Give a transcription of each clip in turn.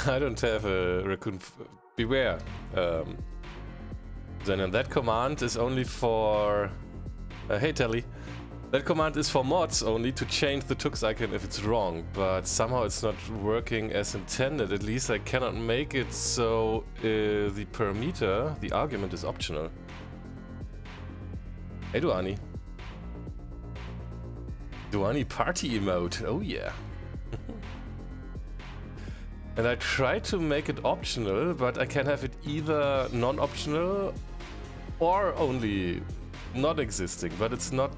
I don't have a raccoon. Beware. Then that command is only for... hey Telly. That command is for mods only to change the tux icon if it's wrong, but somehow it's not working as intended. At least I cannot make it so the parameter, the argument, is optional. Hey Duani. Duani party emote, oh yeah. And I try to make it optional, but I can have it either non-optional or only not existing, but it's not...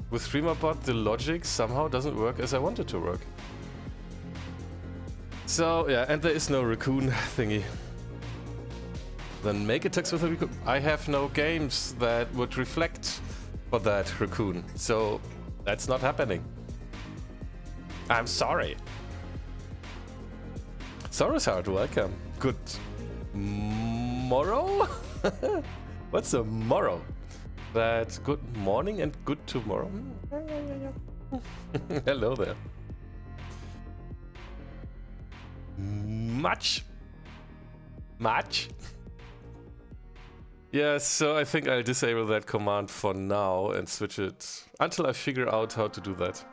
With StreamerBot, the logic somehow doesn't work as I want it to work. So, yeah, and there is no raccoon thingy. Then make a text with a raccoon. I have no games that would reflect for that raccoon, so that's not happening. I'm sorry. Sorosard, welcome. Good morrow? What's a morrow? That's good morning and good tomorrow. Hello there. Much. Yeah, so I think I'll disable that command for now and switch it until I figure out how to do that.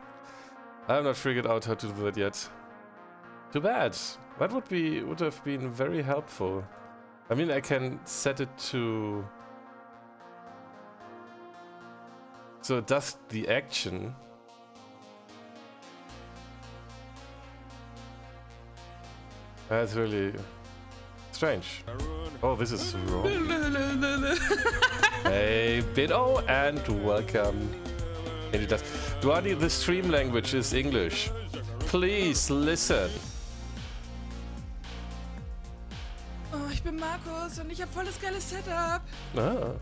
I have not figured out how to do that yet. Too bad. That would have been very helpful. I mean, I can set it to... So it does the action. That's really strange. Oh, this is wrong. Hey, Bido, and welcome. And it does. Duani, the stream language is English. Please listen. Oh, ich bin Markus und ich habe voll das geile Setup. Ah.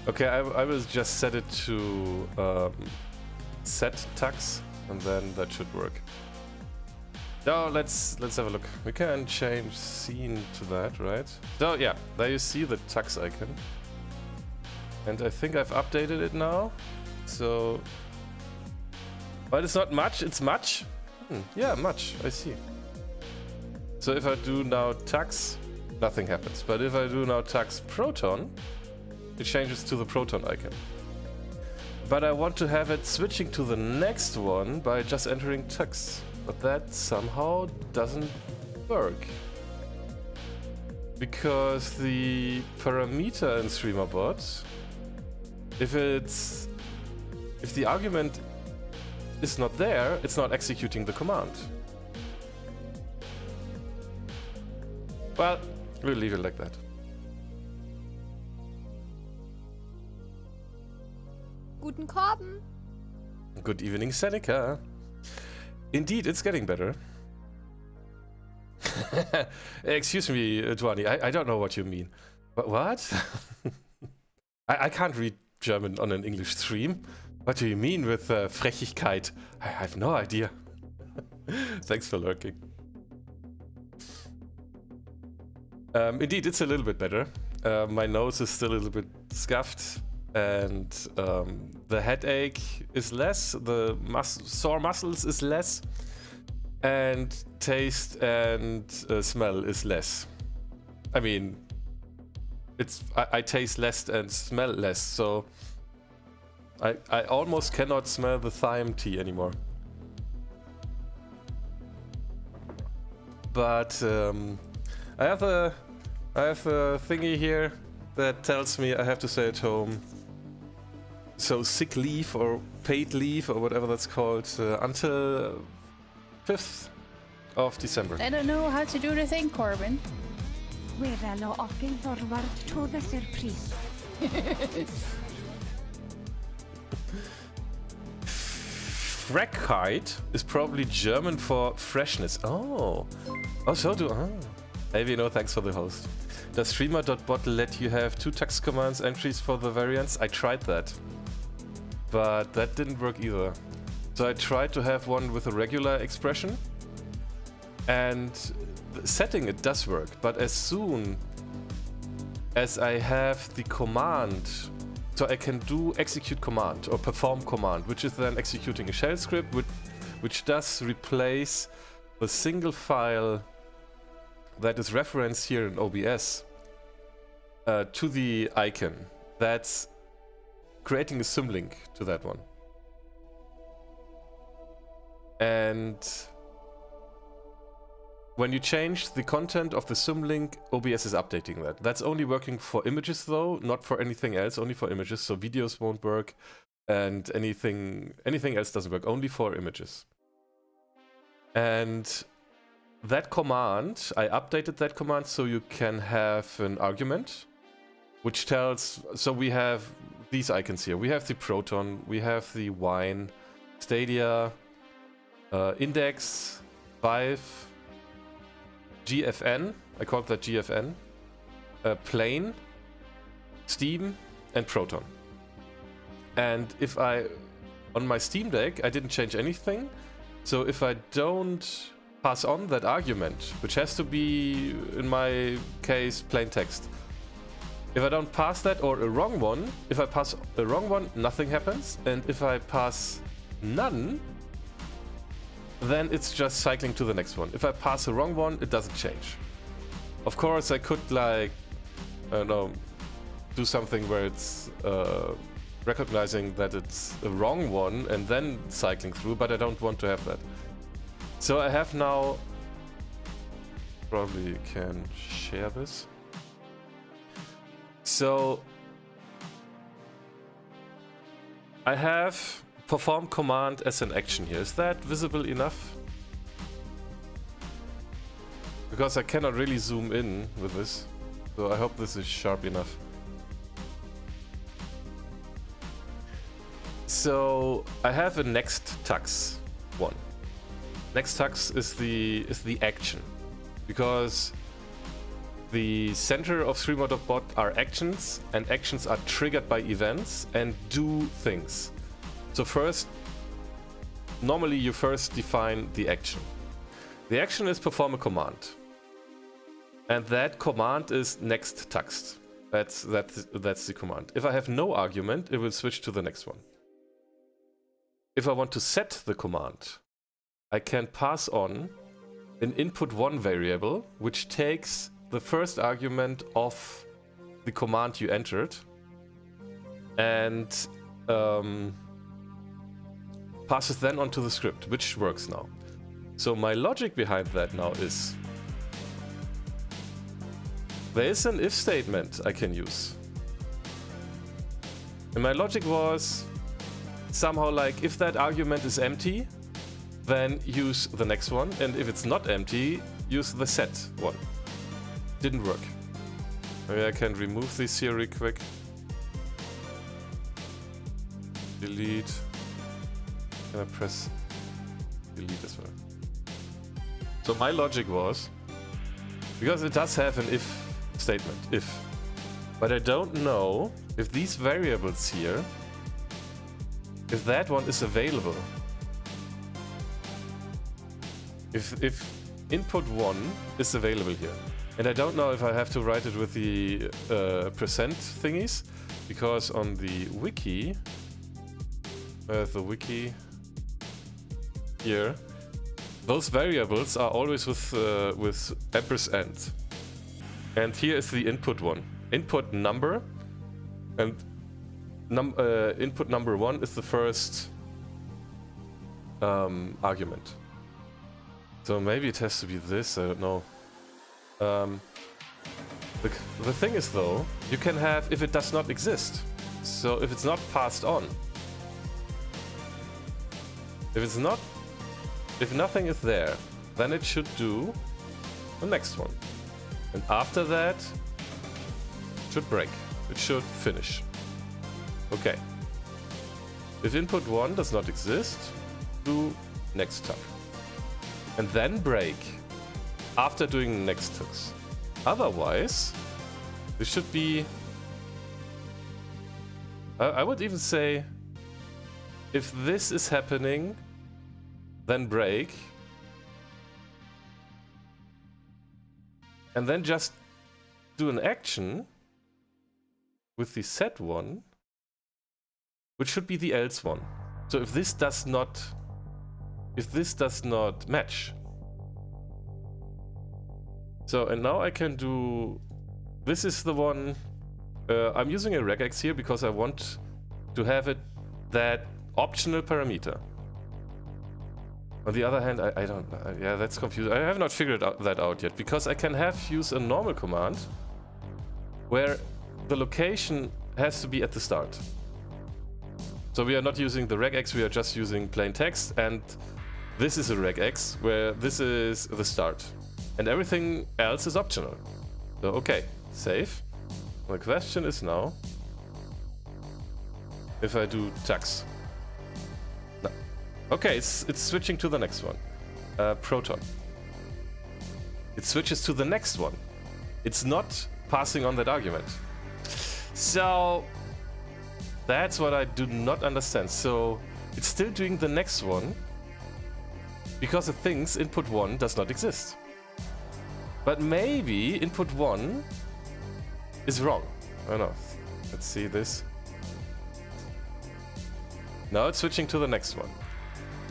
Okay, I will just set it to set tux, and then that should work. Now let's have a look. We can change scene to that, right? So yeah, there you see the tux icon, and I think I've updated it now. So, but it's not much. It's much. Yeah, much. I see. So if I do now tux, nothing happens. But if I do now tux Proton, it changes to the Proton icon. But I want to have it switching to the next one by just entering tux. But that somehow doesn't work. Because the parameter in StreamerBot, if the argument is not there, it's not executing the command. Well, we'll leave it like that. Guten Korben. Good evening, Seneca. Indeed, it's getting better. Excuse me, Duani, I don't know what you mean. But what? I can't read German on an English stream. What do you mean with Frechigkeit? I have no idea. Thanks for lurking. Indeed, it's a little bit better. My nose is still a little bit scuffed. And the headache is less, the sore muscles is less, and taste and smell is less. I mean, I taste less and smell less, so I almost cannot smell the thyme tea anymore. But I have a thingy here that tells me I have to stay at home. So sick leave or paid leave or whatever that's called until 5th of December. I don't know how to do the thing, Corbin. Freckheit is probably German for freshness. Oh, so do I. Maybe no, thanks for the host. Does streamer.bot let you have 2 tux commands entries for the variants? I tried that. But that didn't work either. So I tried to have one with a regular expression, and setting it does work, but as soon as I have the command So I can do execute command or perform command, which is then executing a shell script, which does replace the single file that is referenced here in OBS to the icon. That's creating a symlink to that one. And when you change the content of the symlink, OBS is updating that. That's only working for images though, not for anything else, only for images. So videos won't work and anything else doesn't work, only for images. And that command, I updated that command so you can have an argument which tells, so we have these icons here. We have the Proton, we have the Wine, Stadia, Index, Vive, GFN, I called that GFN, Plane, Steam, and Proton. And if on my Steam Deck, I didn't change anything. So if I don't pass on that argument, which has to be, in my case, plain text. If I don't pass that or a wrong one, if I pass a wrong one, nothing happens. And if I pass none, then it's just cycling to the next one. If I pass a wrong one, it doesn't change. Of course, I could, like, I don't know, do something where it's recognizing that it's a wrong one and then cycling through, but I don't want to have that. So I have now, probably can share this. So I have perform command as an action here. Is that visible enough? Because I cannot really zoom in with this. So I hope this is sharp enough. So I have a next tux one. Next tux is the action, because the center of streamer.bot are actions, and actions are triggered by events and do things. So first, normally you first define the action. The action is perform a command, and that command is next tux. That's the command. If I have no argument, it will switch to the next one. If I want to set the command, I can pass on an input1 variable, which takes the first argument of the command you entered and passes then onto the script, which works now. So my logic behind that now is there is an if statement I can use. And my logic was somehow like, if that argument is empty, then use the next one, and if it's not empty, use the set one. Didn't work. Maybe I can remove this here real quick. Delete. Can I press delete as well? So my logic was, because it does have an if statement, if, but I don't know if these variables here, if that one is available. If input 1 is available here. And I don't know if I have to write it with the percent thingies, because on the wiki, here, those variables are always with ampersand. And here is the input one. Input number, and input number 1 is the first argument. So maybe it has to be this, I don't know. The thing is though, you can have if it does not exist. So if it's not passed on. If nothing is there, then it should do the next one. And after that, it should break. It should finish. Okay. If input 1 does not exist, do next tux. And then break after doing the next tux. Otherwise, this should be... I would even say, if this is happening, then break. And then just do an action with the set one which should be the else one. So if this does not match. So, and now I can do, this is the one, I'm using a regex here because I want to have it that optional parameter. On the other hand, I don't, yeah, that's confusing. I have not figured that out yet, because I can use a normal command where the location has to be at the start. So we are not using the regex, we are just using plain text, and this is a regex where this is the start. And everything else is optional. So, okay, save. The question is now, if I do tux. No. Okay, it's switching to the next one. Proton. It switches to the next one. It's not passing on that argument. So, that's what I do not understand. So, it's still doing the next one because it thinks input 1 does not exist. But maybe input 1 is wrong. I don't know. Let's see this. Now it's switching to the next one.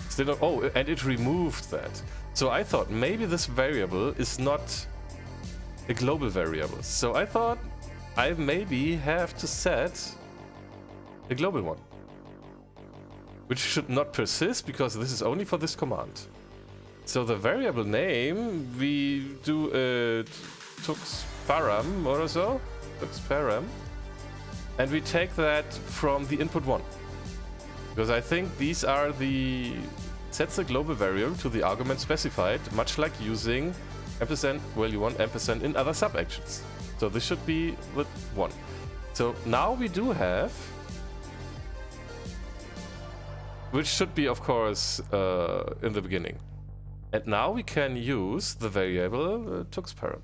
Still not, oh, and it removed that. So I thought maybe this variable is not a global variable. So I thought I maybe have to set a global one, which should not persist because this is only for this command. So the variable name, we do tux param or so, tux param, and we take that from the input 1. Because I think these are the, sets the global variable to the argument specified, much like using ampersand value 1 ampersand in other subactions. So this should be with 1. So now we do have, which should be of course in the beginning. And now we can use the variable tux param.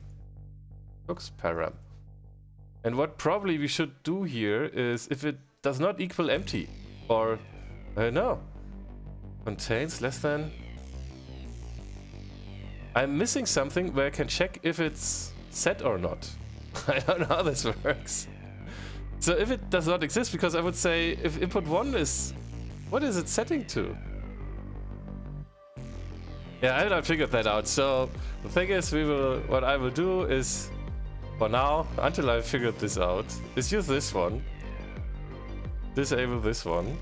Tux param. And what probably we should do here is if it does not equal empty, or no, contains less than. I'm missing something where I can check if it's set or not. I don't know how this works. So if it does not exist, because I would say if input 1 is, what is it setting to? Yeah, I have not figured that out. So the thing is, what I will do is, for now, until I figured this out, is use this one, disable this one,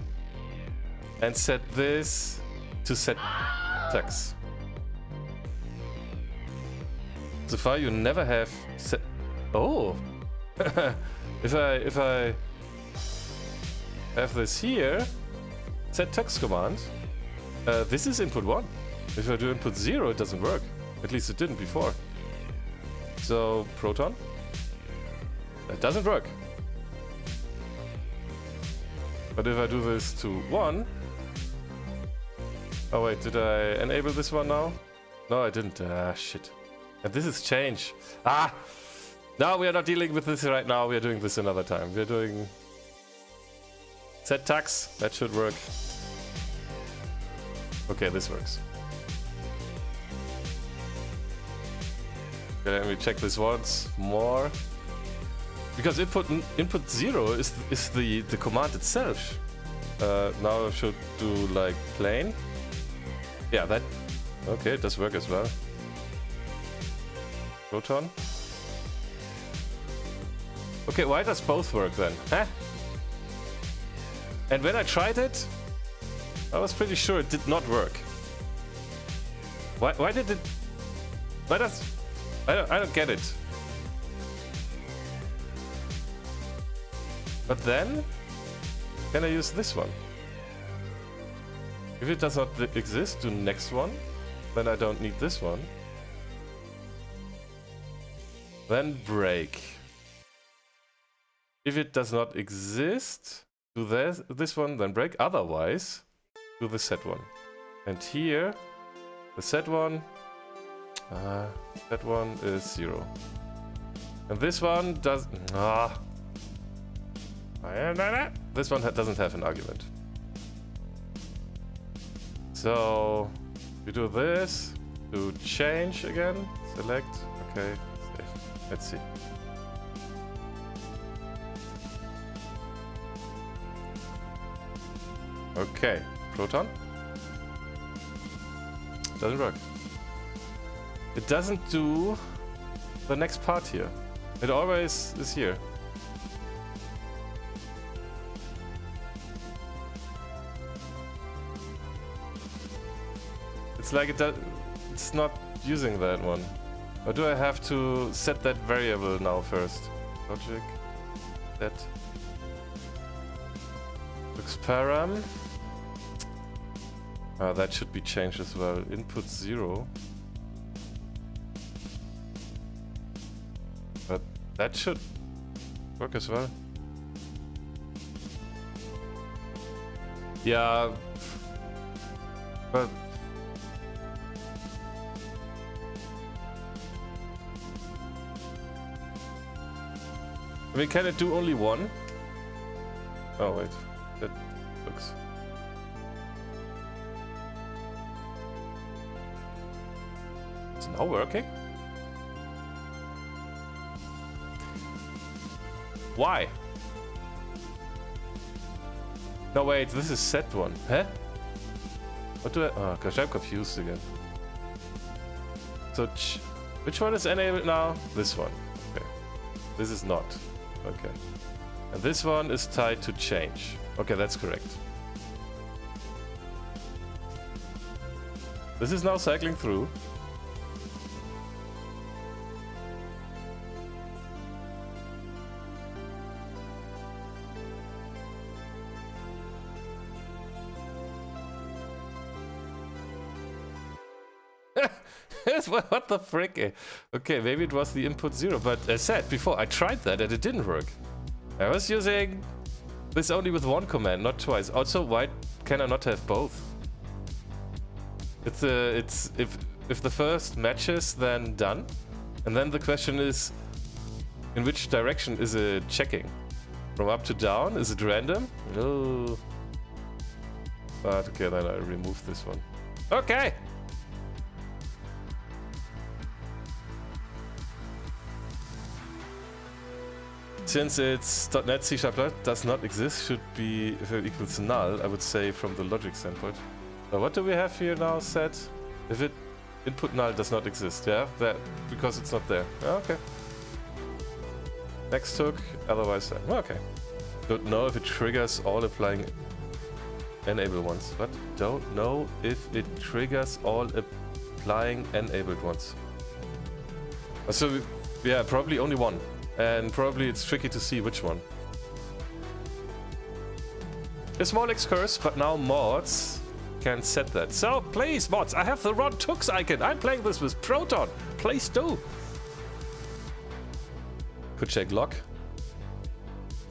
and set this to set tux. So far, you never have set. Oh, if I have this here, set tux command. This is input 1. If I do input 0, it doesn't work. At least it didn't before. So, Proton. That doesn't work. But if I do this to 1... Oh wait, did I enable this one now? No, I didn't. Ah, shit. And this is change. Ah! No, we are not dealing with this right now. We are doing this another time. We are doing... set tux. That should work. Okay, this works. Okay, let me check this once more. Because input 0 is the command itself. Now I should do like plain. Yeah, that. Okay, it does work as well. Proton. Okay, why does both work then? Huh? And when I tried it, I was pretty sure it did not work. Why did it? Why does? I don't get it. But then, can I use this one? If it does not exist, do next one. Then I don't need this one. Then break. If it does not exist, do this one, then break. Otherwise, do the set one. And here, the set one is 0. And this one does... This one doesn't have an argument. So, we do this, do change again, select, okay, save. Let's see. Okay, Proton. Doesn't work. It doesn't do the next part here. It always is here. It's like it's not using that one. Or do I have to set that variable now first? Logic. Set. Looks param. That should be changed as well. Input 0. But that should work as well. Yeah. But I mean, can it do only one? Oh wait, that looks... It's now working? Why? No wait, this is set one. Huh? What do I... Oh gosh, I'm confused again. So which one is enabled now? This one. Okay. This is not. Okay. And this one is tied to change. Okay, that's correct. This is now cycling through. What the frick? Okay, maybe it was the input 0, but as said before, I tried that and it didn't work. I was using this only with one command, not twice. Also, why can I not have both? It's if the first matches, then done, and then the question is, in which direction is it checking? From up to down? Is it random? No. But okay, then I remove this one. Okay. Since it's .NET C# does not exist, should be if it equals null, I would say from the logic standpoint. Now what do we have here now set? If it input null does not exist, yeah? That because it's not there. Okay. Next hook, otherwise that. Okay. Don't know if it triggers all applying enable ones. What? Don't know if it triggers all applying enabled ones. So yeah, probably only one. And probably it's tricky to see which one. A small excurse, but now mods can set that. So please, mods, I have the Ron Tux icon. I'm playing this with Proton. Please do. Could check lock.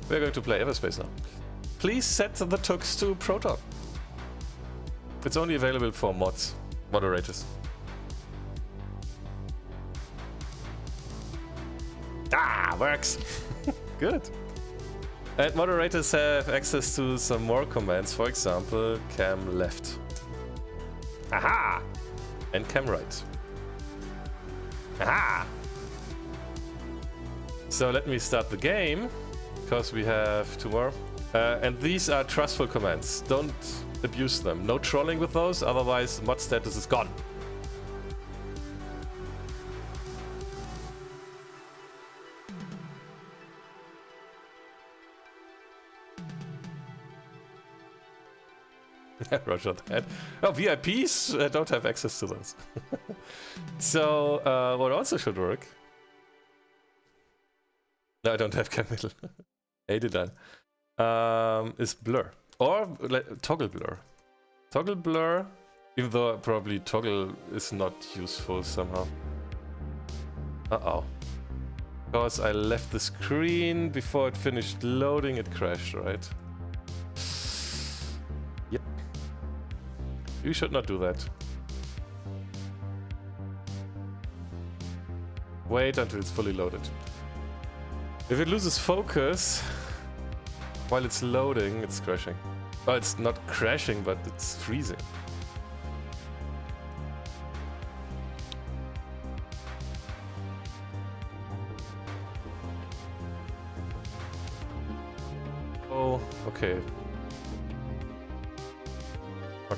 We're going to play Everspace now. Please set the Tux to Proton. It's only available for mods, moderators. Ah, works! Good. And moderators have access to some more commands, for example, cam left. Aha! And cam right. Aha! So let me start the game, because we have two more. And these are trustful commands. Don't abuse them. No trolling with those, otherwise mod status is gone. Roger that. Oh, VIPs don't have access to those. So, what also should work... No, I don't have cam middle. Hate it done. Is blur. Or toggle blur. Toggle blur, even though probably toggle is not useful somehow. Uh-oh. Because I left the screen before it finished loading, it crashed, right? Yep. You should not do that. Wait until it's fully loaded. If it loses focus while it's loading, it's crashing. Oh, it's not crashing, but it's freezing. Oh, okay.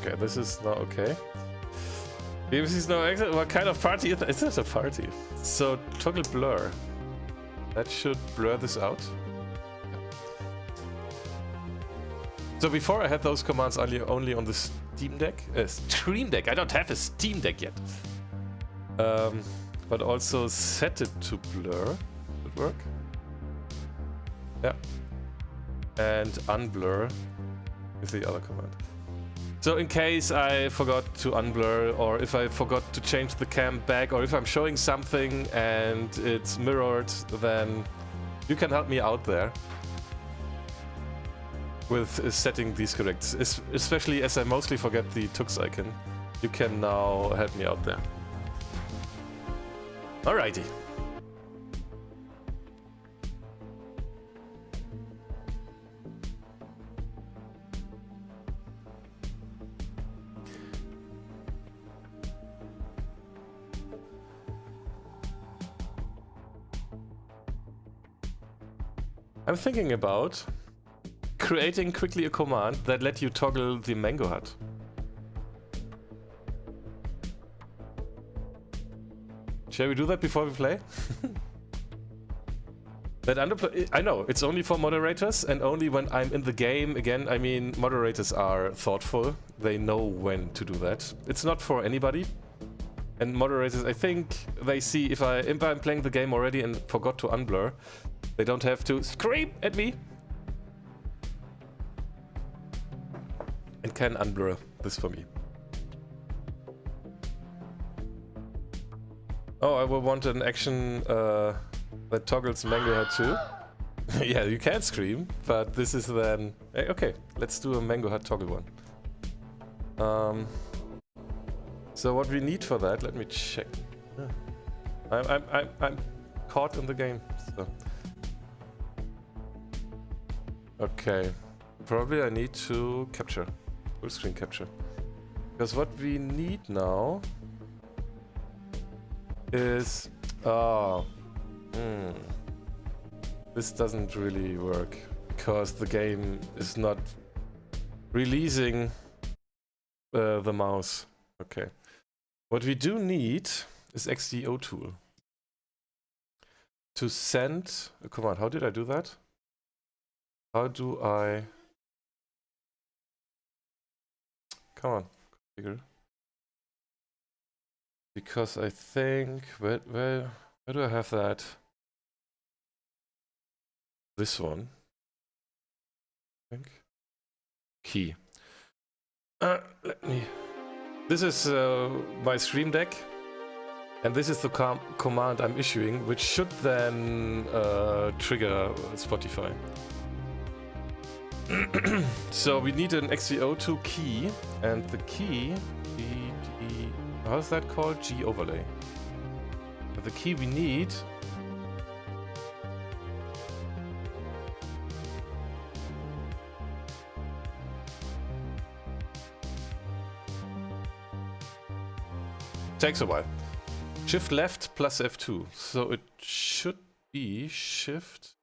Okay, this is not okay. BBC is no exit. What kind of party is that? Is this a party? So toggle blur. That should blur this out. So before I had those commands only on the Steam Deck. Stream Deck. I don't have a Steam Deck yet. But also set it to blur. Would work. Yeah. And unblur is the other command. So in case I forgot to unblur, or if I forgot to change the cam back, or if I'm showing something and it's mirrored, then you can help me out there with setting these corrects. Especially as I mostly forget the tux icon, you can now help me out there. Alrighty. I'm thinking about creating quickly a command that let you toggle the mango hut. Shall we do that before we play? That underplay, I know, it's only for moderators and only when I'm in the game. Again, I mean, moderators are thoughtful. They know when to do that. It's not for anybody. And moderators, I think they see if I'm playing the game already and forgot to unblur, they don't have to scream at me and can unblur this for me. Oh, I will want an action that toggles mango hut too. Yeah, you can scream, but this is then... Okay, let's do a mango hut toggle one. So what we need for that, let me check. I'm caught in the game, so... Okay, probably I need to capture, full screen capture. Because what we need now is... This doesn't really work, because the game is not releasing the mouse. Okay. What we do need is XDO tool. To send a command. How did I do that? How do I... Come on, configure. Because I think... Where do I have that? This one. I think. Key. Let me... This is my Stream Deck. And this is the command I'm issuing, which should then trigger Spotify. So we need an XVO2 key, and the key, how's that called? G overlay. But the key we need takes a while. Shift left plus F2. So it should be Shift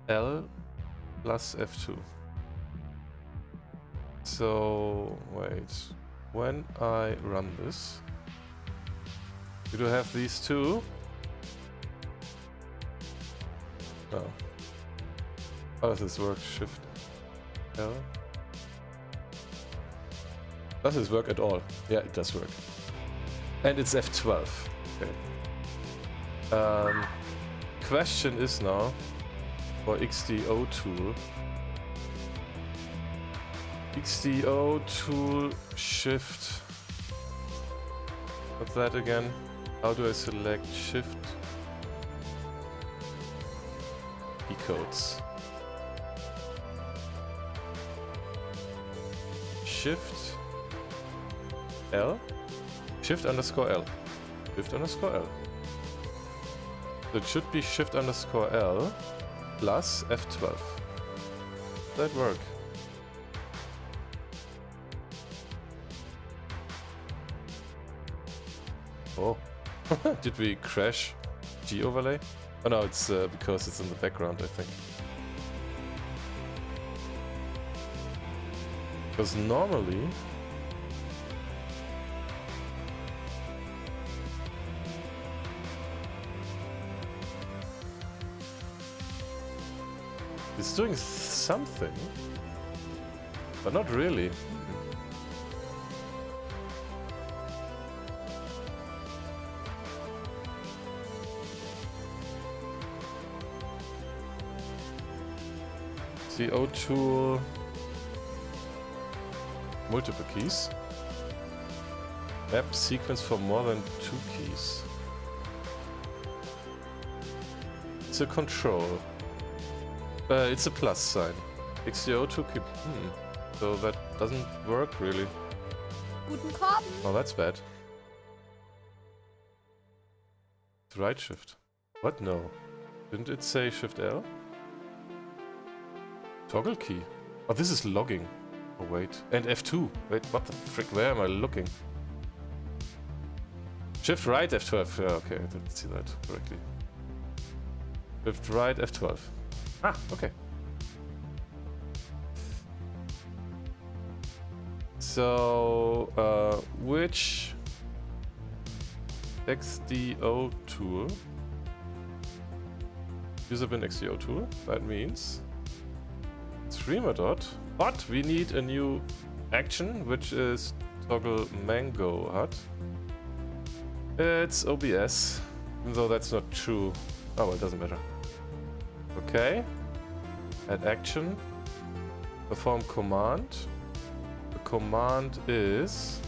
L plus F2. So wait, when I run this, we do have these two. No. How does this work? Shift L. Does this work at all? Yeah, it does work. And it's F12. Okay. Question is now for XDO tool. XDO tool shift. What's that again? How do I select shift? Key codes. Shift L? Shift underscore L. Shift underscore L. So it should be Shift underscore L plus F12. Does that work? Oh. Did we crash G overlay? Oh no, it's because it's in the background, I think. Because normally... it's doing something, but not really. CO tool, multiple keys. Map sequence for more than 2 keys. It's a control. It's a plus sign. XCO2 keep. So that doesn't work really. Guten Korben. Oh, that's bad. It's right shift. What? No. Didn't it say shift L? Toggle key. Oh, this is logging. Oh, wait. And F2. Wait, what the frick? Where am I looking? Shift right F12. Yeah, okay, I didn't see that correctly. Shift right F12. Ah, okay. So, which XDO tool? User bin XDO tool. That means streamer dot. But we need a new action, which is toggle mango hut. It's OBS, even though that's not true. Oh, well, it doesn't matter. Okay. Add action. Perform command. The command is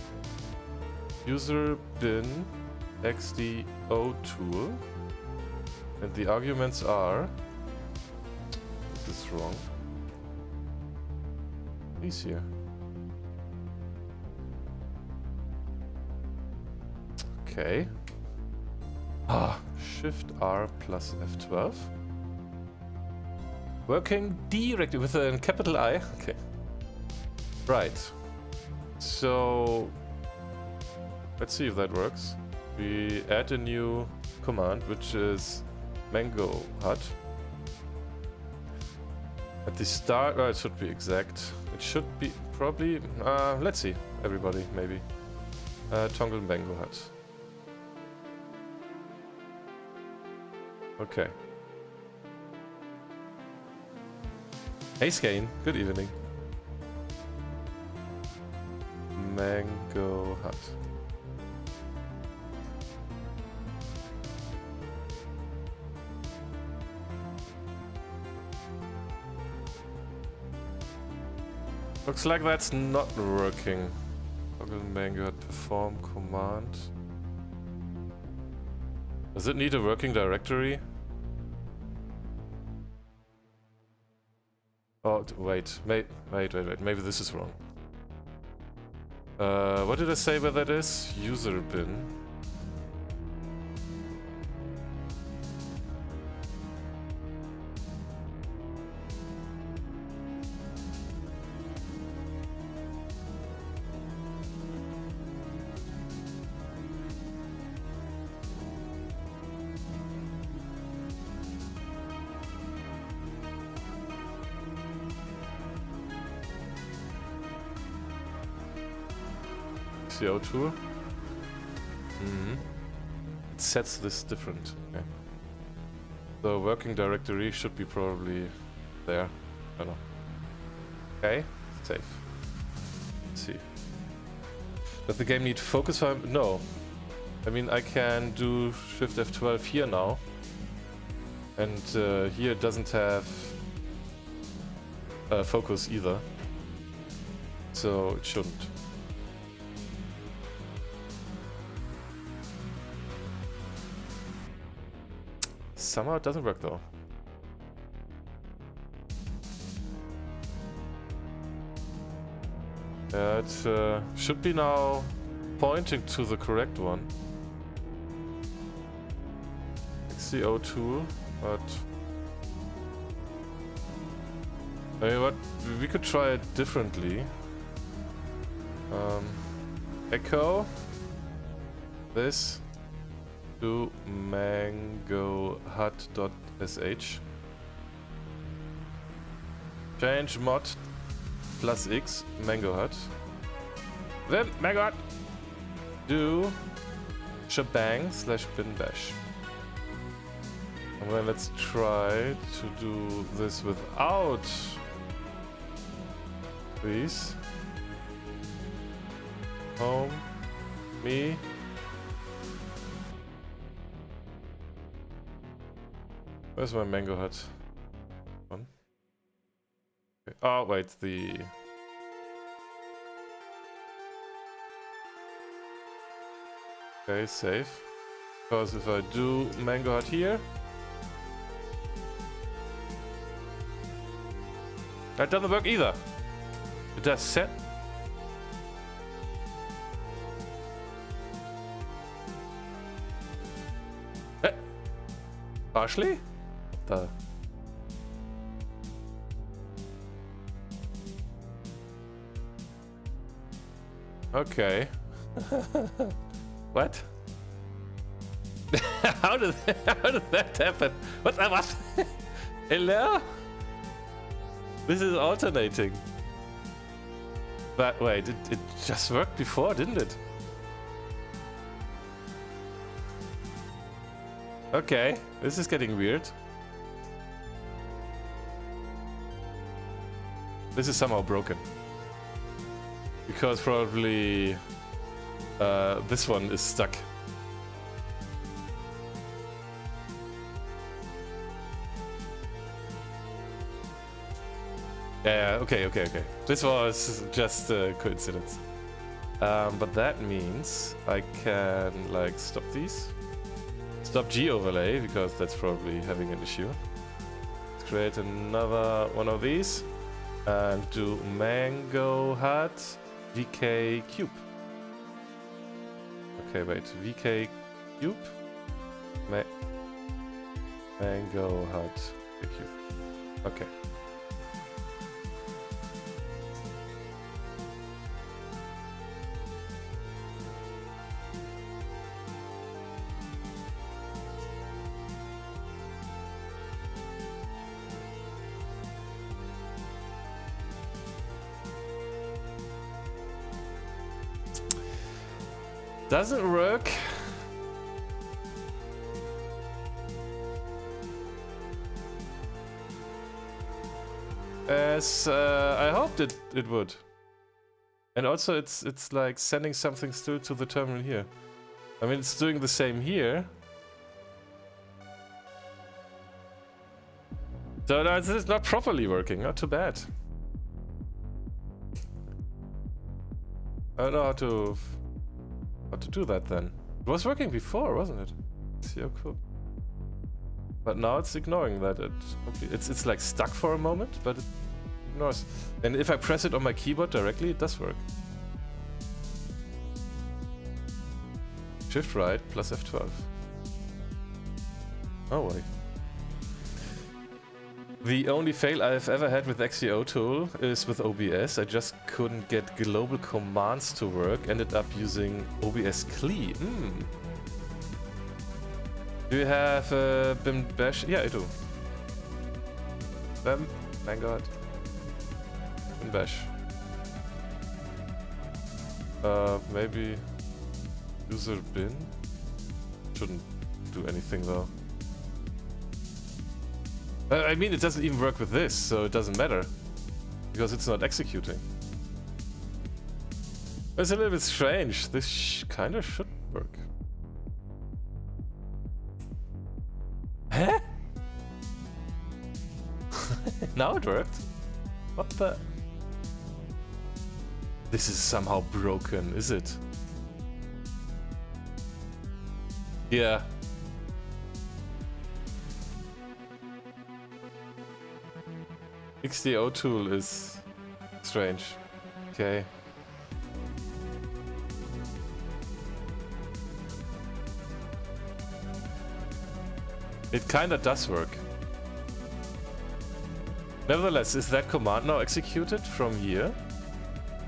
user bin xdo tool. And the arguments are... this is wrong. These here. Okay. Ah, Shift R plus F12. Working directly with a capital I. Okay. Right. So let's see if that works. We add a new command, which is mango hut. At the start, it should be exact. It should be probably. Let's see. Everybody, maybe. Toggle mango hut. Okay. Hey Skane, good evening. Mango hut. Looks like that's not working. Toggle mango hut, perform command. Does it need a working directory? Oh, wait. Wait. Maybe this is wrong. What did I say where that is? User bin. CO2. It sets this different. Okay. The working directory should be probably there. I don't know. Okay, save. Let's see. Does the game need focus time? No. I mean, I can do Shift F12 here now. And here it doesn't have focus either. So it shouldn't. Somehow it doesn't work though. It should be now pointing to the correct one. XCO tool, but I mean, what we could try it differently. Echo this to mangohut.sh. Change mod plus X mango hut. Then mango hut. Do shebang slash bin bash. And then let's try to do this without these. Home, me. Where's my mango hut? One. Okay. Oh wait, the okay, safe. Because if I do mango hut here, that doesn't work either. It does set. Partially? The okay. What? how did that happen? What? Hello? This is alternating. But wait, it just worked before, didn't it? Okay, this is getting weird. This is somehow broken. Because probably this one is stuck. Yeah, okay. This was just a coincidence. But that means I can like stop these. Stop G overlay, because that's probably having an issue. Let's create another one of these. And do mango hut VK cube. Okay, wait, VK cube? Mango hut cube. Okay. Doesn't work. As I hoped it would. And also it's like sending something still to the terminal here. I mean, it's doing the same here. So no, this is not properly working. Not too bad. I don't know how to do that then. It was working before, wasn't it? See how cool. But now it's ignoring that. It's like stuck for a moment, but it ignores. And if I press it on my keyboard directly, it does work. Shift right plus F12. Oh wait. The only fail I've ever had with XDO tool is with OBS. I just couldn't get global commands to work. Ended up using OBS CLI. Do you have Bim Bash? Yeah, I do. Thank God. Bim Bash. Maybe user bin? Shouldn't do anything though. I mean, it doesn't even work with this, so it doesn't matter. Because it's not executing. It's a little bit strange. This kind of should work. Huh? Now it worked. What the? This is somehow broken, is it? Yeah. XDO tool is strange. Okay. It kinda does work. Nevertheless, is that command now executed from here?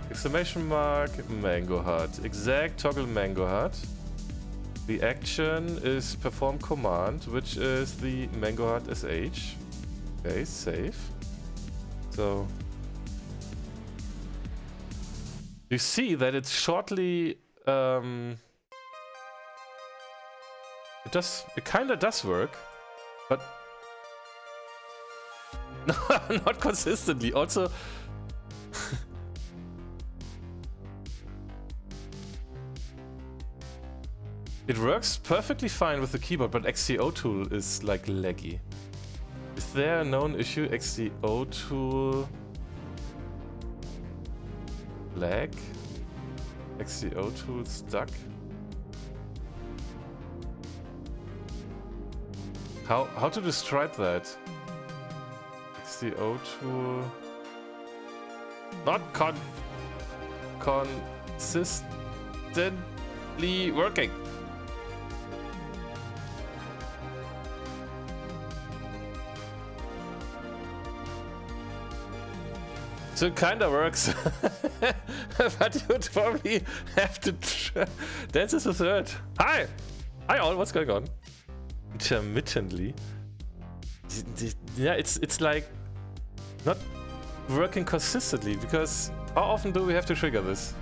Exclamation mark mango hut. Exact toggle mango hut. The action is perform command, which is the mango hut sh. Okay, save. So you see that it's shortly it kinda does work, but not consistently. Also it works perfectly fine with the keyboard, but XDO tool is like laggy. Is there a known issue? XDO tool lag? XDO tool stuck? How to describe that? XDO tool not consistently working. So it kinda works, but you'd probably have to dance as a third. Hi! Hi all, what's going on? Intermittently. Yeah, it's like not working consistently, because how often do we have to trigger this?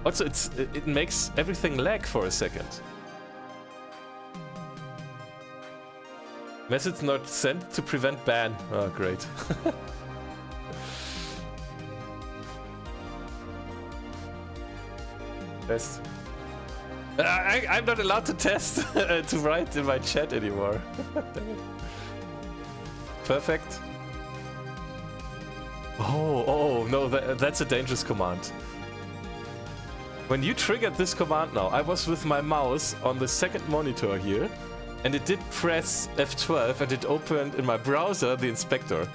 Also, it makes everything lag for a second. Message not sent to prevent ban. Oh, great. Test. I'm not allowed to test to write in my chat anymore. Dang it. Perfect. Oh no, that's a dangerous command. When you triggered this command now, I was with my mouse on the second monitor here, and it did press F12 and it opened in my browser the inspector.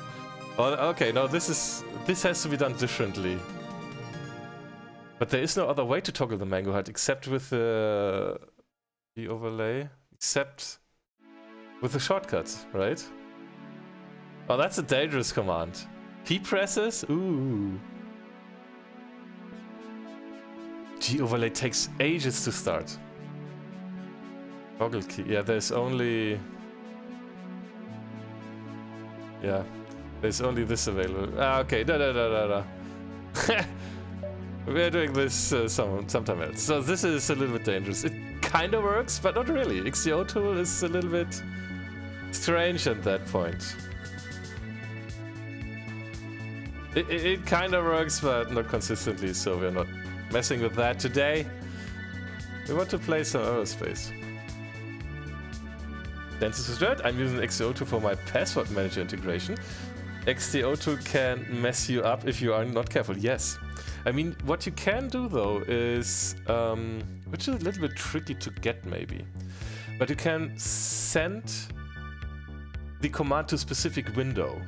Oh, okay, no, this has to be done differently. But there is no other way to toggle the Mango HUD except with the overlay, except with the shortcut, right? Oh, that's a dangerous command. P presses? Ooh. G overlay takes ages to start. Toggle key. Yeah, there's only... Yeah, there's only this available. Ah, okay, no. We're doing this sometime else. So this is a little bit dangerous. It kind of works, but not really. XDO tool is a little bit strange at that point. It kind of works, but not consistently, so we're not messing with that today. We want to play some Everspace. Dances with Dirt. I'm using XDO2 for my password manager integration. XDO2 can mess you up if you are not careful. Yes. I mean, what you can do though is, which is a little bit tricky to get maybe, but you can send the command to a specific window.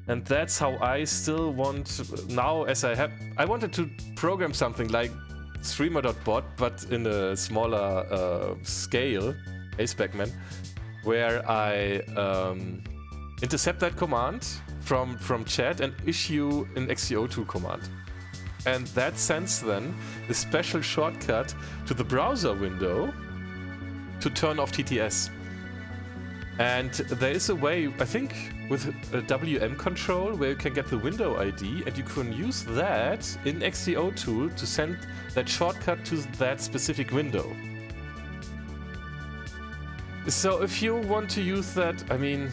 And that's how I still want, now as I wanted to program something like streamer.bot, but in a smaller scale, ASPECman, where I intercept that command from chat and issue an XDO2 command. And that sends then a special shortcut to the browser window to turn off TTS. And there is a way, I think, with a WM control where you can get the window ID and you can use that in XDO2 to send that shortcut to that specific window. So if you want to use that, I mean...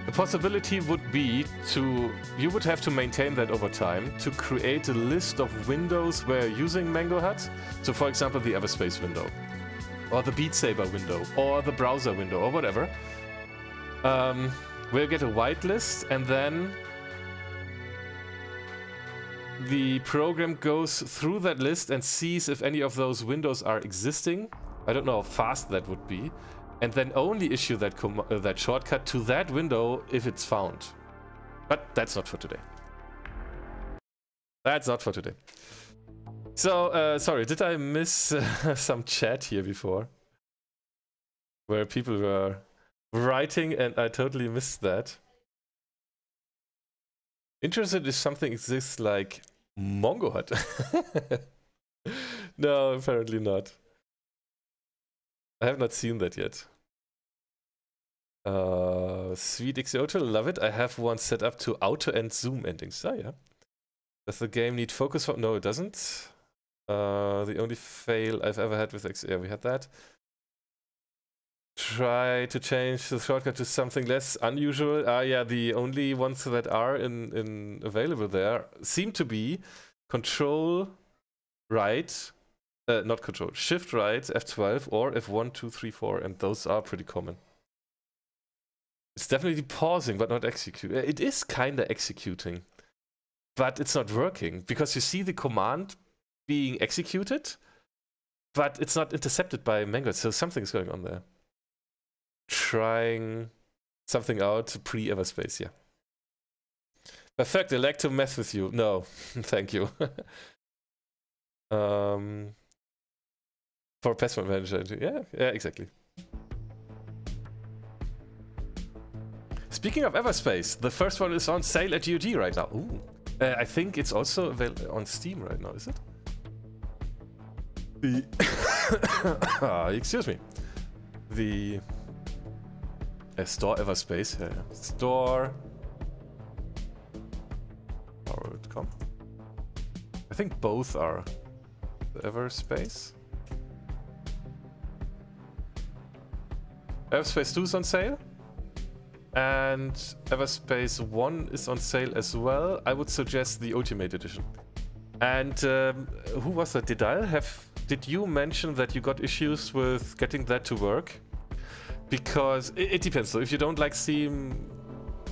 The possibility would be you would have to maintain that over time to create a list of windows where you're using Mango HUD. So for example, the Everspace window, or the Beat Saber window, or the browser window, or whatever. We'll get a whitelist, and then the program goes through that list and sees if any of those windows are existing. I don't know how fast that would be. And then only issue that shortcut to that window if it's found. But that's not for today. That's not for today. So, sorry, did I miss some chat here before? Where people were writing and I totally missed that. Interested if something exists like Mongo HUD. No, apparently not. I have not seen that yet. Sweet XOTO, love it. I have one set up to auto and zoom endings. Oh yeah. Does the game need focus? No, it doesn't. The only fail I've ever had with XR, we had that. Try to change the shortcut to something less unusual. Yeah, the only ones that are in available there seem to be Control right, not Control, Shift right, F12 or F1, 2, 3, 4, and those are pretty common. It's definitely pausing, but not execute. It is kind of executing, but it's not working because you see the command being executed, but it's not intercepted by Mango, so something's going on there. Trying something out pre-Everspace, yeah. Perfect, I like to mess with you. No, thank you. For password manager, yeah, exactly. Speaking of Everspace, the first one is on sale at GOG right now. Ooh. I think it's also available on Steam right now, is it? The excuse me. The store Everspace, yeah. Store .com. I think both are the Everspace. Everspace 2 is on sale. And Everspace 1 is on sale as well. I would suggest the Ultimate Edition. And who was that? Did you mention that you got issues with getting that to work? Because it depends. So if you don't like Steam,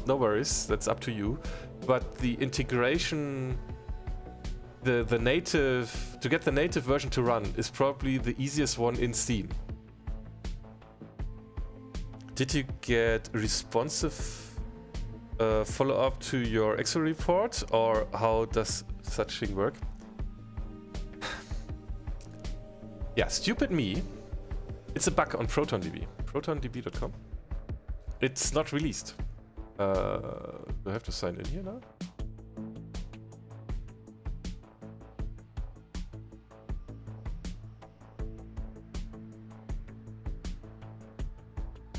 no worries. That's up to you. But the integration, the native, to get the native version to run is probably the easiest one in Steam. Did you get responsive follow-up to your Excel report, or how does such thing work? Yeah, stupid me. It's a bug on ProtonDB. ProtonDB.com. It's not released. Do I have to sign in here now?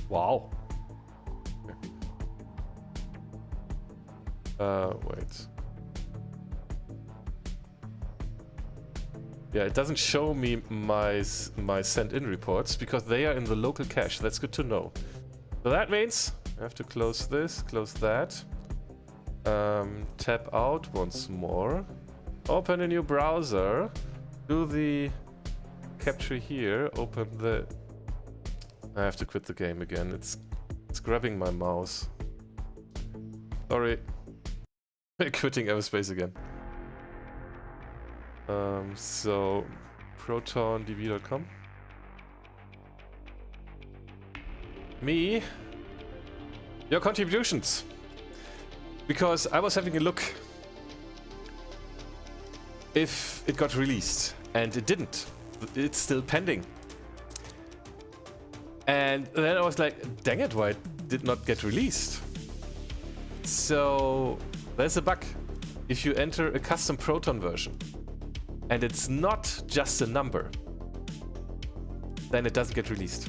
Wow. Wait. Yeah, it doesn't show me my sent in reports because they are in the local cache. That's good to know. So that means I have to close this, close that. Tap out once more. Open a new browser. Do the capture here. Open the... I have to quit the game again. It's grabbing my mouse. Sorry. Quitting Everspace again. So protondb.com. Me. Your contributions. Because I was having a look if it got released, and it didn't. It's still pending. And then I was like, dang it, why it did not get released? So there's a bug. If you enter a custom Proton version, and it's not just a number, then it doesn't get released.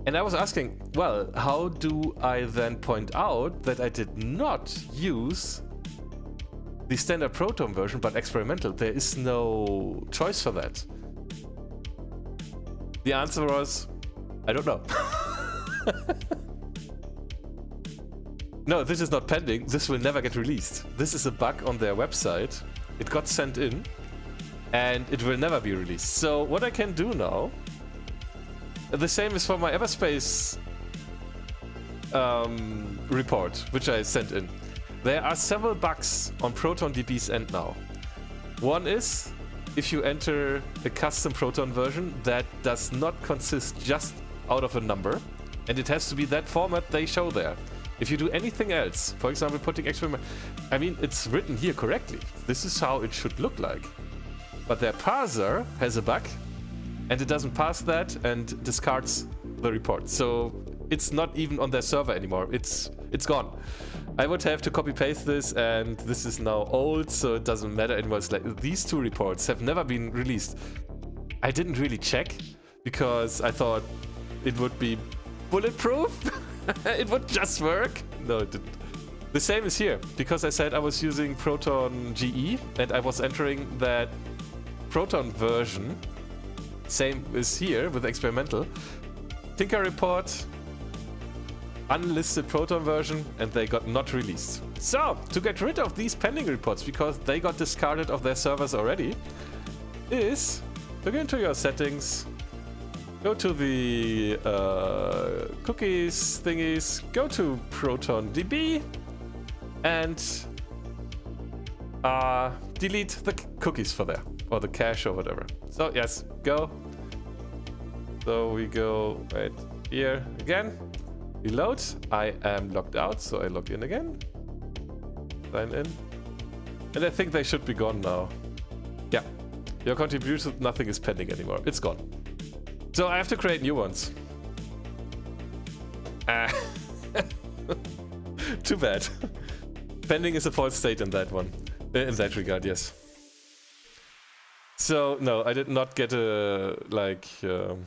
And I was asking, well, how do I then point out that I did not use the standard Proton version, but experimental? There is no choice for that. The answer was, I don't know. No, this is not pending. This will never get released. This is a bug on their website. It got sent in, and it will never be released. So what I can do now, the same is for my Everspace report, which I sent in. There are several bugs on ProtonDB's end now. One is, if you enter a custom Proton version that does not consist just out of a number, and it has to be that format they show there. If you do anything else, for example, putting experiment, I mean, it's written here correctly. This is how it should look like. But their parser has a bug, and it doesn't pass that and discards the report. So it's not even on their server anymore. It's gone. I would have to copy paste this, and this is now old, so it doesn't matter anymore. It's like these two reports have never been released. I didn't really check because I thought it would be bulletproof. It would just work. No, it didn't. The same is here, because I said I was using Proton GE and I was entering that Proton version. Same is here with experimental. Tinker report, unlisted Proton version, and they got not released. So, to get rid of these pending reports, because they got discarded of their servers already, is to go into your settings, go to the cookies thingies, go to Proton DB, and delete the cookies for there, or the cache or whatever. So yes, go. So we go right here again. Reload. I am logged out, so I log in again. Sign in. And I think they should be gone now. Yeah. Your contribution, nothing is pending anymore. It's gone. So I have to create new ones. Too bad. Pending is a false state in that one. In that regard, yes. So, no, I did not get a, like, an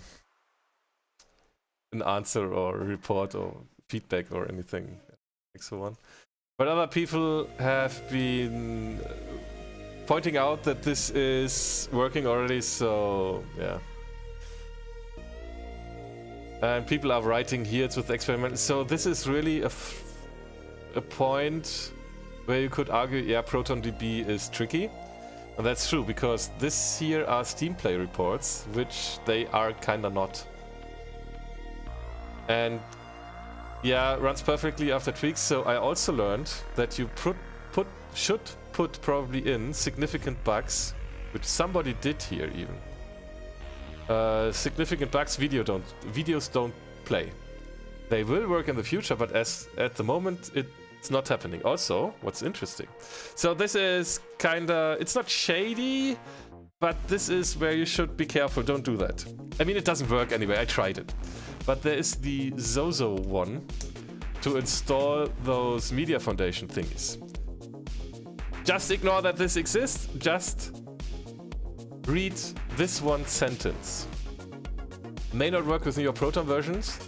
answer or a report or feedback or anything like so on. But other people have been pointing out that this is working already, so yeah. And people are writing here, it's with experiment. So this is really a point where you could argue, yeah, ProtonDB is tricky. And that's true, because this here are Steam Play reports, which they are kinda not. And yeah, runs perfectly after tweaks. So I also learned that you should put probably in significant bugs, which somebody did here even. Significant bugs, videos don't play. They will work in the future, but at the moment it's not happening. Also, what's interesting. So this is kinda, it's not shady, but this is where you should be careful. Don't do that. I mean, it doesn't work anyway. I tried it. But there is the Zozo one to install those Media Foundation thingies. Just ignore that this exists. Just read this one sentence. May not work with your Proton versions.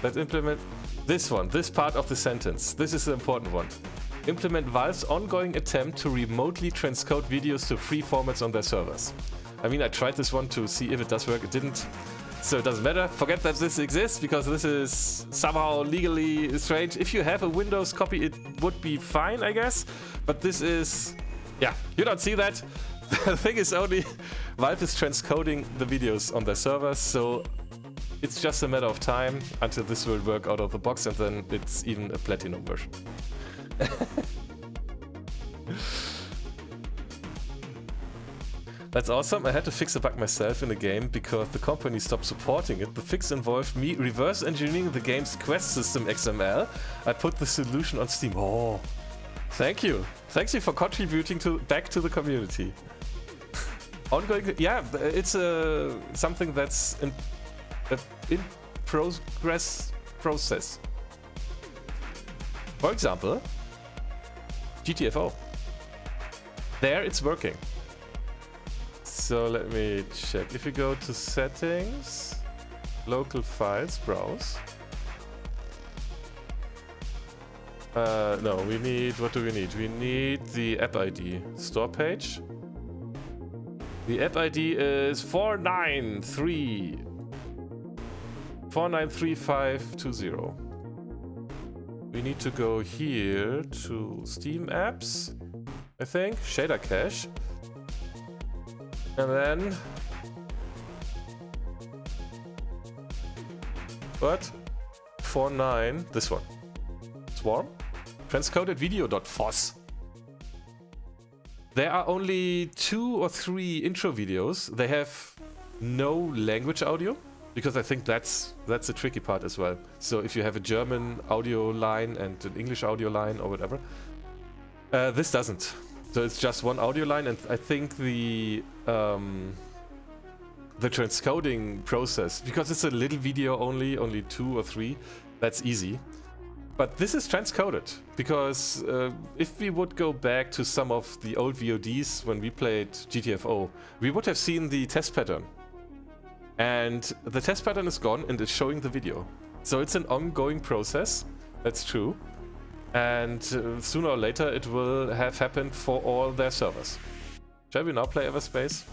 Let's implement this one, this part of the sentence. This is the important one. Implement Valve's ongoing attempt to remotely transcode videos to free formats on their servers. I mean, I tried this one to see if it does work. It didn't. So it doesn't matter. Forget that this exists, because this is somehow legally strange. If you have a Windows copy, it would be fine, I guess. But this is... yeah, you don't see that. The thing is only Valve is transcoding the videos on their servers, so it's just a matter of time until this will work out of the box, and then it's even a Platinum version. That's awesome. I had to fix a bug myself in the game because the company stopped supporting it. The fix involved me reverse engineering the game's quest system XML. I put the solution on Steam. Oh, thank you. Thank you for contributing back to the community. Ongoing, yeah, it's something that's in progress process. For example, GTFO. There it's working. So let me check. If you go to settings, local files, browse. No, we need, what do we need? We need the app ID store page. The app ID is 493520. We need to go here to Steam apps, I think, shader cache. And then what? 49, this one. Swarm? Transcoded video.fos. There are only 2 or 3 intro videos. They have no language audio, because I think that's a tricky part as well. So if you have a German audio line and an English audio line or whatever, this doesn't. So it's just one audio line, and I think the transcoding process, because it's a little video only 2 or 3, that's easy. But this is transcoded, because if we would go back to some of the old VODs when we played GTFO, we would have seen the test pattern. And the test pattern is gone and it's showing the video. So it's an ongoing process, that's true. And sooner or later it will have happened for all their servers. Shall we now play Everspace?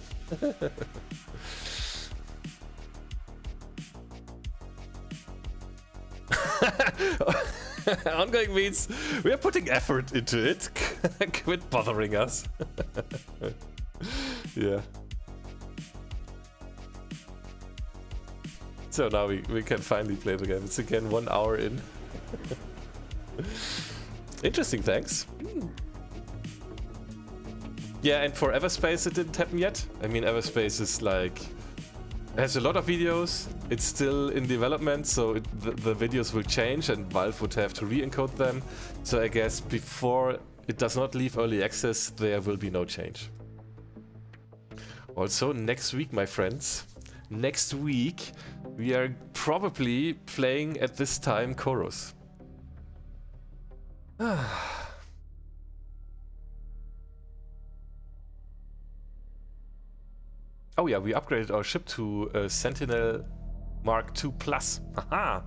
Ongoing means we are putting effort into it. Quit bothering us. Yeah. So now we can finally play the game. It's again 1 hour in. Interesting, thanks. Yeah, and for Everspace it didn't happen yet. I mean, Everspace is like... has a lot of videos. It's still in development, so the videos will change and Valve would have to re-encode them. So I guess before it does not leave early access, there will be no change. Also, next week, my friends, next week, we are probably playing at this time Chorus. Oh yeah, we upgraded our ship to Sentinel Mark II Plus. Haha!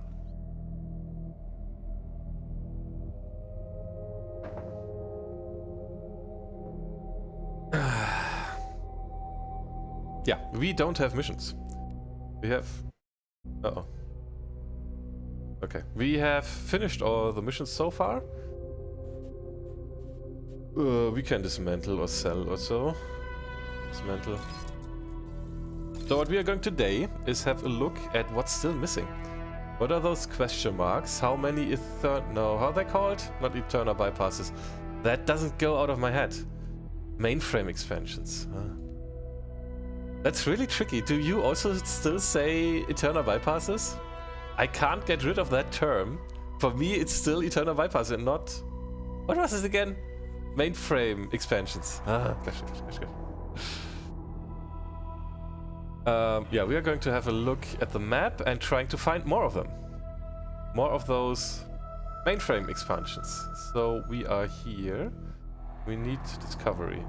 Yeah, we don't have missions. We have... Uh-oh. Okay, we have finished all the missions so far. We can dismantle or sell or so. Dismantle. So what we are going today is have a look at what's still missing. What are those question marks? How many no, how are they called? Not Eterna bypasses. That doesn't go out of my head. Mainframe expansions. That's really tricky. Do you also still say Eterna bypasses? I can't get rid of that term. For me, it's still Eterna bypass and not... What was it again? Mainframe expansions. Gosh. Yeah, we are going to have a look at the map and trying to find more of them. More of those mainframe expansions. So we are here. We need discovery.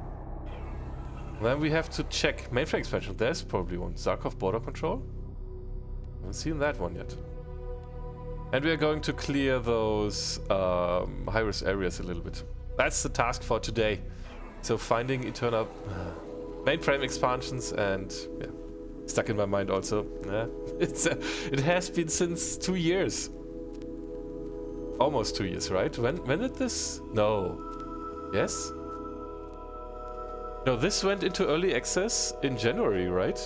Then we have to check mainframe expansion. There's probably one. Zarkov border control. Haven't seen that one yet. And we are going to clear those high-risk areas a little bit. That's the task for today. So finding eternal mainframe expansions and yeah, stuck in my mind also. Yeah, it has been since 2 years. Almost 2 years, right? When did this? No. Yes? No, this went into early access in January, right?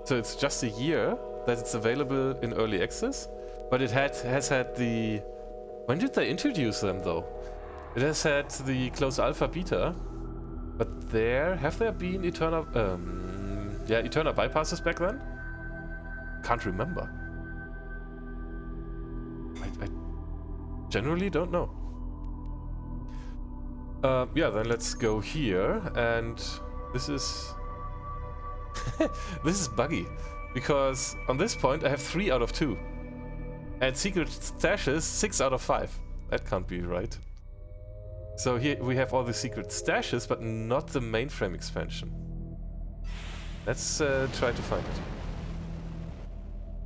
So it's just a year that it's available in early access, but it has had the... When did they introduce them though? It has had the closed alpha beta, but have there been Eterna bypasses back then? Can't remember. I generally don't know. Yeah, then let's go here, and this is... this is buggy, because on this point I have 3 out of 2. And secret stashes 6 out of 5. That can't be right. So here we have all the secret stashes, but not the mainframe expansion. Let's try to find it.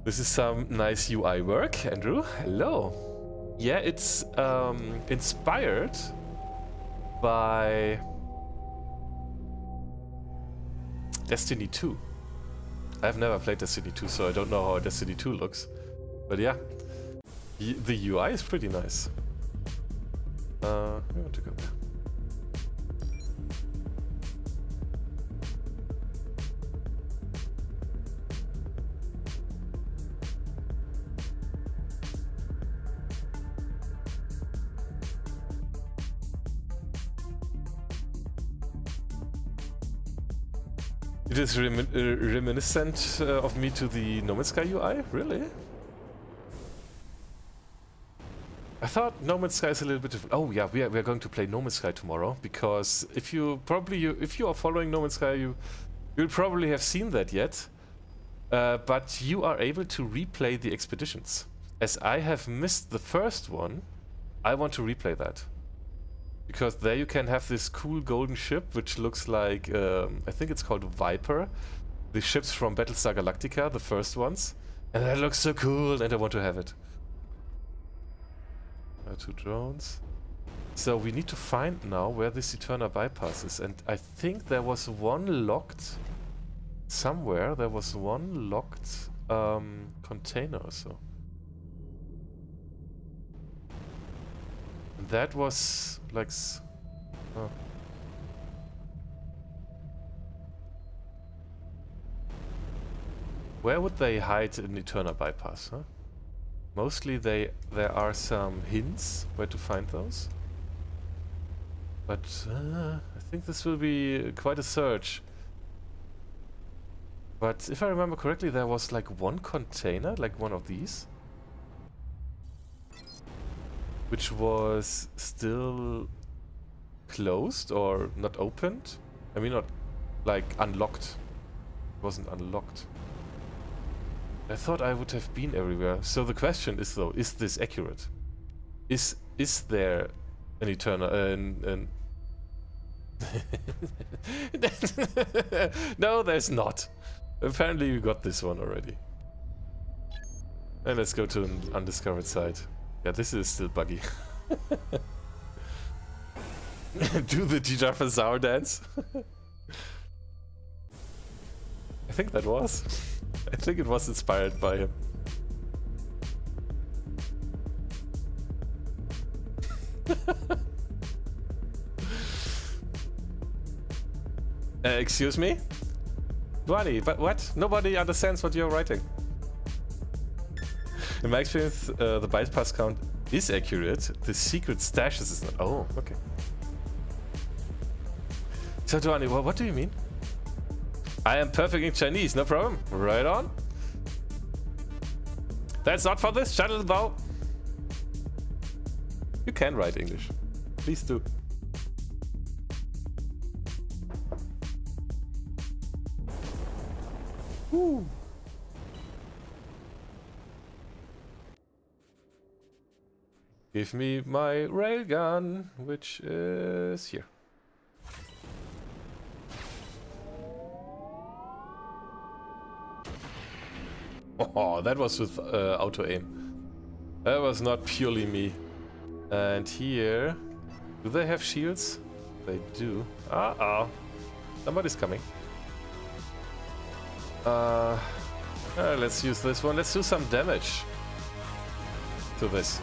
This is some nice UI work, Andrew. Hello. Yeah, it's inspired by Destiny 2. I've never played Destiny 2, so I don't know how Destiny 2 looks. But yeah, the UI is pretty nice. We want to go there. It is reminiscent of me to the No Man's Sky UI, really? I thought No Man's Sky is a little bit different. Oh yeah, we are going to play No Man's Sky tomorrow, because if you are following No Man's Sky, you'll probably have seen that yet. But you are able to replay the expeditions. As I have missed the first one, I want to replay that. Because there you can have this cool golden ship, which looks like, I think it's called Viper. The ships from Battlestar Galactica, the first ones. And that looks so cool, and I want to have it. 2 drones. So we need to find now where this Eterna bypass is. And I think there was one locked... Somewhere there was one locked container or so. That was like... Oh. Where would they hide an Eterna bypass, huh? Mostly there are some hints where to find those. But I think this will be quite a search. But if I remember correctly, there was like one container, like one of these, which was still closed or not opened. I mean, not like unlocked. It wasn't unlocked. I thought I would have been everywhere. So the question is though, is this accurate? Is there an eternal... No, there's not. Apparently we got this one already. And let's go to an undiscovered site. Yeah, this is still buggy. Do the Jaffa dance? I think that was. I think it was inspired by him. Excuse me? Duani, but what? Nobody understands what you're writing. In my experience, the bypass count is accurate. The secret stashes is not. Oh, okay. So Duani, what do you mean? I am perfect in Chinese, no problem. Right on. That's not for this channel though. You can write English. Please do. Woo. Give me my railgun, which is here. Oh, that was with auto aim. That was not purely me. And here, do they have shields? They do. Uh-oh. Somebody's coming. Let's use this one. Let's do some damage to this.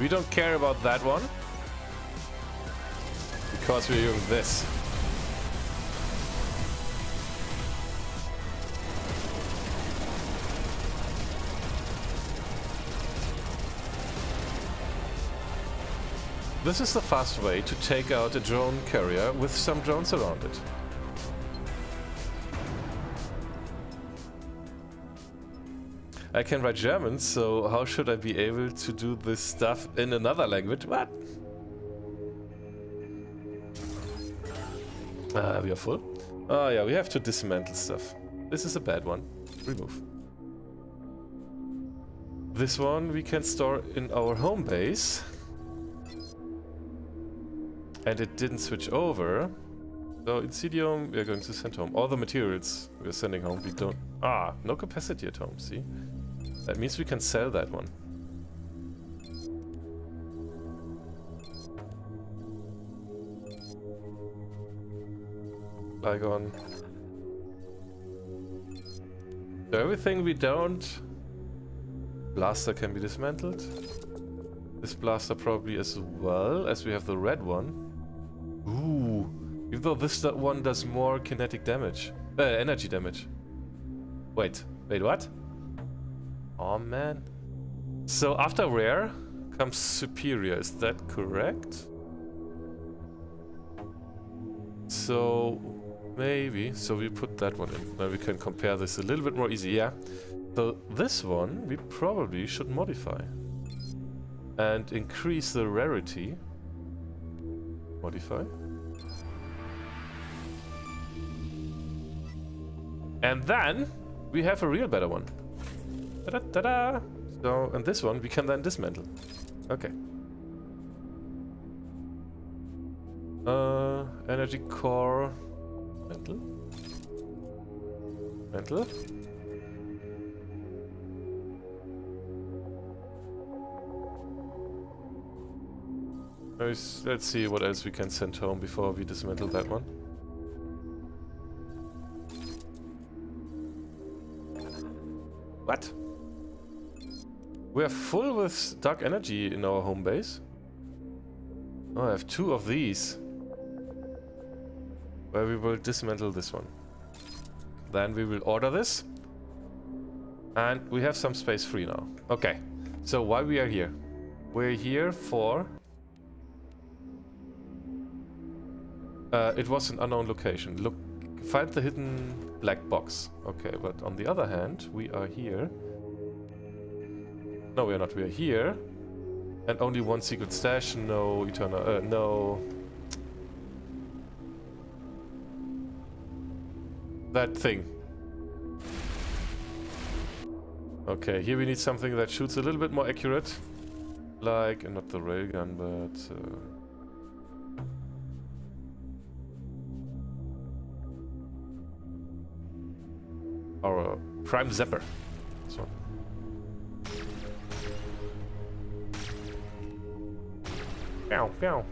We don't care about that one because we're doing this. This is the fast way to take out a drone carrier with some drones around it. I can write German, so how should I be able to do this stuff in another language? What? We are full. Oh yeah, we have to dismantle stuff. This is a bad one. Remove. This one we can store in our home base. And it didn't switch over. So Insidium we are going to send home. All the materials we are sending home we don't... no capacity at home, see? That means we can sell that one. Lygon. So everything we don't... Blaster can be dismantled. This blaster probably as well, as we have the red one. Ooh. Even though this one does more kinetic damage. Energy damage. Wait, what? Oh man. So after rare comes superior, is that correct? So maybe, so we put that one in. Now we can compare this a little bit more easy, yeah. So this one we probably should modify. And increase the rarity. Modify. And then we have a real better one. Ta-da, ta-da! So, and this one we can then dismantle. Okay. Energy core. Mantle. Mantle. Let's see what else we can send home before we dismantle that one. What? We are full with dark energy in our home base. Oh, I have 2 of these. Where we will dismantle this one. Then we will order this. And we have some space free now. Okay. So why we are here? We're here for... it was an unknown location. Look, find the hidden black box. Okay, but on the other hand, we are here. No, we are not. We are here. And only one secret stash. No eternal... no... that thing. Okay, here we need something that shoots a little bit more accurate. Like, not the railgun, but... our prime zapper. This one. Meow, meow.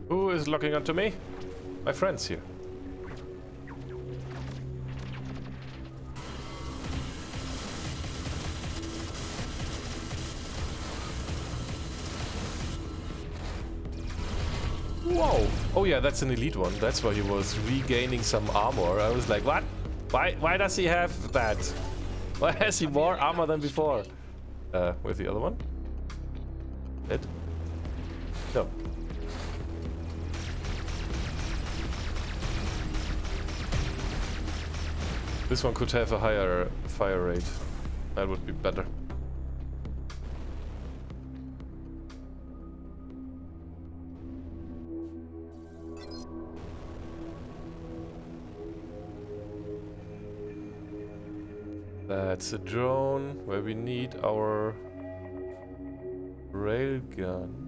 Who is locking onto me? My friends here. Whoa! Oh yeah, that's an elite one. That's why he was regaining some armor. I was like, what? Why does he have that? Why has he more armor than before? Where's the other one? Dead? No. This one could have a higher fire rate. That would be better. That's a drone where we need our railgun.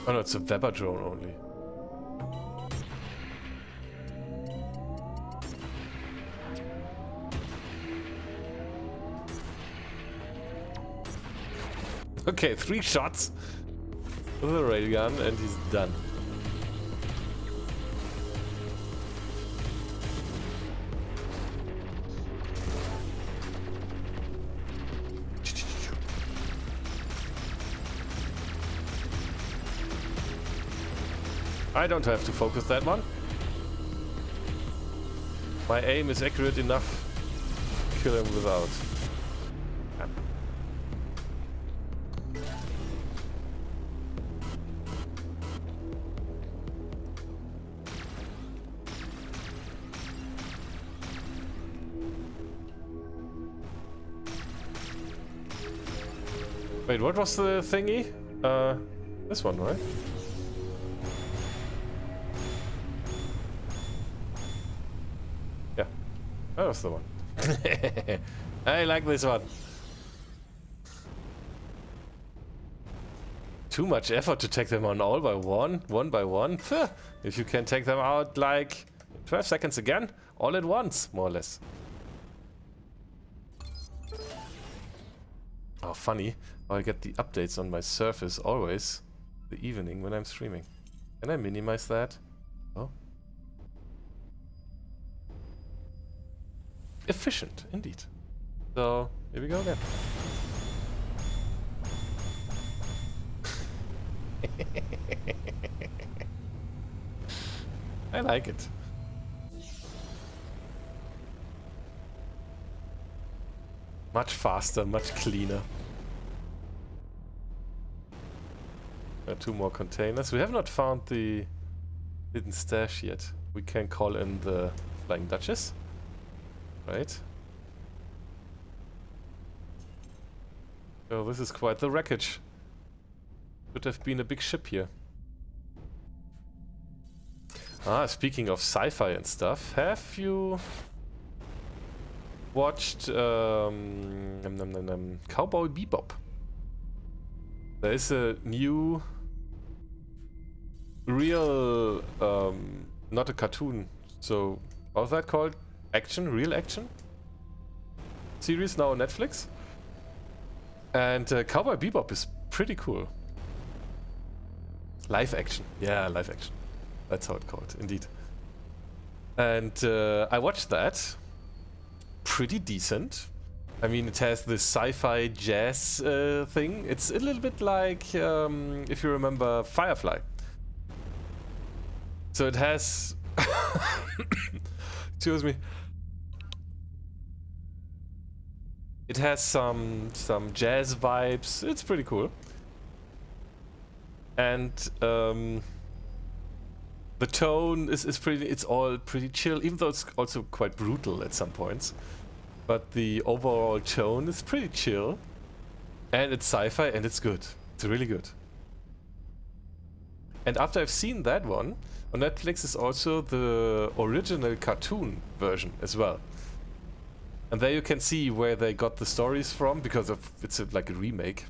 Oh no, it's a Weber drone only. Okay, 3 shots with a railgun and he's done. I don't have to focus that one. My aim is accurate enough to kill him without. Wait, what was the thingy? This one, right? Yeah, that was the one. I like this one. Too much effort to take them on all by one by one. Phew. If you can take them out like 12 seconds again, all at once, more or less. Oh, funny. I get the updates on my Surface always the evening when I'm streaming. Can I minimize that? Oh. Efficient, indeed. So, here we go again. I like it. Much faster, much cleaner. 2 more containers. We have not found the hidden stash yet. We can call in the Flying Duchess. Right. Oh, this is quite the wreckage. Could have been a big ship here. Ah, speaking of sci-fi and stuff, have you watched Cowboy Bebop? There is a new, real, not a cartoon, so how's that called? Action? Real action? Series now on Netflix. And Cowboy Bebop is pretty cool. Live action. Yeah, live action. That's how it's called, indeed. And I watched that. Pretty decent. I mean, it has this sci-fi jazz thing. It's a little bit like, if you remember, Firefly. So it has... Excuse me. It has some jazz vibes. It's pretty cool. And the tone is pretty. It's all pretty chill, even though it's also quite brutal at some points. But the overall tone is pretty chill, and it's sci-fi, and it's good. It's really good. And after I've seen that one, on Netflix is also the original cartoon version as well. And there you can see where they got the stories from, because it's like a remake.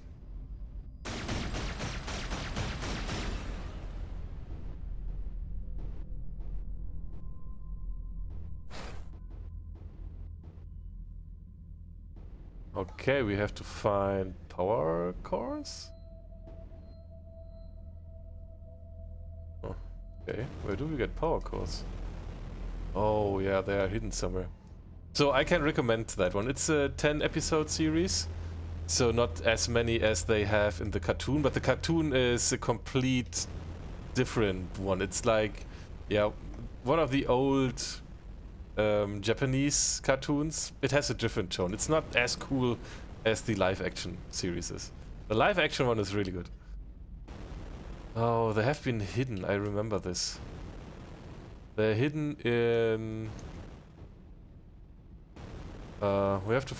Okay, we have to find power cores. Oh, okay, where do we get power cores? Oh yeah, they are hidden somewhere. So I can recommend that one. It's a 10-episode series, so not as many as they have in the cartoon, but the cartoon is a complete different one. It's like, yeah, one of the old Japanese cartoons. It has a different tone. It's not as cool as the live-action series is. The live-action one is really good. Oh, they have been hidden. I remember this. They're hidden in... we have to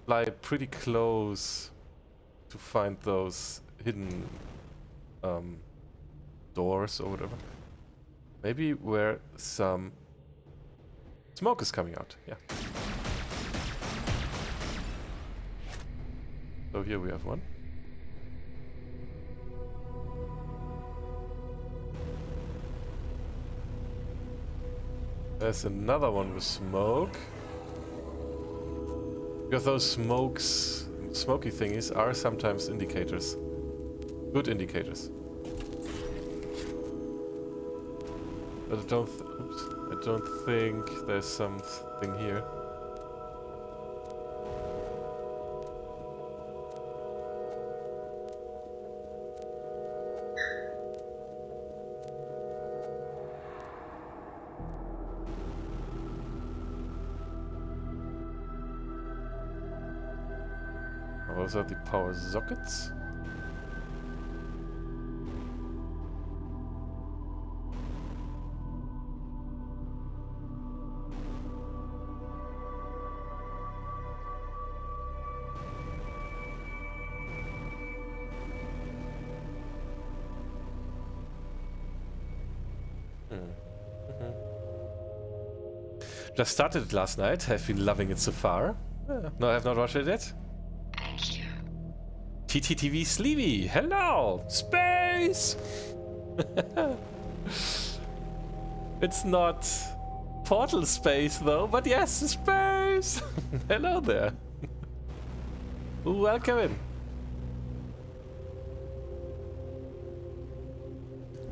fly pretty close to find those hidden doors or whatever. Maybe where some smoke is coming out, yeah. So here we have one. There's another one with smoke. Because those smoky thingies are sometimes indicators. Good indicators. But I don't think there's something here. Those are the power sockets. Just started it last night. Have been loving it so far. No, I have not watched it yet. TTTV Sleevy, hello! Space! It's not portal space though, but yes, space! Hello there. Welcome in.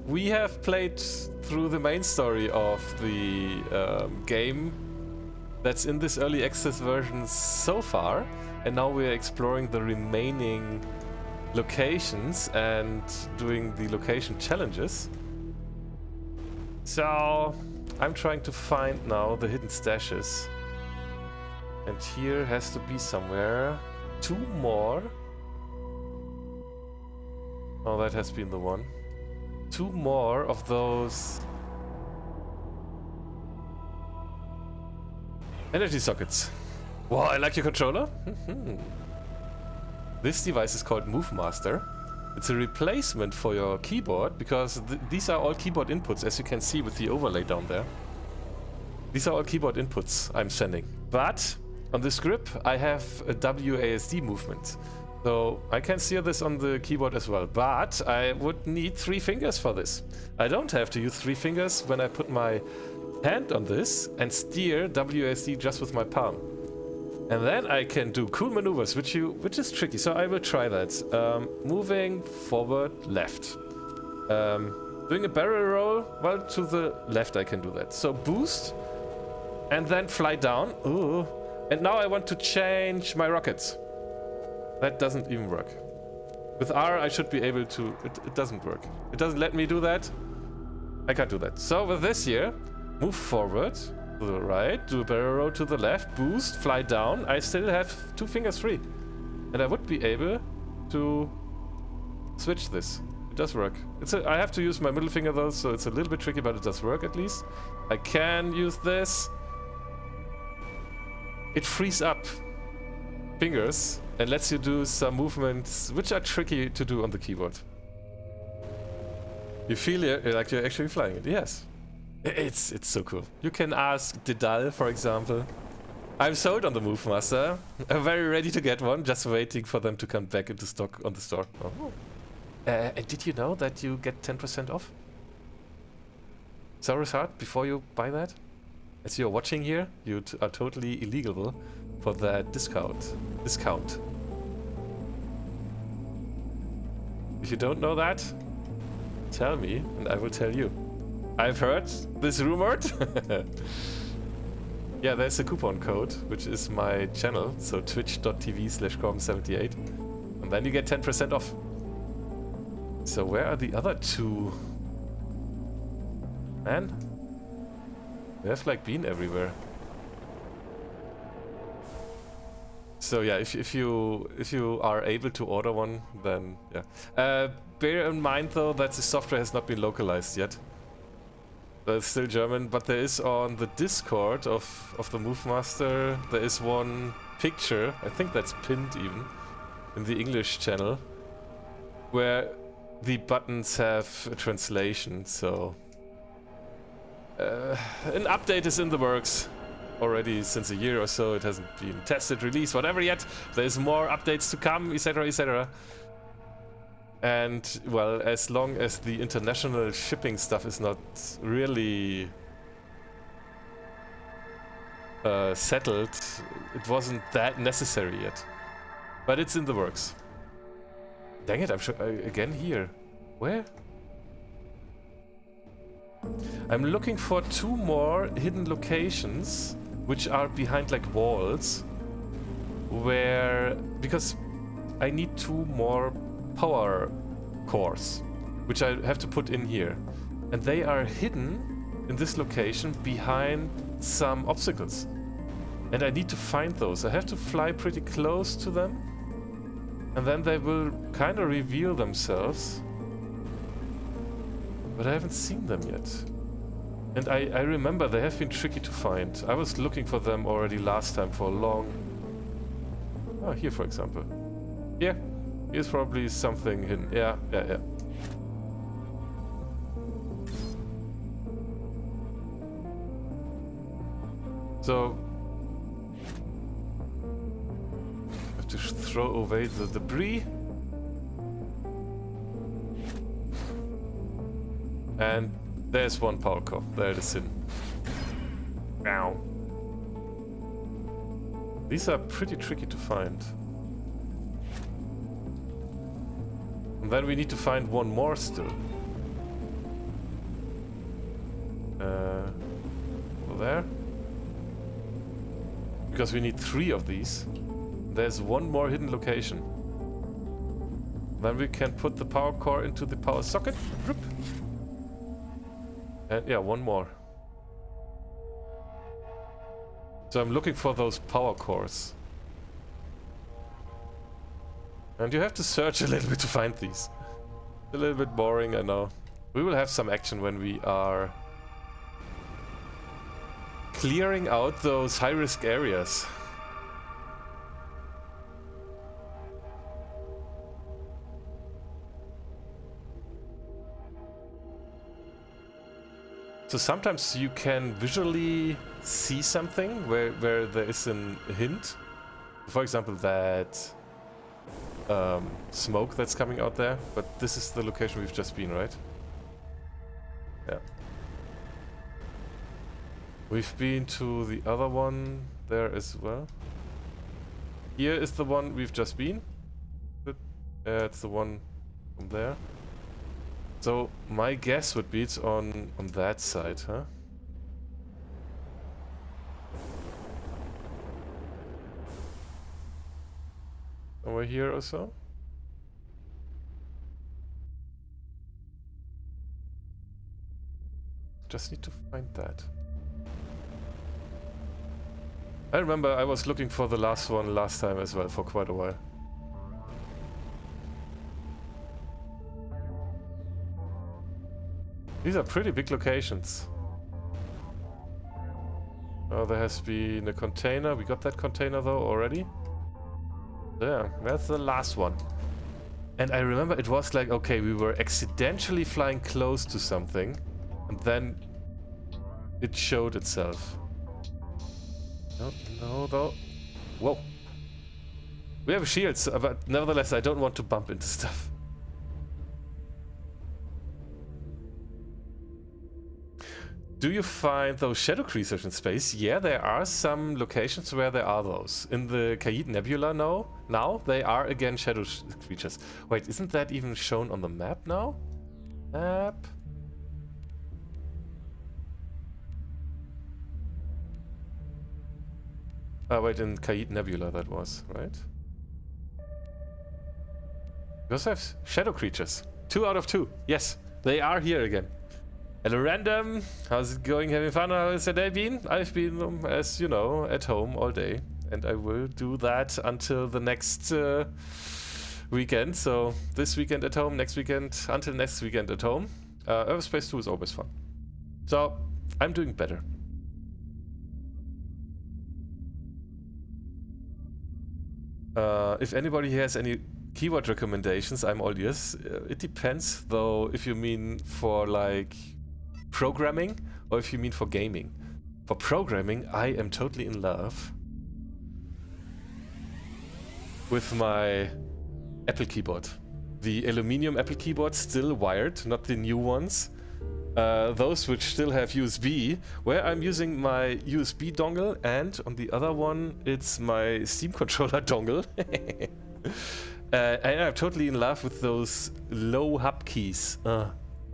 We have played through the main story of the game that's in this early access version so far. And now we're exploring the remaining locations and doing the location challenges. So I'm trying to find now the hidden stashes. And here has to be somewhere 2 more. Oh, that has been the one. 2 more of those energy sockets. Wow, I like your controller. This device is called Move Master. It's a replacement for your keyboard because these are all keyboard inputs, as you can see with the overlay down there. These are all keyboard inputs I'm sending. But on this grip, I have a WASD movement. So I can steer this on the keyboard as well. But I would need 3 fingers for this. I don't have to use 3 fingers when I put my hand on this and steer WASD just with my palm. And then I can do cool maneuvers, which is tricky. So I will try that. Moving forward, left. Doing a barrel roll, well, to the left I can do that. So boost, and then fly down. Ooh. And now I want to change my rockets. That doesn't even work. With R, I should be able to... It doesn't work. It doesn't let me do that. I can't do that. So with this here, move forward to the right, do a barrel roll to the left, boost, fly down. I still have 2 fingers free. And I would be able to switch this. It does work. I have to use my middle finger though, so it's a little bit tricky, but it does work at least. I can use this. It frees up fingers and lets you do some movements which are tricky to do on the keyboard. You feel it like you're actually flying it. Yes. It's so cool. You can ask Dedal, for example. I'm sold on the Move Master. I'm very ready to get one, just waiting for them to come back into stock on the store. Oh. And did you know that you get 10% off? Saurus Heart, before you buy that? As you're watching here, you are totally illegal for that discount. If you don't know that, tell me and I will tell you. I've heard this rumored. Yeah, there's a coupon code, which is my channel, so twitch.tv/corm78, and then you get 10% off. So where are the other 2? Man, they have like been everywhere. So yeah, if you are able to order one, then yeah. Bear in mind though that the software has not been localized yet. It's still German, but there is on the Discord of the Move Master, there is one picture, I think that's pinned even, in the English channel, where the buttons have a translation, so... an update is in the works already since a year or so. It hasn't been tested, released, whatever yet. There's more updates to come, etc, etc. And, well, as long as the international shipping stuff is not really settled, it wasn't that necessary yet. But it's in the works. Dang it, I'm sure again here. Where? I'm looking for 2 more hidden locations, which are behind like walls, where... because I need 2 more power cores, which I have to put in here, and they are hidden in this location behind some obstacles, and I need to find those. I have to fly pretty close to them, and then they will kind of reveal themselves, but I haven't seen them yet. And I remember they have been tricky to find. I was looking for them already last time for a long... Oh, here for example. Yeah. Here's probably something hidden. Yeah. So... I have to throw away the debris. And there's one power core. There it is hidden. Ow. These are pretty tricky to find. And then we need to find one more still. Over there. Because we need 3 of these. There's one more hidden location. Then we can put the power core into the power socket. And yeah, one more. So I'm looking for those power cores. And you have to search a little bit to find these. A little bit boring, I know. We will have some action when we are clearing out those high-risk areas. So sometimes you can visually see something where there is a hint. For example, that smoke that's coming out there. But this is the location we've just been, right? Yeah. We've been to the other one there as well. Here is the one we've just been. It's the one from there. So my guess would be it's on that side, huh? Over here or so? Just need to find that. I remember I was looking for the last one last time as well for quite a while. These are pretty big locations. Oh, there has been a container. We got that container though already. Yeah, that's the last one. And I remember it was like, okay, we were accidentally flying close to something, and then it showed itself. Don't know though. Whoa. We have shields, but nevertheless I don't want to bump into stuff. Do you find those shadow creatures in space? Yeah, there are some locations where there are those. In the Khaït Nebula now they are again shadow creatures. Wait, isn't that even shown on the map now? Map. Oh wait, in Khaït Nebula that was, right? We also have shadow creatures. 2 out of 2. Yes, they are here again. Hello random, how's it going? Having fun? How has your day been? I've been, as you know, at home all day. And I will do that until the next weekend. So this weekend at home, next weekend, until next weekend at home. Everspace 2 is always fun. So I'm doing better. If anybody has any keyword recommendations, I'm all ears. It depends though if you mean for like programming or if you mean for gaming. For programming, I am totally in love with my Apple keyboard. The aluminum Apple keyboard, still wired, not the new ones. Those which still have USB, where I'm using my USB dongle, and on the other one it's my Steam controller dongle. And I'm totally in love with those low hub keys. I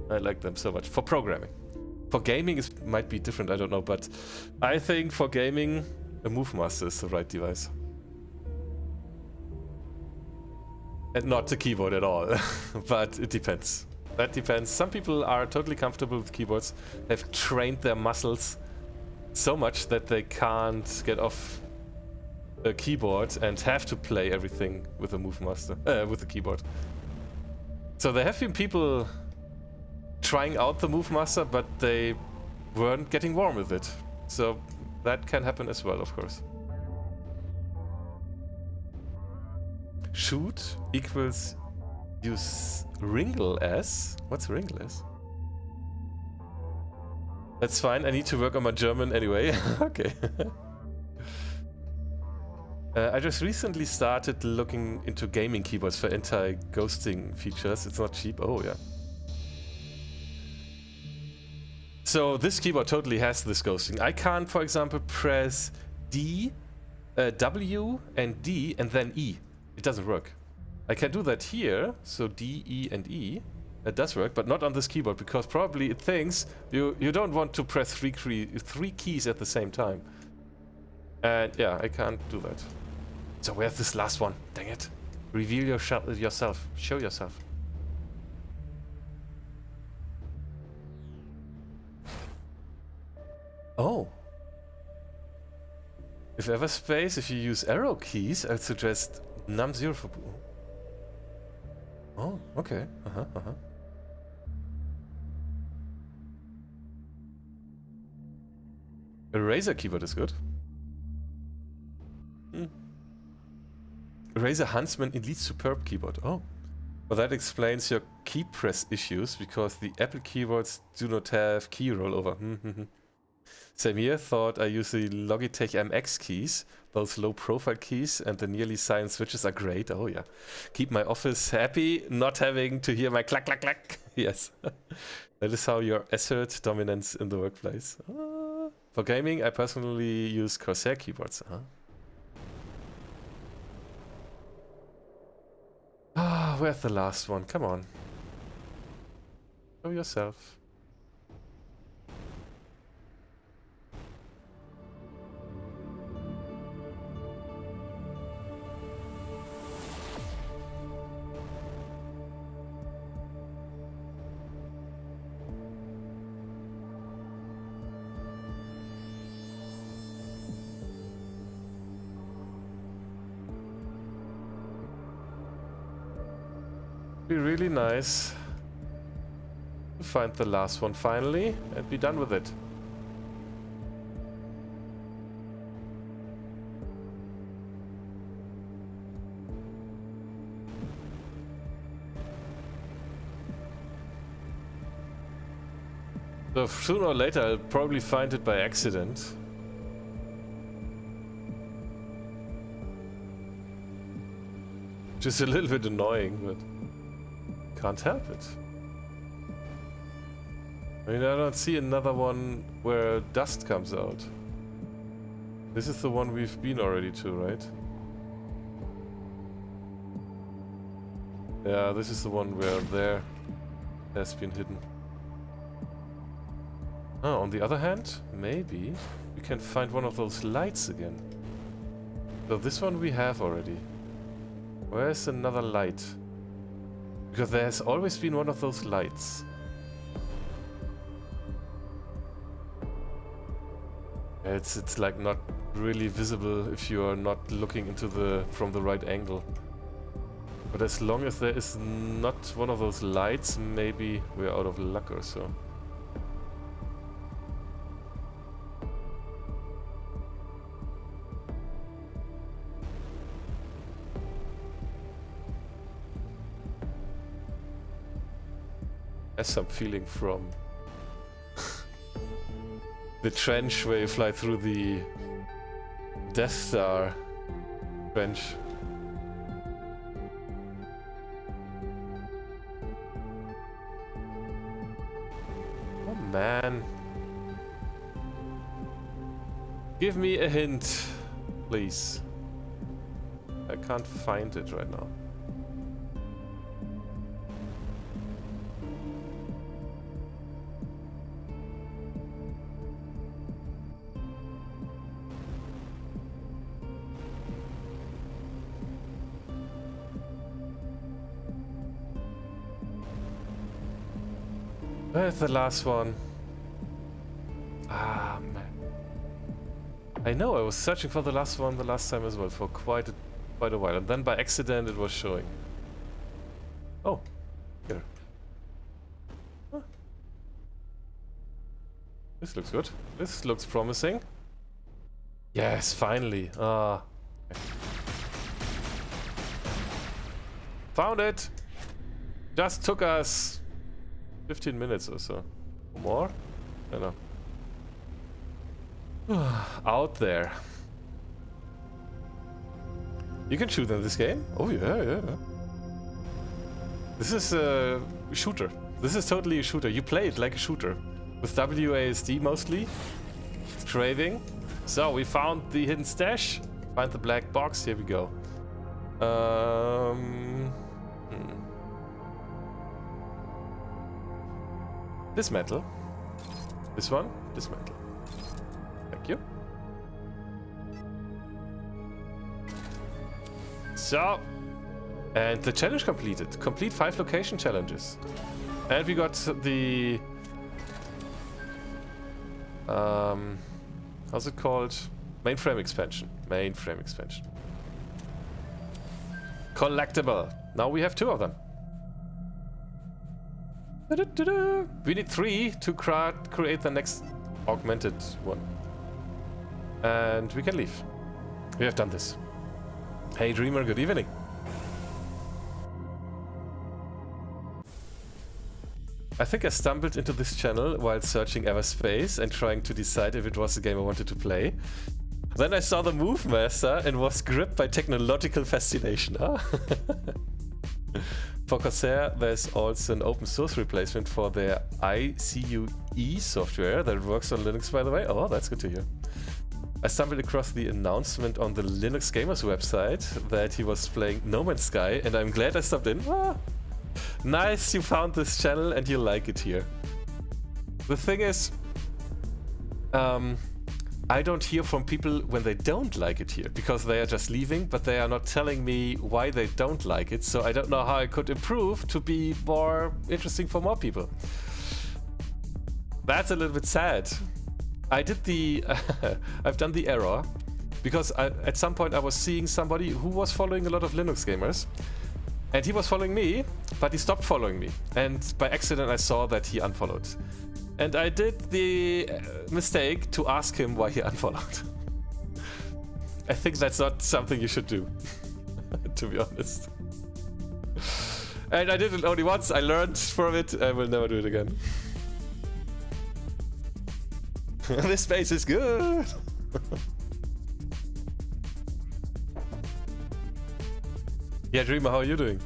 like them so much for programming. For gaming it might be different, I don't know, but I think for gaming a Move Master is the right device. And not the keyboard at all, but it depends. That depends. Some people are totally comfortable with keyboards, have trained their muscles so much that they can't get off a keyboard and have to play everything with a Move Master, with the keyboard. So there have been people trying out the Move Master, but they weren't getting warm with it. So that can happen as well, of course. Shoot equals use wrinkle as. What's wrinkle as? That's fine. I need to work on my German anyway. Okay. I just recently started looking into gaming keyboards for anti-ghosting features. It's not cheap. Oh yeah. So this keyboard totally has this ghosting. I can't, for example, press D, W and D and then E. It doesn't work. I can do that here, so D, E and E. That does work, but not on this keyboard, because probably it thinks you don't want to press three keys at the same time. And yeah, I can't do that. So where's this last one? Dang it. Reveal yourself. Show yourself. Oh. If Everspace, if you use arrow keys, I'd suggest num0 for... Oh, okay. Eraser keyboard is good. Eraser Huntsman Elite Superb keyboard. Oh. Well, that explains your key press issues, because the Apple keyboards do not have key rollover. Same here, thought I use the Logitech MX keys. Those low profile keys and the nearly silent switches are great. Oh yeah. Keep my office happy, not having to hear my clack clack clack. Yes. That is how you assert dominance in the workplace. For gaming, I personally use Corsair keyboards. Where's the last one? Come on. Show yourself. Be really nice to find the last one finally and be done with it. So sooner or later I'll probably find it by accident. Which is a little bit annoying, but can't help it. I mean, I don't see another one where dust comes out. This is the one we've been already to, right? Yeah, this is the one where there has been hidden. Oh, on the other hand, maybe we can find one of those lights again. So this one we have already. Where's another light? Because there has always been one of those lights. It's like not really visible if you are not looking into from the right angle. But as long as there is not one of those lights, maybe we're out of luck or so. Has some feeling from the trench where you fly through the Death Star trench. Oh man. Give me a hint, please. I can't find it right now. Where's the last one? Ah, man. I know, I was searching for the last one the last time as well, for quite a while. And then by accident it was showing. Oh, here. Huh. This looks good. This looks promising. Yes, finally. Ah. Found it! Just took us 15 minutes or so. Or more? I don't know. Out there. You can shoot in this game? Oh yeah. This is a shooter. This is totally a shooter. You play it like a shooter. With WASD mostly. It's craving. So we found the hidden stash. Find the black box. Here we go. Dismantle. This one. Dismantle. Thank you. So. And the challenge completed. Complete 5 location challenges. And we got the How's it called? Mainframe expansion. Mainframe expansion. Collectible. Now we have 2 of them. We need 3 to create the next augmented one. And we can leave. We have done this. Hey Dreamer, good evening. I think I stumbled into this channel while searching Everspace and trying to decide if it was a game I wanted to play. Then I saw the Move Master and was gripped by technological fascination. Huh? For Corsair, there's also an open source replacement for their ICUE software that works on Linux, by the way. Oh, that's good to hear. I stumbled across the announcement on the Linux Gamers website that he was playing No Man's Sky, and I'm glad I stopped in. Ah. Nice, you found this channel and you like it here. The thing is, I don't hear from people when they don't like it here, because they are just leaving, but they are not telling me why they don't like it, so I don't know how I could improve to be more interesting for more people. That's a little bit sad. I did the... I've done the error, because at some point I was seeing somebody who was following a lot of Linux gamers, and he was following me, but he stopped following me. And by accident I saw that he unfollowed. And I did the mistake to ask him why he unfollowed. I think that's not something you should do, to be honest. And I did it only once, I learned from it, I will never do it again. This space is good! Yeah, Dreamer, how are you doing?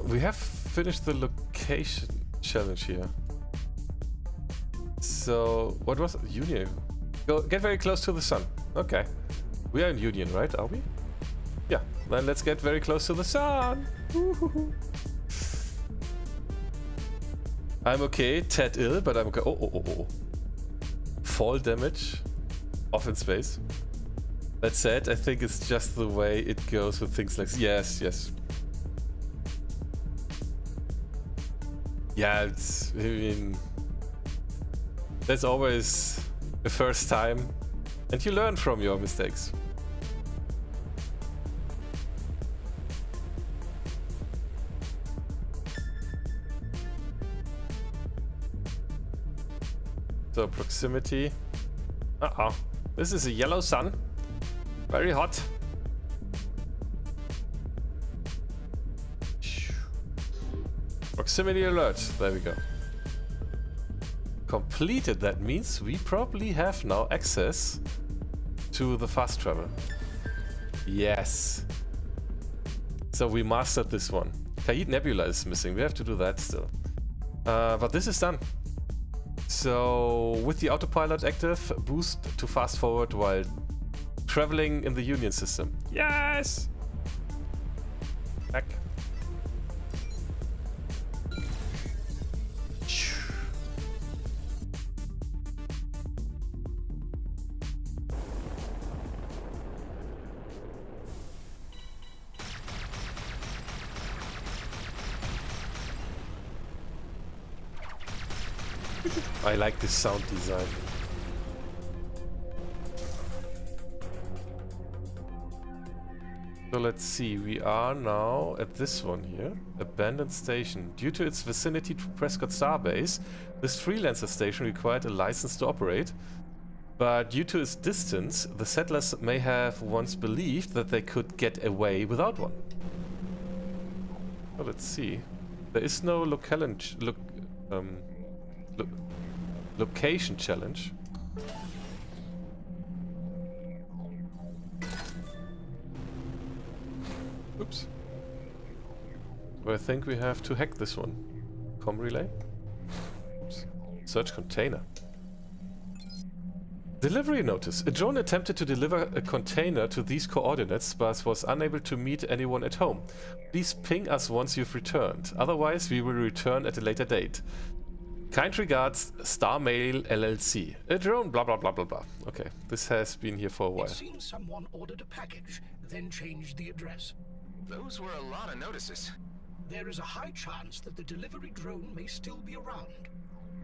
We have finished the location challenge here. So, what was it? Union? Go get very close to the sun. Okay. We are in Union, right? Are we? Yeah. Then let's get very close to the sun. I'm okay. Tad ill, but I'm okay. Oh. Fall damage. Off in space. That said, I think it's just the way it goes with things like... Yes. Yeah, I mean... There's always a first time, and you learn from your mistakes. So, proximity... This is a yellow sun. Very hot. Proximity alert. There we go. Completed. That means we probably have now access to the fast travel. Yes. So we mastered this one. Khaït Nebula is missing. We have to do that still. But this is done. So with the autopilot active, boost to fast forward while traveling in the Union system. Yes! Back. I like this sound design. So let's see, we are now at this one here. Abandoned station. Due to its vicinity to Prescott Starbase, this freelancer station required a license to operate. But due to its distance, the settlers may have once believed that they could get away without one. So let's see. There is no location challenge. Oops. But I think we have to hack this one. Com relay. Oops. Search container. Delivery notice. A drone attempted to deliver a container to these coordinates, but was unable to meet anyone at home. Please ping us once you've returned. Otherwise, we will return at a later date. Kind regards, Star Mail LLC. A drone, blah blah blah blah blah. Okay, this has been here for a while. It seems someone ordered a package, then changed the address. Those were a lot of notices. there is a high chance that the delivery drone may still be around.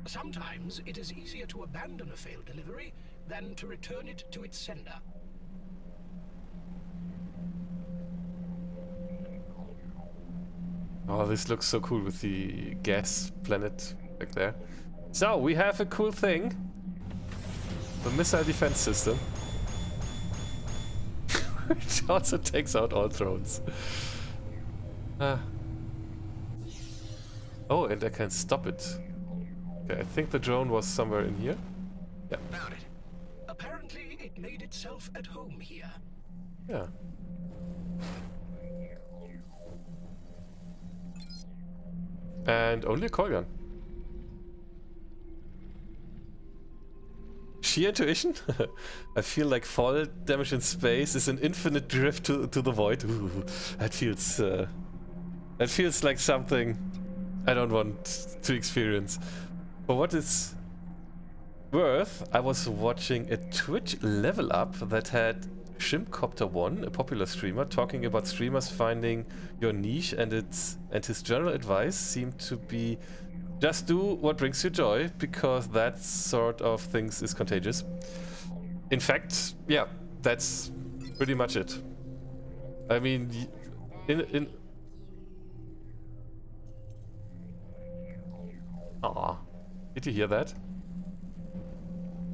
Sometimes it is easier to abandon a failed delivery than to return it to its sender. Oh, this looks so cool with the gas planet back there. So, we have a cool thing. The missile defense system. Which also takes out all drones. Oh, and I can stop it. Okay, I think the drone was somewhere in here. Yeah. Found it. Apparently, it made itself at home here. Yeah. And only a coil gun. Sheer intuition? I feel like fall damage in space is an infinite drift to the void. Ooh, that feels like something I don't want to experience. For what it's worth, I was watching a Twitch level up that had Shrimpcopter1, a popular streamer, talking about streamers finding your niche, and his general advice seemed to be just do what brings you joy, because that sort of things is contagious. In fact, yeah, that's pretty much it. I mean, Aw, did you hear that?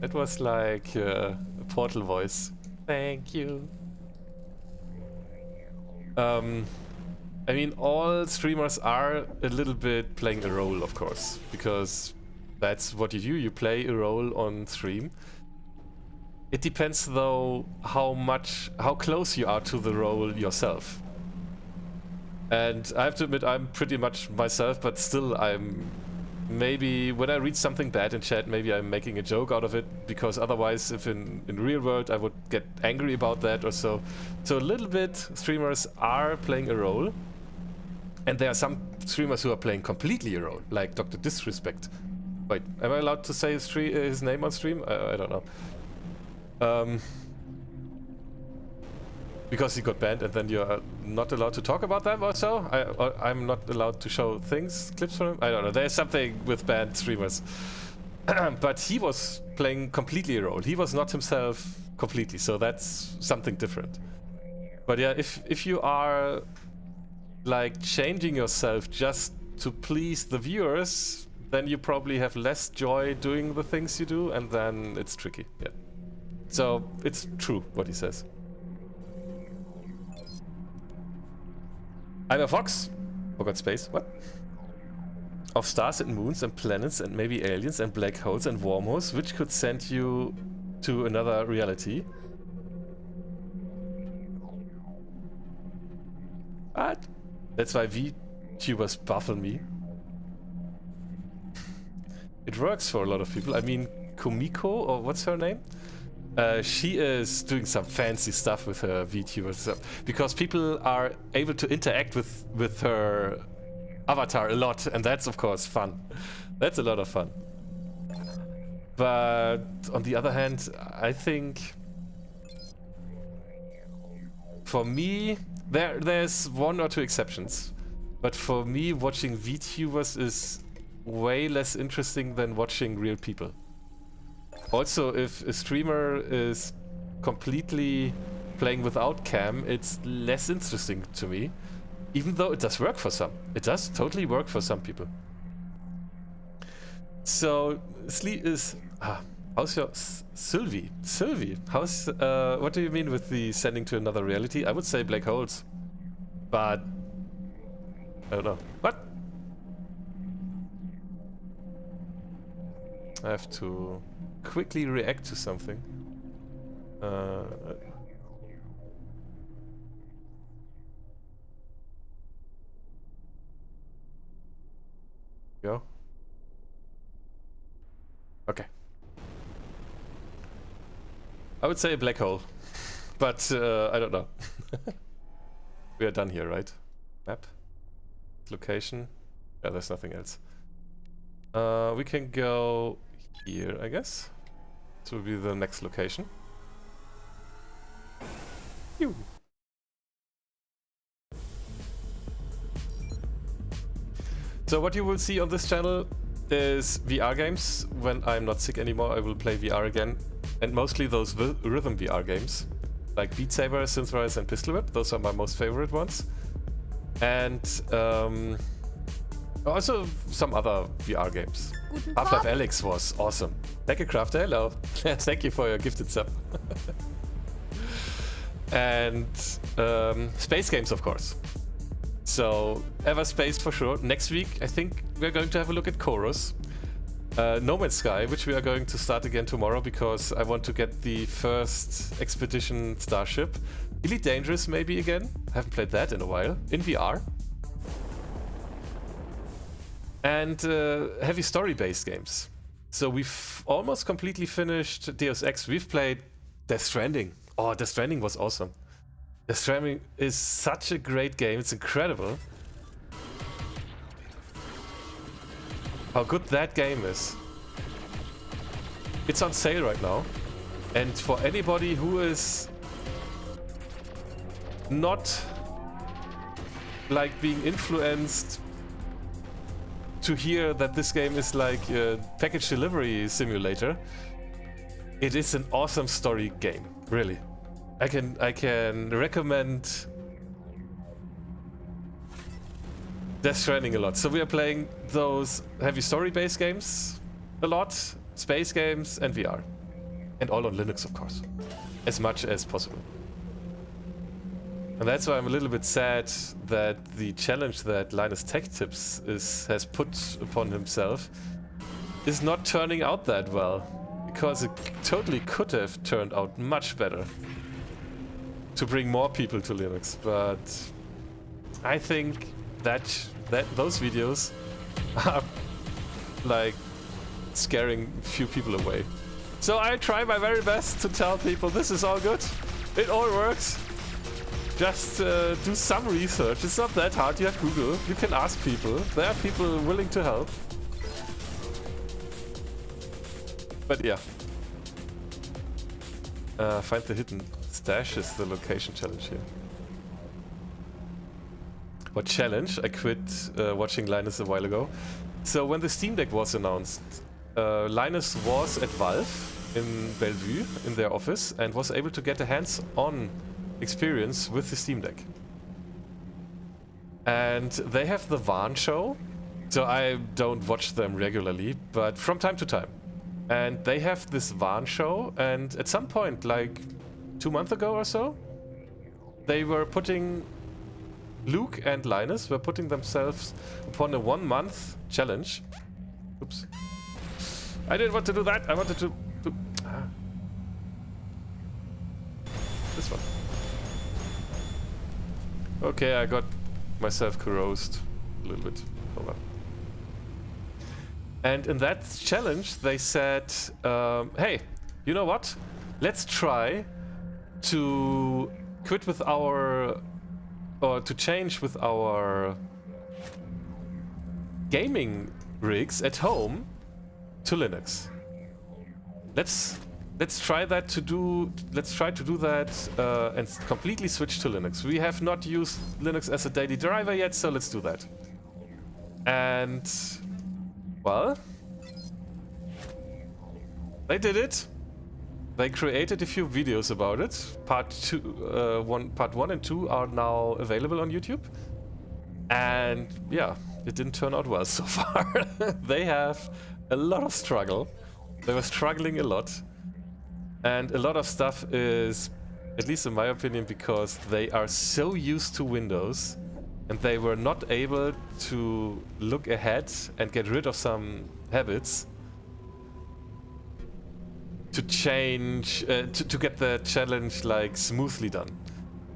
That was like a Portal voice. Thank you. I mean, all streamers are a little bit playing a role, of course, because that's what you do. You play a role on stream. It depends, though, how close you are to the role yourself. And I have to admit, I'm pretty much myself, but still, maybe when I read something bad in chat, maybe I'm making a joke out of it, because otherwise, if in real world, I would get angry about that or so. So a little bit, streamers are playing a role. And there are some streamers who are playing completely a role, like Dr. Disrespect. Wait, am I allowed to say his name on stream? I don't know. Because he got banned, and then you're not allowed to talk about them or so? I'm not allowed to show clips from him? I don't know, there's something with banned streamers. But he was playing completely a role. He was not himself completely, so that's something different. But yeah, if you are like changing yourself just to please the viewers, then you probably have less joy doing the things you do, and then it's tricky. Yeah. So it's true what he says. I'm a fox. Forgot space. What? Of stars and moons and planets and maybe aliens and black holes and wormholes, which could send you to another reality. What? That's why VTubers baffle me. It works for a lot of people. I mean, Kumiko, or what's her name? She is doing some fancy stuff with her VTubers stuff, because people are able to interact with her avatar a lot, and that's of course fun. That's a lot of fun. But on the other hand, I think for me, there's one or two exceptions, but for me, watching VTubers is way less interesting than watching real people. Also, if a streamer is completely playing without cam, it's less interesting to me, even though it does work for some. It does totally work for some people. So, how's your Sylvie? How's what do you mean with the sending to another reality? I would say black holes, but I don't know. What? I have to quickly react to something. Go. Okay. I would say a black hole, but I don't know. We are done here, right? Map, location. Yeah, there's nothing else. We can go here, I guess. This will be the next location. Phew. So what you will see on this channel is VR games. When I'm not sick anymore, I will play VR again. And mostly those rhythm VR games. Like Beat Saber, Synthrise and Pistol Whip. Those are my most favorite ones. And also some other VR games. Half-Life Alyx was awesome. Craft, hello. Thank you for your gifted sub. And space games, of course. So Everspace for sure. Next week, I think we're going to have a look at Chorus. No Man's Sky, which we are going to start again tomorrow because I want to get the first Expedition Starship. Elite Dangerous maybe again. Haven't played that in a while. In VR. And heavy story-based games. So we've almost completely finished Deus Ex. We've played Death Stranding. Oh, Death Stranding was awesome. Death Stranding is such a great game. It's incredible how good that game is. It's on sale right now. And for anybody who is not like being influenced to hear that this game is like a package delivery simulator, it is an awesome story game, really. I can recommend Death Stranding a lot. So we are playing those heavy story-based games a lot, space games and VR. And all on Linux, of course. As much as possible. And that's why I'm a little bit sad that the challenge that Linus Tech Tips has put upon himself is not turning out that well. Because it totally could have turned out much better to bring more people to Linux. But I think that those videos are like scaring few people away. So I try my very best to tell people this is all good. It all works. Just do some research. It's not that hard. You have Google. You can ask people. There are people willing to help. But yeah. Find the hidden stash is the location challenge here. What challenge? I quit watching Linus a while ago. So when the Steam Deck was announced, Linus was at Valve in Bellevue in their office and was able to get a hands-on experience with the Steam Deck. And they have the VAN show, so I don't watch them regularly, but from time to time. And they have this VAN show, and at some point, like 2 months ago or so, they were putting... Luke and Linus were putting themselves upon a 1-month challenge. Oops. I didn't want to do that. I wanted to do... This one. Okay, I got myself corrosed a little bit. Oh well. And in that challenge, they said, hey, you know what? Let's try to quit with our... or to change with our gaming rigs at home to Linux. Let's try that to do. Let's try to do that and completely switch to Linux. We have not used Linux as a daily driver yet, so let's do that. And well, they did it. They created a few videos about it. Part 1 and 2 are now available on YouTube. And yeah, it didn't turn out well so far. They have a lot of struggle. They were struggling a lot. And a lot of stuff is, at least in my opinion, because they are so used to Windows and they were not able to look ahead and get rid of some habits to change, to get the challenge like smoothly done.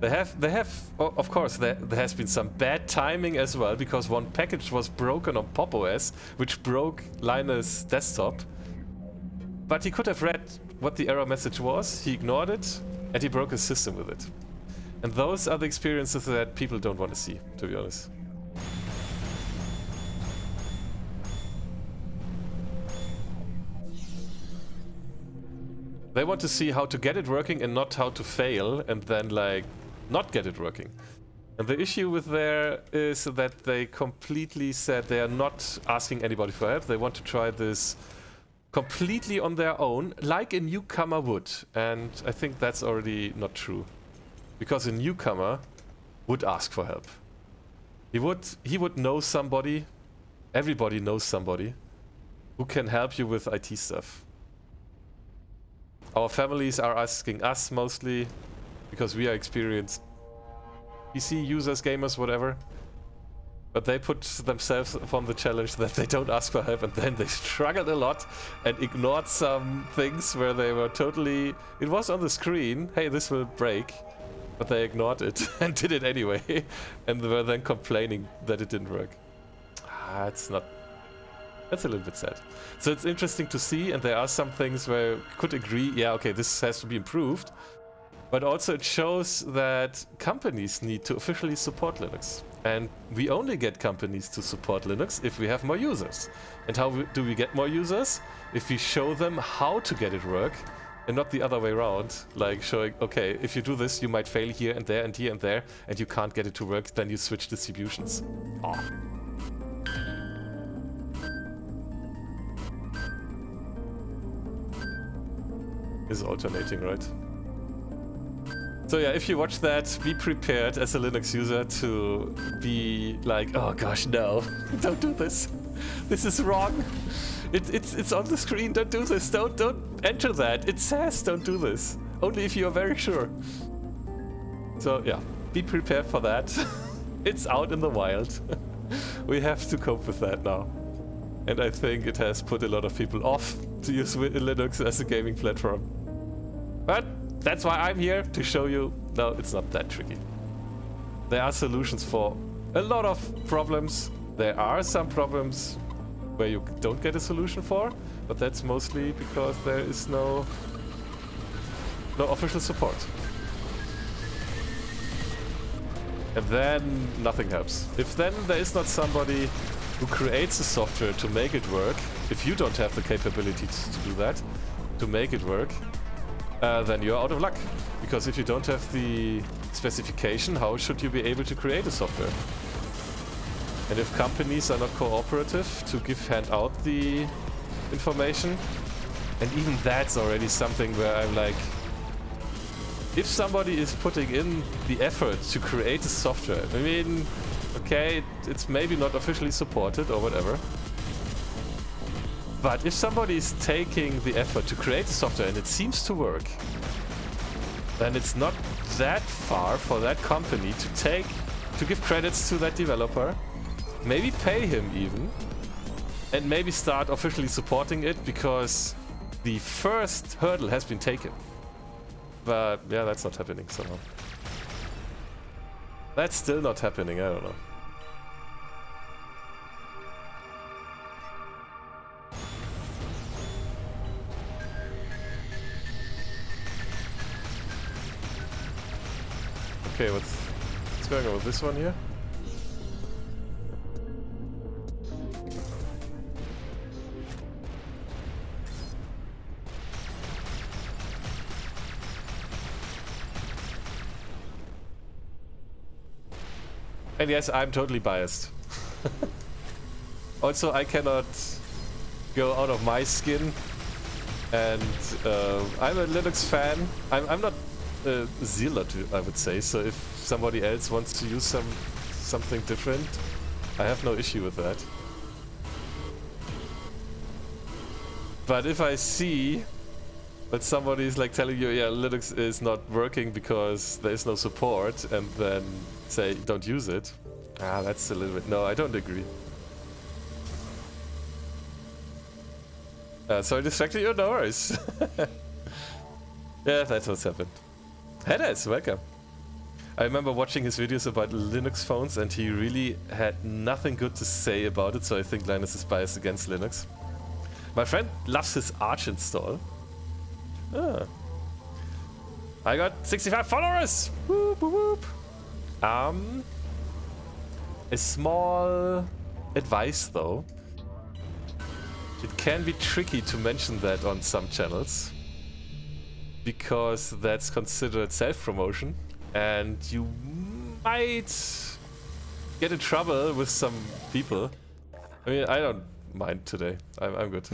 They have, of course, there has been some bad timing as well, because one package was broken on Pop OS, which broke Linus' desktop. But he could have read what the error message was, he ignored it, and he broke his system with it. And those are the experiences that people don't want to see, to be honest. They want to see how to get it working and not how to fail and then like not get it working. And the issue with there is that they completely said they are not asking anybody for help. They want to try this completely on their own, like a newcomer would. And I think that's already not true. Because a newcomer would ask for help. He would know somebody, everybody knows somebody, who can help you with IT stuff. Our families are asking us mostly, because we are experienced PC users, gamers, whatever. But they put themselves upon the challenge that they don't ask for help, and then they struggled a lot and ignored some things where they were totally... It was on the screen, hey, this will break. But they ignored it and did it anyway. And they were then complaining that it didn't work. It's not... That's a little bit sad. So it's interesting to see, and there are some things where I could agree, yeah, okay, this has to be improved. But also it shows that companies need to officially support Linux. And we only get companies to support Linux if we have more users. And how do we get more users? If we show them how to get it work, and not the other way around. Like showing, okay, if you do this, you might fail here and there and here and there, and you can't get it to work, then you switch distributions. Oh. Is alternating, right? So yeah, if you watch that, be prepared as a Linux user to be like, oh gosh, no, don't do this. This is wrong. It's on the screen, don't do this, don't enter that. It says don't do this. Only if you are very sure. So yeah, be prepared for that. It's out in the wild. We have to cope with that now. And I think it has put a lot of people off to use Linux as a gaming platform. But that's why I'm here, to show you, no, it's not that tricky. There are solutions for a lot of problems. There are some problems where you don't get a solution for, but that's mostly because there is no official support. And then nothing helps. If then there is not somebody who creates the software to make it work, if you don't have the capability to do that, to make it work, then you're out of luck. Because if you don't have the specification, how should you be able to create a software? And if companies are not cooperative to hand out the information, and even that's already something where I'm like, if somebody is putting in the effort to create a software, I mean, okay, it's maybe not officially supported or whatever, but if somebody is taking the effort to create a software and it seems to work, then it's not that far for that company to give credits to that developer, maybe pay him even, and maybe start officially supporting it because the first hurdle has been taken. But yeah, that's not happening somehow. That's still not happening, I don't know. Okay, what's going on with this one here? And yes, I'm totally biased. Also, I cannot go out of my skin, and I'm a Linux fan. I'm not a zealot, I would say, so if somebody else wants to use something different, I have no issue with that. But if I see that somebody is like telling you, yeah, Linux is not working because there is no support, and then say don't use it, that's a little bit, no, I don't agree. Sorry, distracted you? No worries. Yeah, that's what's happened. Heddes, welcome. I remember watching his videos about Linux phones, and he really had nothing good to say about it, so I think Linus is biased against Linux. My friend loves his Arch install. I got 65 followers! Whoop, whoop, whoop. A small advice though. It can be tricky to mention that on some channels, because that's considered self-promotion, and you might get in trouble with some people. I mean, I don't mind today. I'm good.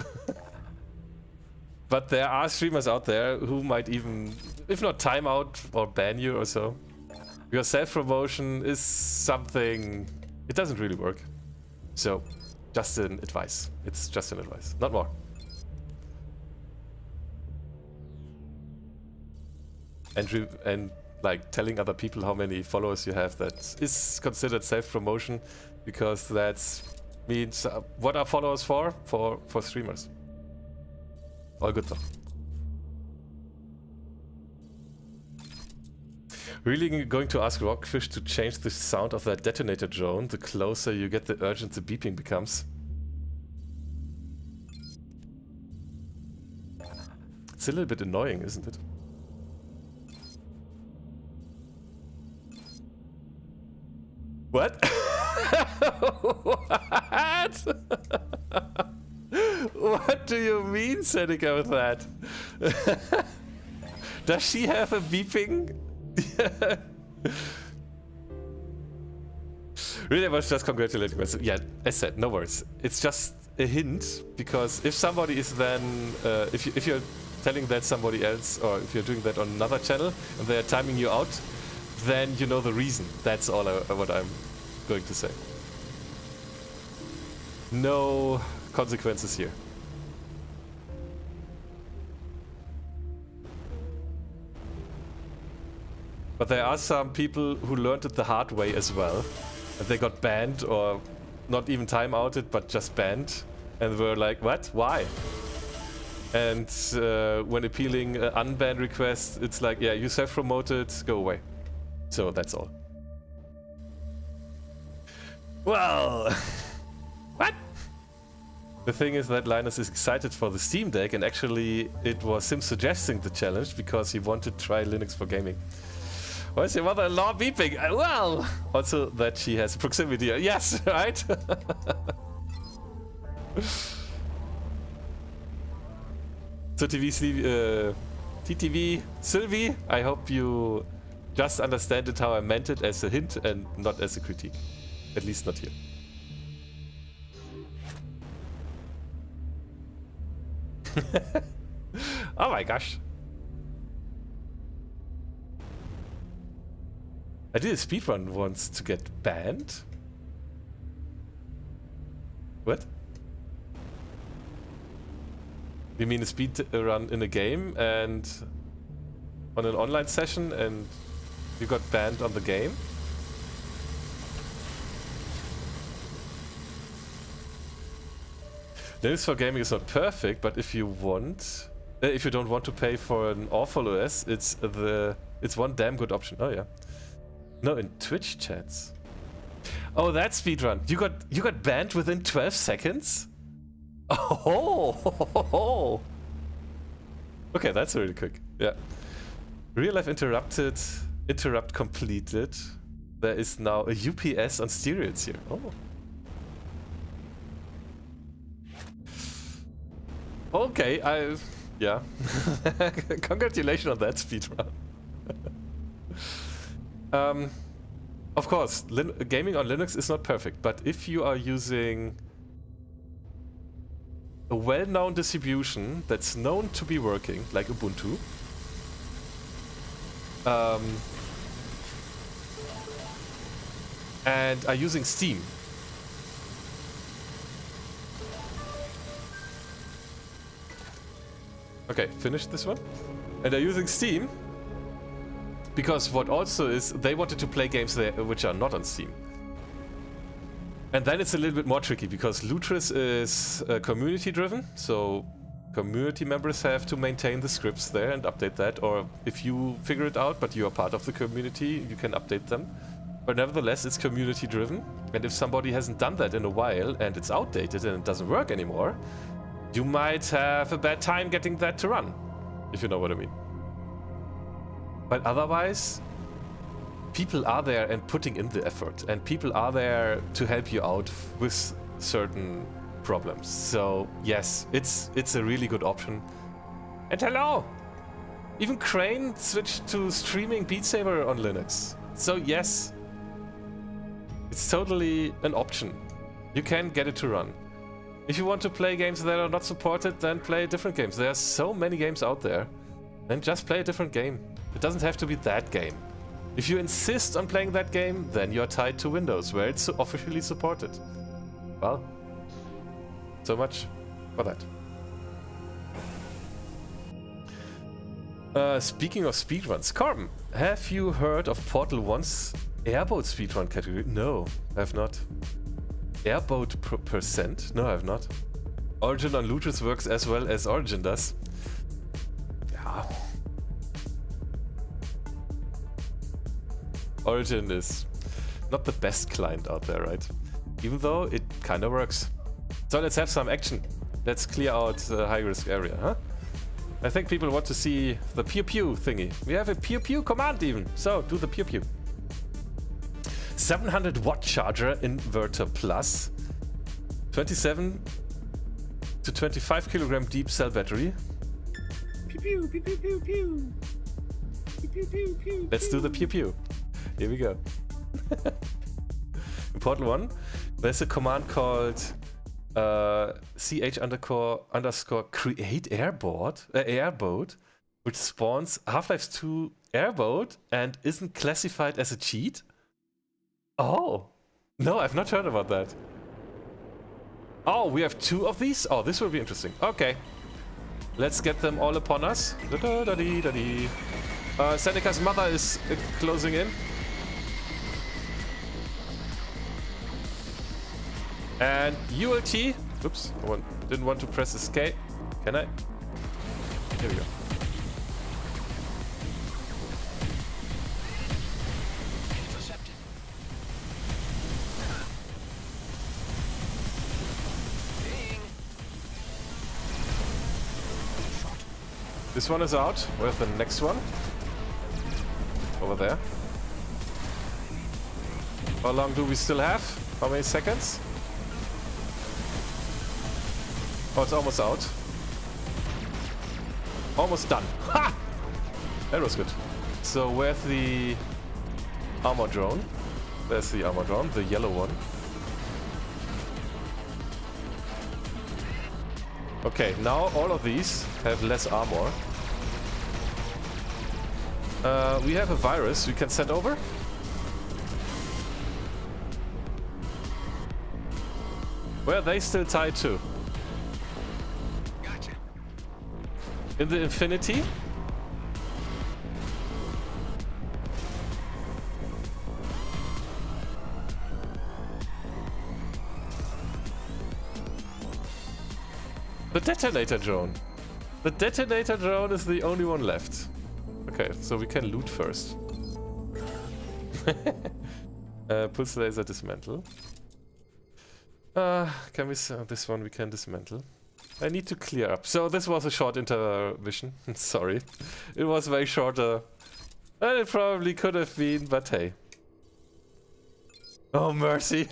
But there are streamers out there who might even, if not time out or ban you or so. Because self-promotion is something, it doesn't really work. So, just an advice. It's just an advice, not more. And like telling other people how many followers you have, that is considered self-promotion, because that means what are followers for? For streamers. All good though. Really going to ask Rockfish to change the sound of that detonator drone. The closer you get, the urgent the beeping becomes. It's a little bit annoying, isn't it? What? What? What do you mean, Seneca, with that? Does she have a beeping? Really, I was just congratulating myself. Yeah, as said, no worries. It's just a hint, because if somebody is then, if you're telling that somebody else, or if you're doing that on another channel and they're timing you out, then you know the reason. That's all what I'm going to say. No consequences here. But there are some people who learned it the hard way as well. And they got banned, or not even time outed, but just banned. And were like, what? Why? And when appealing unban requests, it's like, yeah, you self-promoted, go away. So that's all. Well, what? The thing is that Linus is excited for the Steam Deck, and actually it was him suggesting the challenge because he wanted to try Linux for gaming. Why is your mother-in-law beeping? Well, also that she has proximity. Yes, right? So TTV Sylvie, I hope you just understand it how I meant it, as a hint and not as a critique. At least not here. Oh my gosh. I did a speedrun once to get banned. What? You mean a speedrun in a game and on an online session, and you got banned on the game? Linux for gaming is not perfect, but if you want, if you don't want to pay for an awful OS, it's one damn good option. Oh yeah. No, in Twitch chats. Oh, that speedrun. You got banned within 12 seconds? Oh. Okay, that's really quick. Yeah. Real life interrupt completed. There is now a UPS on steroids here. Oh. Okay, yeah. Congratulations on that speedrun. Of course, gaming on Linux is not perfect, but if you are using a well-known distribution that's known to be working, like Ubuntu, and are using Steam, okay, finish this one, and are using Steam, because what also is, they wanted to play games there which are not on Steam. And then it's a little bit more tricky, because Lutris is community driven, so community members have to maintain the scripts there and update that, or if you figure it out but you are part of the community, you can update them. But nevertheless, it's community driven, and if somebody hasn't done that in a while and it's outdated and it doesn't work anymore, you might have a bad time getting that to run, if you know what I mean. But otherwise, people are there and putting in the effort, and people are there to help you out with certain problems. So yes, it's a really good option. And hello! Even Crane switched to streaming Beat Saber on Linux. So yes, It's totally an option. You can get it to run. If you want to play games that are not supported, then play different games. There are so many games out there. Then just play a different game. It doesn't have to be that game. If you insist on playing that game, then you're tied to Windows, where it's officially supported. Well, so much for that. Speaking of speedruns, Corbin, have you heard of Portal 1's airboat speedrun category? No, I have not. Airboat percent? No, I have not. Origin on Looters works as well as Origin does. Yeah. Origin is not the best client out there, right? Even though it kind of works. So let's have some action. Let's clear out the high-risk area, huh? I think people want to see the pew-pew thingy. We have a pew-pew command even. So, do the pew-pew. 700 watt charger inverter plus. 27 to 25 kilogram deep cell battery. Pew pew pew pew pew. Pew pew pew pew. Let's do the pew-pew. Here we go. In Portal 1, there's a command called ch__ create airboat, which spawns Half-Life 2 airboat and isn't classified as a cheat. Oh, no, I've not heard about that. Oh, we have 2 of these? Oh, this will be interesting. Okay, let's get them all upon us. Seneca's mother is closing in. And ULT. Oops, didn't want to press escape. Can I? Here we go. Intercepted. This one is out. Where's the next one? Over there. How long do we still have? How many seconds? Oh, it's almost out. Almost done. Ha! That was good. So where's the armor drone? There's the armor drone, the yellow one. Okay, now all of these have less armor. We have a virus we can send over. Where are they still tied to? Gotcha. In the infinity? The detonator drone. The detonator drone is the only one left. Okay, so we can loot first. Pulse laser dismantle. Can we... this one we can dismantle. I need to clear up. So this was a short intervention. Sorry. It was way shorter than it probably could have been, but hey. Oh, mercy.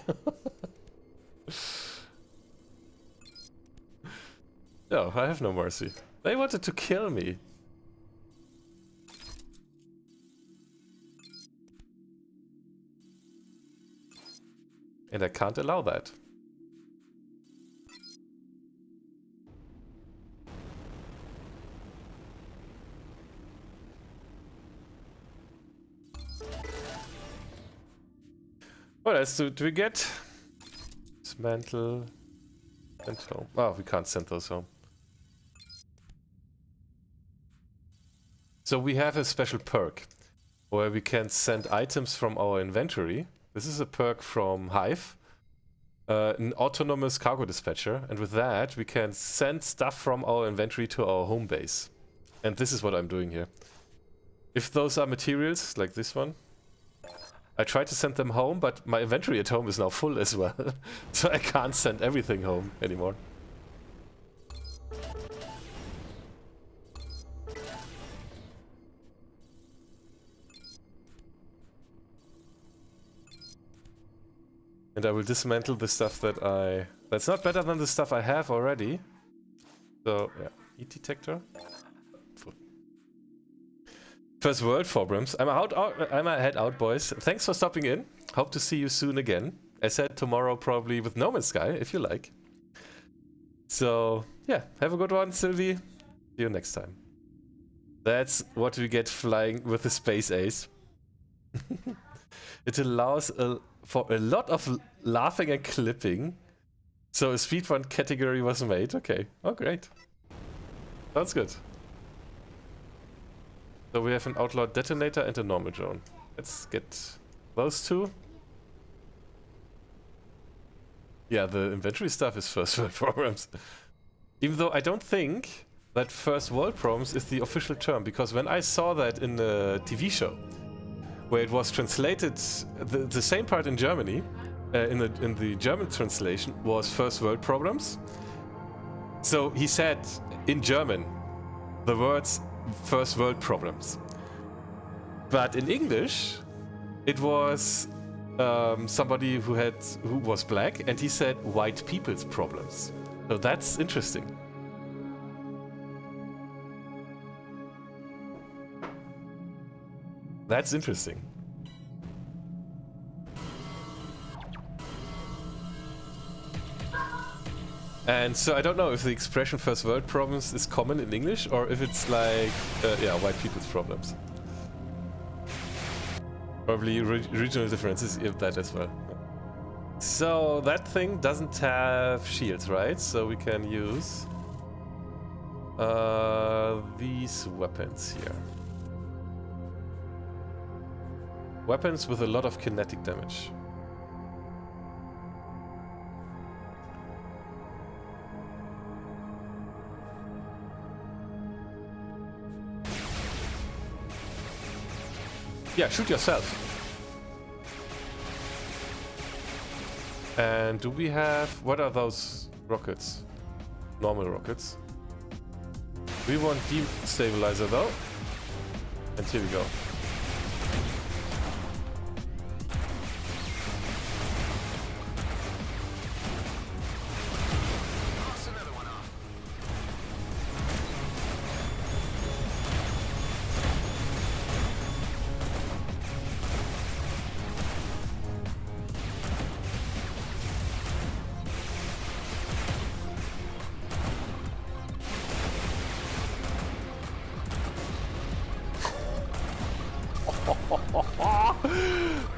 No, I have no mercy. They wanted to kill me. And I can't allow that. What else do we get? Dismantle and home. Oh, we can't send those home. So we have a special perk where we can send items from our inventory. This is a perk from Hive, an autonomous cargo dispatcher, and with that we can send stuff from our inventory to our home base. And this is what I'm doing here. If those are materials, like this one, I try to send them home, but my inventory at home is now full as well, so I can't send everything home anymore. And I will dismantle the stuff that that's not better than the stuff I have already. So, yeah, heat detector. Full. First world problems. I'm head out, boys. Thanks for stopping in. Hope to see you soon again. I said tomorrow probably with No Man's Sky, if you like. So, yeah, have a good one, Sylvie. See you next time. That's what we get flying with the Space Ace. It allows for a lot of laughing and clipping. So a speedrun category was made. Okay. Oh, great. Sounds good. So we have an outlaw detonator and a normal drone. Let's get those two. Yeah, the inventory stuff is first world problems. Even though I don't think that first world problems is the official term, because when I saw that in the TV show, where it was translated, the same part in Germany, in the German translation was first world problems. So he said in German the words first world problems, but in English it was somebody who was black, and he said white people's problems. So that's interesting. That's interesting. And so I don't know if the expression first world problems is common in English, or if it's like, yeah, white people's problems. Probably regional differences in that as well. So that thing doesn't have shields, right? So we can use these weapons here. Weapons with a lot of kinetic damage. Yeah, shoot yourself. And do we have... what are those rockets? Normal rockets. We want destabilizer though. And here we go.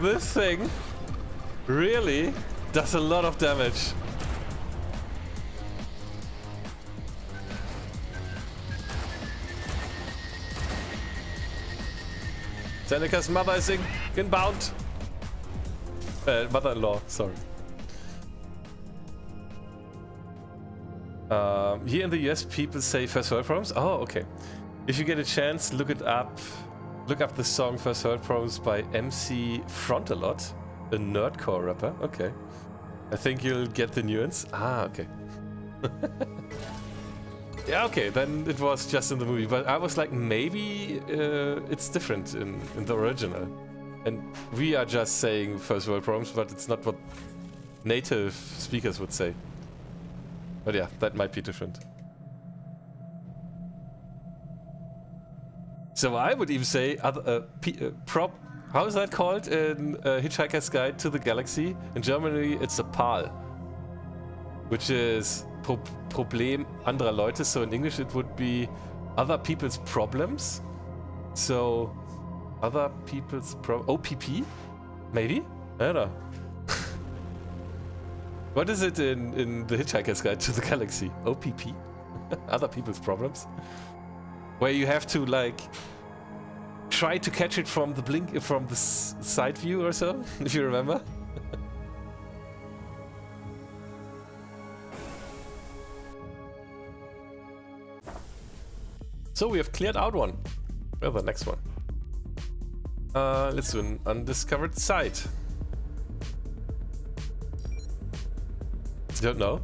This thing really does a lot of damage. Seneka's mother is inbound. Mother-in-law, sorry. Here in the US, people say first world problems. Oh, okay. If you get a chance, look it up. Look up the song First World Problems by MC Frontalot, a nerdcore rapper. Okay. I think you'll get the nuance. Ah, okay. Yeah, okay, then it was just in the movie. But I was like, maybe it's different in the original. And we are just saying First World Problems, but it's not what native speakers would say. But yeah, that might be different. So I would even say how is that called in Hitchhiker's Guide to the Galaxy? In Germany, it's a PAL, which is Problem anderer Leute. So in English, it would be other people's problems. So other people's OPP, maybe? I don't know. What is it in the Hitchhiker's Guide to the Galaxy? OPP? Other people's problems? Where you have to like try to catch it from the side view or so, if you remember. So we have cleared out one. Well, the next one. Let's do an undiscovered site. Don't know.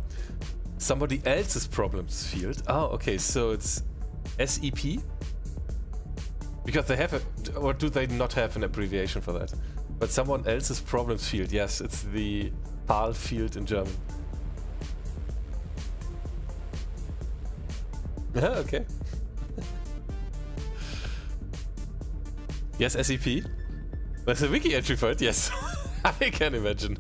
Somebody else's problems field. Oh, okay. So it's SEP? Because they have or do they not have an abbreviation for that? But someone else's problems field, yes, it's the PAL field in German. Okay. Yes, SCP. There's a wiki entry for it, yes. I can imagine.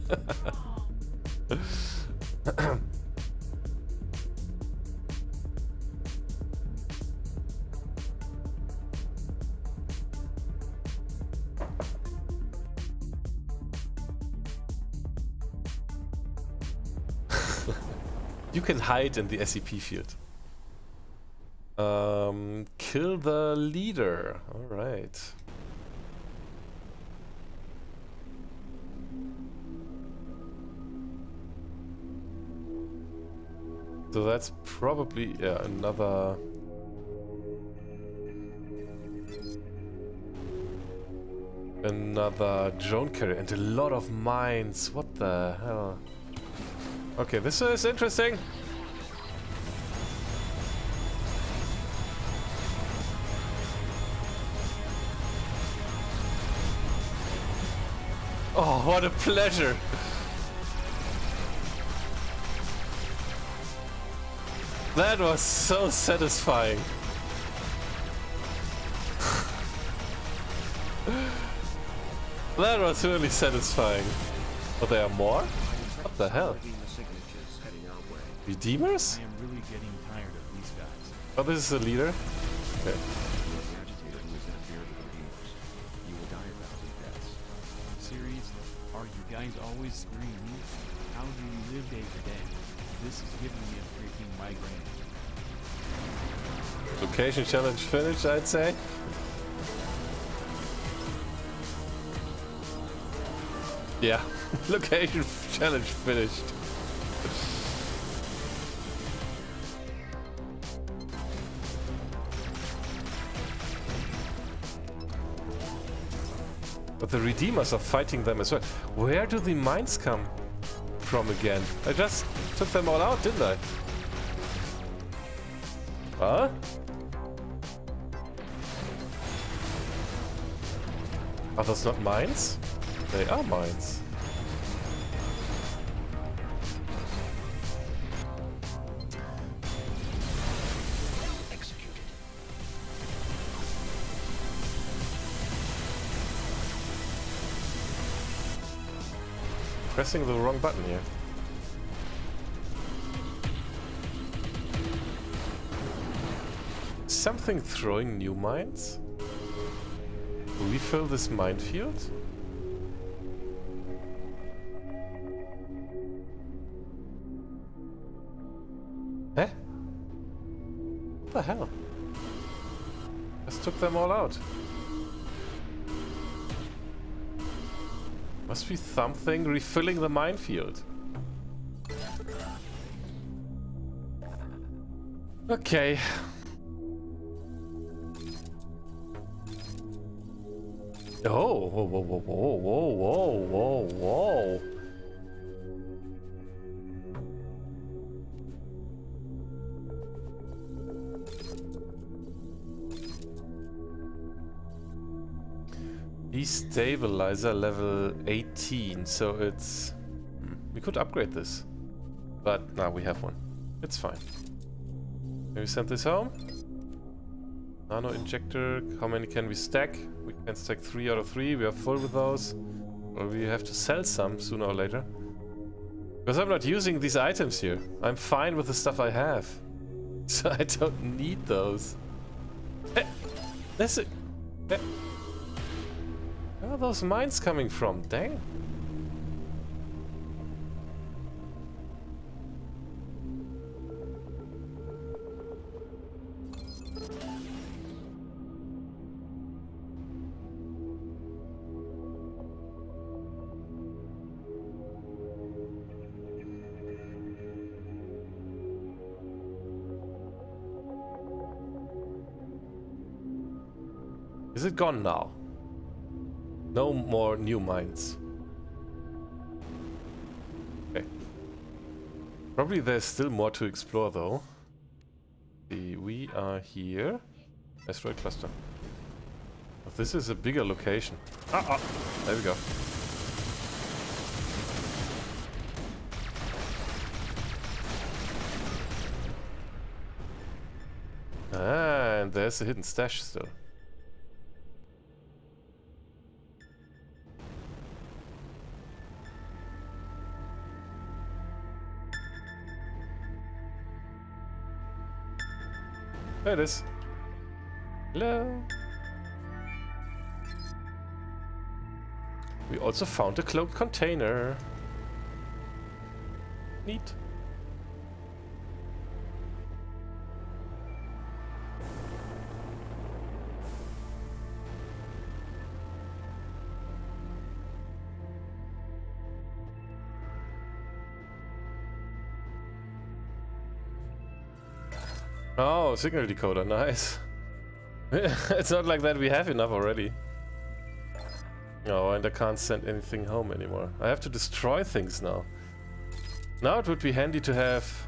You can hide in the SCP field. Kill the leader. Alright. So that's probably another... Another drone carrier and a lot of mines. What the hell? Okay, this is interesting. Oh, what a pleasure! That was so satisfying. That was really satisfying. But there are more? What the hell? Redeemers? I am really getting tired of these guys. Oh, this is the leader? Okay. You will die about these deaths. Serious? Are you guys always screaming? How do you live day to day? This is giving me a freaking migraine. Location challenge finished, I'd say. Yeah, location challenge finished. But the Redeemers are fighting them as well. Where do the mines come from again? I just took them all out, didn't I? Huh? Are those not mines? They are mines. Executed. Pressing the wrong button here. Something throwing new mines? Refill this minefield? Eh? What the hell? Just took them all out. Must be something refilling the minefield. Okay. Oh, whoa, whoa, whoa, whoa, whoa, whoa, whoa, whoa. Destabilizer level 18, so it's... we could upgrade this. But now we have one. It's fine. Can we send this home? Nano injector, how many can we stack? We can stack 3 out of 3, we are full with those. Or we have to sell some sooner or later. Because I'm not using these items here. I'm fine with the stuff I have. So I don't need those. Hey, that's it. Hey. Where are those mines coming from? Dang. Is it gone now? No more new mines. Okay. Probably there's still more to explore though. See, we are here. Asteroid cluster. But this is a bigger location. There we go. Ah, and there's a hidden stash still. There it is. Hello. We also found a cloaked container. Neat. Oh, signal decoder, nice. It's not like that we have enough already. Oh, and I can't send anything home anymore. I have to destroy things now. Now it would be handy to have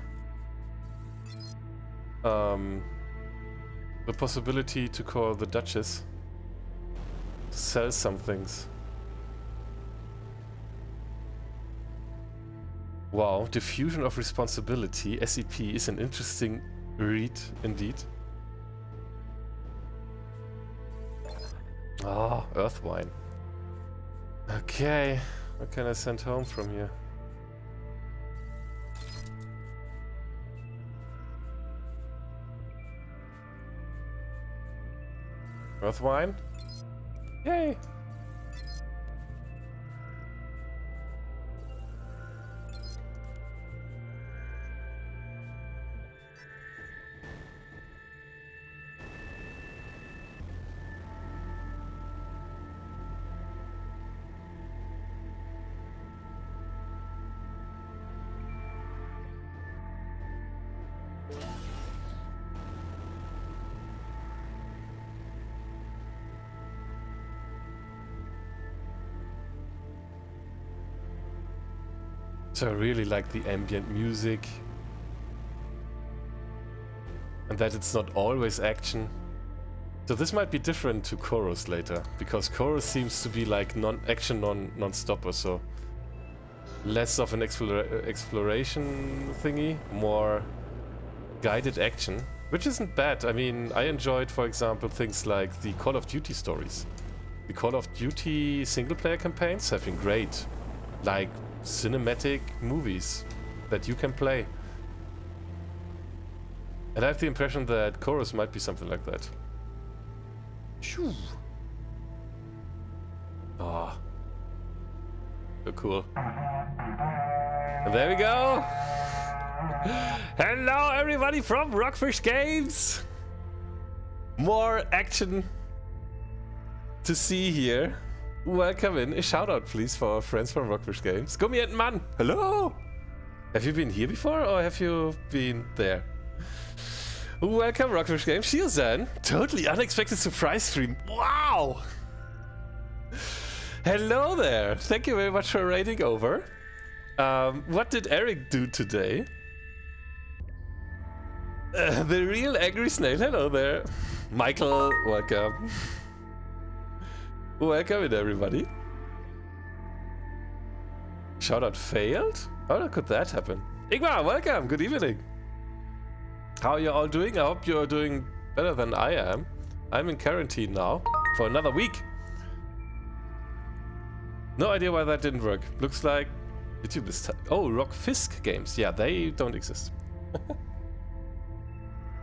the possibility to call the Duchess to sell some things. Wow, diffusion of responsibility, SCP, is an interesting read indeed. Ah, earth wine. Okay, what can I send home from here? Earth wine? Yay! So I really like the ambient music. And that it's not always action. So this might be different to Chorus later, because Chorus seems to be like non-action, non-stopper, so less of an exploration thingy, more guided action, which isn't bad. I mean, I enjoyed, for example, things like the Call of Duty stories. The Call of Duty single-player campaigns have been great, like cinematic movies that you can play. And I have the impression that Chorus might be something like that. Shoo. Ah. So cool. And there we go! Hello everybody from Rockfish Games! More action to see here. Welcome in. A shout out please for our friends from Rockfish Games. Gummi Mann! Hello! Have you been here before or have you been there? Welcome Rockfish Games. Shielzen. Totally unexpected surprise stream. Wow! Hello there. Thank you very much for raiding over. What did Eric do today? The real angry snail. Hello there. Michael, welcome. Welcome in everybody. Shoutout failed? How could that happen? Ingmar, welcome. Good evening. How are you all doing? I hope you're doing better than I am. I'm in quarantine now for another week. No idea why that didn't work. Looks like YouTube is oh, Rockfisk Games. Yeah, they don't exist.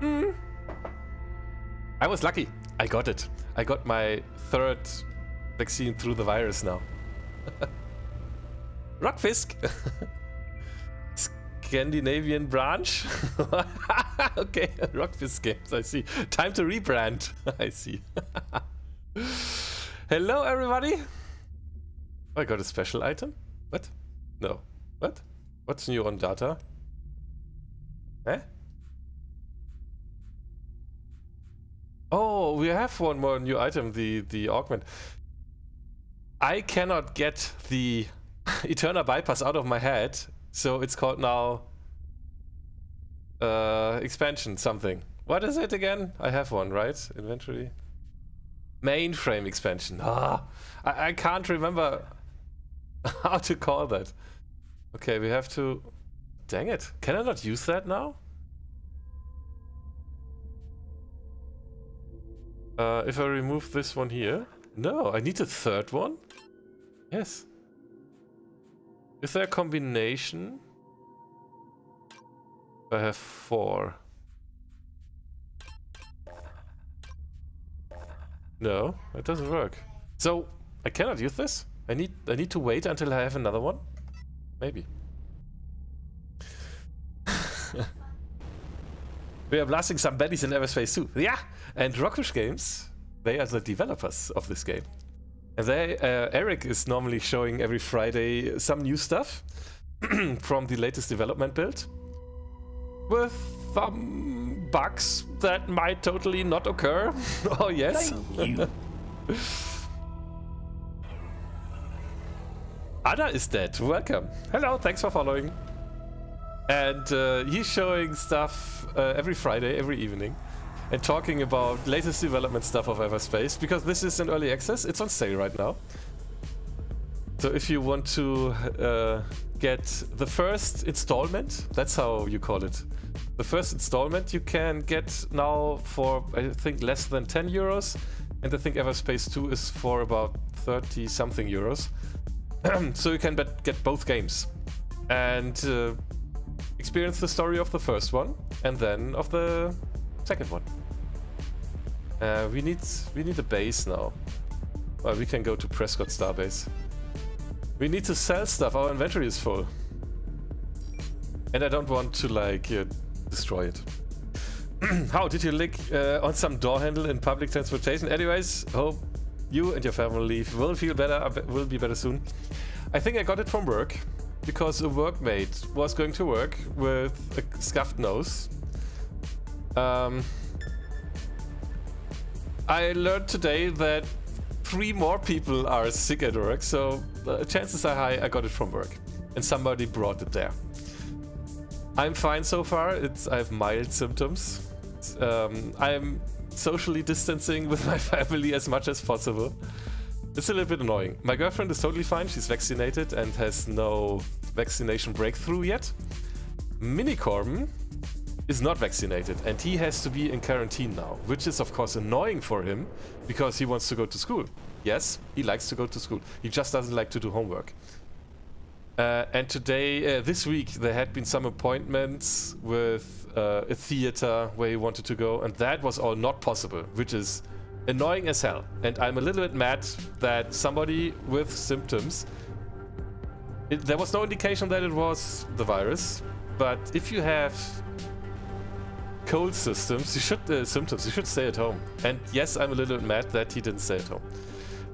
I was lucky. I got it. I got my third vaccine through the virus now. Rockfisk. Scandinavian branch. Okay, Rockfisk Games. I see. Time to rebrand. I see. Hello, everybody. Oh, I got a special item. What? No. What? What's new on data? Eh? Oh, we have one more new item. The augment. I cannot get the Eterna bypass out of my head, so it's called now expansion something. What is it again? I have one, right? Inventory. Mainframe expansion. Ah, I can't remember how to call that. Okay, we have to... Dang it. Can I not use that now? If I remove this one here... No, I need a third one? Yes. Is there a combination? I have 4. No, it doesn't work. So I cannot use this. I need to wait until I have another one. Maybe. We are blasting some baddies in Everspace too. Yeah, and Rockfish Games, they are the developers of this game. And they, Eric is normally showing every Friday some new stuff from the latest development build, with some bugs that might totally not occur. Oh yes. Thank you. Ada is dead. Welcome. Hello, thanks for following. And he's showing stuff every Friday, every evening, and talking about latest development stuff of Everspace, because this is in early access. It's on sale right now. So if you want to get the first installment, that's how you call it. The first installment you can get now for, I think, less than 10 euros. And I think Everspace 2 is for about 30 something euros. So you can get both games and experience the story of the first one and then of the second one. We need a base now. Well, we can go to Prescott Starbase. We need to sell stuff. Our inventory is full, and I don't want to like destroy it. How did you lick on some door handle in public transportation? Anyways, hope you and your family will feel better. Will be better soon. I think I got it from work, because a workmate was going to work with a scuffed nose. I learned today that 3 more people are sick at work, so chances are high I got it from work. And somebody brought it there. I'm fine so far. I have mild symptoms. I'm socially distancing with my family as much as possible. It's a little bit annoying. My girlfriend is totally fine. She's vaccinated and has no vaccination breakthrough yet. Minicorn is not vaccinated and he has to be in quarantine now, which is of course annoying for him because he wants to go to school. Yes, he likes to go to school. He just doesn't like to do homework. And today, this week, there had been some appointments with a theater where he wanted to go, and that was all not possible, which is annoying as hell. And I'm a little bit mad that somebody with symptoms, there was no indication that it was the virus, but if you have cold symptoms, you should stay at home. And yes, I'm a little bit mad that he didn't stay at home.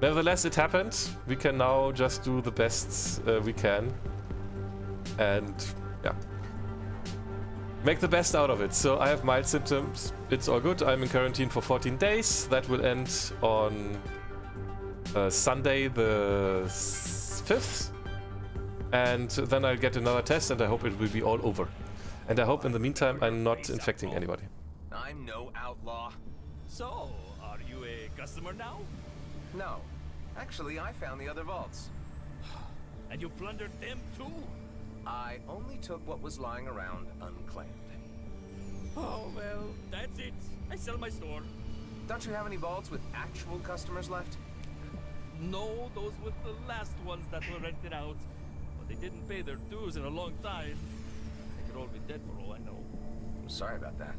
Nevertheless, it happened. We can now just do the best we can. And yeah, make the best out of it. So I have mild symptoms. It's all good. I'm in quarantine for 14 days. That will end on Sunday the 5th. And then I'll get another test and I hope it will be all over. And I hope in the meantime I'm not infecting anybody. I'm no outlaw. So, are you a customer now? No. Actually, I found the other vaults. And you plundered them too? I only took what was lying around unclaimed. Oh, well, that's it. I sell my store. Don't you have any vaults with actual customers left? No, those were the last ones that were rented out. But they didn't pay their dues in a long time. They could all be dead for all I know. I'm sorry about that.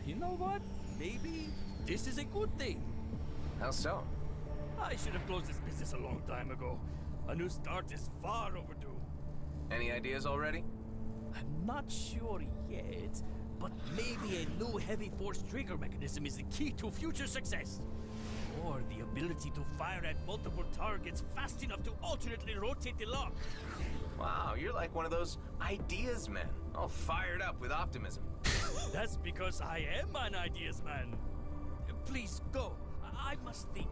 You know what? Maybe this is a good thing. How so? I should have closed this business a long time ago. A new start is far overdue. Any ideas already? I'm not sure yet, but maybe a new heavy force trigger mechanism is the key to future success. Or the ability to fire at multiple targets fast enough to alternately rotate the lock. Wow, you're like one of those ideas men, all fired up with optimism. That's because I am an ideas man. Please go. I must think.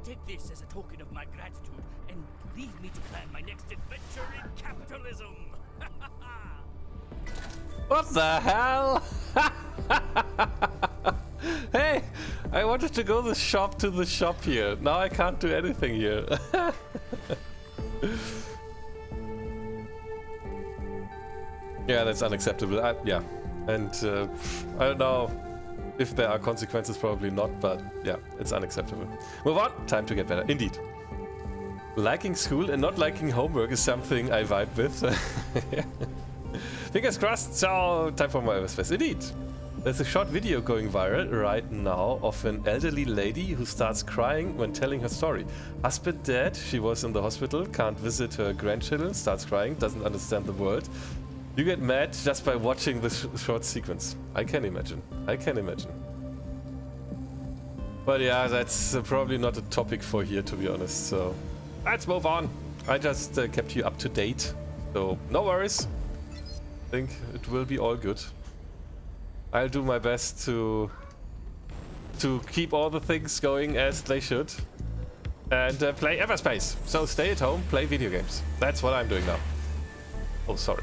Take this as a token of my gratitude and leave me to plan my next adventure in capitalism. What the hell? Hey, I wanted to go to the shop here. Now I can't do anything here. Yeah, that's unacceptable. Yeah, and I don't know if there are consequences, probably not, but yeah, it's unacceptable. Move on, time to get better. Indeed. Liking school and not liking homework is something I vibe with. Fingers crossed, so time for my Everspace. Indeed. There's a short video going viral right now of an elderly lady who starts crying when telling her story. Husband dead, she was in the hospital, can't visit her grandchildren, starts crying, doesn't understand the word. You get mad just by watching this short sequence. I can imagine. I can imagine. But yeah, that's probably not a topic for here, to be honest, so let's move on. I just kept you up to date, so no worries. I think it will be all good. I'll do my best to keep all the things going as they should. And play Everspace. So stay at home, play video games. That's what I'm doing now. Oh, sorry.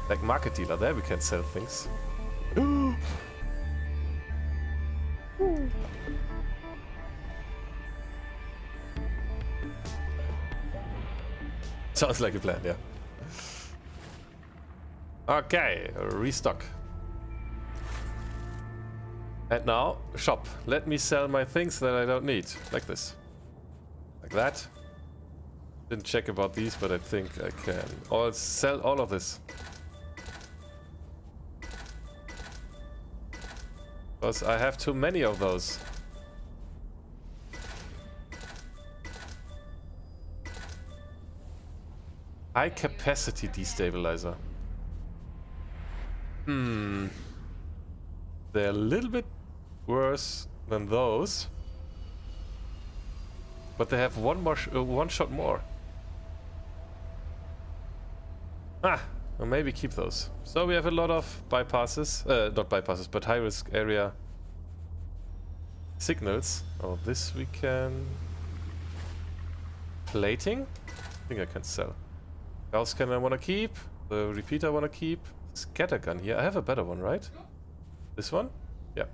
Like market dealer, there we can sell things. Sounds like a plan, yeah. Okay, restock. And now, shop. Let me sell my things that I don't need. Like this. Like that. Didn't check about these, but I think I can. I'll sell all of this. Because I have too many of those. High capacity destabilizer. They're a little bit worse than those. But they have one shot more. Well, maybe keep those. So we have a lot of bypasses, not bypasses, but high risk area signals. Oh, this we can... Plating? I think I can sell. Gauss cannon I want to keep. The repeater I want to keep. Scattergun here. I have a better one, right? This one? Yeah.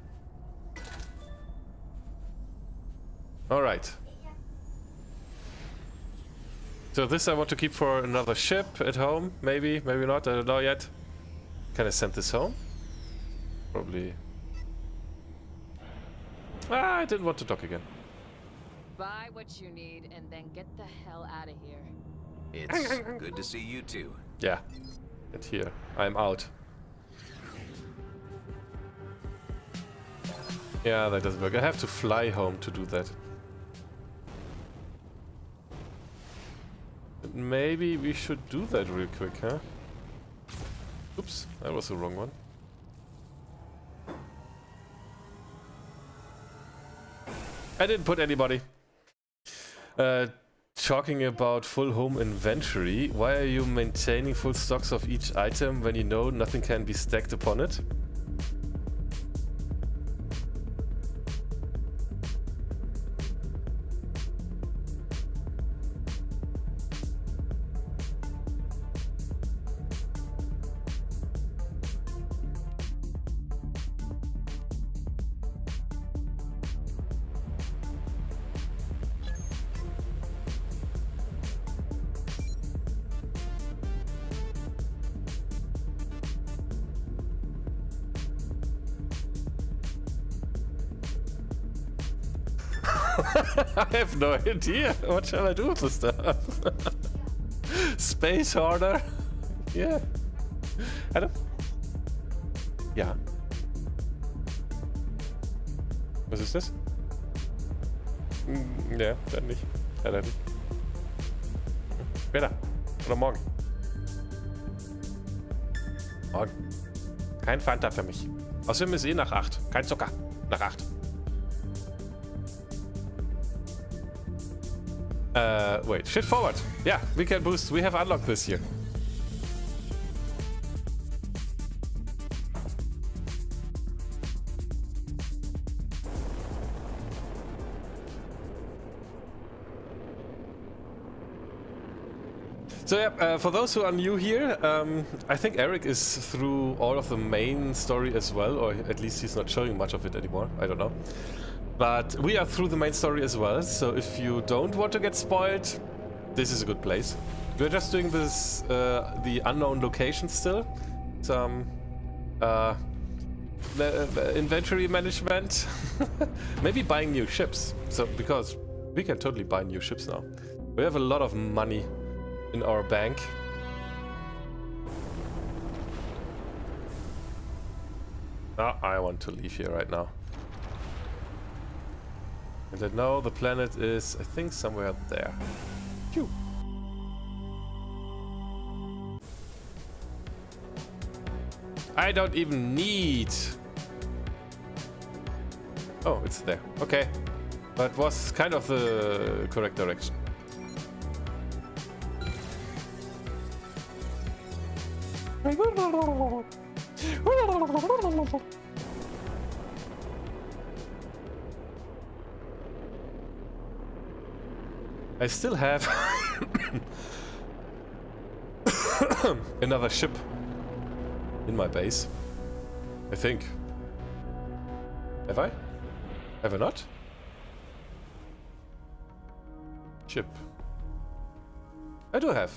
Alright. So this I want to keep for another ship at home. Maybe, maybe not. I don't know yet. Can I send this home? Probably. I didn't want to dock again. Buy what you need and then get the hell out of here. It's good to see you too. Yeah. Get here. I'm out. Yeah, that doesn't work. I have to fly home to do that. But maybe we should do that real quick, huh? Oops, that was the wrong one. I didn't put anybody. Talking about full home inventory, why are you maintaining full stocks of each item when you know nothing can be stacked upon it? I have no idea. What shall I do with the stuff? Space hoarder? Yeah. I don't... Ja. Was ist das? Ja, dann nicht. Ja, dann nicht. Später. Oder morgen. Morgen. Kein Fanta für mich. Außerdem ist eh nach 8. Kein Zucker. Nach 8. Wait, shift forward. Yeah, we can boost. We have unlocked this here. So yeah, for those who are new here, I think Eric is through all of the main story as well, or at least he's not showing much of it anymore. I don't know. But we are through the main story as well, so if you don't want to get spoiled, this is a good place. We're just doing this, the unknown location still. Some inventory management. Maybe buying new ships. So, because we can totally buy new ships now. We have a lot of money in our bank. I want to leave here right now. And I know the planet is, I think, somewhere there. Phew. I don't even need... Oh, it's there. Okay. That was kind of the correct direction. I still have another ship in my base. I think. Have I? Have I not? Ship. I do have.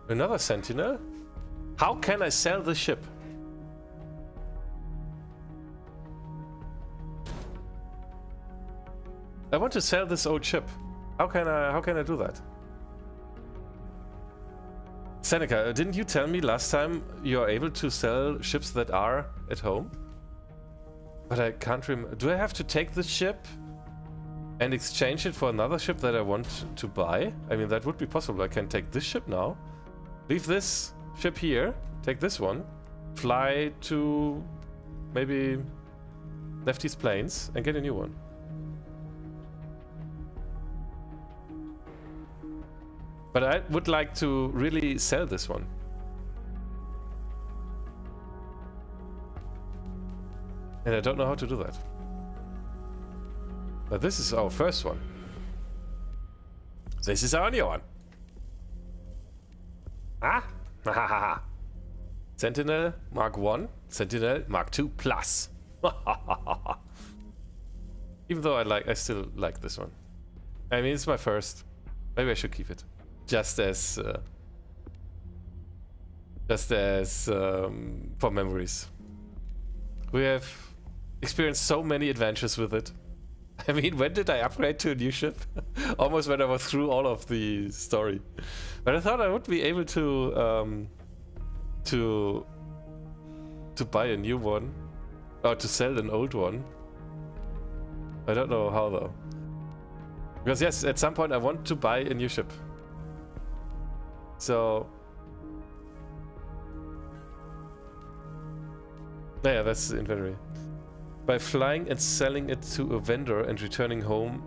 Another sentinel? How can I sell the ship? I want to sell this old ship. How can I do that? Seneca, didn't you tell me last time you're able to sell ships that are at home? But I can't remember. Do I have to take this ship and exchange it for another ship that I want to buy? I mean, that would be possible. I can take this ship now, leave this ship here, take this one, fly to maybe Lefty's Plains and get a new one. But I would like to really sell this one. And I don't know how to do that. But this is our first one. This is our new one. Ah? Sentinel Mark 1, Sentinel Mark 2 Plus. Even though I still like this one. I mean, it's my first. Maybe I should keep it. Just as for memories. We have experienced so many adventures with it. I mean, when did I upgrade to a new ship? Almost when I was through all of the story. But I thought I would be able to buy a new one, or to sell an old one. I don't know how though. Because yes, at some point I want to buy a new ship. So yeah, that's the inventory. By flying and selling it to a vendor and returning home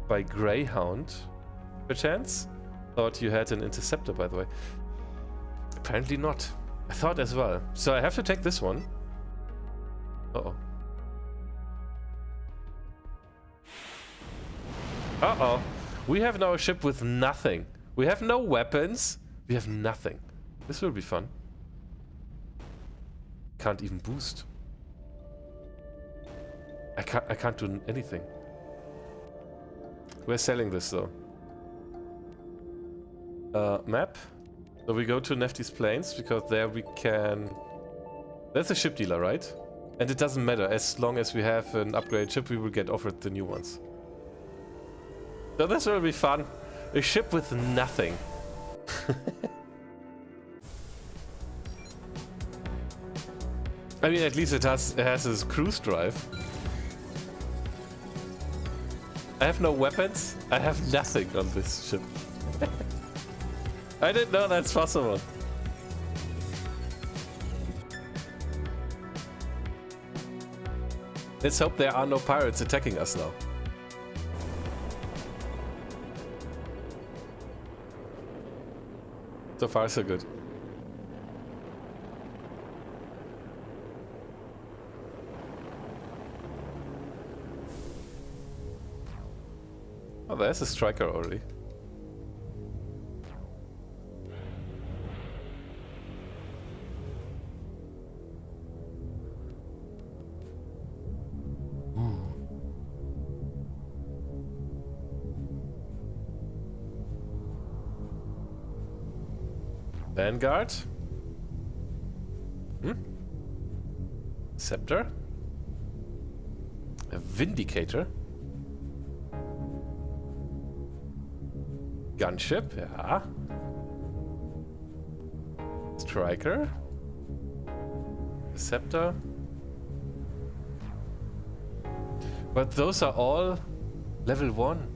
by Greyhound, perchance? Thought you had an interceptor, by the way. Apparently not. I thought as well. So I have to take this one. Uh-oh. Uh-oh. We have now a ship with nothing. We have no weapons. We have nothing. This will be fun. Can't even boost. I can't do anything. We're selling this though. Map. So we go to Nefty's Plains because there we can... That's a ship dealer, right? And it doesn't matter. As long as we have an upgrade ship, we will get offered the new ones. So this will be fun. A ship with nothing. I mean, at least it has this cruise drive. I have no weapons. I have nothing on this ship. I didn't know that's possible. Let's hope there are no pirates attacking us now. So far, so good. Oh, there's a striker already. Vanguard. Scepter. A Vindicator. Gunship, yeah. Striker. Scepter. But those are all level 1.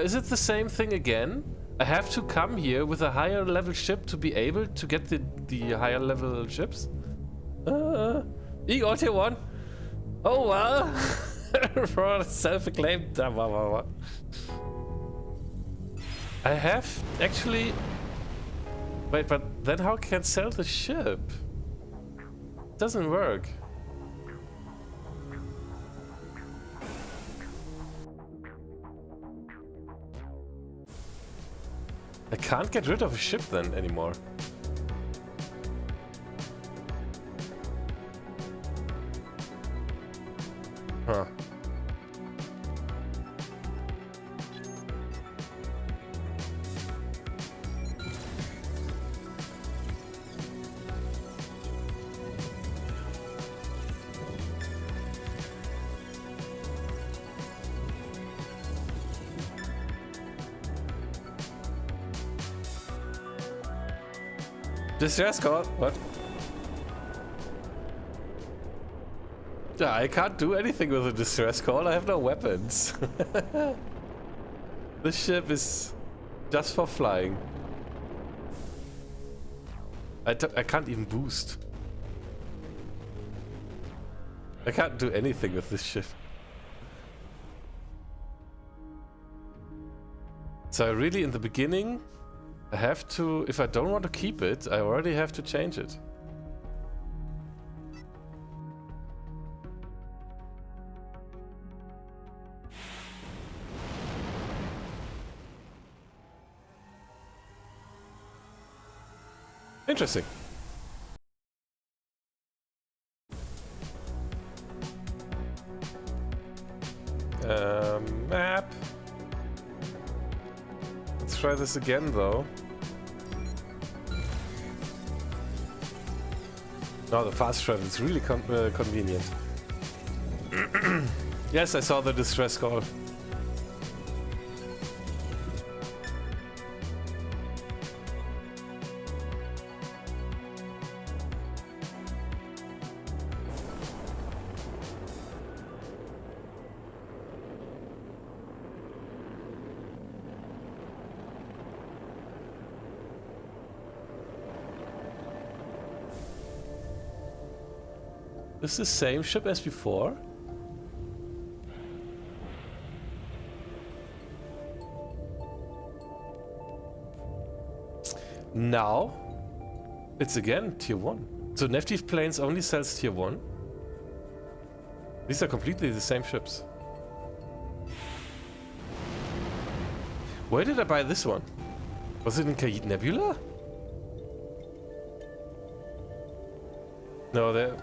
Is it the same thing again? I have to come here with a higher level ship to be able to get the higher level ships? Eagle tier 1. Oh well. For self-acclaimed. I have actually... Wait, but then how can I sell the ship? Doesn't work. I can't get rid of a ship then anymore. Huh. Distress call? What? Yeah, I can't do anything with a distress call. I have no weapons. This ship is just for flying. I can't even boost. I can't do anything with this ship. So really in the beginning, I have to, if I don't want to keep it, I already have to change it. Interesting. Map. Let's try this again though. No, the fast travel is really convenient. Yes, I saw the distress call. Is this the same ship as before? Now, it's again tier 1. So Neftive Planes only sells tier 1. These are completely the same ships. Where did I buy this one? Was it in Khaït Nebula? No, there...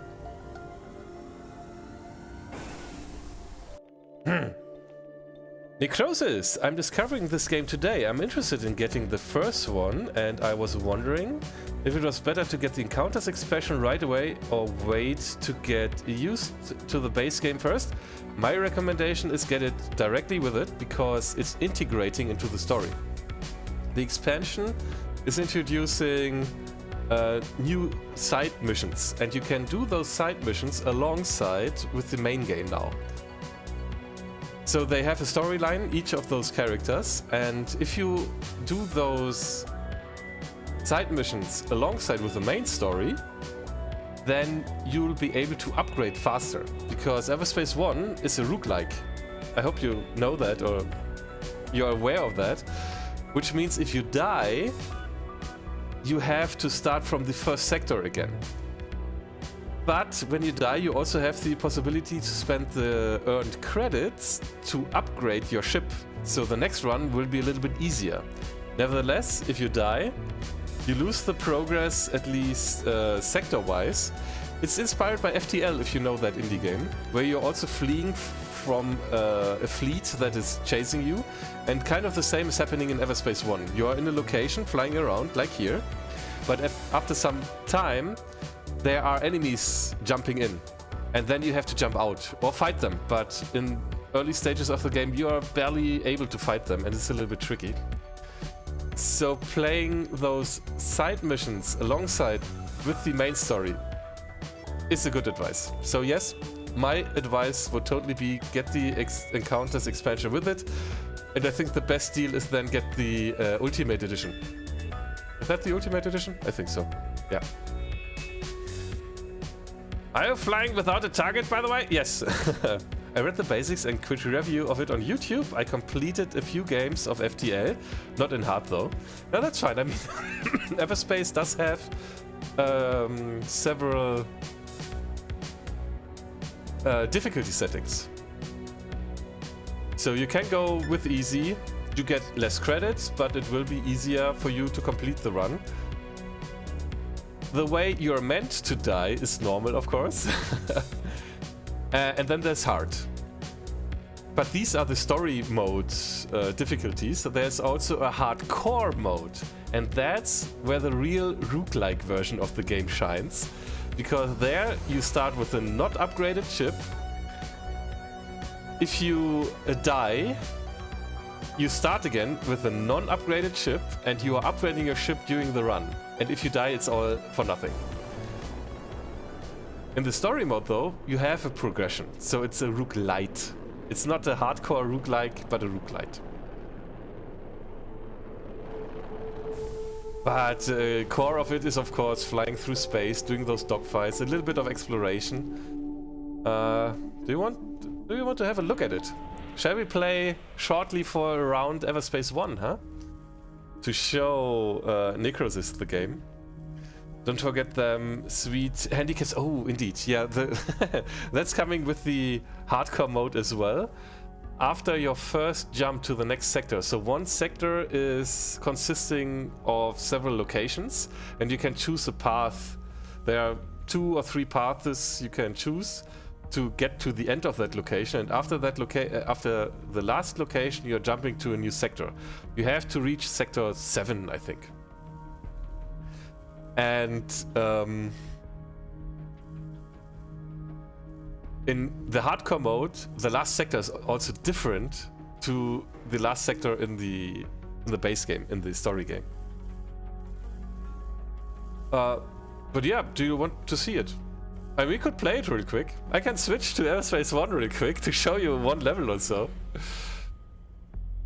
Necrosis! I'm discovering this game today. I'm interested in getting the first one, and I was wondering if it was better to get the encounters expansion right away or wait to get used to the base game first. My recommendation is get it directly with it because it's integrating into the story. The expansion is introducing new side missions, and you can do those side missions alongside with the main game now. So they have a storyline, each of those characters, and if you do those side missions alongside with the main story, then you'll be able to upgrade faster, because Everspace 1 is a roguelike. I hope you know that, or you're aware of that, which means if you die, you have to start from the first sector again. But when you die, you also have the possibility to spend the earned credits to upgrade your ship. So the next run will be a little bit easier. Nevertheless, if you die, you lose the progress, at least sector-wise. It's inspired by FTL, if you know that indie game, where you're also fleeing from a fleet that is chasing you. And kind of the same is happening in Everspace 1. You are in a location, flying around, like here. But after some time, there are enemies jumping in, and then you have to jump out or fight them, but in early stages of the game you are barely able to fight them and it's a little bit tricky. So playing those side missions alongside with the main story is a good advice. So yes, my advice would totally be get the Encounters expansion with it. And I think the best deal is then get the Ultimate Edition. Is that the Ultimate Edition? I think so. Yeah. Are you flying without a target, by the way? Yes. I read the basics and quick review of it on YouTube. I completed a few games of FTL. Not in hard, though. No, that's fine. I mean, Everspace does have several difficulty settings. So you can go with easy. You get less credits, but it will be easier for you to complete the run. The way you're meant to die is normal, of course. And then there's hard. But these are the story mode difficulties. So there's also a hardcore mode. And that's where the real roguelike version of the game shines. Because there you start with a not upgraded ship. If you die, you start again with a non-upgraded ship, and you are upgrading your ship during the run. And if you die, it's all for nothing. In the story mode, though, you have a progression. So it's a roguelite. It's not a hardcore roguelike, but a roguelite. But core of it is, of course, flying through space, doing those dogfights, a little bit of exploration. Do you want to have a look at it? Shall we play shortly for a round Everspace 1, huh? To show Necrosis the game. Don't forget them sweet handicaps. Oh, indeed. Yeah, that's coming with the hardcore mode as well. After your first jump to the next sector. So one sector is consisting of several locations, and you can choose a path. There are 2 or 3 paths you can choose to get to the end of that location, and after that after the last location, you're jumping to a new sector. You have to reach sector 7, I think. And in the hardcore mode, the last sector is also different to the last sector in the base game, in the story game. But yeah, do you want to see it? I mean, we could play it real quick. I can switch to Everspace 1 real quick to show you one level or so.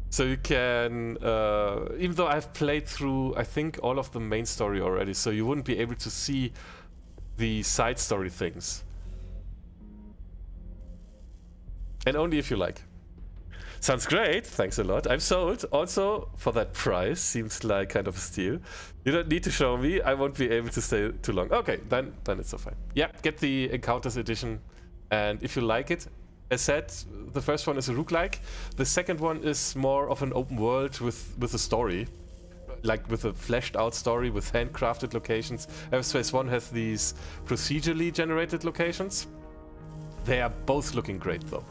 So you can, even though I've played through, I think, all of the main story already, so you wouldn't be able to see the side story things. And only if you like. Sounds great, thanks a lot. I'm sold. Also, for that price, seems like kind of a steal. You don't need to show me, I won't be able to stay too long. Okay, then it's so fine. Yeah, get the Encounters edition, and if you like it, as said, the first one is a roguelike. The second one is more of an open world with a story. Like with a fleshed out story with handcrafted locations. Everspace 1 has these procedurally generated locations. They are both looking great though.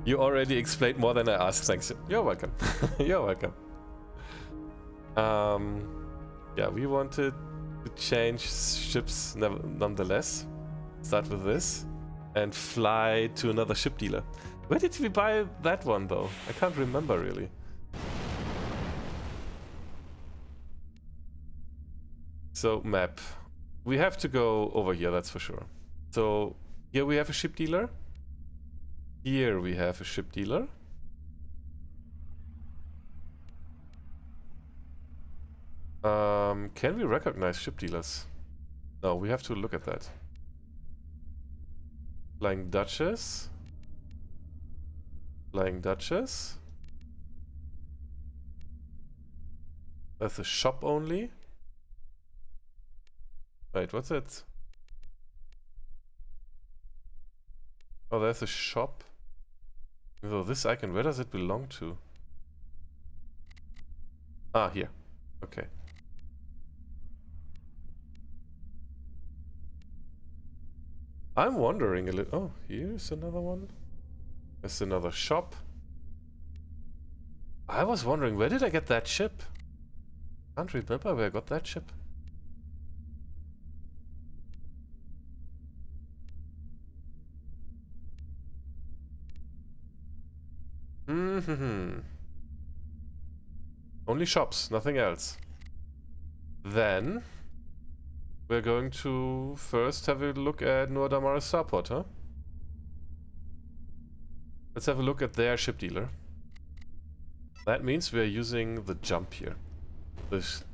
You already explained more than I asked, thanks. You're welcome. You're welcome. Yeah, we wanted to change ships nonetheless. Start with this. And fly to another ship dealer. Where did we buy that one though? I can't remember really. So map. We have to go over here, that's for sure. So here we have a ship dealer. Here we have a ship dealer. Can we recognize ship dealers? No, we have to look at that. Flying Duchess. Flying Duchess. That's a shop only. Wait, what's it? Oh, there's a shop. So this icon, where does it belong to? Ah, here. Okay. I'm wondering a little. Oh, here's another one. There's another shop. I was wondering, where did I get that ship? Can't remember where I got that ship. Only shops, nothing else. Then we're going to first have a look at Noordamara Starport, huh? Let's have a look at their ship dealer. That means we're using the jump here.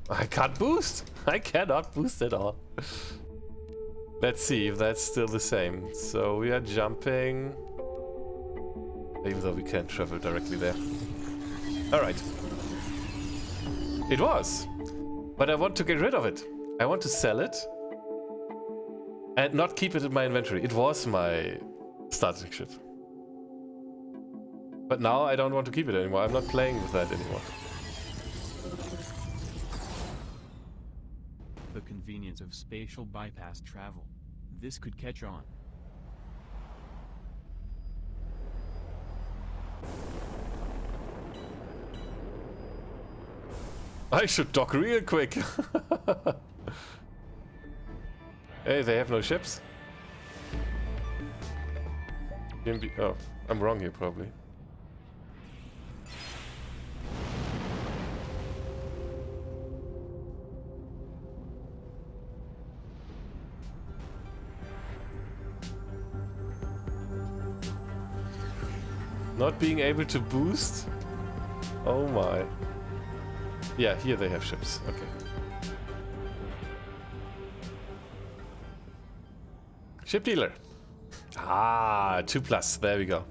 I can't boost! I cannot boost at all. Let's see if that's still the same. So we are jumping, even though we can't travel directly there. Alright. It was! But I want to get rid of it. I want to sell it and not keep it in my inventory. It was my starting ship. But now I don't want to keep it anymore. I'm not playing with that anymore. The convenience of spatial bypass travel. This could catch on. I should dock real quick. Hey, they have no ships. Oh, I'm wrong here probably. Not being able to boost? Oh my. Yeah, here they have ships. Okay. Ship dealer. Ah, 2+. There we go.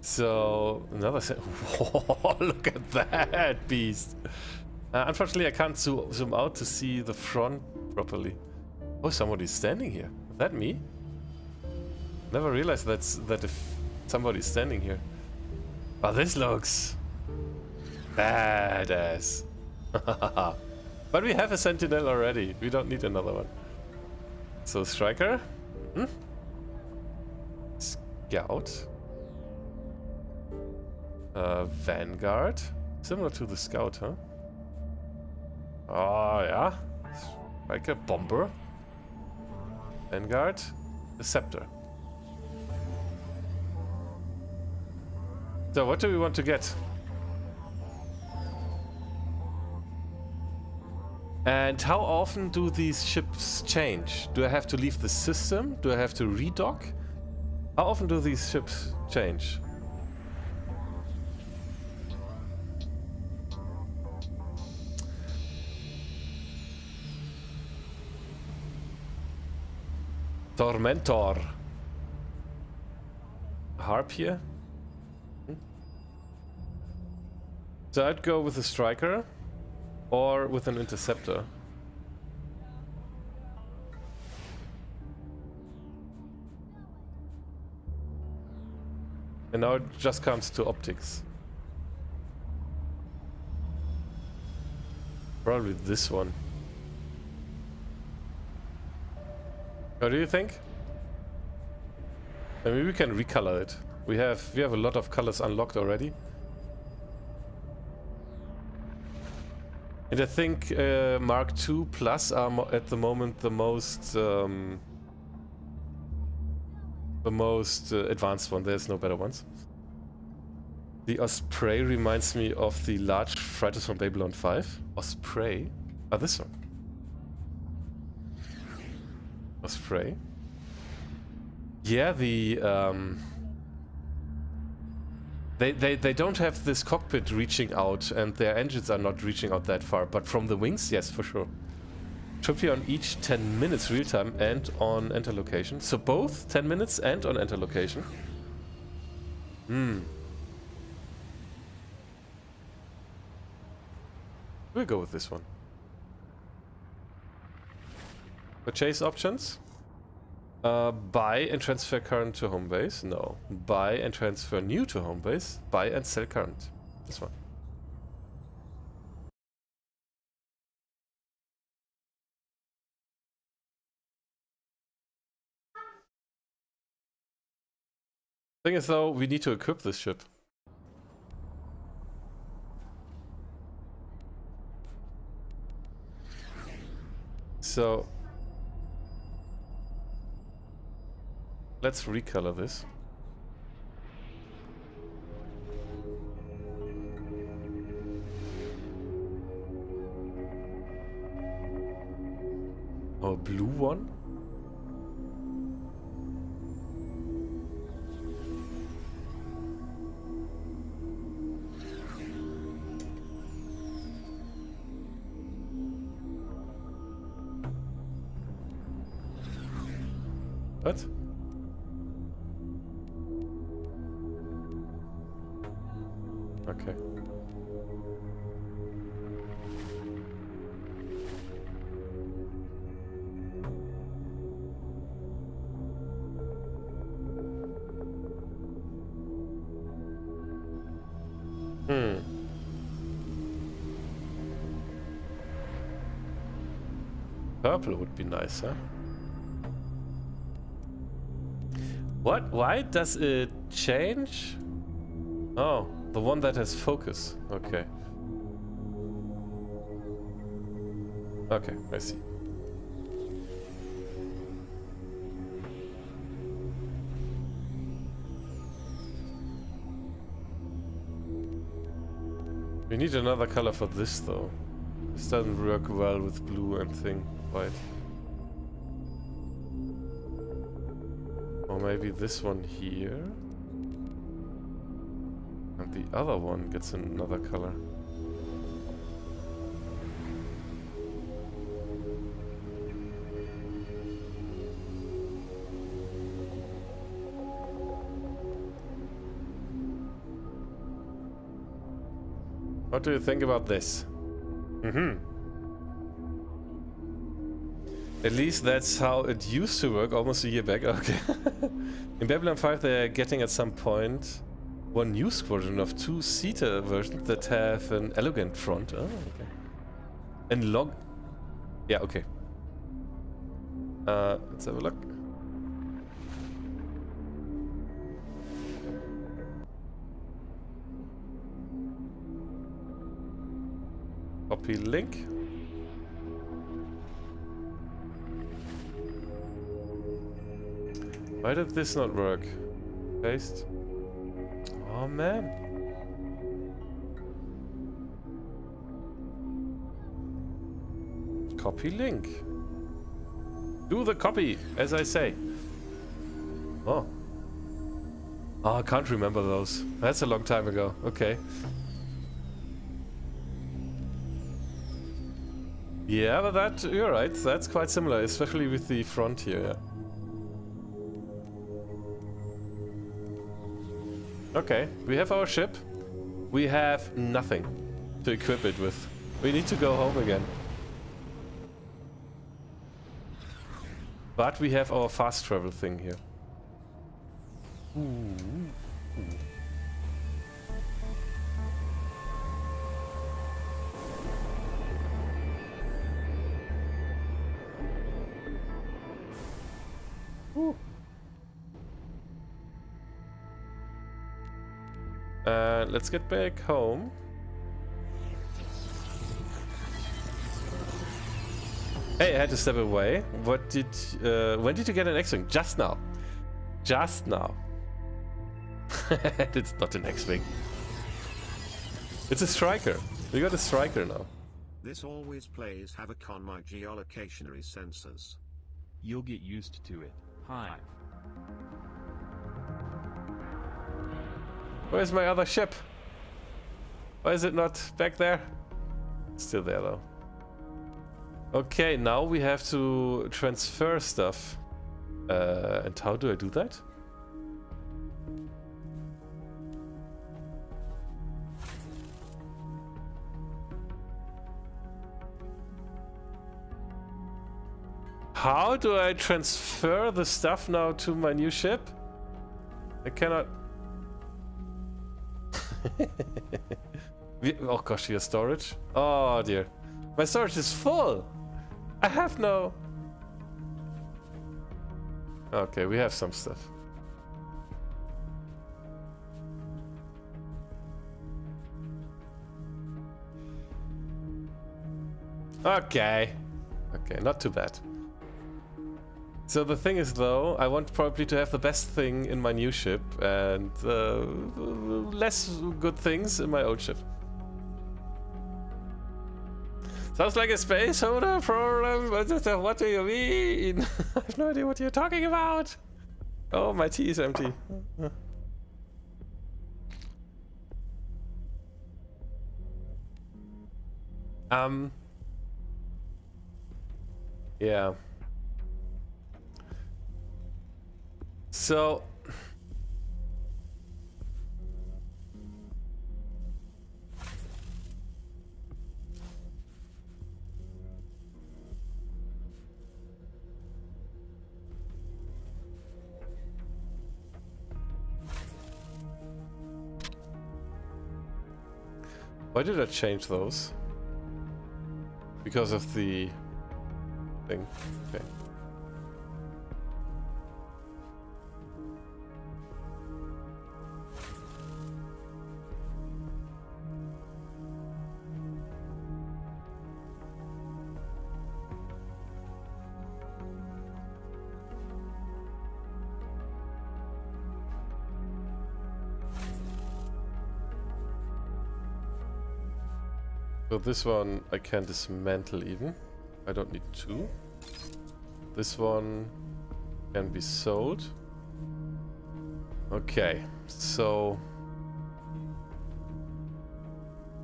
So, another set. Whoa, look at that beast. Unfortunately, I can't zoom out to see the front properly. Oh, somebody's standing here. Is that me? Never realized that if somebody's standing here. Oh, this looks badass. But we have a sentinel already. We don't need another one. So striker. Scout. Vanguard. Similar to the scout, huh? Oh, yeah. Striker. Bomber. Vanguard. The scepter. So what do we want to get? And how often do these ships change? Do I have to leave the system? Do I have to redock? How often do these ships change? Tormentor. Harp here? So I'd go with a striker or with an interceptor. And now it just comes to optics. Probably this one. What do you think? Maybe we can recolor it. We have a lot of colors unlocked already. And I think Mark II Plus are at the moment the most advanced one. There's no better ones. The Osprey reminds me of the large freighters from Babylon 5. Osprey? Ah, this one. Osprey. Yeah, the They don't have this cockpit reaching out, and their engines are not reaching out that far, but from the wings, yes, for sure. Should be on each 10 minutes real time and on enter location. So both 10 minutes and on enter location. We'll go with this one. Purchase options. Buy and transfer current to home base. No. Buy and transfer new to home base. Buy and sell current. This one. Thing is though, we need to equip this ship. So let's recolor this. Or a blue one? What? Okay. Purple would be nice, huh? What? Why does it change? Oh, the one that has focus. Okay. Okay, I see. We need another color for this though. This doesn't work well with blue and thing, white. Or maybe this one here. And the other one gets another color. What do you think about this? At least that's how it used to work almost a year back. Okay. In Babylon 5 they're getting at some point one new squadron of 2-seater versions that have an elegant front. Oh, okay. And long... Yeah, okay. Let's have a look. Copy link. Why did this not work? Paste. Oh man. Copy link. Do the copy, as I say. Oh. Oh, I can't remember those. That's a long time ago. Okay. Yeah, but that, you're right, that's quite similar, especially with the front here, yeah. Okay, we have our ship. We have nothing to equip it with. We need to go home again. But we have our fast travel thing here. Let's get back home. Hey, I had to step away. What did... when did you get an X-Wing? Just now. Just now. It's not an X-Wing. It's a striker. We got a striker now. This always plays havoc on my geolocationary sensors. You'll get used to it. Hi. Where's my other ship? Why is it not back there? It's still there though. Okay, now we have to transfer stuff. And how do I do that? How do I transfer the stuff now to my new ship? I cannot... Oh gosh, your storage? Oh dear. My storage is full! I have no... Okay, we have some stuff. Okay. Okay, not too bad. So the thing is though, I want probably to have the best thing in my new ship and less good things in my old ship. Sounds like a space holder problem. What do you mean? I have no idea what you're talking about. Oh, my tea is empty. Yeah. So why did I change those? Because of the thing. Okay. So this one I can dismantle even. I don't need two. This one can be sold. Okay, so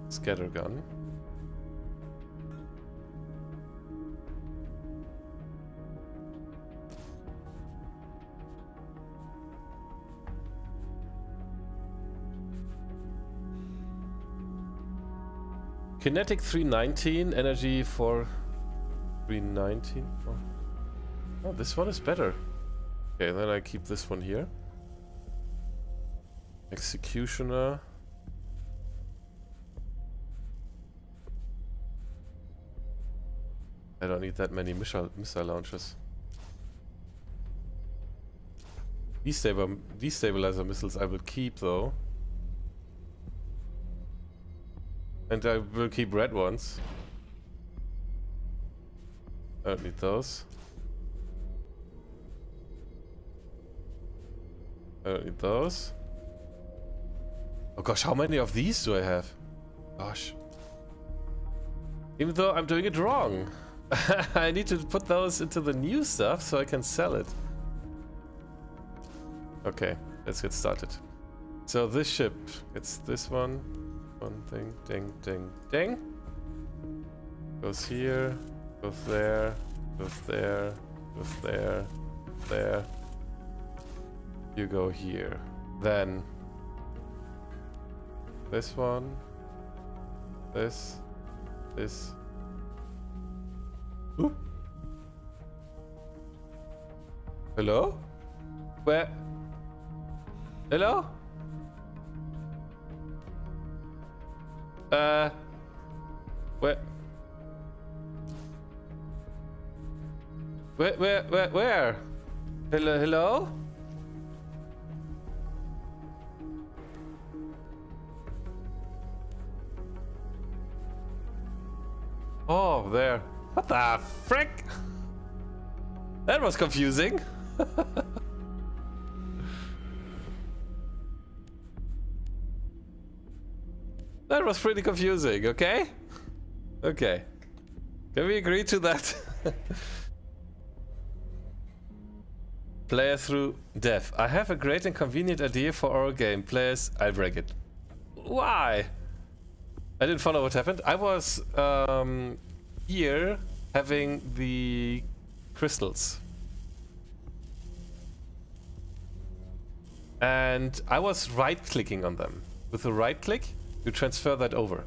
scattergun. Kinetic 319, energy for 319. Oh, this one is better. Okay, then I keep this one here. Executioner. I don't need that many missile launchers. Destabilizer missiles I will keep though. And I will keep red ones. I don't need those. I don't need those. Oh gosh, how many of these do I have? Gosh. Even though I'm doing it wrong. I need to put those into the new stuff so I can sell it. Okay, let's get started. So this ship, it's this one. One thing, ding, ding, ding. Goes here, goes there, goes there, goes there, there. You go here. Then this one, this. Ooh. Hello? Where? Hello? Where? Where? Hello? Oh, there. What the frick? That was confusing. That was pretty confusing, okay? Okay. Can we agree to that? Player through death. I have a great and convenient idea for our game. Players, I'll break it. Why? I didn't follow what happened. I was here having the crystals. And I was right-clicking on them. With a right-click, you transfer that over.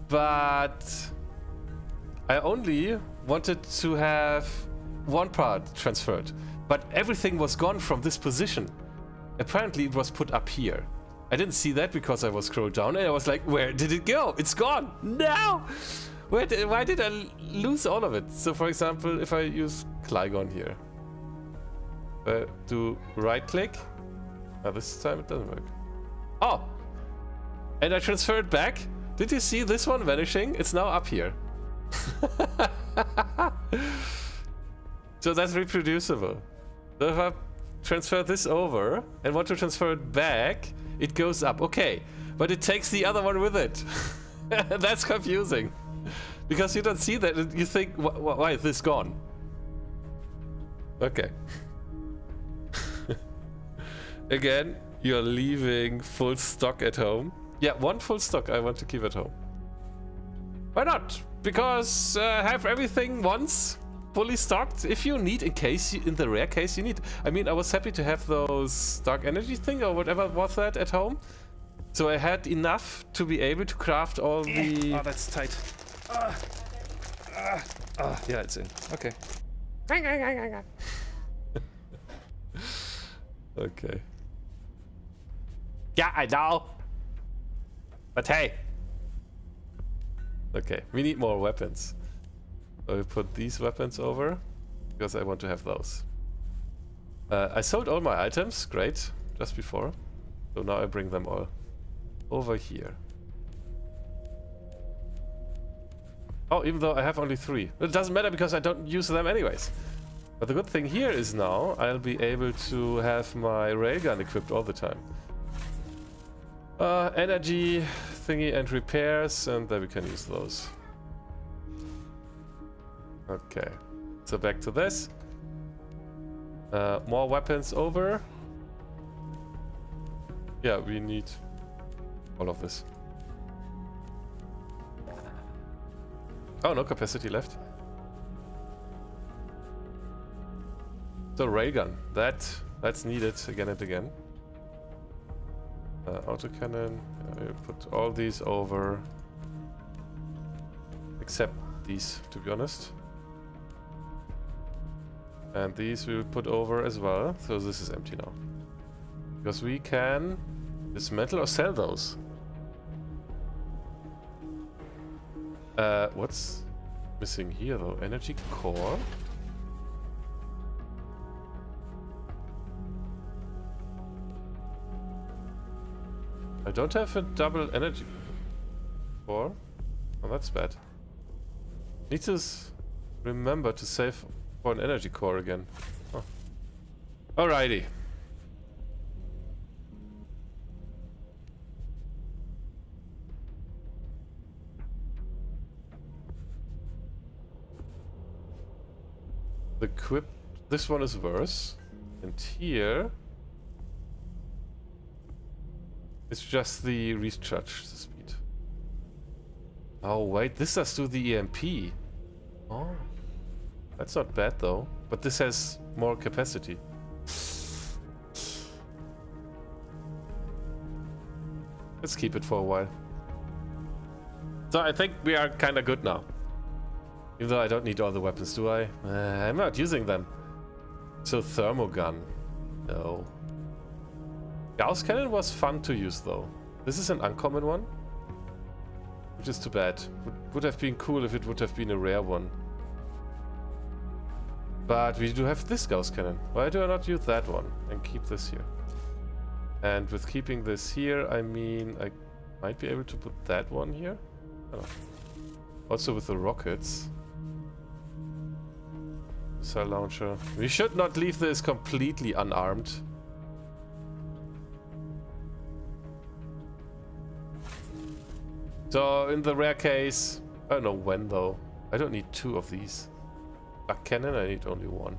But I only wanted to have one part transferred. But everything was gone from this position. Apparently it was put up here. I didn't see that because I was scrolled down and I was like, where did it go? It's gone! No! Why did I lose all of it? So for example, if I use Clygon here. Do right click. Oh, this time it doesn't work. Oh! And I transfer it back. Did you see this one vanishing? It's now up here. So that's reproducible. So if I transfer this over and want to transfer it back, it goes up. Okay, but it takes the other one with it. That's confusing. Because you don't see that, you think, why is this gone? Okay. Again, you're leaving full stock at home. Yeah, one full stock I want to keep at home. Why not? Because have everything once fully stocked if you need, in the rare case you need. I mean, I was happy to have those dark energy thing or whatever was that at home. So I had enough to be able to craft all the... Oh, that's tight. Yeah, it's in. Okay. Okay. Yeah, I know. But hey. Okay, we need more weapons. So we put these weapons over because I want to have those. I sold all my items, great, just before. So now I bring them all over here. Oh, even though I have only 3. It doesn't matter because I don't use them anyways. But the good thing here is now I'll be able to have my railgun equipped all the time. Energy thingy and repairs, and then we can use those. Okay, so back to this. More weapons over. Yeah, we need all of this. Oh, no capacity left. So railgun, that's needed again and again. Autocannon, we'll put all these over. Except these, to be honest. And these we'll put over as well, so this is empty now. Because we can dismantle or sell those. What's missing here though? Energy core? I don't have a double energy core. Oh, that's bad. Need to remember to save for an energy core again. Oh. Alrighty. Equip. This one is worse. And here it's just the recharge speed. Oh wait, this does do the EMP. Oh, that's not bad though. But this has more capacity. Let's keep it for a while. So I think we are kind of good now. Even though I don't need all the weapons, do I? I'm not using them. So thermogun. No. Gauss cannon was fun to use though. This is an uncommon one. Which is too bad. Would have been cool if it would have been a rare one. But we do have this Gauss cannon. Why do I not use that one and keep this here? And with keeping this here, I mean I might be able to put that one here. Oh. Also with the rockets. Missile launcher. We should not leave this completely unarmed. So in the rare case, I don't know when though. I don't need 2 of these. Black cannon, I need only 1.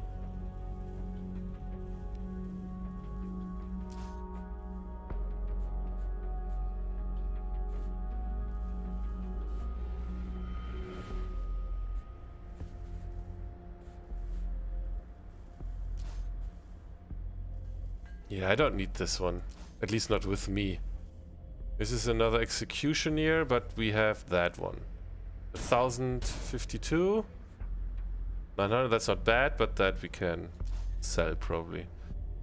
Yeah, I don't need this one. At least not with me. This is another executioner, but we have that one. 1052. 900, that's not bad, but that we can sell probably.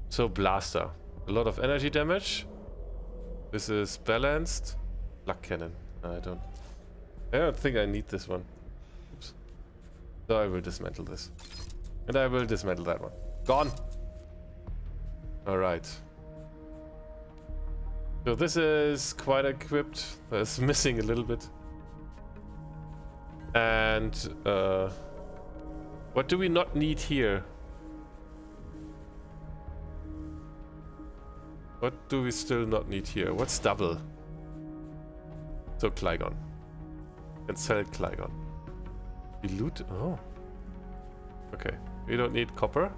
So blaster. A lot of energy damage. This is balanced. Luck cannon. I don't think I need this one. Oops. So I will dismantle this. And I will dismantle that one. Gone! Alright. So this is quite equipped. It's missing a little bit. And what do we not need here? What do we still not need here? What's double? So Clygon. And sell Clygon. We loot. Oh. Okay. We don't need copper.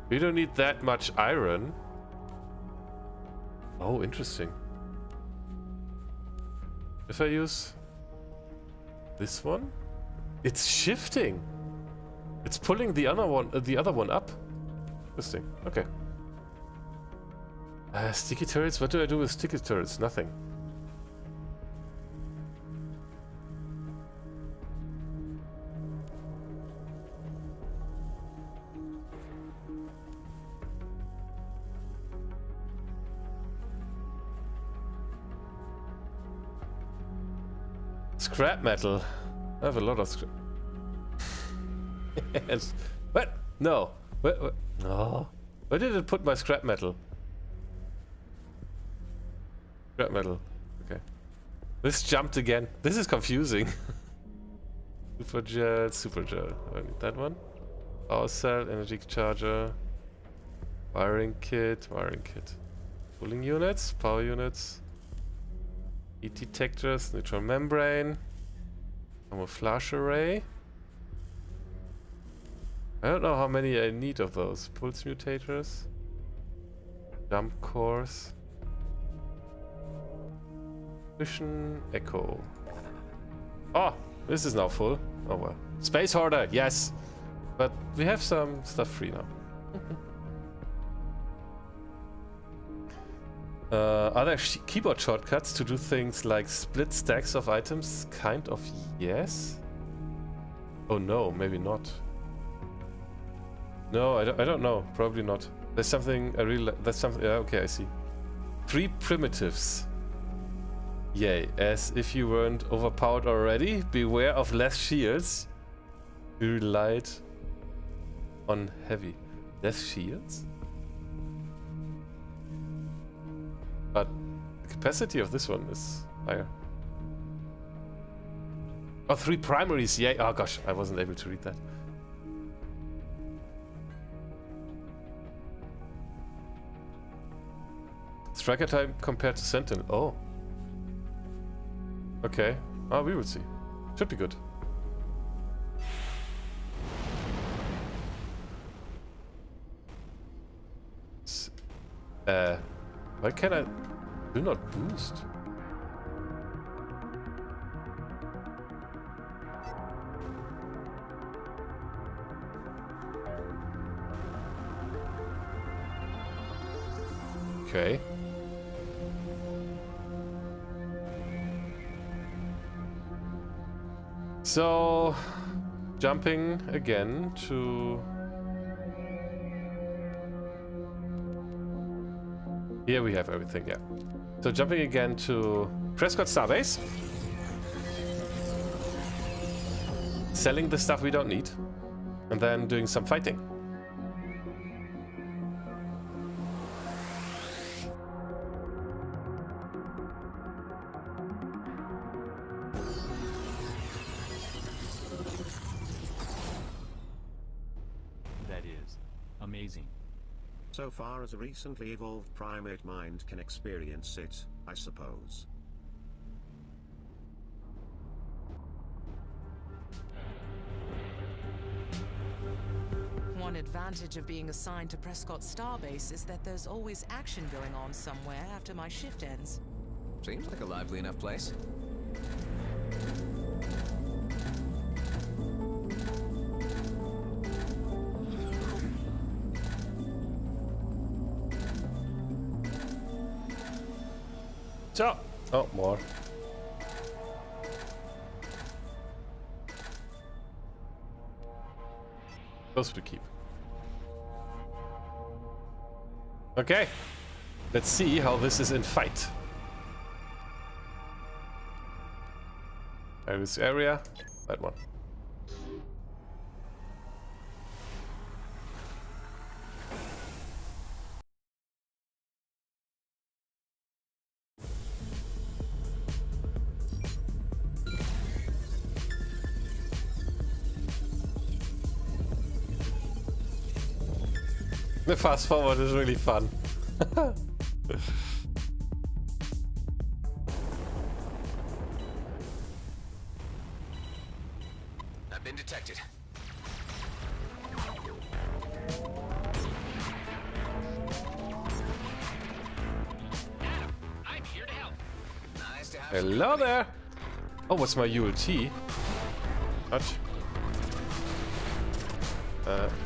We don't need that much iron. Oh, interesting. If I use this one, it's shifting. It's pulling the other one up. Interesting. Okay. Sticky turrets. What do I do with sticky turrets? Nothing. Scrap metal. I have a lot of scrap. Yes. What? No. What? No. Where did it put my scrap metal? Scrap metal. Okay. This jumped again. This is confusing. Super gel, super gel. I need that one. Power cell, energy charger. Wiring kit, wiring kit. Cooling units, power units. Heat detectors, neutral membrane. Camouflage array. I don't know how many I need of those. Pulse mutators. Jump cores. Vision echo. Oh, this is now full. Oh well. Space hoarder, yes. But we have some stuff free now. Are there keyboard shortcuts to do things like split stacks of items? Kind of, yes. Oh no, maybe not. No, I don't know. Probably not. There's something I really. That's something. Yeah, okay, I see. 3 primitives. Yay! As if you weren't overpowered already. Beware of less shields. You relied on heavy. Less shields. But the capacity of this one is higher. Oh, 3 primaries, yay! Oh gosh, I wasn't able to read that. Striker time compared to Sentinel. Oh. Okay. Oh, we will see. Should be good. Why can I do not boost? Okay. So, jumping again to... Here we have everything, yeah. So jumping again to Prescott Starbase. Selling the stuff we don't need. And then doing some fighting. That is amazing. So far as a recently evolved primate mind can experience it, I suppose. One advantage of being assigned to Prescott Starbase is that there's always action going on somewhere after my shift ends. Seems like a lively enough place. So, oh, more. Those to keep. Okay, let's see how this is in fight. This area, that one. The fast forward is really fun. I've been detected. Adam, I'm here to help. Nice to have Hello there! Oh, what's my ULT? Touch.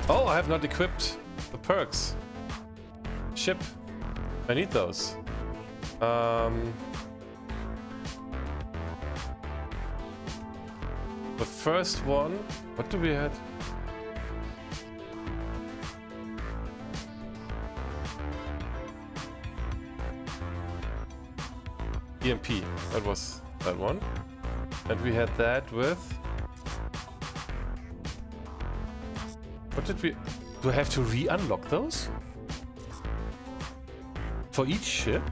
Oh, I have not equipped the perks. Ship. I need those. The first one. What do we have? EMP. That was that one. And we had that with... What did we... Do I have to re-unlock those? For each ship?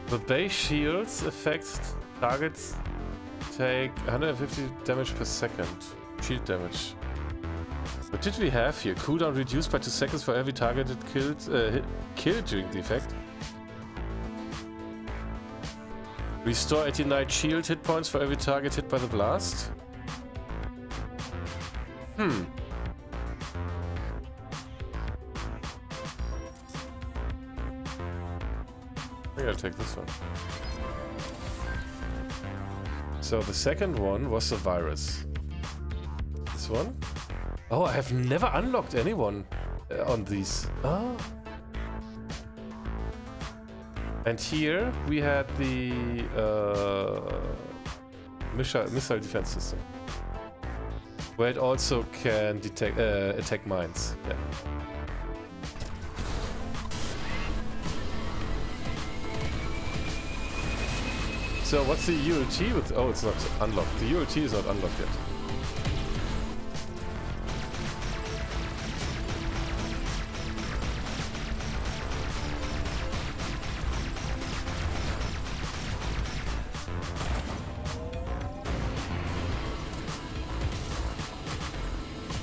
The base shields affects targets take 150 damage per second. Shield damage. What did we have here? Cooldown reduced by 2 seconds for every targeted killed during the effect. Restore 89 shield hit points for every target hit by the blast. I think I'll take this one. So the second one was the virus. This one? Oh, I have never unlocked anyone on these. Oh. And here we had the missile defense system, where it also can detect attack mines. Yeah. So what's the ULT with? Oh, it's not unlocked. The ULT is not unlocked yet.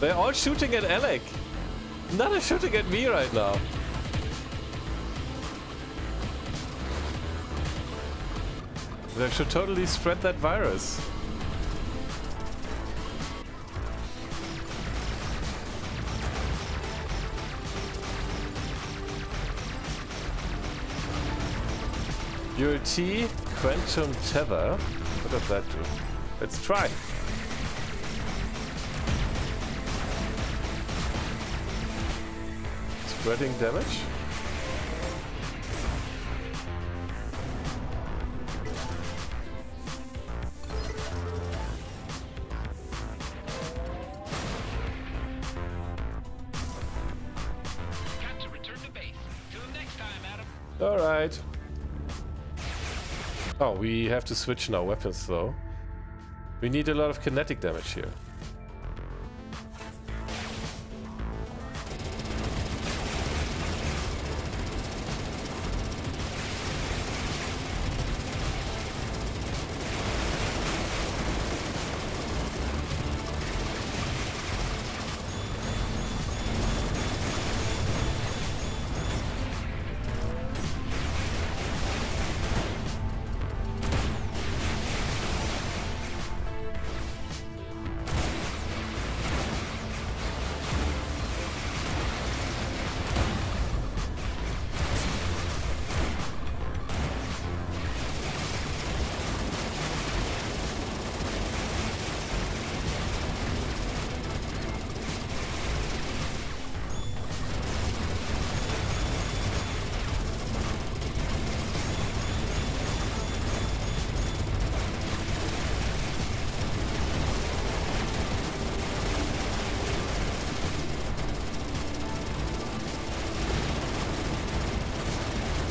They're all shooting at Alec. None are shooting at me right now. They should totally spread that virus. ULT Quantum Tether. What does that do? Let's try. Spreading damage. Got to return to base. Till next time, Adam. All right. Oh, we have to switch now weapons though. We need a lot of kinetic damage here.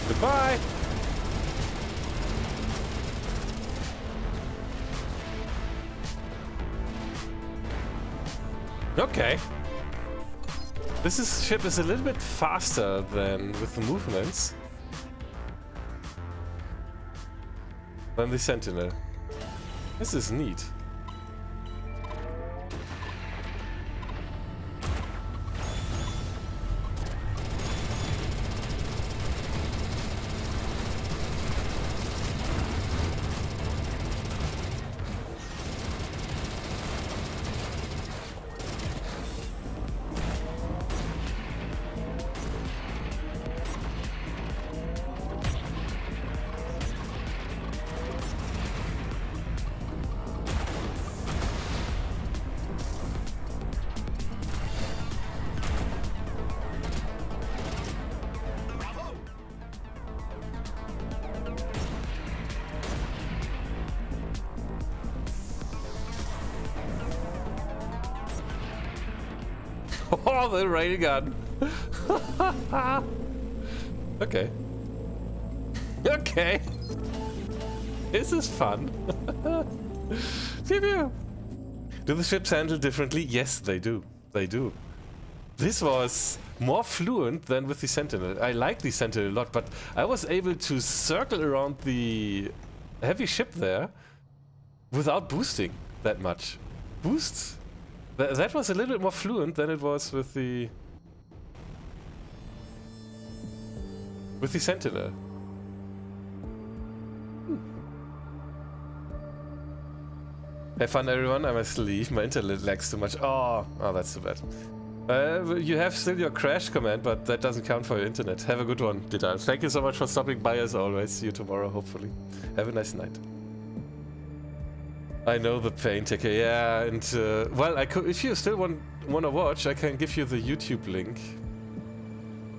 Goodbye! Okay. This ship is a little bit faster than with the movements than the Sentinel. This is neat. Oh, the ray gun. Okay. Okay. This is fun. Pew pew. Do the ships handle differently? Yes, they do. They do. This was more fluent than with the Sentinel. I like the Sentinel a lot, but I was able to circle around the heavy ship there without boosting that much. Boosts? That was a little bit more fluent than it was with the Sentinel. Have fun, everyone. I must leave. My internet lags too much. Oh, that's too bad. You have still your crash command, but that doesn't count for your internet. Have a good one, Didal. Thank you so much for stopping by as always. See you tomorrow, hopefully. Have a nice night. I know the pain, TK. Yeah, and well, I could. If you still want to watch, I can give you the YouTube link.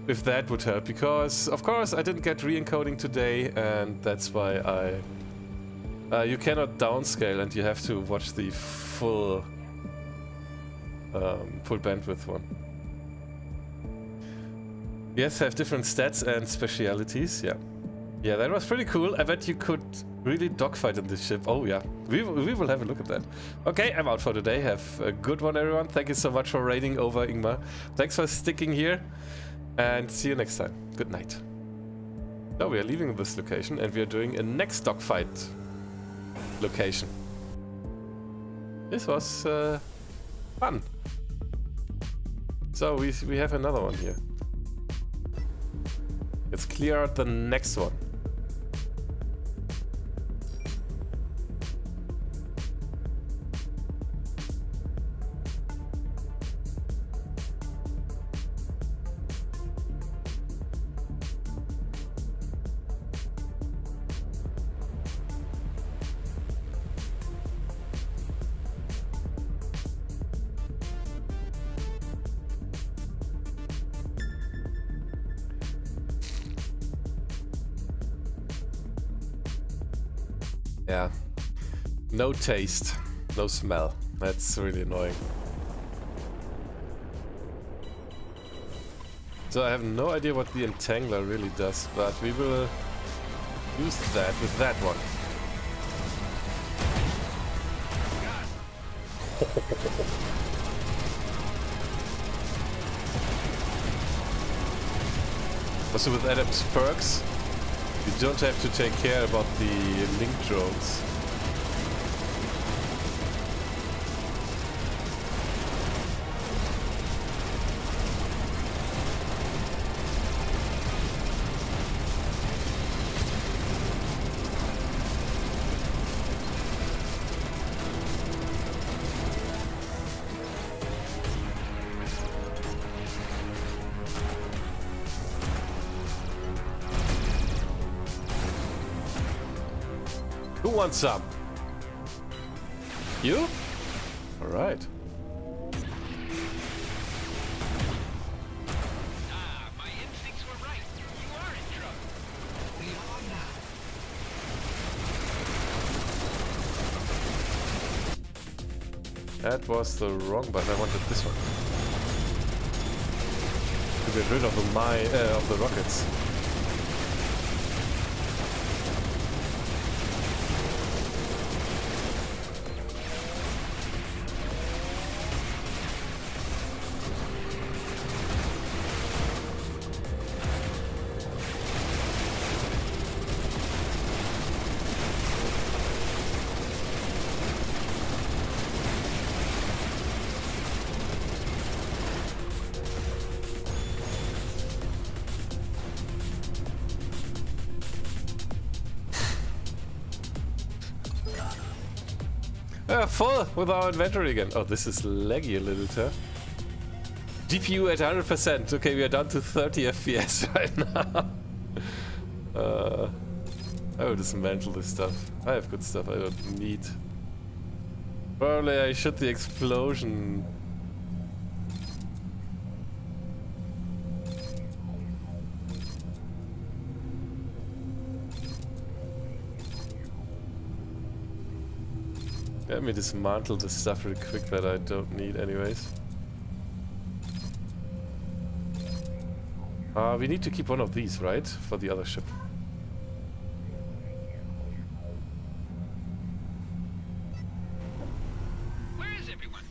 If that would help, because of course I didn't get re-encoding today, and that's why you cannot downscale, and you have to watch the full bandwidth one. Yes, have different stats and specialities. Yeah, yeah, that was pretty cool. I bet you could really dogfight in this ship. Oh yeah, we will have a look at that. Okay, I'm out for today. Have a good one, everyone. Thank you so much for raiding over, Ingmar. Thanks for sticking here, and see you next time. Good night. Now we are leaving this location, and we are doing a next dogfight location. This was fun. So we have another one here. Let's clear out the next one. Yeah, no taste, no smell. That's really annoying. So I have no idea what the Entangler really does, but we will use that with that one. Also with Adam's perks, you don't have to take care about the link drones. Who wants some? You? All right. My instincts were right. You are in trouble. We are now. That was the wrong button. I wanted this one. To get rid of the rockets. Full with our inventory again. Oh, this is laggy a little, huh? GPU at 100%. Okay, we are down to 30 FPS right now. I will dismantle this stuff. I have good stuff I don't need. Probably I should the explosion. Let me dismantle the stuff real quick that I don't need anyways. We need to keep one of these, right? For the other ship. Where is everyone?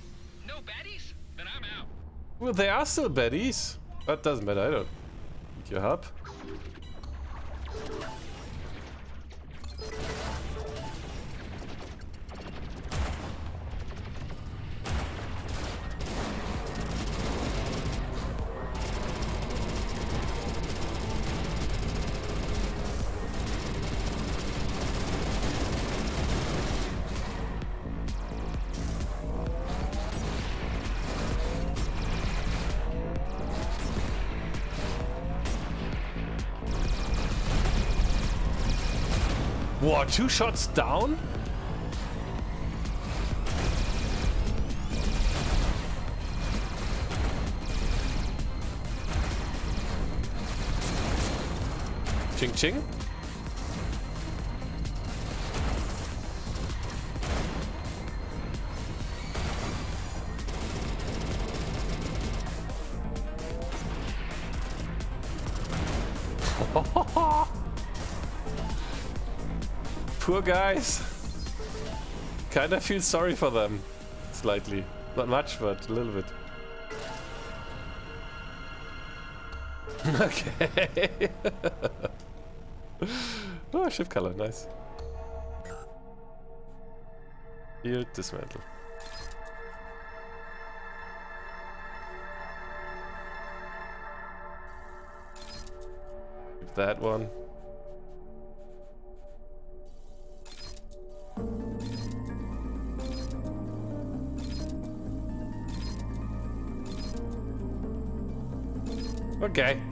No baddies? Then I'm out. Well, there are still baddies. That doesn't matter, I don't need your help. What, 2 shots down? Ching ching. Poor guys. Kinda feel sorry for them. Slightly. Not much, but a little bit. Okay. Oh, ship color, nice. Here, dismantle. Keep that one. Okay.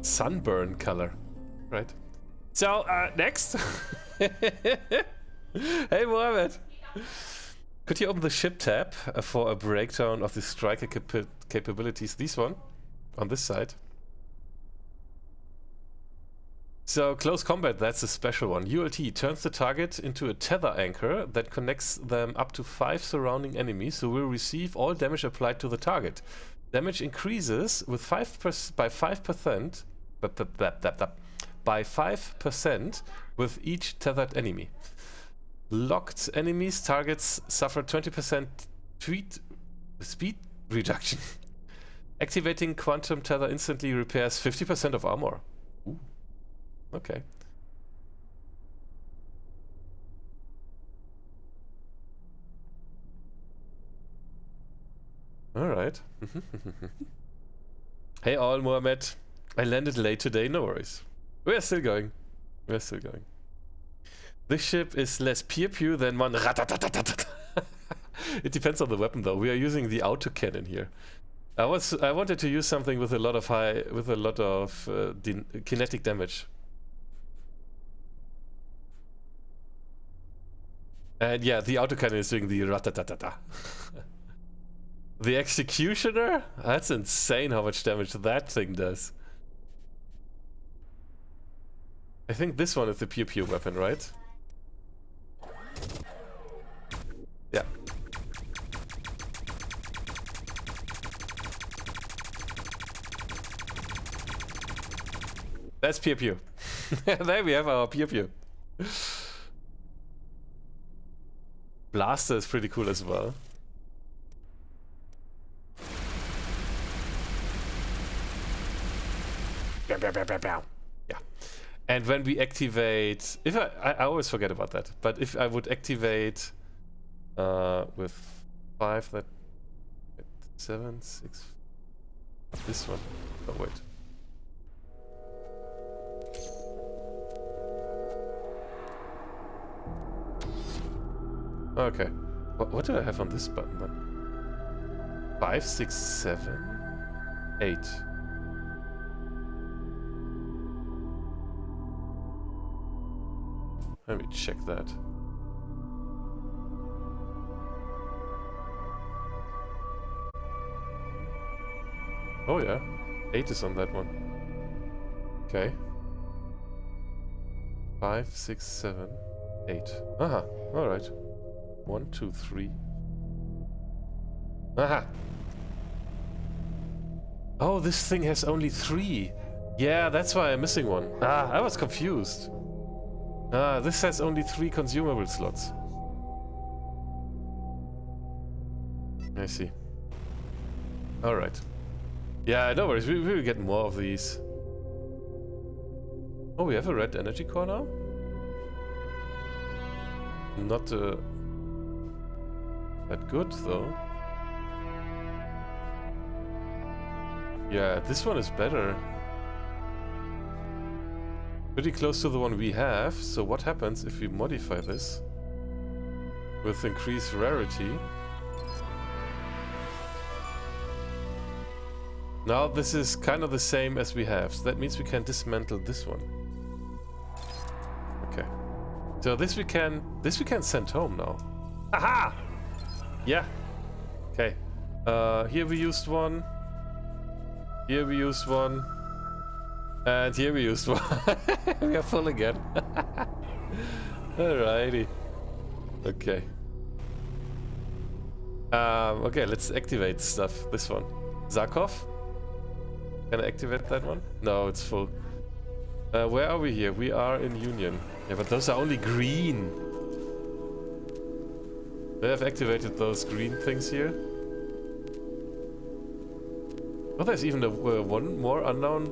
Sunburn color. Right. So, next. Hey, Mohammed. Could you open the ship tab for a breakdown of the striker capabilities? This one. On this side. So, close combat, that's a special one. ULT turns the target into a tether anchor that connects them up to 5 surrounding enemies who will receive all damage applied to the target. Damage increases with by 5% with each tethered enemy. Locked enemies targets suffer 20% speed reduction. Activating quantum tether instantly repairs 50% of armor. Ooh. Okay. All right. Hey all, Mohammed. I landed late today, no worries. We're still going. We're still going. This ship is less pew-pew than one ratatatatata. It depends on the weapon though. We are using the autocannon here. I wanted to use something with a lot of kinetic damage. And yeah, the autocannon is doing the ratatatata. The executioner? That's insane how much damage that thing does. I think this one is the pew-pew weapon, right? Yeah. That's pew-pew. There we have our pew-pew. Blaster is pretty cool as well. Bow, bow, bow, bow, bow. Yeah. And when we activate, if I always forget about that, but if I would activate with 5, that 7, 6, this one. Oh wait. Okay. What do I have on this button then? 5, 6, 7, 8. Let me check that. Oh yeah, 8 is on that one. Okay. 5, 6, 7, 8. Aha, alright. 1, 2, 3. Aha! Oh, this thing has only 3. Yeah, that's why I'm missing one. Ah, I was confused. Ah, this has only 3 consumable slots. I see. Alright. Yeah, no worries. We will get more of these. Oh, we have a red energy core now? Not that good, though. Yeah, this one is better. Pretty close to the one we have. So what happens if we modify this with increased rarity? Now this is kind of the same as we have. So that means we can dismantle this one. Okay. So this we can send home now. Aha! Yeah. Okay. Here we used one. Here we used one. And here we used one. We are full again. Alrighty. Okay. Okay, let's activate stuff. This one. Zarkov? Can I activate that one? No, it's full. Where are we here? We are in Union. Yeah, but those are only green. They have activated those green things here. Oh, there's even one more unknown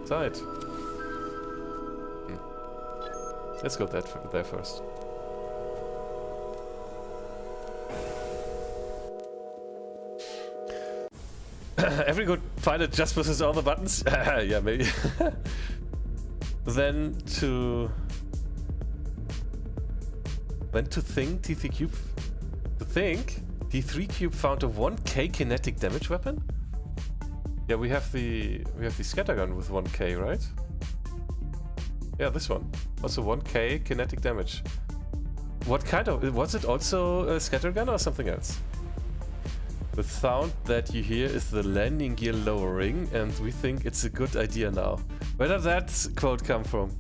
side. Let's go there first. Every good pilot just presses all the buttons? Yeah, maybe. Then to think T3 cube. To think T3 cube found a 1k kinetic damage weapon? Yeah, we have the scattergun with 1k, right? Yeah, this one. Also 1k kinetic damage. What kind of... Was it also a scattergun or something else? The sound that you hear is the landing gear lowering, and we think it's a good idea now. Where did that quote come from?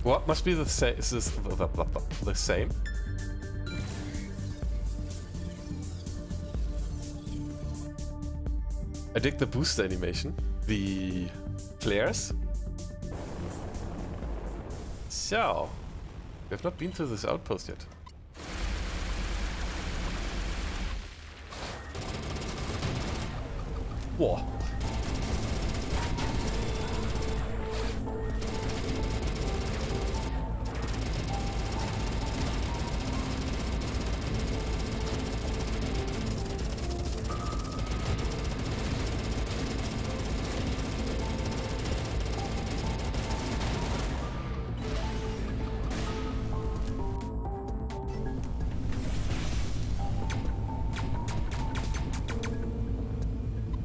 What must be the same? Is this the same? I dig the booster animation. The flares. So, we have not been to this outpost yet. Whoa.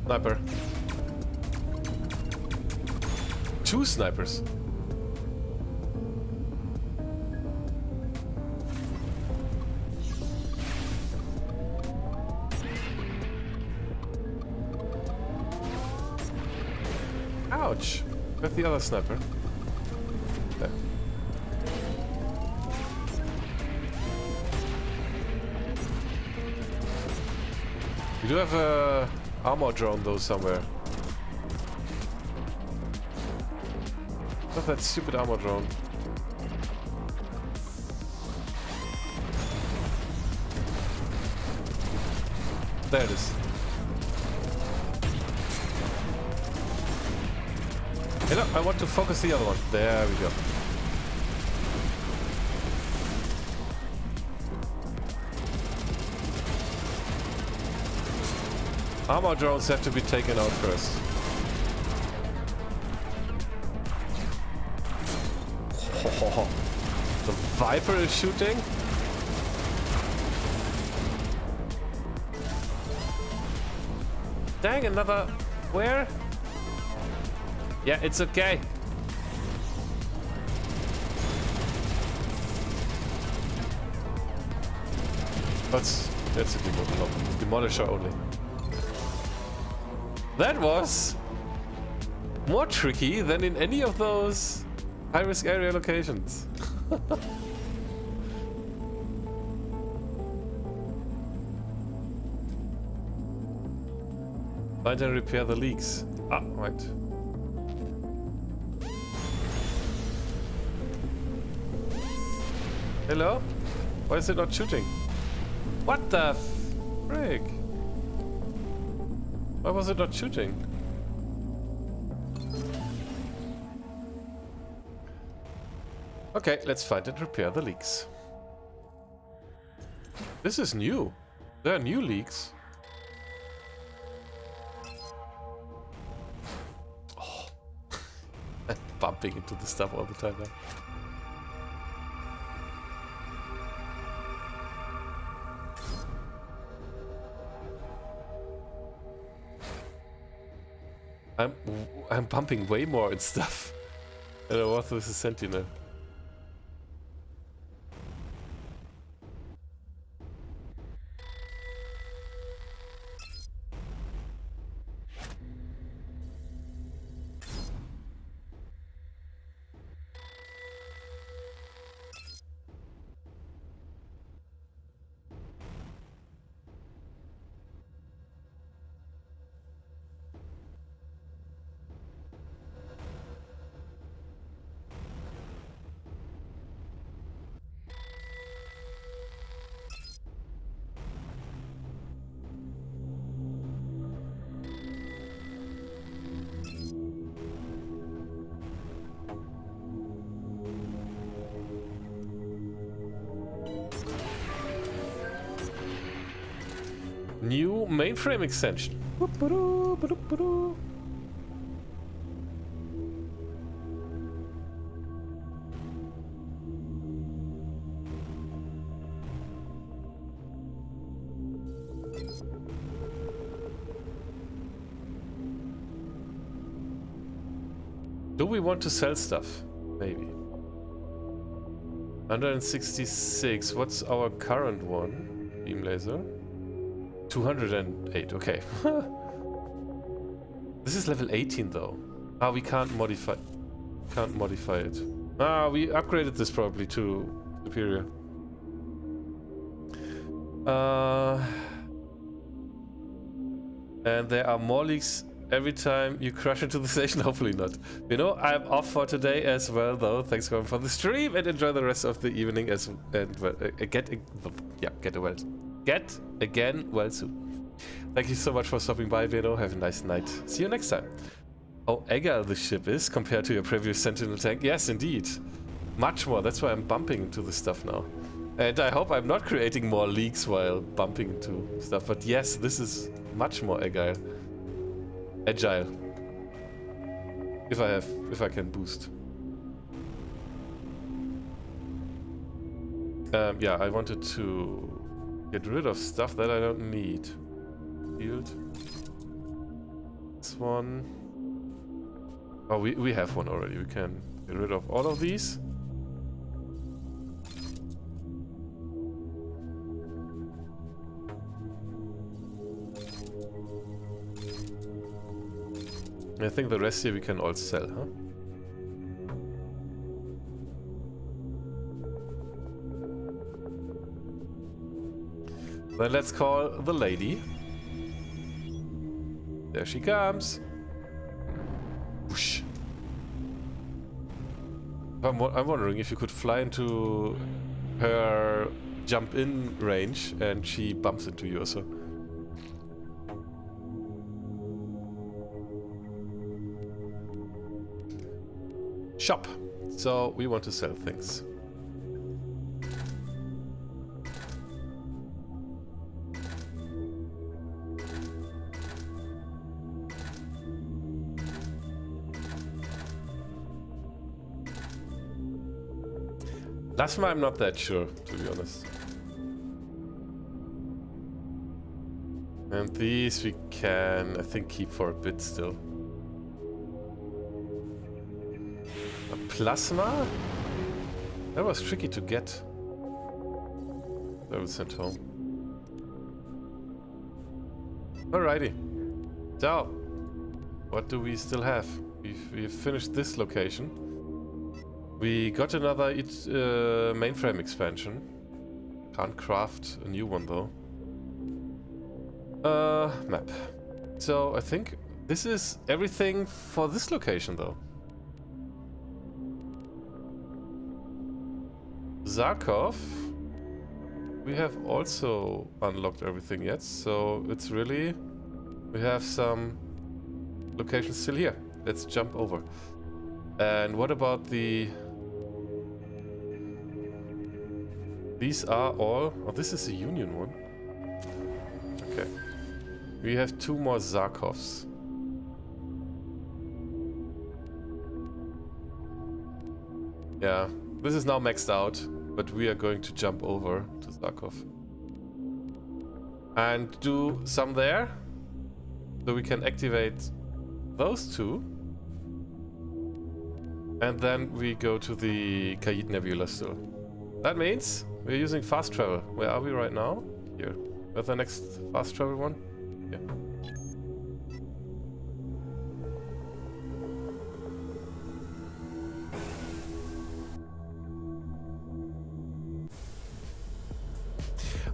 Sniper. 2 snipers. Ouch. Where's the other sniper? There. We do have a armor drone though somewhere. Not that stupid armor drone. There it is. Hey look, I want to focus the other one. There we go. Armor drones have to be taken out first. Oh, the Viper is shooting? Dang, another... Where? Yeah, it's okay. That's a demolisher only. That was more tricky than in any of those high-risk area locations. Find and repair the leaks. Ah, right. Hello? Why is it not shooting? What the frick? Why was it not shooting? Okay, let's find and repair the leaks. This is new. There are new leaks. Oh. I'm bumping into the stuff all the time now. I'm bumping way more and stuff than I was with the Sentinel. New mainframe extension. Do we want to sell stuff? Maybe. 166. What's our current one? Beam laser. 208. Okay. This is level 18 though. Ah, we can't modify. Can't modify it. Ah, we upgraded this probably to superior. And there are more leaks every time you crash into the station. Hopefully not. You know, I'm off for today as well, though. Thanks for the stream and enjoy the rest of the evening as get again well soon. Thank you so much for stopping by, Veno. Have a nice night. See you next time. Oh, agile the ship is compared to your previous Sentinel tank. Yes, indeed. Much more. That's why I'm bumping into the stuff now. And I hope I'm not creating more leaks while bumping into stuff. But yes, this is much more agile. If I can boost. Yeah, I wanted to get rid of stuff that I don't need. Field. This one. Oh, we have one already. We can get rid of all of these. I think the rest here we can all sell, huh? Then let's call the lady. There she comes. Whoosh. I'm wondering if you could fly into her jump in range and she bumps into you or so. Shop. So we want to sell things. Last one I'm not that sure, to be honest. And these we can, I think, keep for a bit still. A plasma? That was tricky to get. That was sent home. Alrighty. So, what do we still have? We've finished this location. We got another mainframe expansion. Can't craft a new one though. Map. So I think this is everything for this location though. Zarkov. We have also unlocked everything yet, so it's really... We have some locations still here. Let's jump over. And what about the... These are all... Oh, this is a Union one. Okay. We have 2 more Zarkovs. Yeah, this is now maxed out, but we are going to jump over to Zarkov. And do some there, so we can activate those 2. And then we go to the Khaït Nebula still. That means we're using fast travel. Where are we right now? Here. Where's the next fast travel one? Yeah.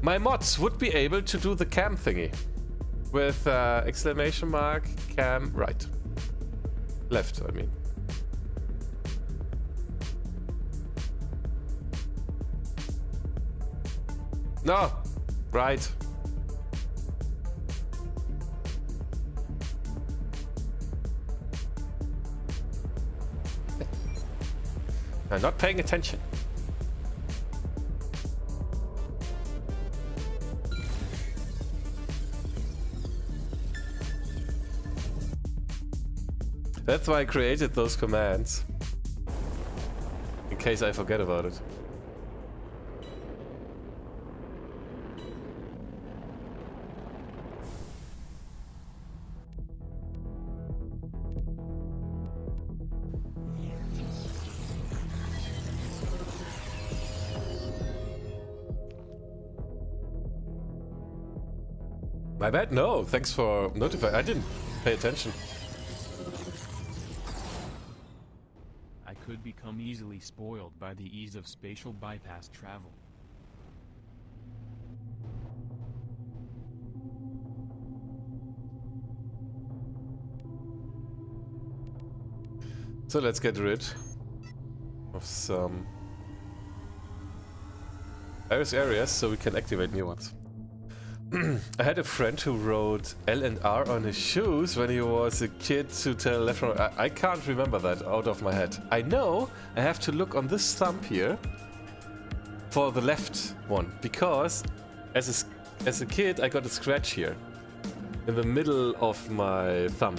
My mods would be able to do the cam thingy. With exclamation mark, cam, right. Left, I mean. No! Right. I'm not paying attention. That's why I created those commands. In case I forget about it. My bad? No, thanks for notifying. I didn't pay attention. I could become easily spoiled by the ease of spatial bypass travel. So let's get rid of some various areas so we can activate new ones. I had a friend who wrote L and R on his shoes when he was a kid to tell left from right. I can't remember that out of my head. I know I have to look on this thumb here for the left one, because as a kid I got a scratch here in the middle of my thumb.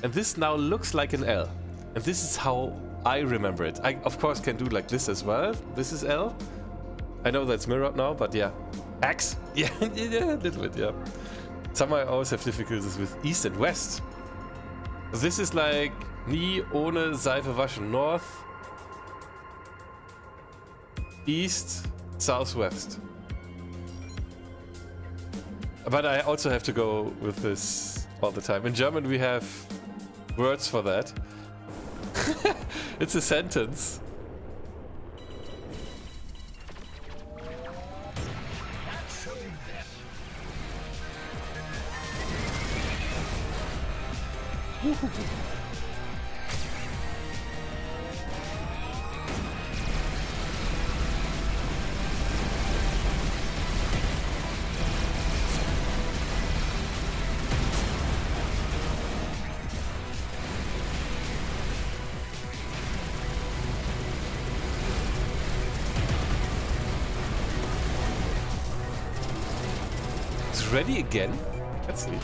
And this now looks like an L. And this is how I remember it. I of course can do like this as well. This is L. I know that's mirrored now, but yeah. X? Yeah, yeah, a little bit, yeah. Somehow I always have difficulties with east and west. This is like nie ohne Seife waschen. North, east, southwest. But I also have to go with this all the time. In German we have words for that. It's a sentence. It's ready again? That's neat.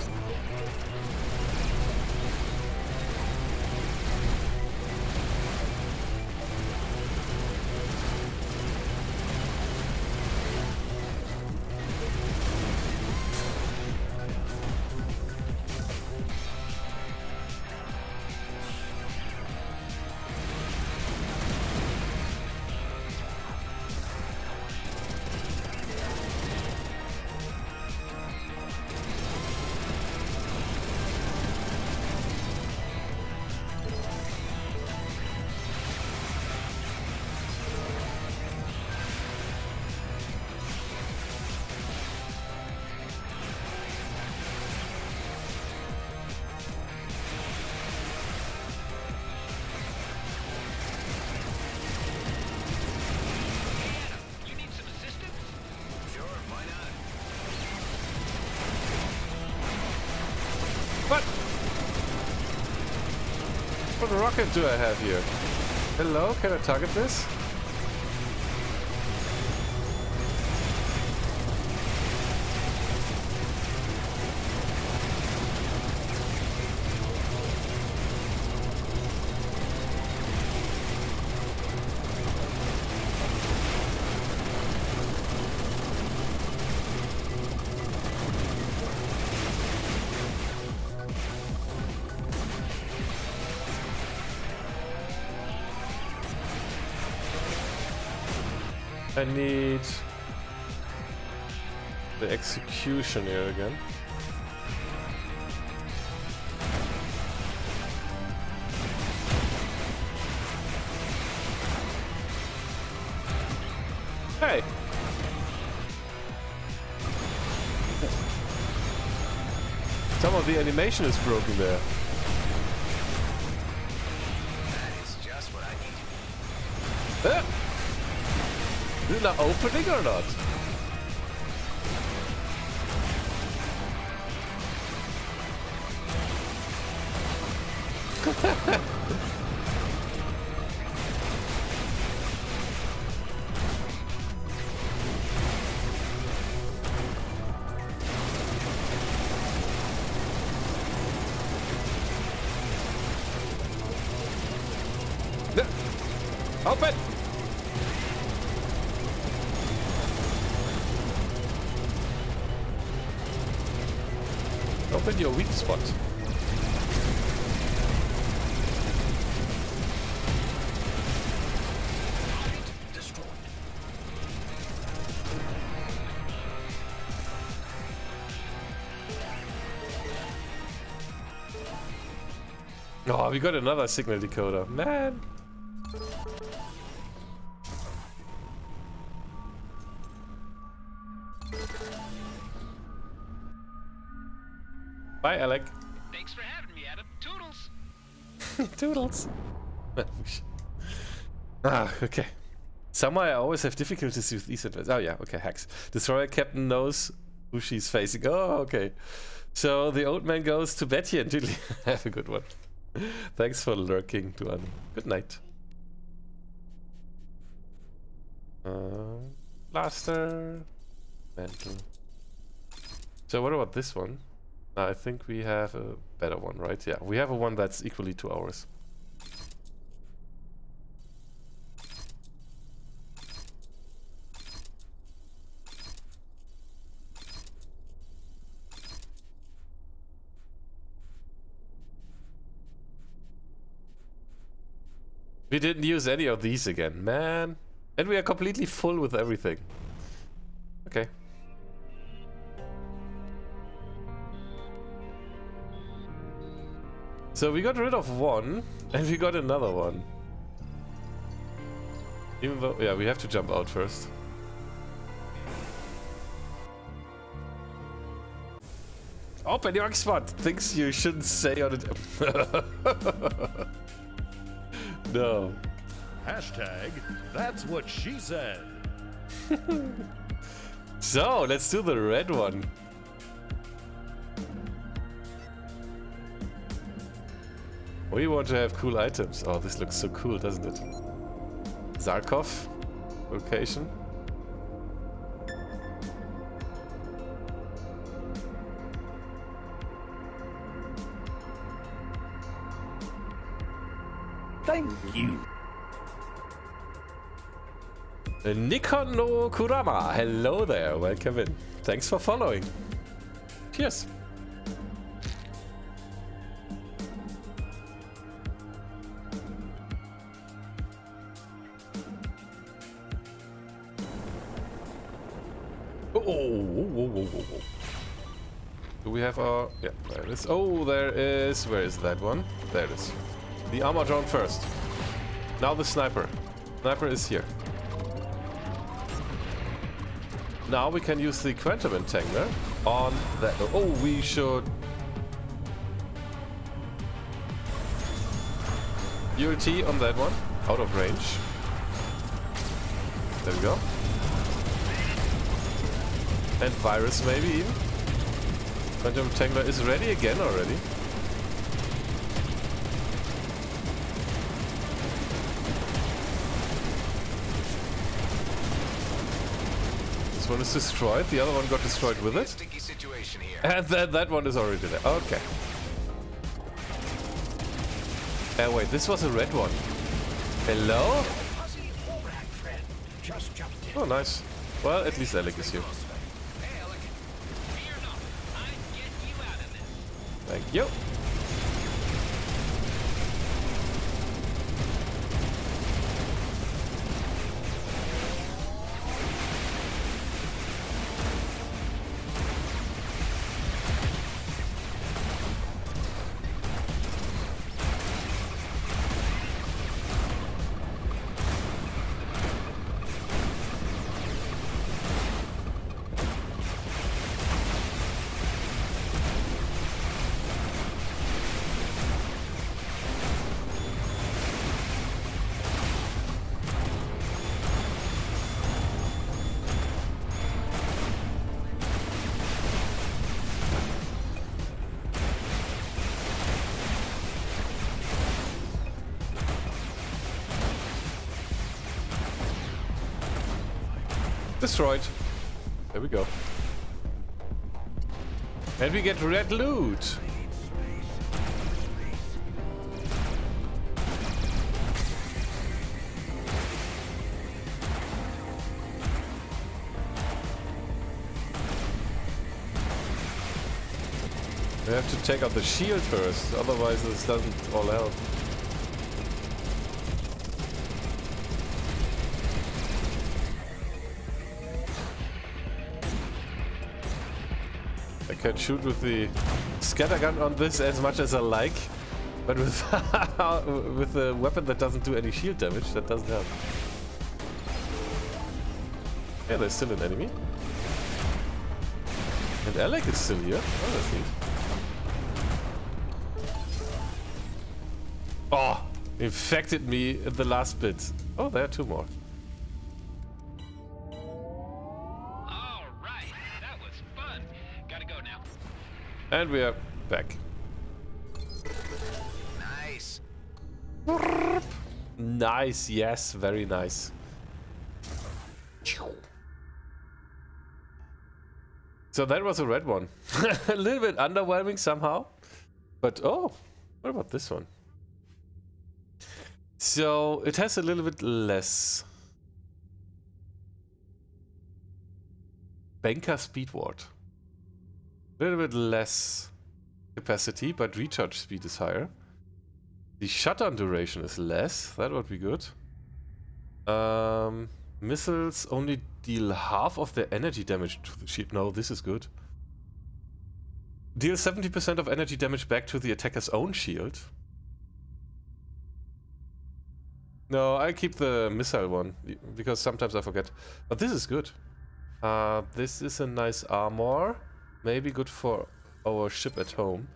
What rocket do I have here? Hello, can I target this? I need the execution here again. Hey! Some of the animation is broken there. That is just what I need. Is it not opening or not? Open! Open your weak spot. Oh, we got another signal decoder. Man! Bye, Alec. Thanks for having me, Adam. Toodles. Toodles. Okay. Somehow I always have difficulties with these adventures. Oh yeah, okay, hacks. Destroyer Captain knows who she's facing. Oh, okay. So the old man goes to bed here and Diddley. Have a good one. Thanks for lurking, Duan. Good night. Blaster. Mantle. So what about this one? I think we have a better one, right? Yeah, we have a one that's equally to ours. We didn't use any of these again, man. And we are completely full with everything. Okay. So we got rid of one, and we got another one. Even though, yeah, we have to jump out first. Open your spot! Things you shouldn't say on it. No. Hashtag, that's what she said. So, let's do the red one. We want to have cool items. Oh, this looks so cool, doesn't it? Zarkov location. Thank you. Nikon no Kurama. Hello there. Welcome in. Thanks for following. Cheers. Whoa. Do we have our... Yeah, there it is. Oh, there is... Where is that one? There it is. The armor drone first. Now the sniper. Sniper is here. Now we can use the quantum entangler on that... Oh, we should... ULT on that one. Out of range. There we go. And virus maybe even. Quantum entangler is ready again already. This one is destroyed. The other one got destroyed with it. Sticky situation here. And then that one is already there. Okay. Wait, this was a red one. Hello? Oh, nice. Well, at least Alec is here. Thank you. Destroyed. There we go. And we get red loot. We have to take out the shield first, otherwise this doesn't all help. I can shoot with the scattergun on this as much as I like, but with with a weapon that doesn't do any shield damage, that doesn't help. Yeah, there's still an enemy. And Alec is still here. Oh, that's neat. Oh, infected me in the last bit. Oh, there are two more. And we are back. Nice. Nice, yes, very nice. So that was a red one. A little bit underwhelming somehow. But oh, what about this one? So it has a little bit less banker speed ward. A little bit less capacity, but recharge speed is higher. The shutdown duration is less. That would be good. Missiles only deal half of their energy damage to the shield. No, this is good. Deal 70% of energy damage back to the attacker's own shield. No, I keep the missile one, because sometimes I forget. But this is good. This is a nice armor. Maybe good for our ship at home.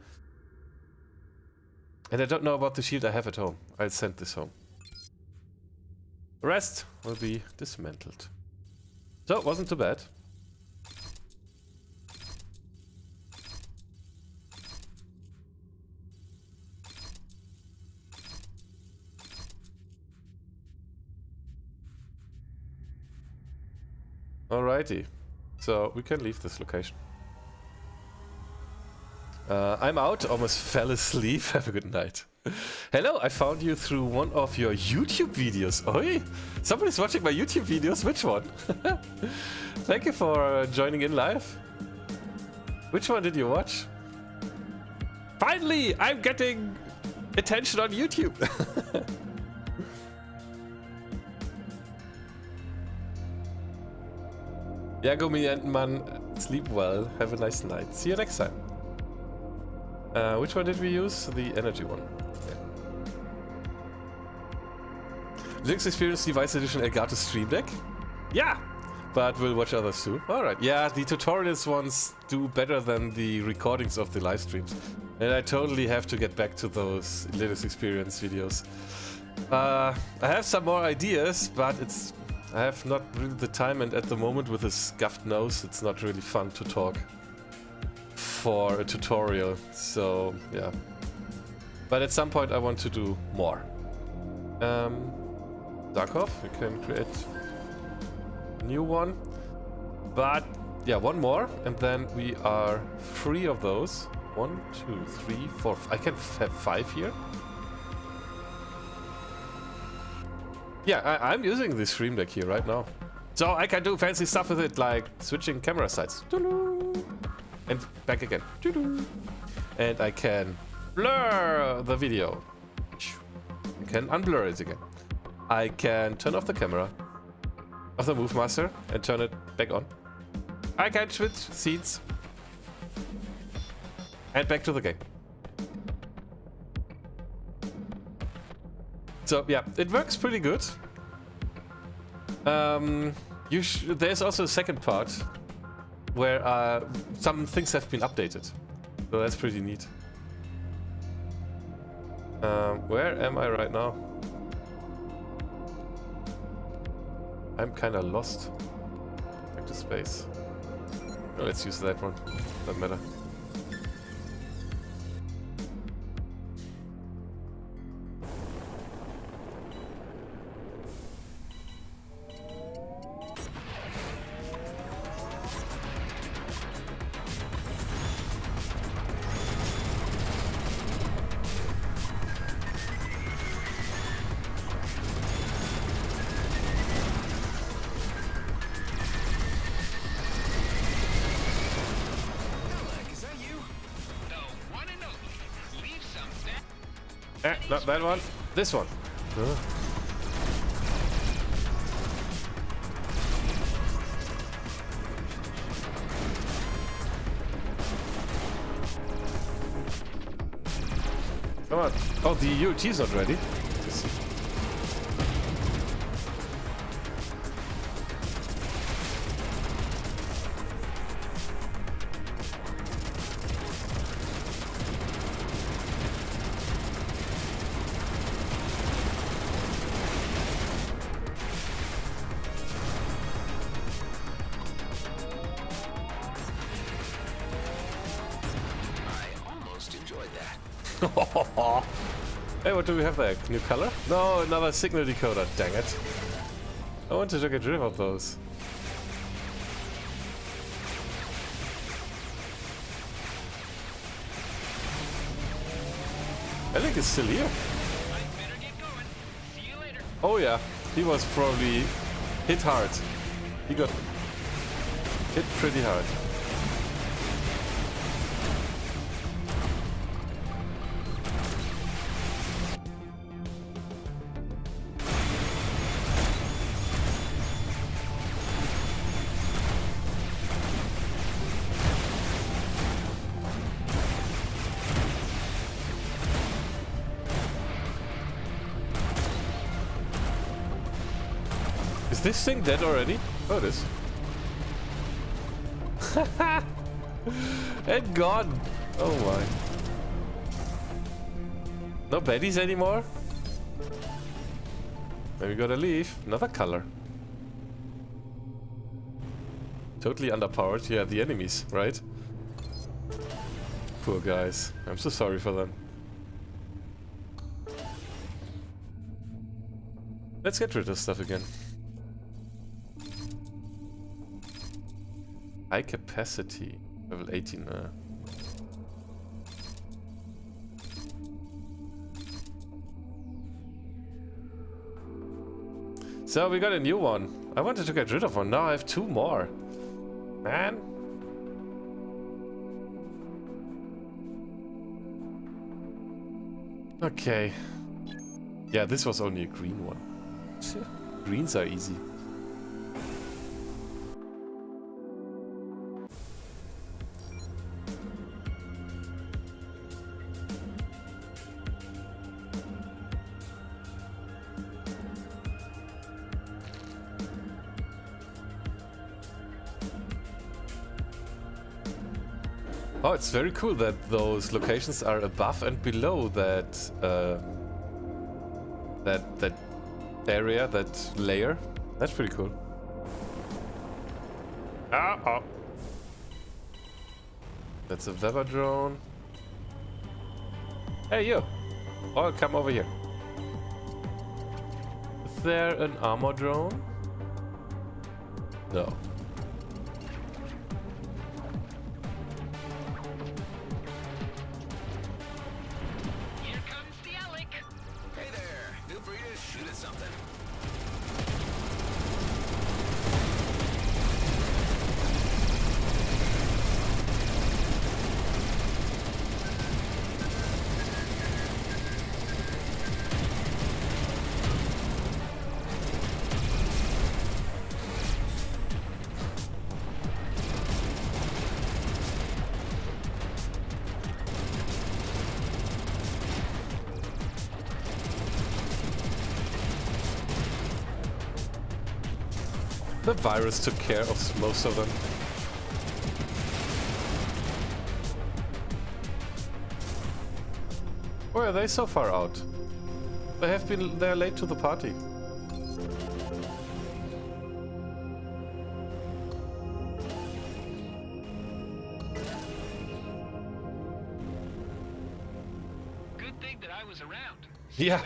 And I don't know about the shield I have at home. I'll send this home. The rest will be dismantled. So, it wasn't too bad. Alrighty. So, we can leave this location. I'm out, almost fell asleep. Have a good night. Hello, I found you through one of your YouTube videos. Oi! Somebody's watching my YouTube videos? Which one? Thank you for joining in live. Which one did you watch? Finally! I'm getting attention on YouTube! Yagumi and Man, sleep well. Have a nice night. See you next time. Which one did we use? The energy one. Yeah. Linux Experience Device Edition Elgato Stream Deck? Yeah! But we'll watch others too. Alright, yeah, the tutorials ones do better than the recordings of the live streams. And I totally have to get back to those Linux Experience videos. I have some more ideas, but I have not really the time, and at the moment with a scuffed nose, it's not really fun to talk for a tutorial, so yeah. But at some point I want to do more. Darkov, we can create a new one. But yeah, one more, and then we are free of those. 1, 2, 3, 4. I can have 5 here. Yeah, I'm using this Stream Deck here right now. So I can do fancy stuff with it, like switching camera sides. And back again. And I can blur the video. I can unblur it again. I can turn off the camera of the Move Master and turn it back on. I can switch scenes. And back to the game. So yeah, it works pretty good. There's also a second part where some things have been updated. So that's pretty neat. Where am I right now? I'm kinda lost. Back to space. Oh, let's use that one. Doesn't matter. Not that one. This one. Come on. Oh, the UAT's not ready. Let's see. Hey, what do we have there? New color? No, another signal decoder. Dang it. I wanted to get rid of those. I think it's still here. Oh yeah, he was probably hit hard. He got hit pretty hard. Is this thing dead already? Oh, it is. And gone. Oh my. No baddies anymore? Maybe we gotta leave. Another color. Totally underpowered. Yeah, the enemies, right? Poor guys. I'm so sorry for them. Let's get rid of stuff again. High capacity. Level 18. So we got a new one. I wanted to get rid of one. Now I have 2 more. Man. Okay. Yeah, this was only a green one. Greens are easy. Oh, it's very cool that those locations are above and below that that area, that layer. That's pretty cool. Oh. That's a Weber drone. Hey, you! Oh, come over here. Is there an armor drone? No. shoot at something. The virus took care of most of them. Why are they so far out? They're late to the party. Good thing that I was around. Yeah.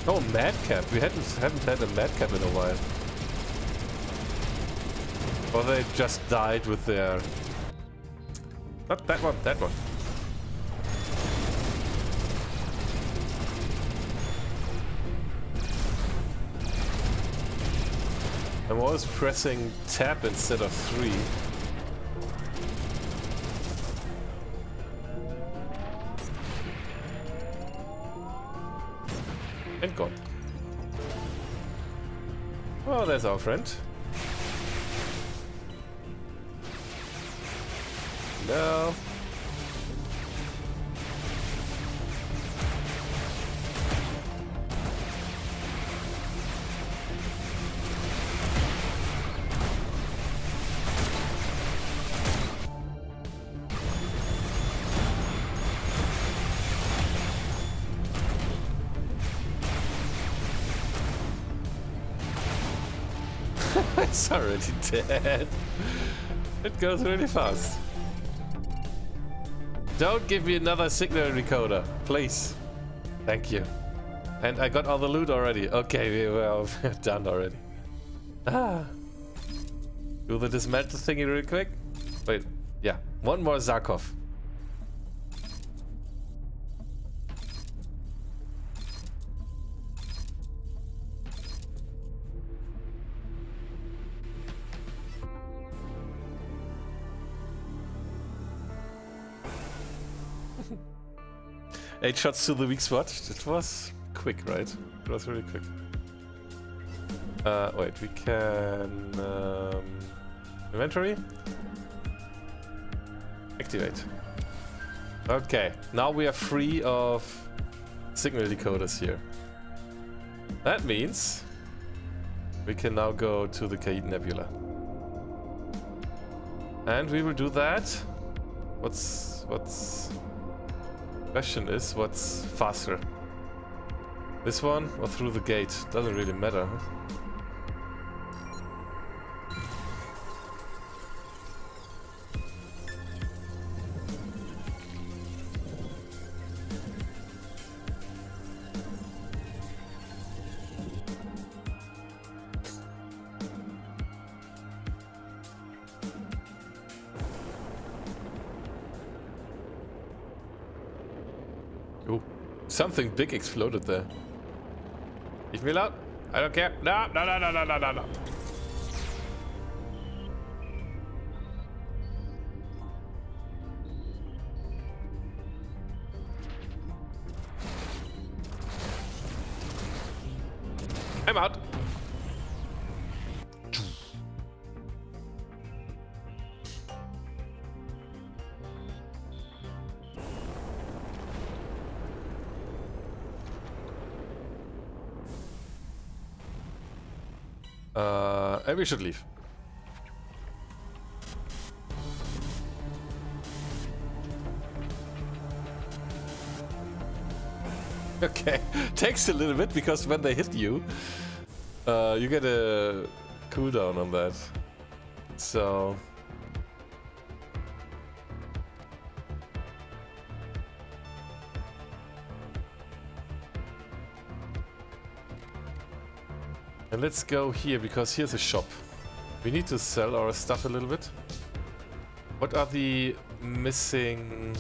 Oh, Madcap. We haven't had a Madcap in a while. Or they just died with their... Not that one, that one. I'm always pressing tab instead of 3. And gone. Oh, there's our friend. No. It's already dead. It goes really fast. Don't give me another signal encoder, please. Thank you. And I got all the loot already. Okay, we're done already. Ah. Do the dismantle thingy real quick. Wait, yeah. One more Zarkov. Eight shots to the weak spot. It was quick, right? It was really quick. Wait, we can... inventory? Activate. Okay, now we are free of signal decoders here. That means we can now go to the Khaït Nebula. And we will do that. Question is, what's faster? This one or through the gate? Doesn't really matter, huh? Oh, something big exploded there. Leave me alone. I don't care. No, no, no, no, no, no, no, no. I'm out. And we should leave. Okay, takes a little bit because when they hit you, you get a cooldown on that. So and let's go here because here's a shop. We need to sell our stuff a little bit. What are the missing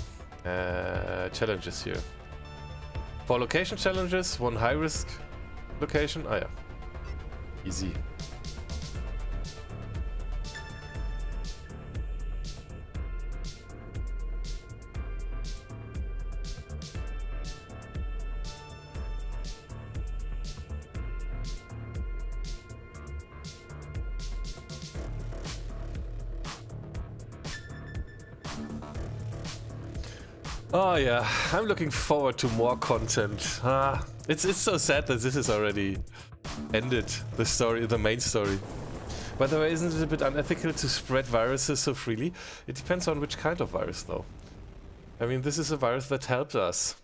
challenges here? 4 location challenges, 1 high risk location. Ah yeah, easy. Oh yeah, I'm looking forward to more content. It's so sad that this is already ended, the story, the main story. By the way, isn't it a bit unethical to spread viruses so freely? It depends on which kind of virus though. I mean, this is a virus that helps us.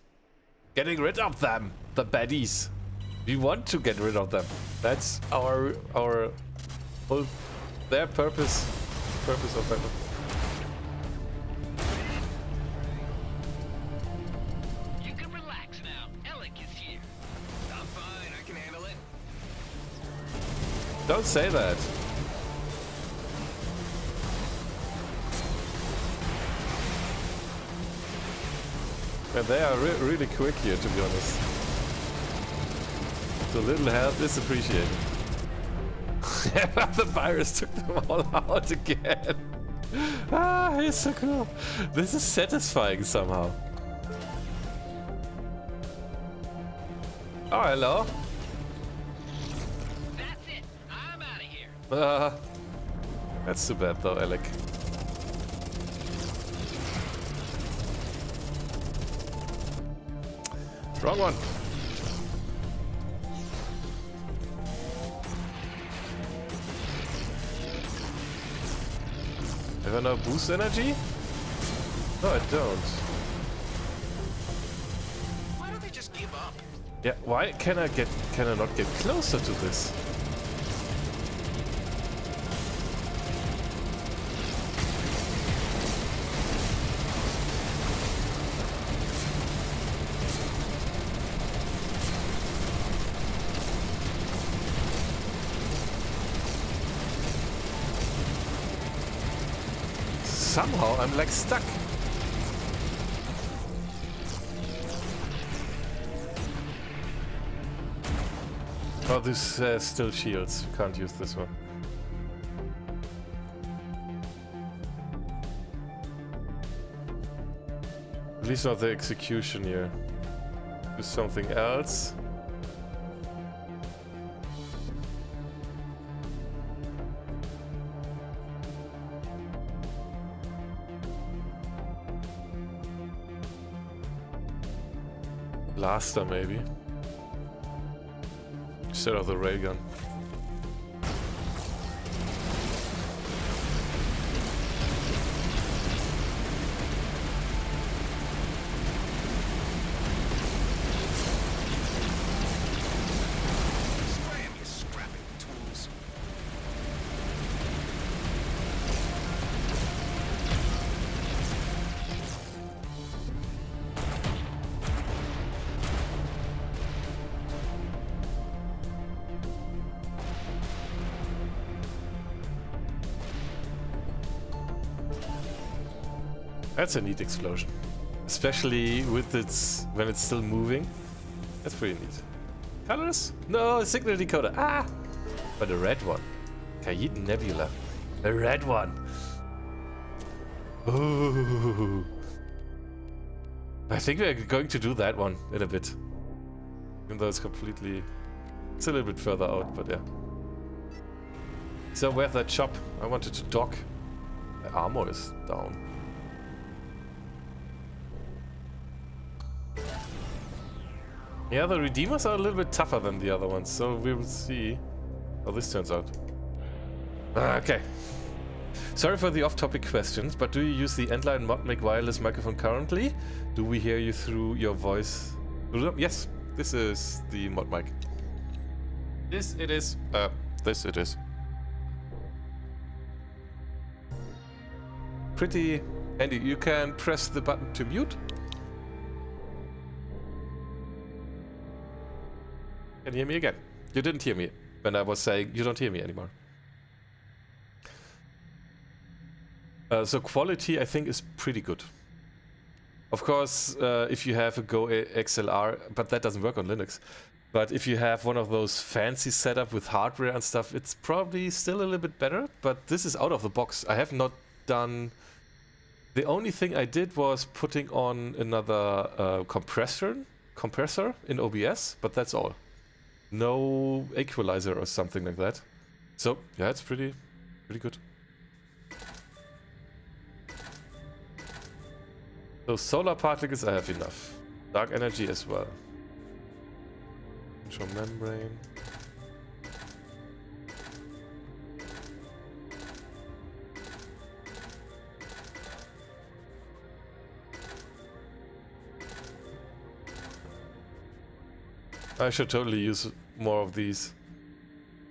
Getting rid of them, the baddies. We want to get rid of them. That's our whole, their purpose of that. Don't say that. And they are really quick here, to be honest. So little help is appreciated. The virus took them all out again. Ah, it's so cool. This is satisfying somehow. Oh, hello. That's too bad though, Alec. Wrong one. Have I no boost energy? No, I don't. Why don't they just give up? Yeah, why can I not get closer to this? Somehow I'm like stuck. Oh, this still shields. You can't use this one. At least not the execution here. Do something else. Blaster maybe. Instead of the railgun. That's a neat explosion. Especially with its when it's still moving. That's pretty neat. Colors? No, signal decoder. Ah! But a red one. Khaït Nebula. A red one. Ooh. I think we're going to do that one in a bit. Even though it's completely... It's a little bit further out, but yeah. So where's that shop? I wanted to dock. The armor is down. Yeah, the Redeemers are a little bit tougher than the other ones, so we will see how this turns out. Okay. Sorry for the off-topic questions, but do you use the Endline Mod Mic wireless microphone currently? Do we hear you through your voice? Yes, This is the mod mic. This it is. This it is. Pretty handy. You can press the button to mute. Can you hear me again? You didn't hear me when I was saying you don't hear me anymore. So quality, I think, is pretty good. Of course, if you have a Go XLR, but that doesn't work on Linux. But if you have one of those fancy setup with hardware and stuff, it's probably still a little bit better. But this is out of the box. I have not done... The only thing I did was putting on another compressor in OBS, but that's all. No equalizer or something like that. So, yeah, it's pretty good. So solar particles I have enough. Dark energy as well. Control membrane. I should totally use more of these.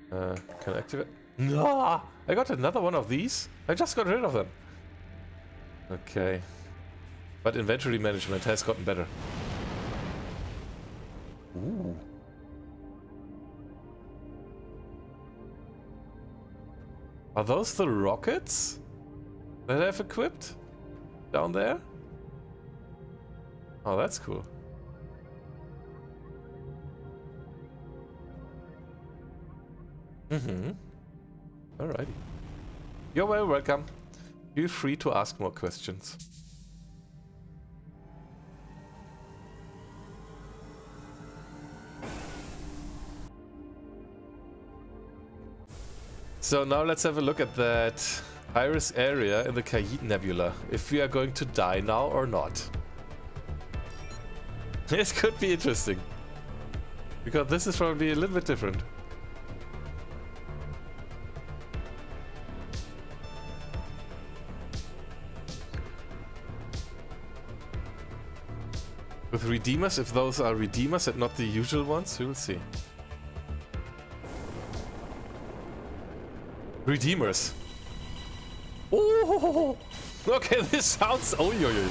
Can I activate? No! I got another one of these. I just got rid of them. Okay. But inventory management has gotten better. Ooh. Are those the rockets that I've equipped down there? Oh, that's cool. Alrighty. You're very welcome. Feel free to ask more questions. So now let's have a look at that Iris area in the Khaït Nebula. If we are going to die now or not. This could be interesting. Because this is probably a little bit different. With Redeemers, if those are Redeemers and not the usual ones, we will see. Redeemers. Oh, okay, this sounds. Oh, yo, yo.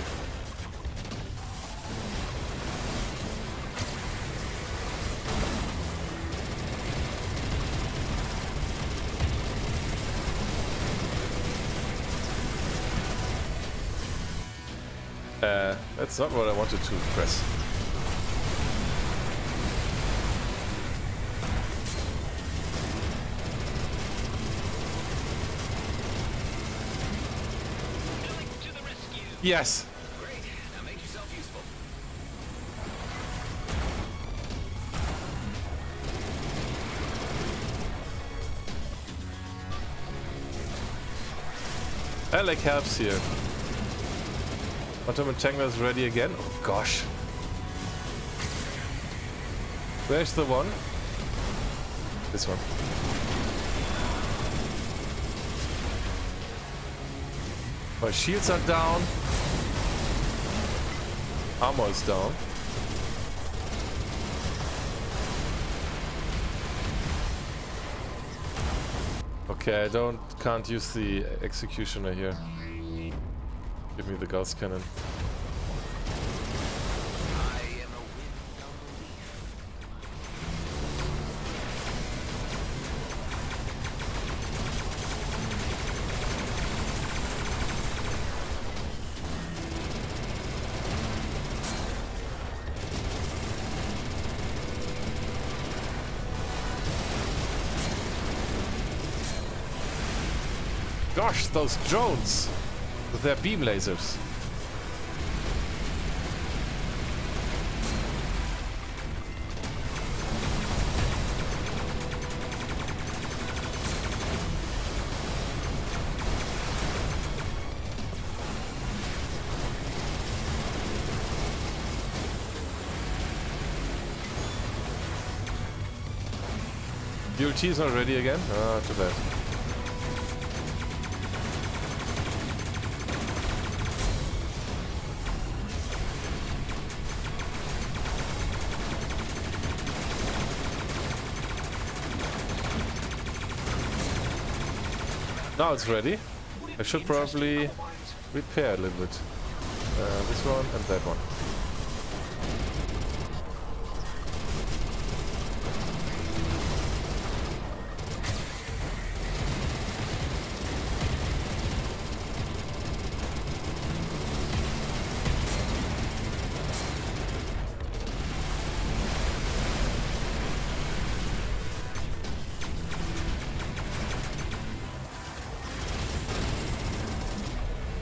That's not what I wanted to press. Yes. Great. Now make yourself useful. Alec helps here. Quantum Entangler is ready again. Oh gosh. Where's the one? This one. My shields are down. Armor is down. Okay, can't use the executioner here. Give me the Gauss cannon. Gosh, those drones with their beam lasers. The ulti is not ready again? Ah, too bad. Now it's ready. I should probably repair a little bit. This one and that one.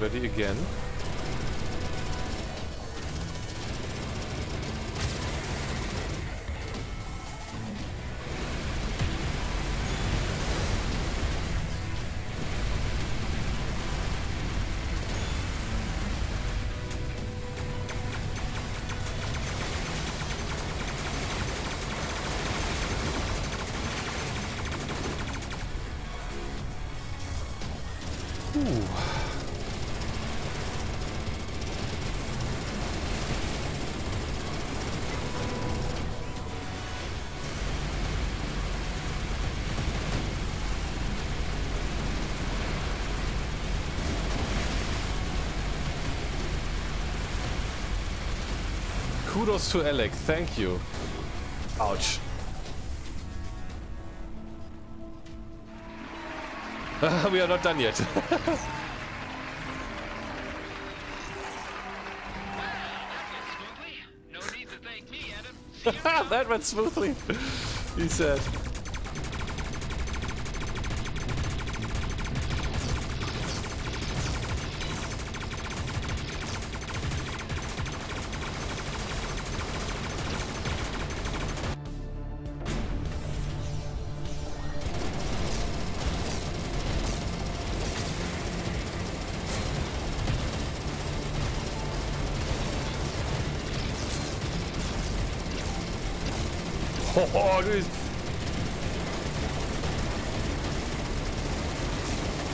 Ready again. Ooh. Kudos to Alec, thank you. Ouch. We are not done yet. That went smoothly, he said. Oh, dude.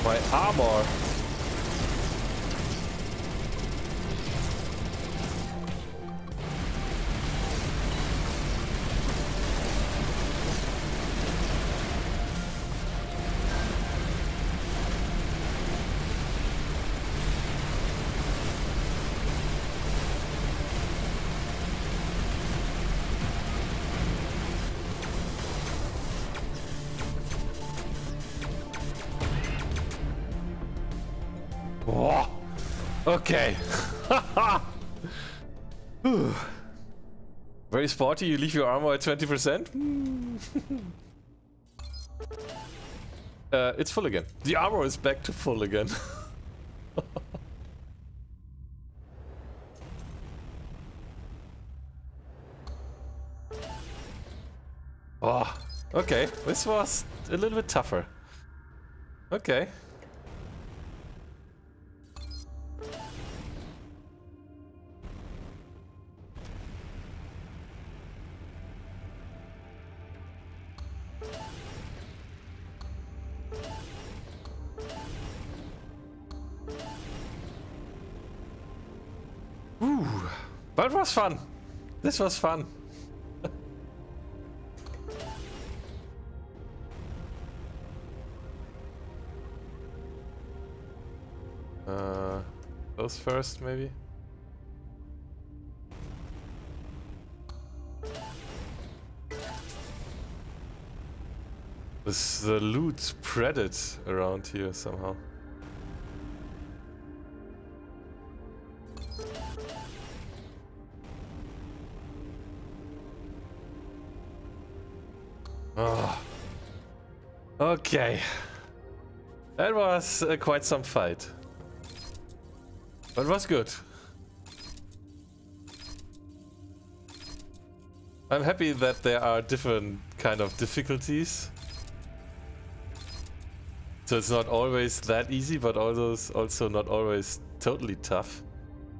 My armor. Oh, okay. Very sporty, you leave your armor at 20%? It's full again. The armor is back to full again. Oh, okay. This was a little bit tougher. Okay. Ooh, but it was fun. This was fun. Those first, maybe. The loot spread it around here somehow. Oh. Okay. That was quite some fight. But it was good. I'm happy that there are different kind of difficulties. So it's not always that easy, but also not always totally tough.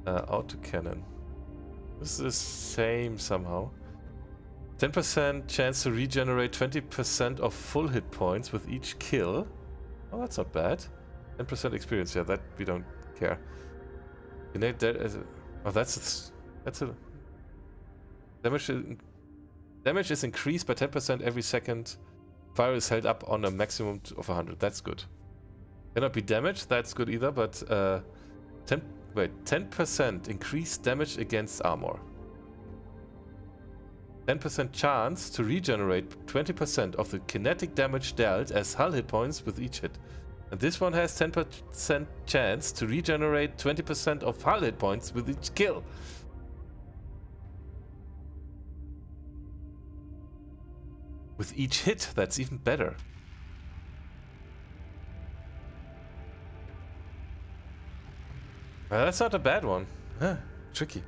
Autocannon. This is the same somehow. 10% chance to regenerate 20% of full hit points with each kill. Oh, that's not bad. 10% experience, yeah, that we don't care. Innate oh, that's a damage is increased by 10% every second. Fire is held up on a maximum of 100. That's good. Cannot be damaged, that's good either, but 10% increased damage against armor. 10% chance to regenerate 20% of the kinetic damage dealt as hull hit points with each hit. And this one has 10% chance to regenerate 20% of hull hit points with each kill. With each hit, that's even better. That's not a bad one. Huh, tricky.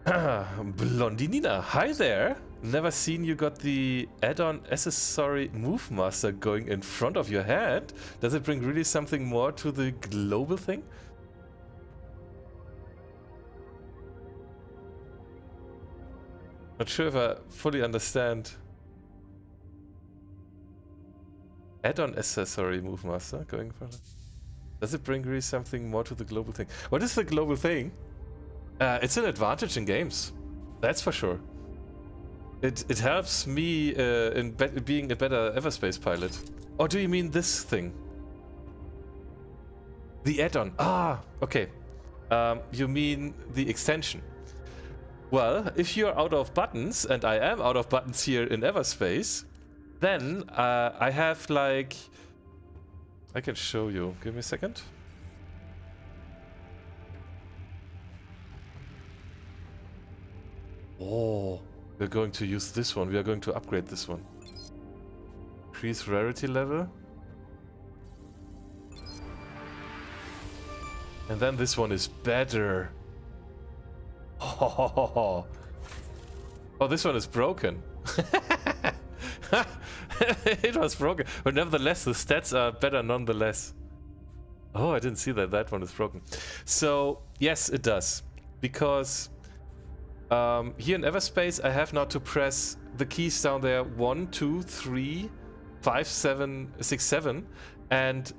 Blondinina, hi there. Never seen you got the add-on accessory Move Master going in front of your hand. Does it bring really something more to the global thing? Not sure if I fully understand. Add-on accessory Move Master going in front of... Does it bring really something more to the global thing? What is the global thing? It's an advantage in games. That's for sure. It helps me in being a better Everspace pilot. Or do you mean this thing? The add-on. Ah, okay. You mean the extension. Well, if you're out of buttons, and I am out of buttons here in Everspace, then I have like... I can show you. Give me a second. Oh, we're going to use this one. We are going to upgrade this one. Increase rarity level. And then this one is better. Oh, this one is broken. It was broken, but nevertheless the stats are better nonetheless. Oh, I didn't see that that one is broken. So yes, it does, because here in Everspace I have now to press the keys down there 1, 2, 3, 5, 7, 6, 7, and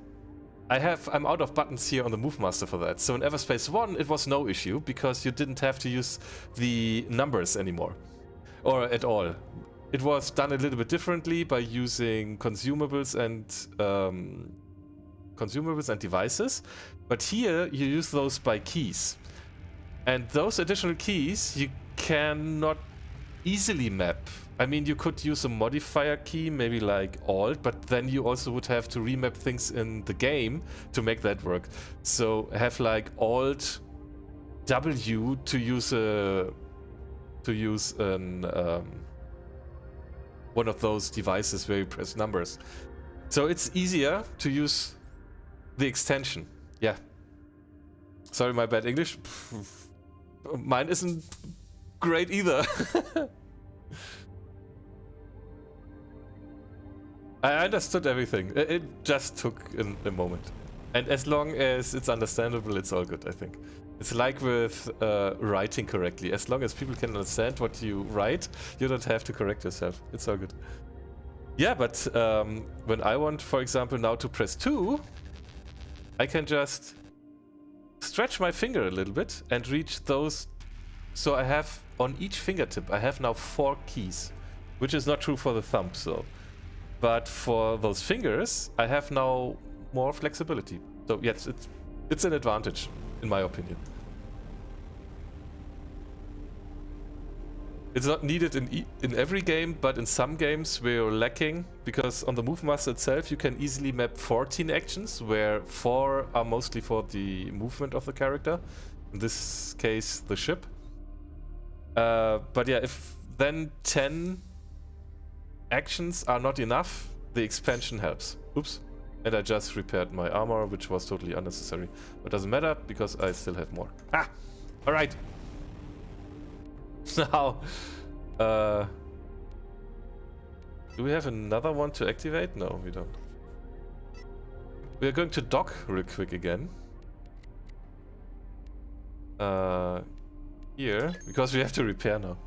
I'm out of buttons here on the Move Master for that. So in Everspace 1 it was no issue because you didn't have to use the numbers anymore, or at all. It was done a little bit differently by using consumables and devices, but here you use those by keys. And those additional keys you cannot easily map. I mean, you could use a modifier key, maybe like Alt, but then you also would have to remap things in the game to make that work. So have like Alt W to use one of those devices where you press numbers. So it's easier to use the extension. Yeah. Sorry, my bad English. Mine isn't great either. I understood everything. It just took a moment. And as long as it's understandable, it's all good, I think. It's like with writing correctly. As long as people can understand what you write, you don't have to correct yourself. It's all good. Yeah, but when I want, for example, now to press 2, I can just stretch my finger a little bit and reach those. So I have, on each fingertip, I have now 4 keys, which is not true for the thumb, so. But for those fingers, I have now more flexibility. So yes, it's an advantage, in my opinion. It's not needed in every game, but in some games we're lacking, because on the Move Master itself you can easily map 14 actions, where 4 are mostly for the movement of the character, in this case the ship. But yeah, if then 10 actions are not enough, the expansion helps. Oops. And I just repaired my armor, which was totally unnecessary. But doesn't matter, because I still have more. Ah! Alright! Now, do we have another one to activate? No, we don't. We are going to dock real quick again. Here, because we have to repair now.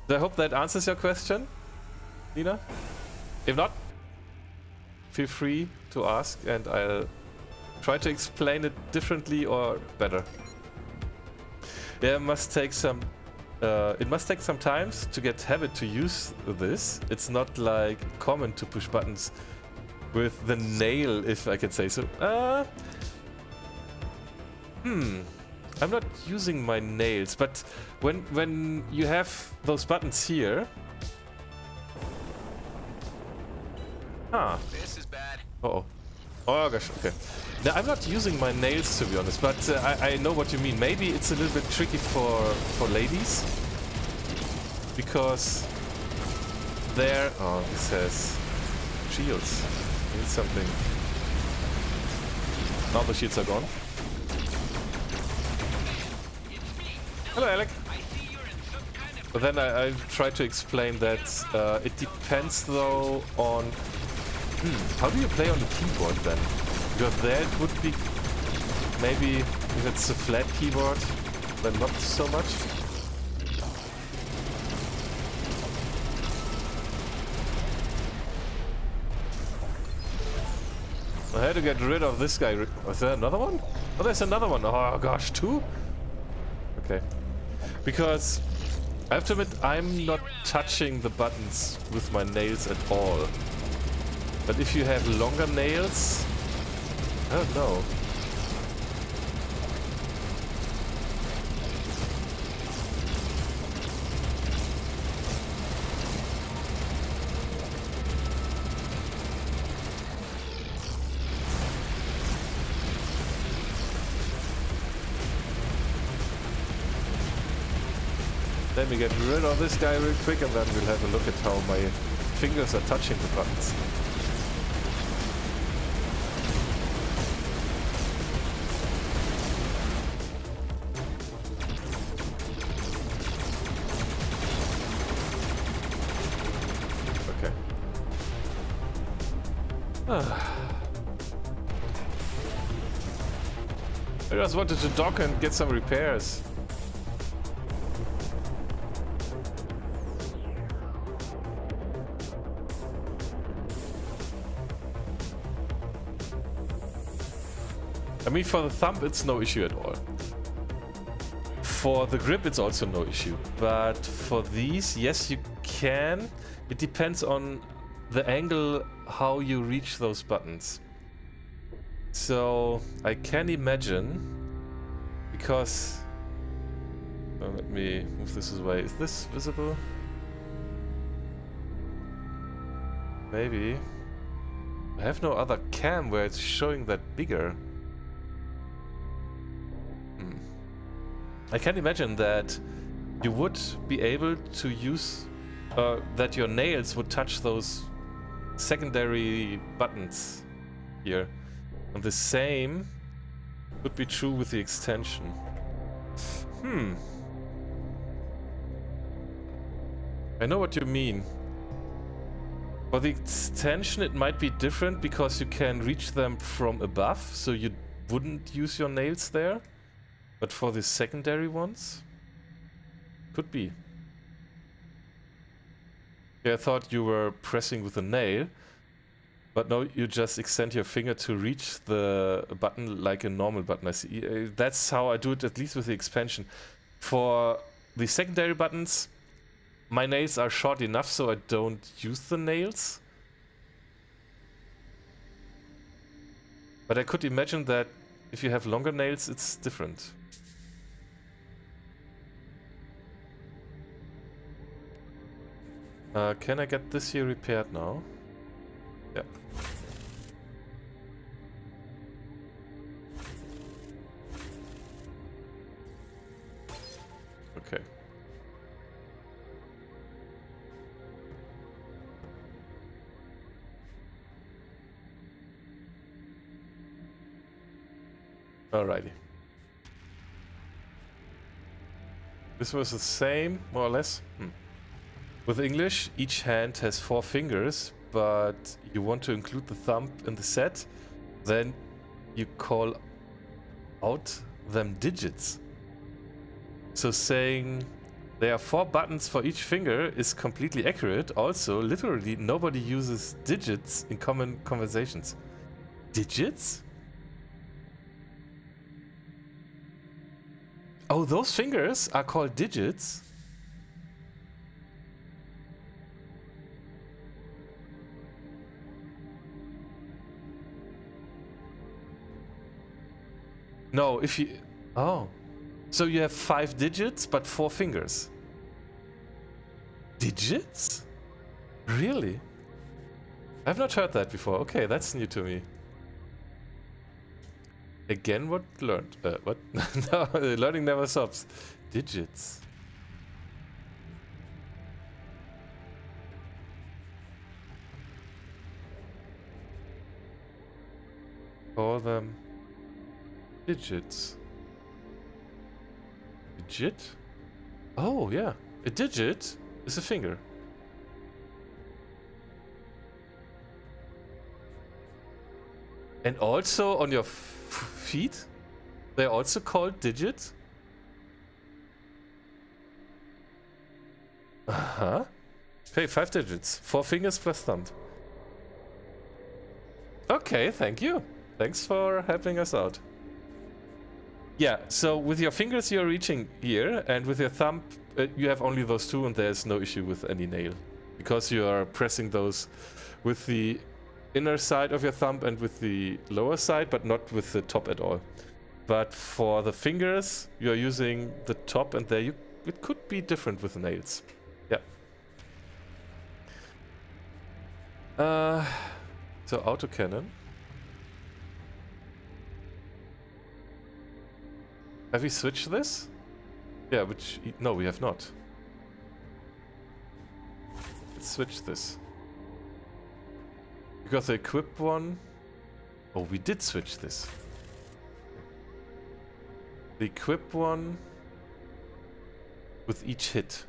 So I hope that answers your question, Nina. If not, feel free to ask and I'll try to explain it differently or better. Yeah, it must take some time to get habit to use this. It's not like common to push buttons with the nail, if I can say so. I'm not using my nails, but when you have those buttons here. This is bad. Uh-oh. Oh gosh, okay. Now, I'm not using my nails, to be honest, but I know what you mean. Maybe it's a little bit tricky for ladies. Because there... Oh, it says shields. Need something. Now the shields are gone. Hello, Alec. But then I tried to explain that it depends though on... how do you play on the keyboard then? Because there it would be... Maybe if it's a flat keyboard, then not so much. I had to get rid of this guy. Was there another one? Oh, there's another one. Oh gosh, 2? Okay. Because I have to admit, I'm not touching the buttons with my nails at all. But if you have longer nails, I don't know. Let me get rid of this guy real quick and then we'll have a look at how my fingers are touching the buttons. Okay. I just wanted to dock and get some repairs. I mean, for the thumb, it's no issue at all. For the grip, it's also no issue. But for these, yes, you can. It depends on the angle, how you reach those buttons. So, I can imagine, because... let me move this away. Is this visible? Maybe. I have no other cam where it's showing that bigger. I can imagine that you would be able to use, that your nails would touch those secondary buttons here. And the same would be true with the extension. I know what you mean. For the extension it might be different because you can reach them from above, so you wouldn't use your nails there. But for the secondary ones, could be. Yeah, I thought you were pressing with a nail, but no, you just extend your finger to reach the button like a normal button. I see. That's how I do it, at least with the expansion. For the secondary buttons, my nails are short enough so I don't use the nails. But I could imagine that if you have longer nails, it's different. Can I get this here repaired now? Yeah. Okay. Alrighty. This was the same, more or less. With English, each hand has 4 fingers, but you want to include the thumb in the set, then you call out them digits. So saying there are 4 buttons for each finger is completely accurate. Also, literally, nobody uses digits in common conversations. Digits? Oh, those fingers are called digits? No, if you... Oh. So you have 5 digits, but 4 fingers. Digits? Really? I've not heard that before. Okay, that's new to me. Again, what learned? What? No, learning never stops. Digits. Call them digits. Digit? Oh, yeah. A digit is a finger. And also on your feet, they're also called digits? Uh-huh. Okay, 5 digits. 4 fingers plus thumb. Okay, thank you. Thanks for helping us out. Yeah, so with your fingers you're reaching here, and with your thumb you have only those 2, and there's no issue with any nail. Because you are pressing those with the inner side of your thumb and with the lower side, but not with the top at all. But for the fingers, you're using the top, and there it could be different with the nails. Yeah. So autocannon. Have we switched this? Yeah, no, we have not. Let's switch this. Because the equip one... Oh, we did switch this. The equip one with each hit.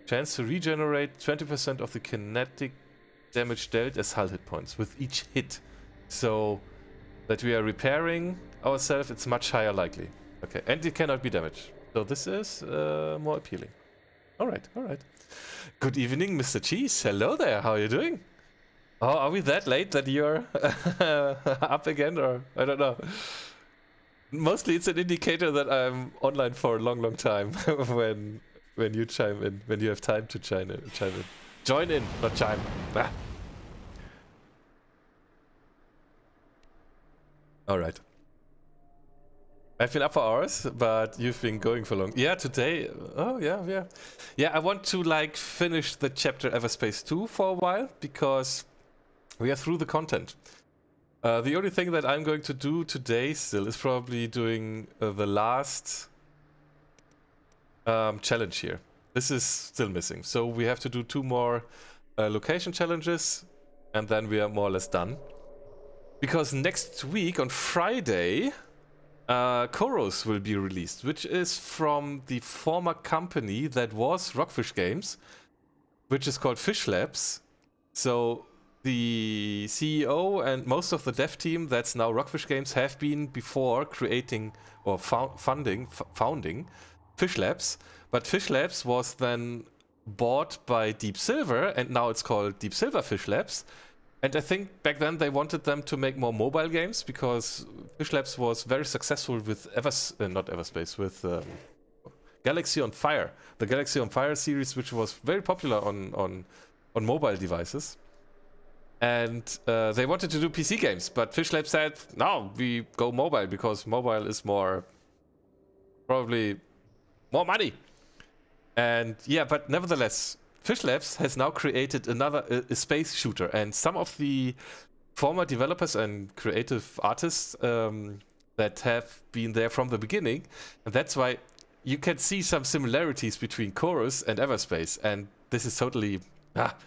Chance to regenerate 20% of the kinetic damage dealt as hull hit points with each hit. So that we are repairing ourselves, it's much higher likely. Okay, and it cannot be damaged. So this is more appealing. Alright, alright. Good evening, Mr. Cheese. Hello there, how are you doing? Oh, are we that late that you're up again, or I don't know. Mostly it's an indicator that I'm online for a long time when you chime in, when you have time to chime in. Join in, not chime. Ah. Alright. I've been up for hours, but you've been going for long. Yeah, today... Oh, yeah. Yeah, I want to, like, finish the chapter Everspace 2 for a while, because we are through the content. The only thing that I'm going to do today still is probably doing the last challenge here. This is still missing. So we have to do 2 more location challenges, and then we are more or less done. Because next week on Friday, Chorus will be released, which is from the former company that was Rockfish Games, which is called Fish Labs. So the CEO and most of the dev team that's now Rockfish Games have been before creating or founding Fish Labs. But Fish Labs was then bought by Deep Silver, and now it's called Deep Silver Fish Labs. And I think back then they wanted them to make more mobile games, because Fish Labs was very successful with with Galaxy on Fire. The Galaxy on Fire series, which was very popular on mobile devices. And they wanted to do PC games, but Fish Labs said, no, we go mobile, because mobile is probably more money. And yeah, but nevertheless, Fish Labs has now created another space shooter, and some of the former developers and creative artists that have been there from the beginning, and that's why you can see some similarities between Chorus and Everspace, and this is totally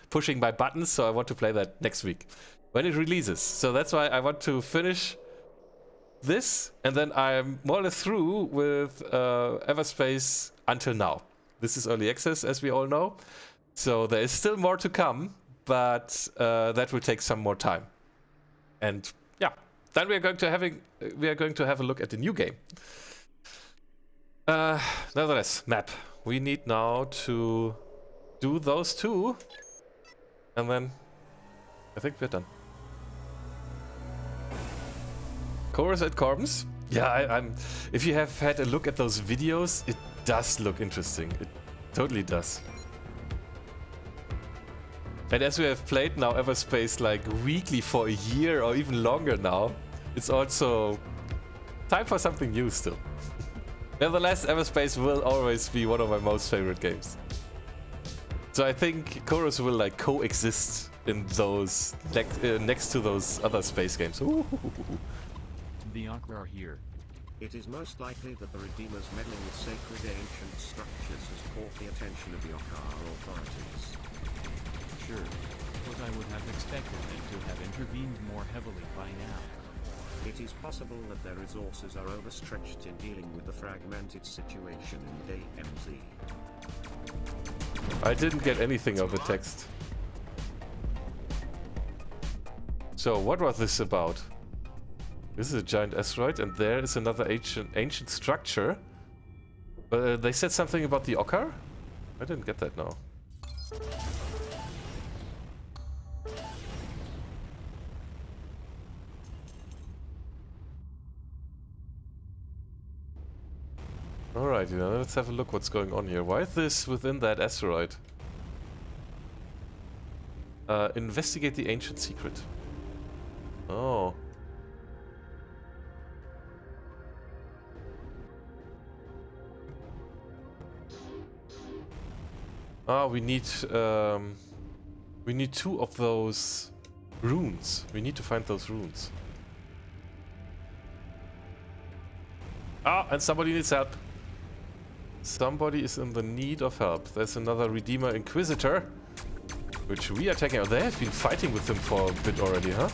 pushing my buttons, so I want to play that next week when it releases. So that's why I want to finish this, and then I'm more or less through with Everspace until now. This is early access, as we all know. So there is still more to come, but that will take some more time. And yeah, then we are going to have a look at the new game. Nevertheless, map. We need now to do those 2, and then I think we're done. Chorus at Corbins. Yeah, if you have had a look at those videos, it does look interesting. It totally does. And as we have played now Everspace like weekly for a year or even longer now, it's also time for something new still. Nevertheless, Everspace will always be one of my most favorite games. So I think Chorus will like coexist in those next to those other space games. Ooh. The Akra are here. It is most likely that the Redeemer's meddling with sacred ancient structures has caught the attention of the Okar authorities. Sure, but I would have expected them to have intervened more heavily by now. It is possible that their resources are overstretched in dealing with the fragmented situation in DMZ. I didn't get anything of the text. So what was this about? This is a giant asteroid, and there is another ancient structure. They said something about the Okar? I didn't get that now. Alright, let's have a look what's going on here. Why is this within that asteroid? Investigate the ancient secret. Oh. Ah, we need 2 of those runes. We need to find those runes. Ah, and somebody needs help. Somebody is in the need of help. There's another Redeemer Inquisitor, which we are taking out. They have been fighting with him for a bit already, huh?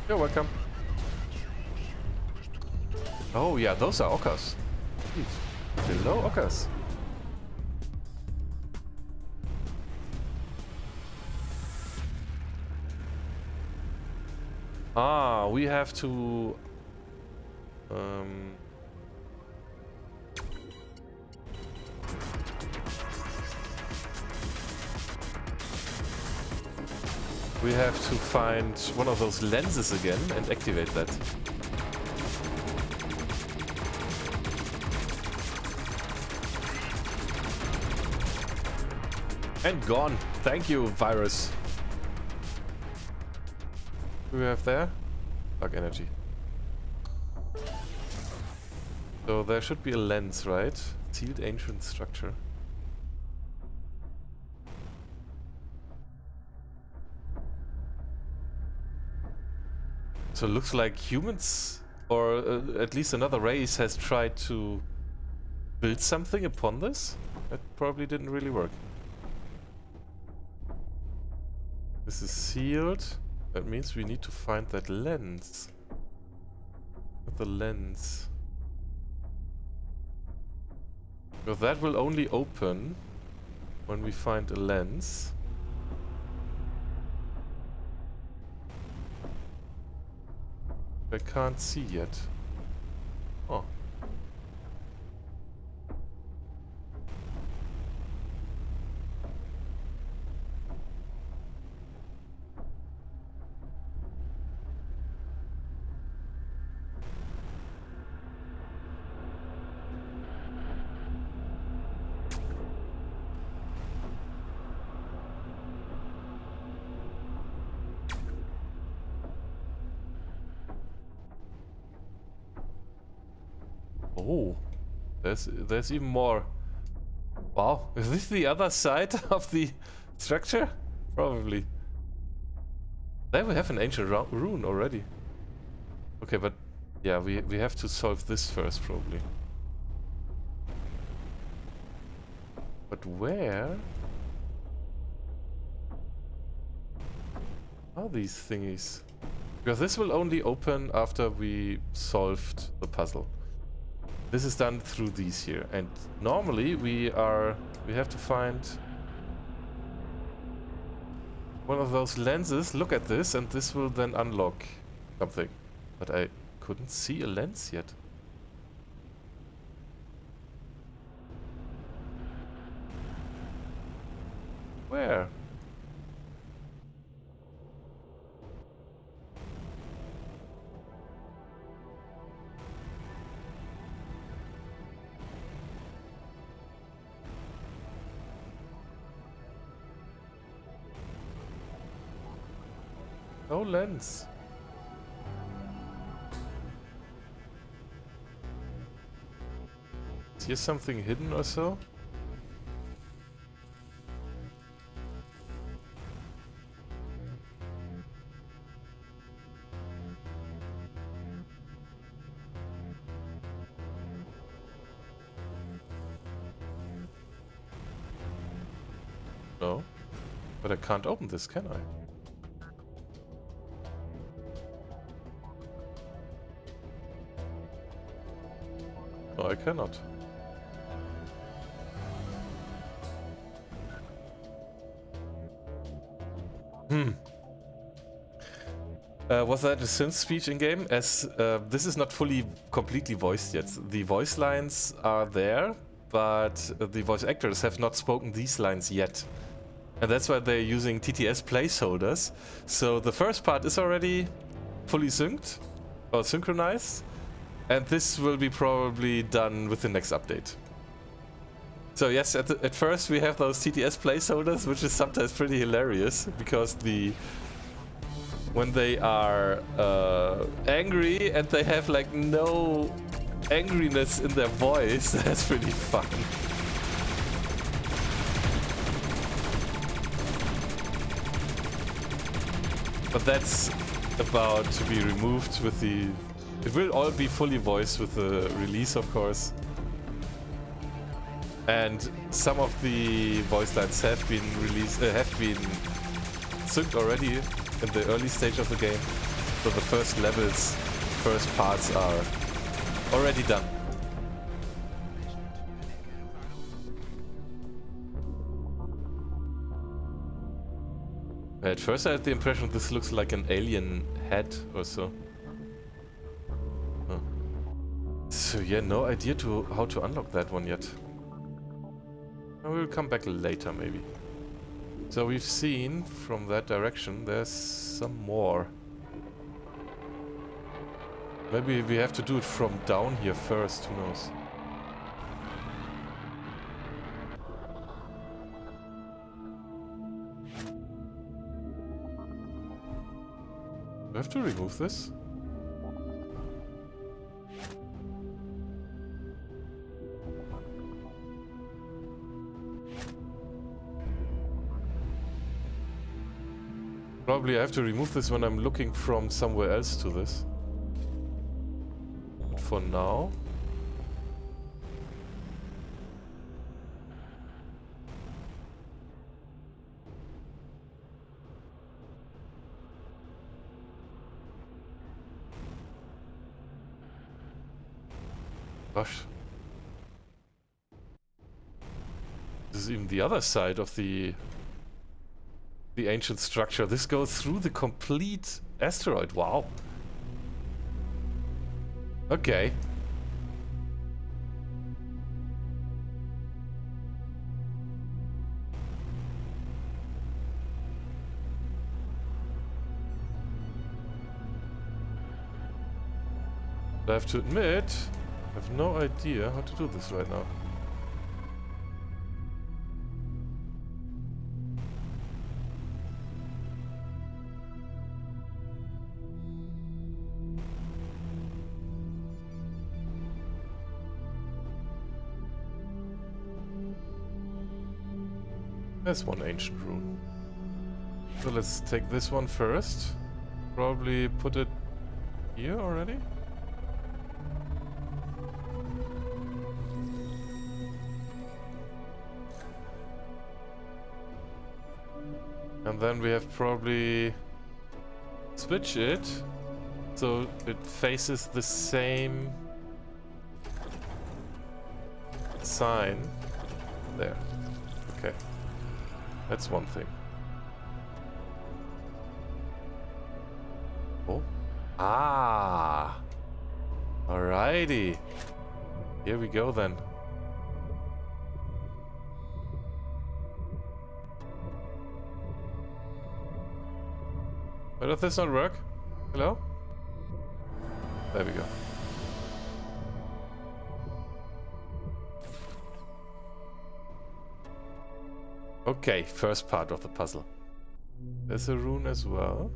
You're welcome. Oh yeah, those are Okkas. Hello, Okkas. Ah, we have to... we have to find one of those lenses again and activate that. And gone. Thank you, virus. What do we have there? Dark energy. So there should be a lens, right? Sealed ancient structure. So it looks like humans, or at least another race, has tried to build something upon this. That probably didn't really work. This is sealed. That means we need to find that lens. The lens. Because that will only open when we find a lens. I can't see yet. Oh. Oh, there's even more. Wow, is this the other side of the structure? Probably. There we have an ancient rune already. Okay, but yeah, we have to solve this first, probably. But where are these thingies? Because this will only open after we solved the puzzle. This is done through these here, and normally we have to find one of those lenses. Look at this, and this will then unlock something. But I couldn't see a lens yet. Where? No lens. Is here something hidden or so? No. But I can't open this, can I? No, I cannot. Was that a synth speech in game? As this is not completely voiced yet. The voice lines are there, but the voice actors have not spoken these lines yet. And that's why they're using TTS placeholders. So the first part is already fully synced or synchronized. And this will be probably done with the next update. So yes, at first we have those TTS placeholders, which is sometimes pretty hilarious, because when they are angry and they have like no angriness in their voice, that's pretty fun. But that's about to be removed with the... It will all be fully voiced with the release, of course. And some of the voice lines have been synced already in the early stage of the game. So the first levels, first parts are already done. At first I had the impression this looks like an alien head or so. Huh. So yeah, no idea how to unlock that one yet. I will come back later maybe. So we've seen from that direction there's some more. Maybe we have to do it from down here first, who knows. Do I have to remove this? Probably I have to remove this when I'm looking from somewhere else to this. But for now... Gosh. This is even the other side of the ancient structure. This goes through the complete asteroid. Wow. Okay. I have to admit, I have no idea how to do this right now. There's one ancient rune. So let's take this one first. Probably put it here already. And then we have probably switch it so it faces the same sign there. Okay. That's one thing. Oh. Ah. Alrighty. Here we go then. Why does this not work? Hello? There we go. Okay, first part of the puzzle. There's a rune as well.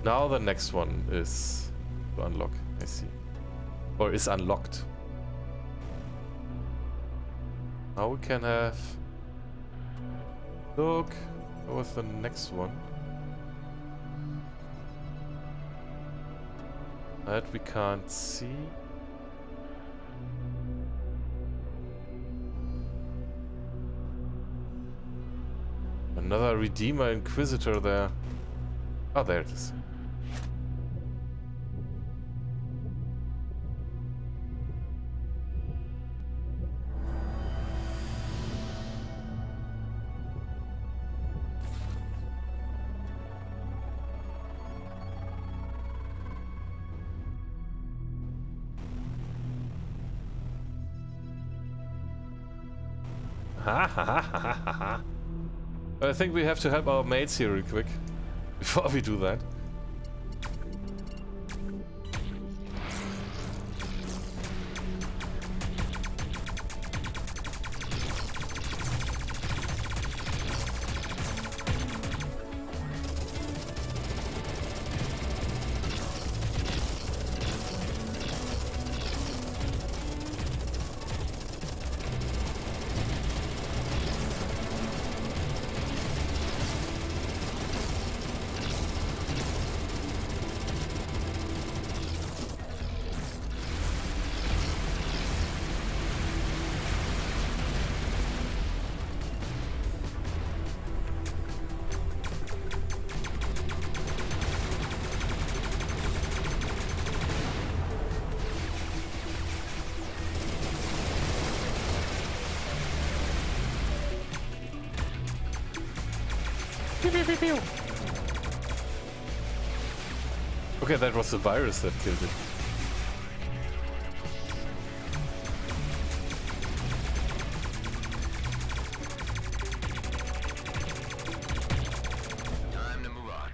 Now the next one is to unlock, I see. Or is unlocked. Now we can have... Look, what was the next one? That we can't see. Another Redeemer Inquisitor there. Oh, there it is. Ha ha ha ha ha ha. I think we have to help our mates here real quick before we do that. Okay, that was the virus that killed it. Time to move on.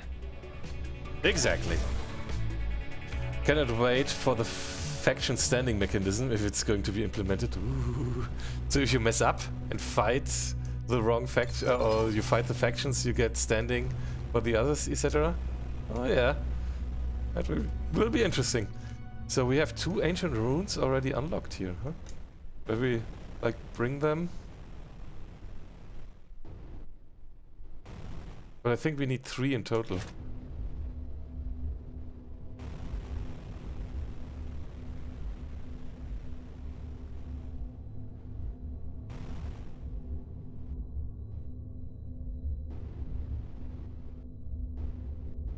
Exactly. Cannot wait for the faction standing mechanism if it's going to be implemented. Ooh. So if you mess up and fight the wrong faction, or you fight the factions, you get standing for the others, etc. Oh yeah, that will be interesting. So we have 2 ancient runes already unlocked here, huh? Where we like bring them? But I think we need 3 in total.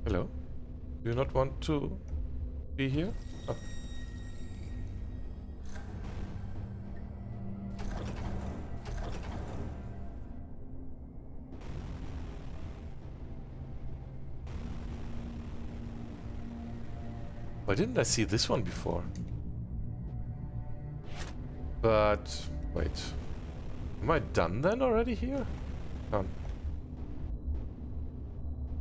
Hello? Do you not want to be here? Oh. Why didn't I see this one before? But wait. Am I done then already here? Come.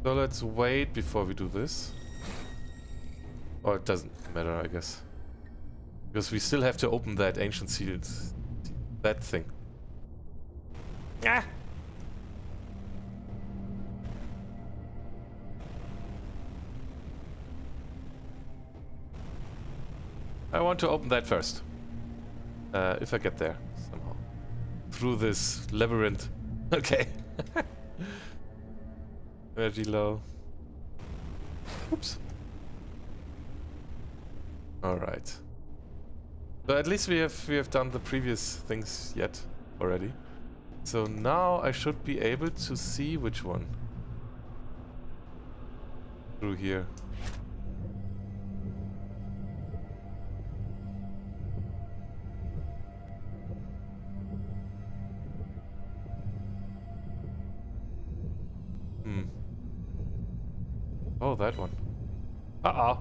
So let's wait before we do this. Or it doesn't matter, I guess. Because we still have to open that ancient sealed... that thing. Ah! I want to open that first. If I get there, somehow. Through this labyrinth. Okay. Energy low. Oops. Alright. So at least we have done the previous things yet already. So now I should be able to see which one. Through here. Oh, that one. Uh-oh.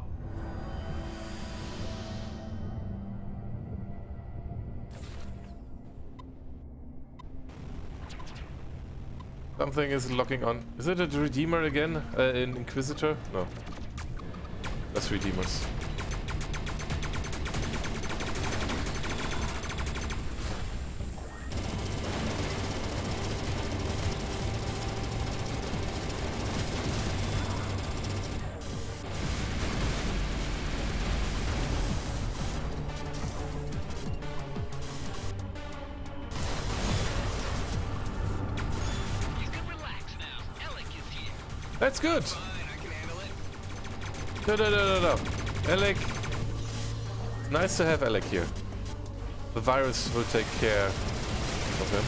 Something is locking on. Is it a Redeemer again? An Inquisitor? No. That's Redeemers. That's good. No. Alec. Nice to have Alec here. The virus will take care of him.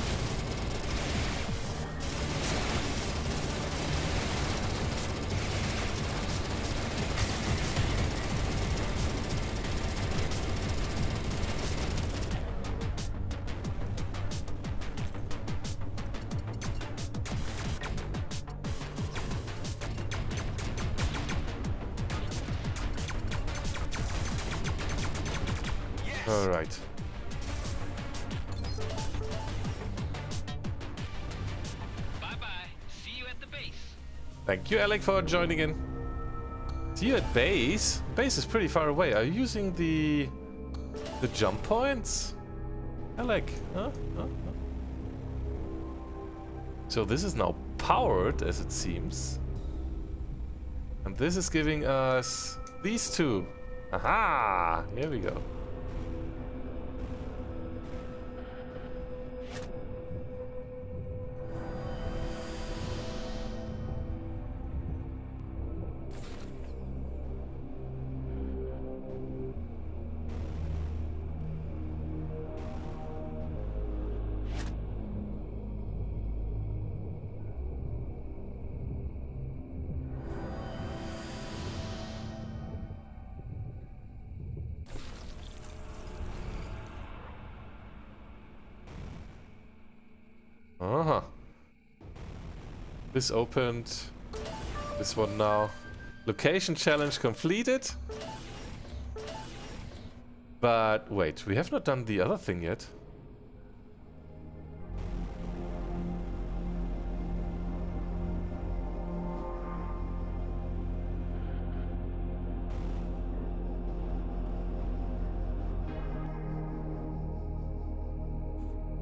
All right. Bye-bye. See you at the base. Thank you, Alec, for joining in. See you at base? Base is pretty far away. Are you using the jump points? Alec, huh? So this is now powered, as it seems. And this is giving us these two. Aha! Here we go. This opened. This one now. Location challenge completed. But wait, we have not done the other thing yet.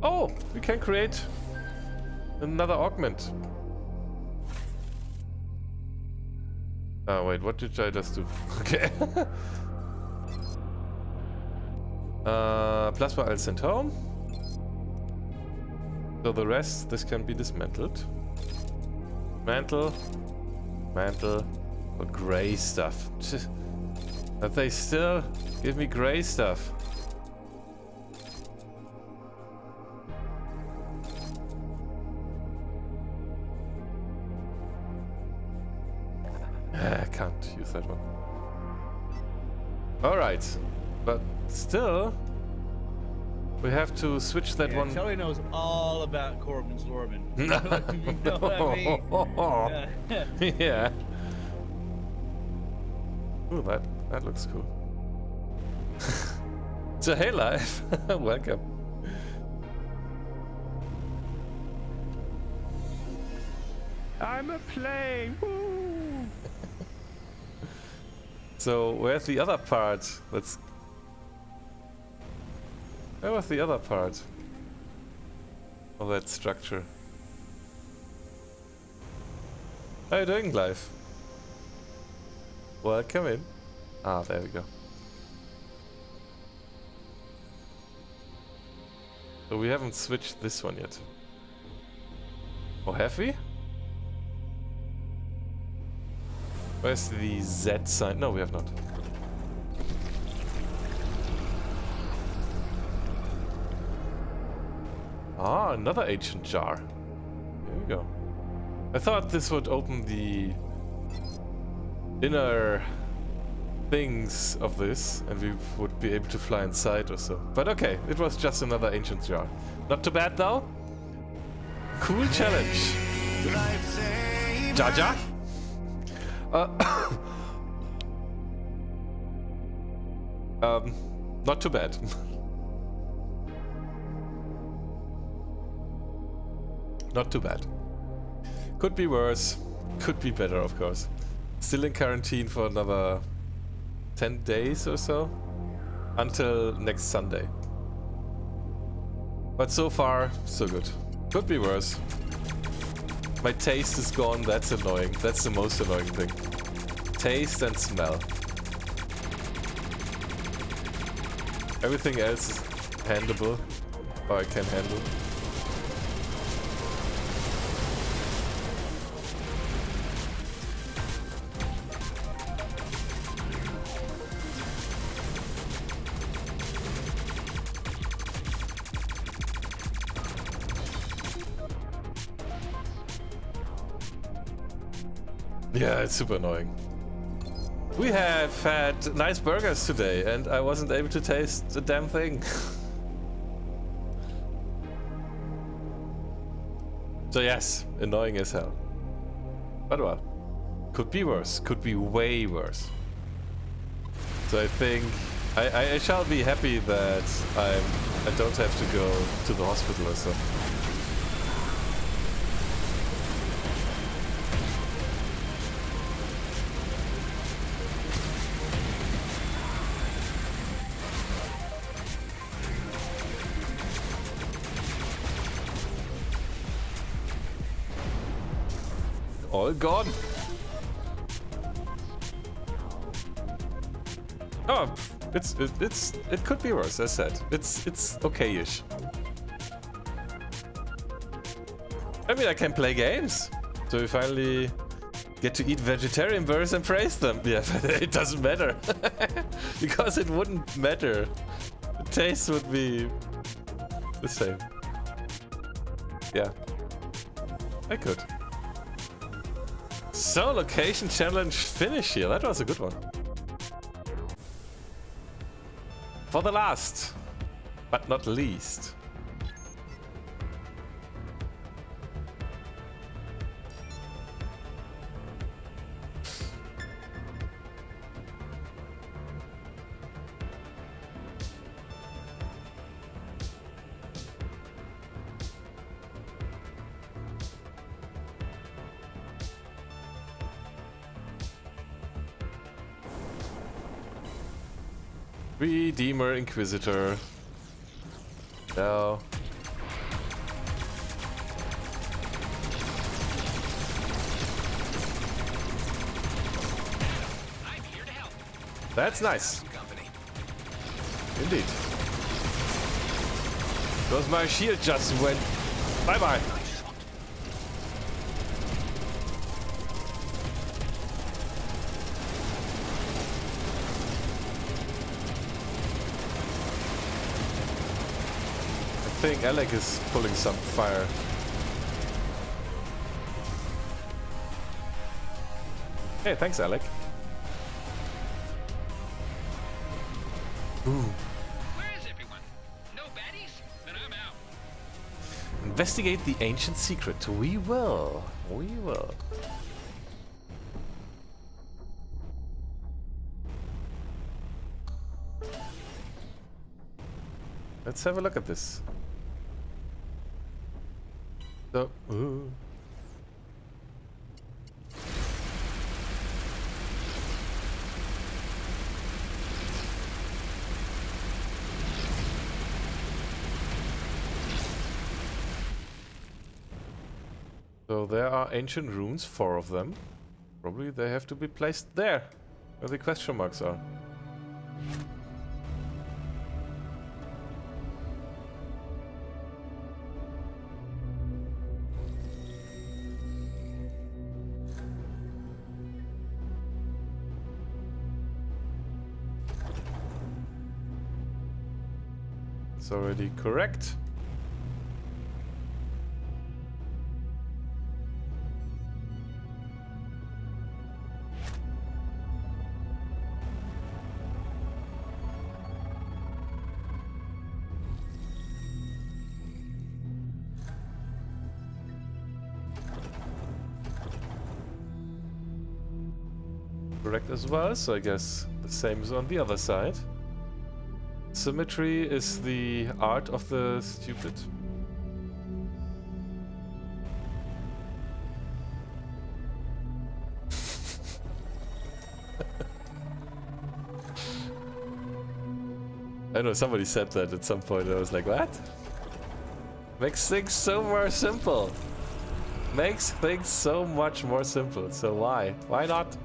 Oh, we can create another augment. Oh wait, what did I just do? Okay. Plasma I'll send home. So the rest, this can be dismantled. Mantle. Oh, gray stuff. But they still give me gray stuff. I can't use that one. Alright. But still, we have to switch that one. Charlie knows all about Corbin's Lorman. You know what I mean? Yeah. Ooh, that looks cool. So hey live, welcome. I'm a plane. Woo! So where's the other part? Where was the other part of that structure? How are you doing, live? Welcome in. Ah, there we go. So we haven't switched this one yet. Or have we? Where's the Z sign? No, we have not. Ah, another ancient jar. There we go. I thought this would open the inner things of this and we would be able to fly inside or so. But okay, it was just another ancient jar. Not too bad though. Cool challenge. Jaja? Not too bad. Not too bad. Could be worse. Could be better, of course. Still in quarantine for another 10 days or so. Until next Sunday. But so far, so good. Could be worse. My taste is gone, that's annoying. That's the most annoying thing. Taste and smell. Everything else is handleable. Or I can handle. Yeah, it's super annoying. We have had nice burgers today, and I wasn't able to taste the damn thing. So yes, annoying as hell. But well, could be worse. Could be way worse. So I think I shall be happy that I don't have to go to the hospital or so. All gone. Oh, it could be worse. As said, it's okay-ish. I mean, I can play games, so we finally get to eat vegetarian burgers and praise them. Yeah, but it doesn't matter because it wouldn't matter. The taste would be the same. Yeah, I could. So, location challenge finish here. That was a good one. For the last, but not least. Redeemer Inquisitor. No. I'm here to help. That's nice. Indeed. Because my shield just went bye-bye. I think Alec is pulling some fire. Hey, thanks, Alec. Ooh. Where is everyone? No baddies? Then I'm out. Investigate the ancient secret. We will. We will. Let's have a look at this. So, So there are ancient runes, 4 of them. Probably they have to be placed there, where the question marks are. It's already correct. Correct as well, so I guess the same is on the other side. Symmetry is the art of the stupid. I know somebody said that at some point. I was like, what? Makes things so more simple. Makes things so much more simple. So why? Why not?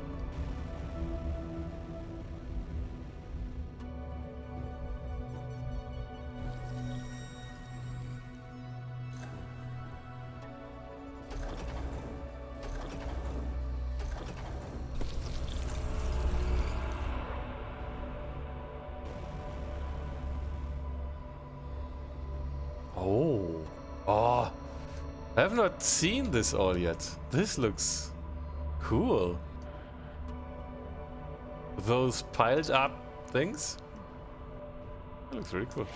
I have not seen this all yet. This looks Cool. Those piled up things? That looks really cool.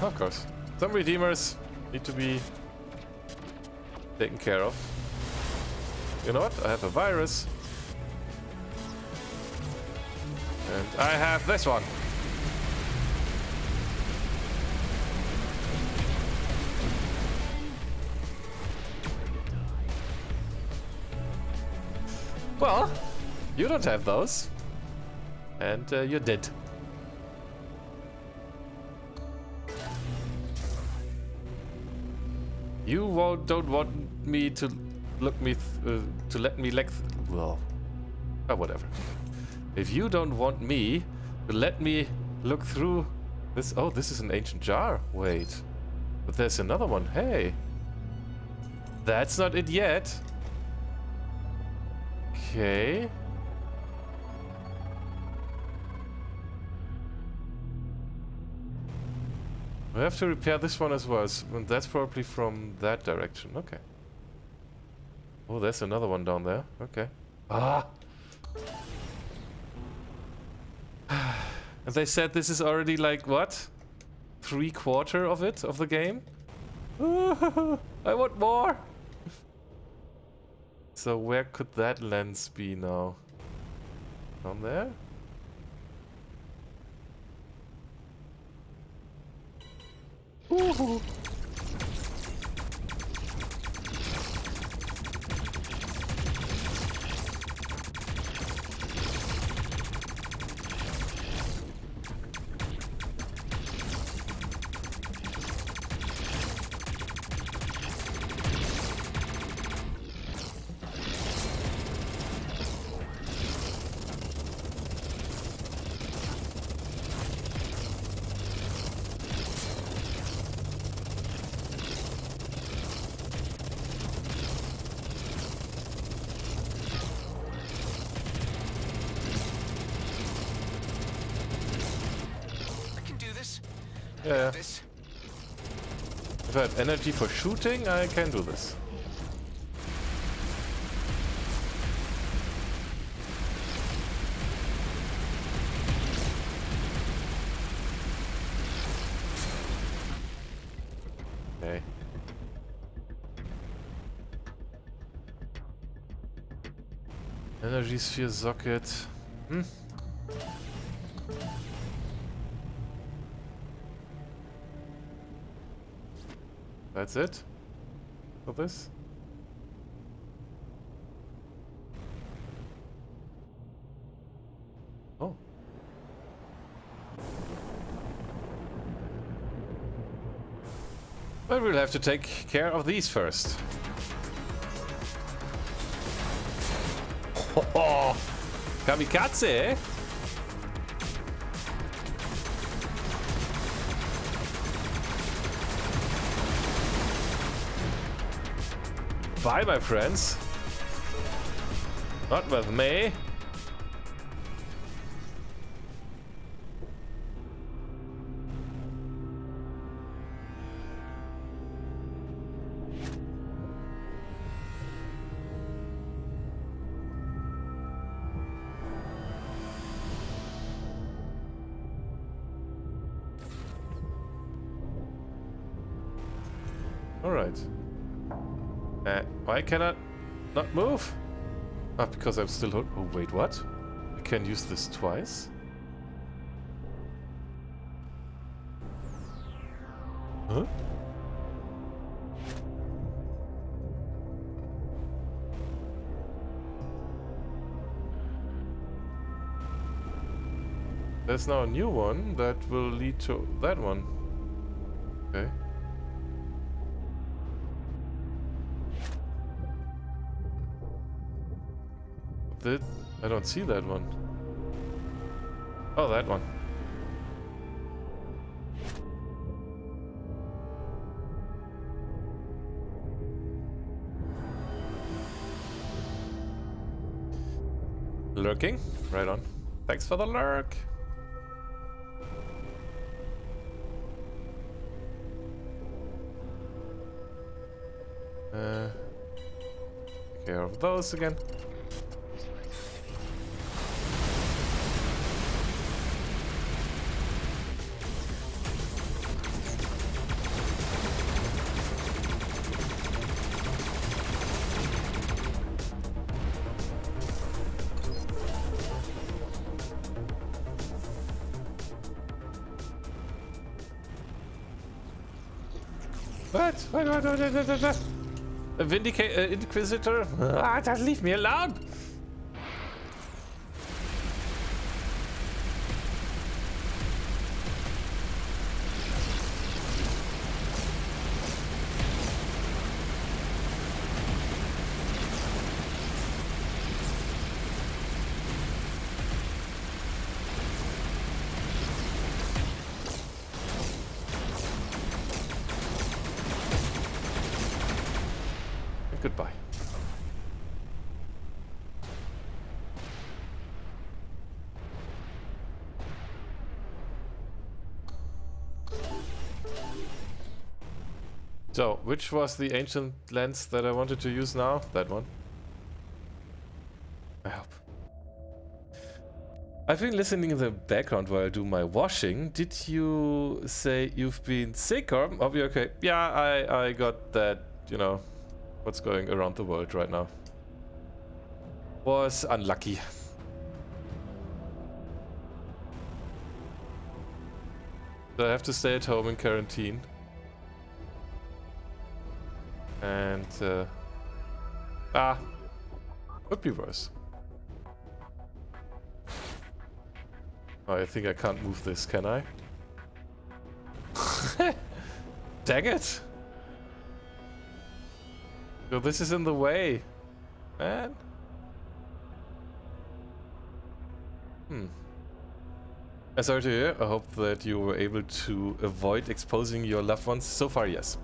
Of course. Some redeemers need to be taken care of. You know what? I have a virus. And I have this one. Well, you don't have those. And you're dead. You don't want me to look me to let me well, whatever. If you don't want me to let me look through this, oh, this is an ancient jar. Wait, but there's another one. Hey, that's not it yet. Okay. I have to repair this one as well, and that's probably from that direction. Okay. Oh, there's another one down there. Okay. Ah! And they said this is already like, what? 3/4 of it, of the game? I want more! So where could that lens be now? Down there? Ooh. Yeah. If I have energy for shooting, I can do this. Okay. Energy sphere socket. That's it for this. Oh. But we'll have to take care of these first. Oh, kamikaze, eh? Bye, my friends. Not with me. All right. Why can I not move? Ah, because I'm still hooked. Oh, wait, what? I can use this twice? Huh? There's now a new one that will lead to that one. Okay. I don't see that one. Oh, that one. Lurking? Right on. Thanks for the lurk. Take care of those again. What? A Inquisitor? Ah, just leave me alone! Goodbye. So, which was the ancient lens that I wanted to use now? That one. I hope. I've been listening in the background while I do my washing. Did you say you've been sick or are we okay? Yeah, I got that, you know, what's going around the world right now. Was unlucky. So I have to stay at home in quarantine. And could be worse. Oh, I think I can't move this, can I? Dang it! So this is in the way, man. Sorry to hear. I hope that you were able to avoid exposing your loved ones. So far, yes.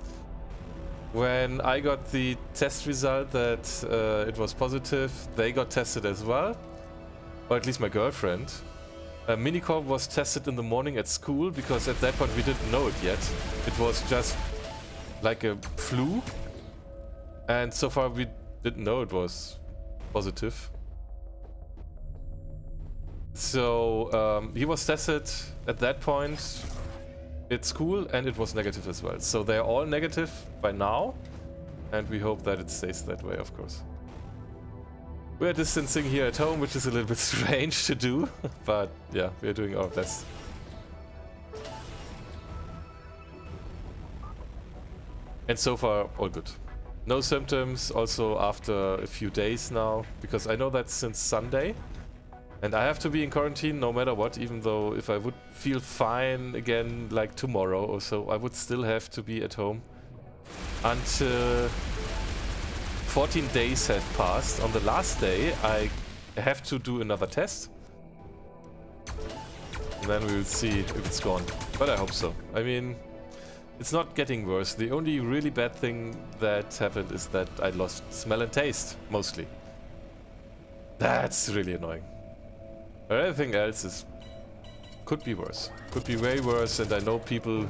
When I got the test result that it was positive, they got tested as well. Or at least my girlfriend. Minicorp was tested in the morning at school because at that point we didn't know it yet. It was just like a flu. And so far we didn't know it was positive. So he was tested at that point at school and it was negative as well. So they're all negative by now. And we hope that it stays that way, of course. We're distancing here at home, which is a little bit strange to do. But yeah, we're doing our best. And so far, all good. No symptoms, also after a few days now, because I know that since Sunday. And I have to be in quarantine no matter what, even though if I would feel fine again, like tomorrow or so, I would still have to be at home until 14 days have passed. On the last day, I have to do another test. And then we will see if it's gone. But I hope so. I mean, it's not getting worse. The only really bad thing that happened is that I lost smell and taste, mostly. That's really annoying. But everything else could be worse. Could be way worse, and I know people,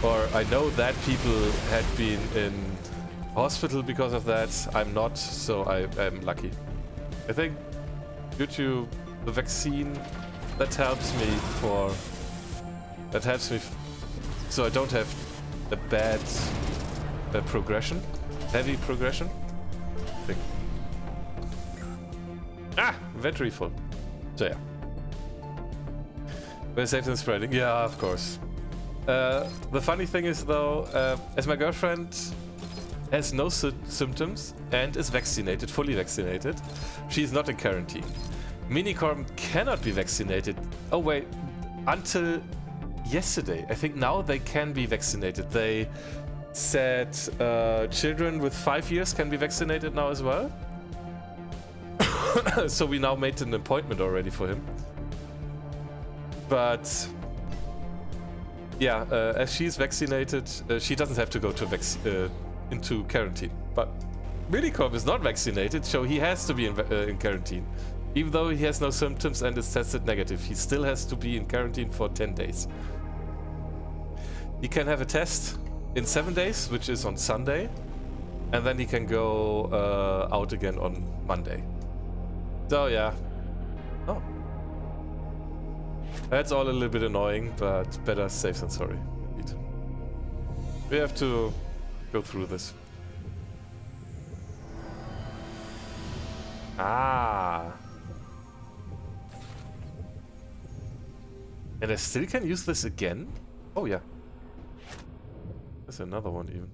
or I know that people had been in hospital because of that. I'm not, so I am lucky. I think due to the vaccine, that helps me so I don't have a bad progression, heavy progression. I think. Inventory full. So yeah. We're safe and spreading. Yeah, of course. The funny thing is though, as my girlfriend has no symptoms and is vaccinated, fully vaccinated, she's not in quarantine. Minicorn cannot be vaccinated. Oh wait, until yesterday. I think now they can be vaccinated. They said children with 5 years can be vaccinated now as well. So we now made an appointment already for him. But yeah, as she's vaccinated, she doesn't have to go to into quarantine. But Minicorp is not vaccinated, so he has to be in quarantine. Even though he has no symptoms and is tested negative, he still has to be in quarantine for 10 days. He can have a test in 7 days, which is on Sunday, and then he can go out again on Monday. So yeah. Oh. That's all a little bit annoying, but better safe than sorry. Indeed. We have to go through this. Ah. And I still can use this again? Oh yeah. There's another one even.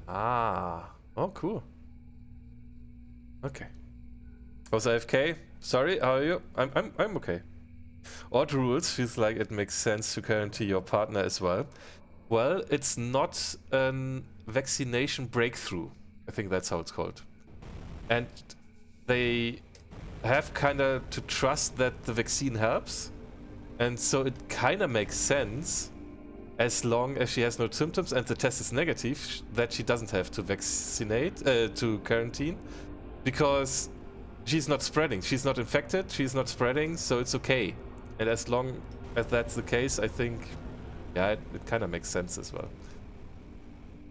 Ah. Oh, cool. Okay. Was AFK? Sorry, how are you? I'm okay. Odd rules feels like it makes sense to guarantee your partner as well. Well, it's not an vaccination breakthrough. I think that's how it's called. And they have kinda to trust that the vaccine helps. And so it kinda makes sense, as long as she has no symptoms and the test is negative, that she doesn't have to vaccinate, to quarantine. Because she's not spreading, she's not infected, she's not spreading, so it's okay. And as long as that's the case, I think, yeah, it kind of makes sense as well.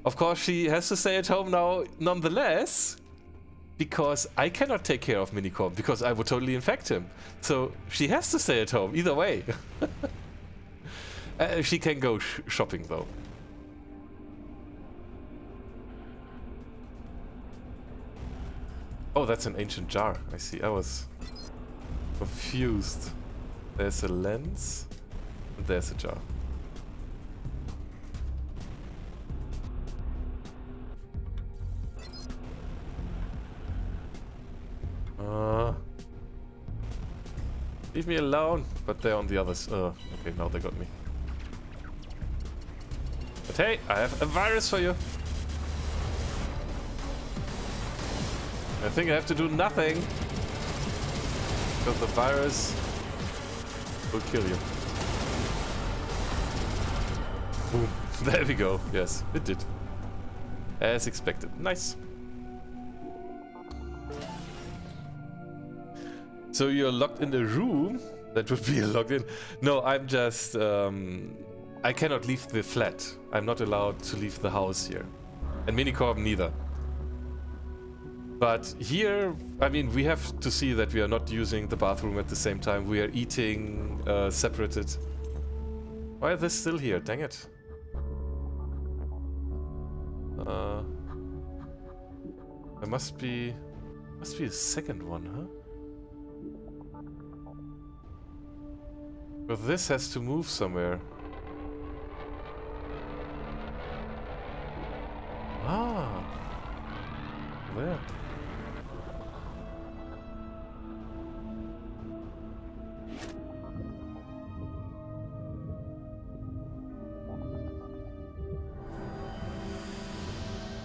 Of course, she has to stay at home now nonetheless, because I cannot take care of Minicorp, because I would totally infect him. So she has to stay at home, either way. She can go shopping though. Oh, that's an ancient jar. I see. I was confused. There's a lens, and there's a jar. Leave me alone. But they're on the others. Okay, now they got me. But hey, I have a virus for you. I think I have to do nothing, because the virus will kill you. Boom. There we go. Yes, it did. As expected. Nice. So you're locked in a room? That would be locked in. No, I'm just... I cannot leave the flat. I'm not allowed to leave the house here. And Minicorp neither. But here, I mean, we have to see that we are not using the bathroom at the same time. We are eating separated. Why are they still here? Dang it. There must be a second one, huh? But this has to move somewhere. Ah. There.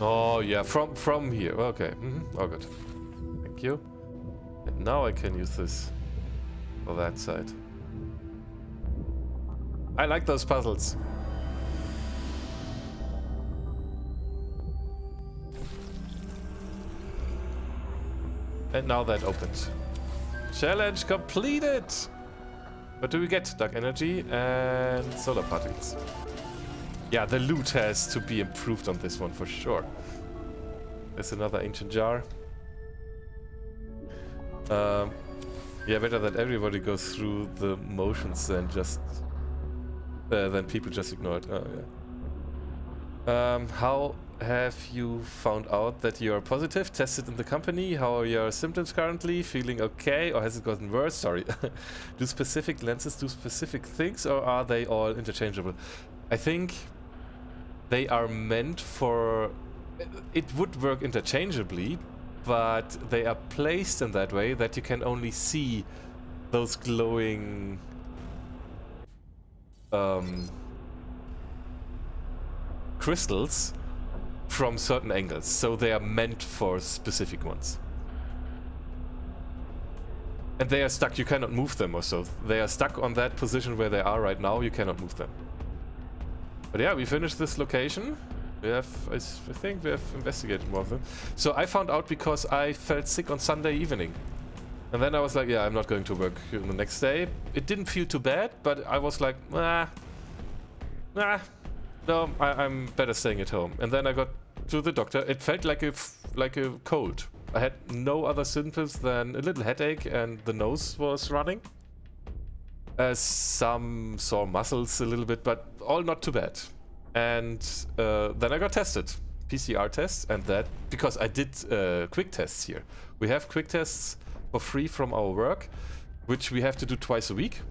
Oh yeah, from here. Okay. Oh good. Thank you. And now I can use this for that side. I like those puzzles. And now that opens. Challenge completed! What do we get? Dark energy and solar particles. Yeah, the loot has to be improved on this one for sure. There's another ancient jar. Yeah, better that everybody goes through the motions than just... then people just ignore it. Oh, yeah. How have you found out that you are positive? Tested in the company? How are your symptoms currently? Feeling okay? Or has it gotten worse? Sorry. Do specific lenses do specific things, or are they all interchangeable? I think they are meant for... It would work interchangeably, but they are placed in that way that you can only see those glowing... crystals from certain angles, so they are meant for specific ones. And they are stuck, you cannot move them or so. They are stuck on that position where they are right now, you cannot move them. But yeah, we finished this location. We have, I think we have investigated more of them. So I found out because I felt sick on Sunday evening. And then I was like, yeah, I'm not going to work the next day. It didn't feel too bad, but I was like, no, I'm better staying at home. And then I got to the doctor. It felt like a cold. I had no other symptoms than a little headache and the nose was running. Some sore muscles a little bit, but all not too bad. And then I got tested, PCR tests, and that because I did quick tests here. We have quick tests for free from our work, which we have to do twice a week.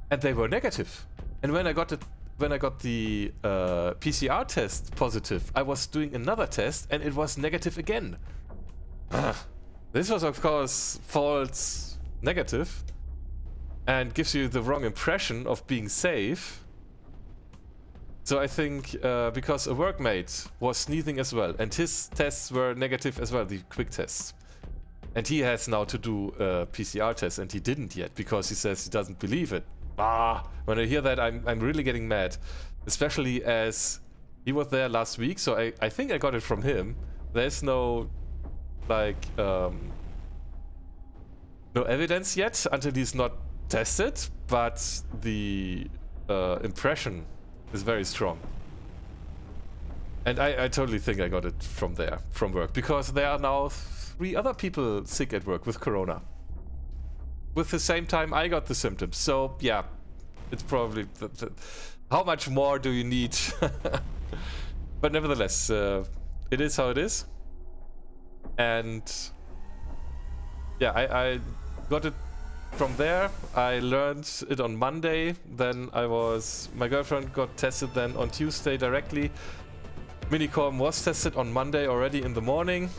And they were negative. And when I got the PCR test positive, I was doing another test and it was negative again. This was of course false negative and gives you the wrong impression of being safe. So I think because a workmate was sneezing as well and his tests were negative as well, the quick tests. And he has now to do a PCR test and he didn't yet because he says he doesn't believe it. When I hear that, I'm really getting mad, especially as he was there last week, so I think I got it from him. There's no like no evidence yet until he's not tested, but the impression is very strong. And I totally think I got it from there, from work, because there are now 3 other people sick at work with corona. With the same time I got the symptoms, so yeah, it's probably... how much more do you need? But nevertheless, it is how it is. And yeah, I got it from there. I learned it on Monday, then my girlfriend got tested then on Tuesday directly. Minicorm was tested on Monday already in the morning,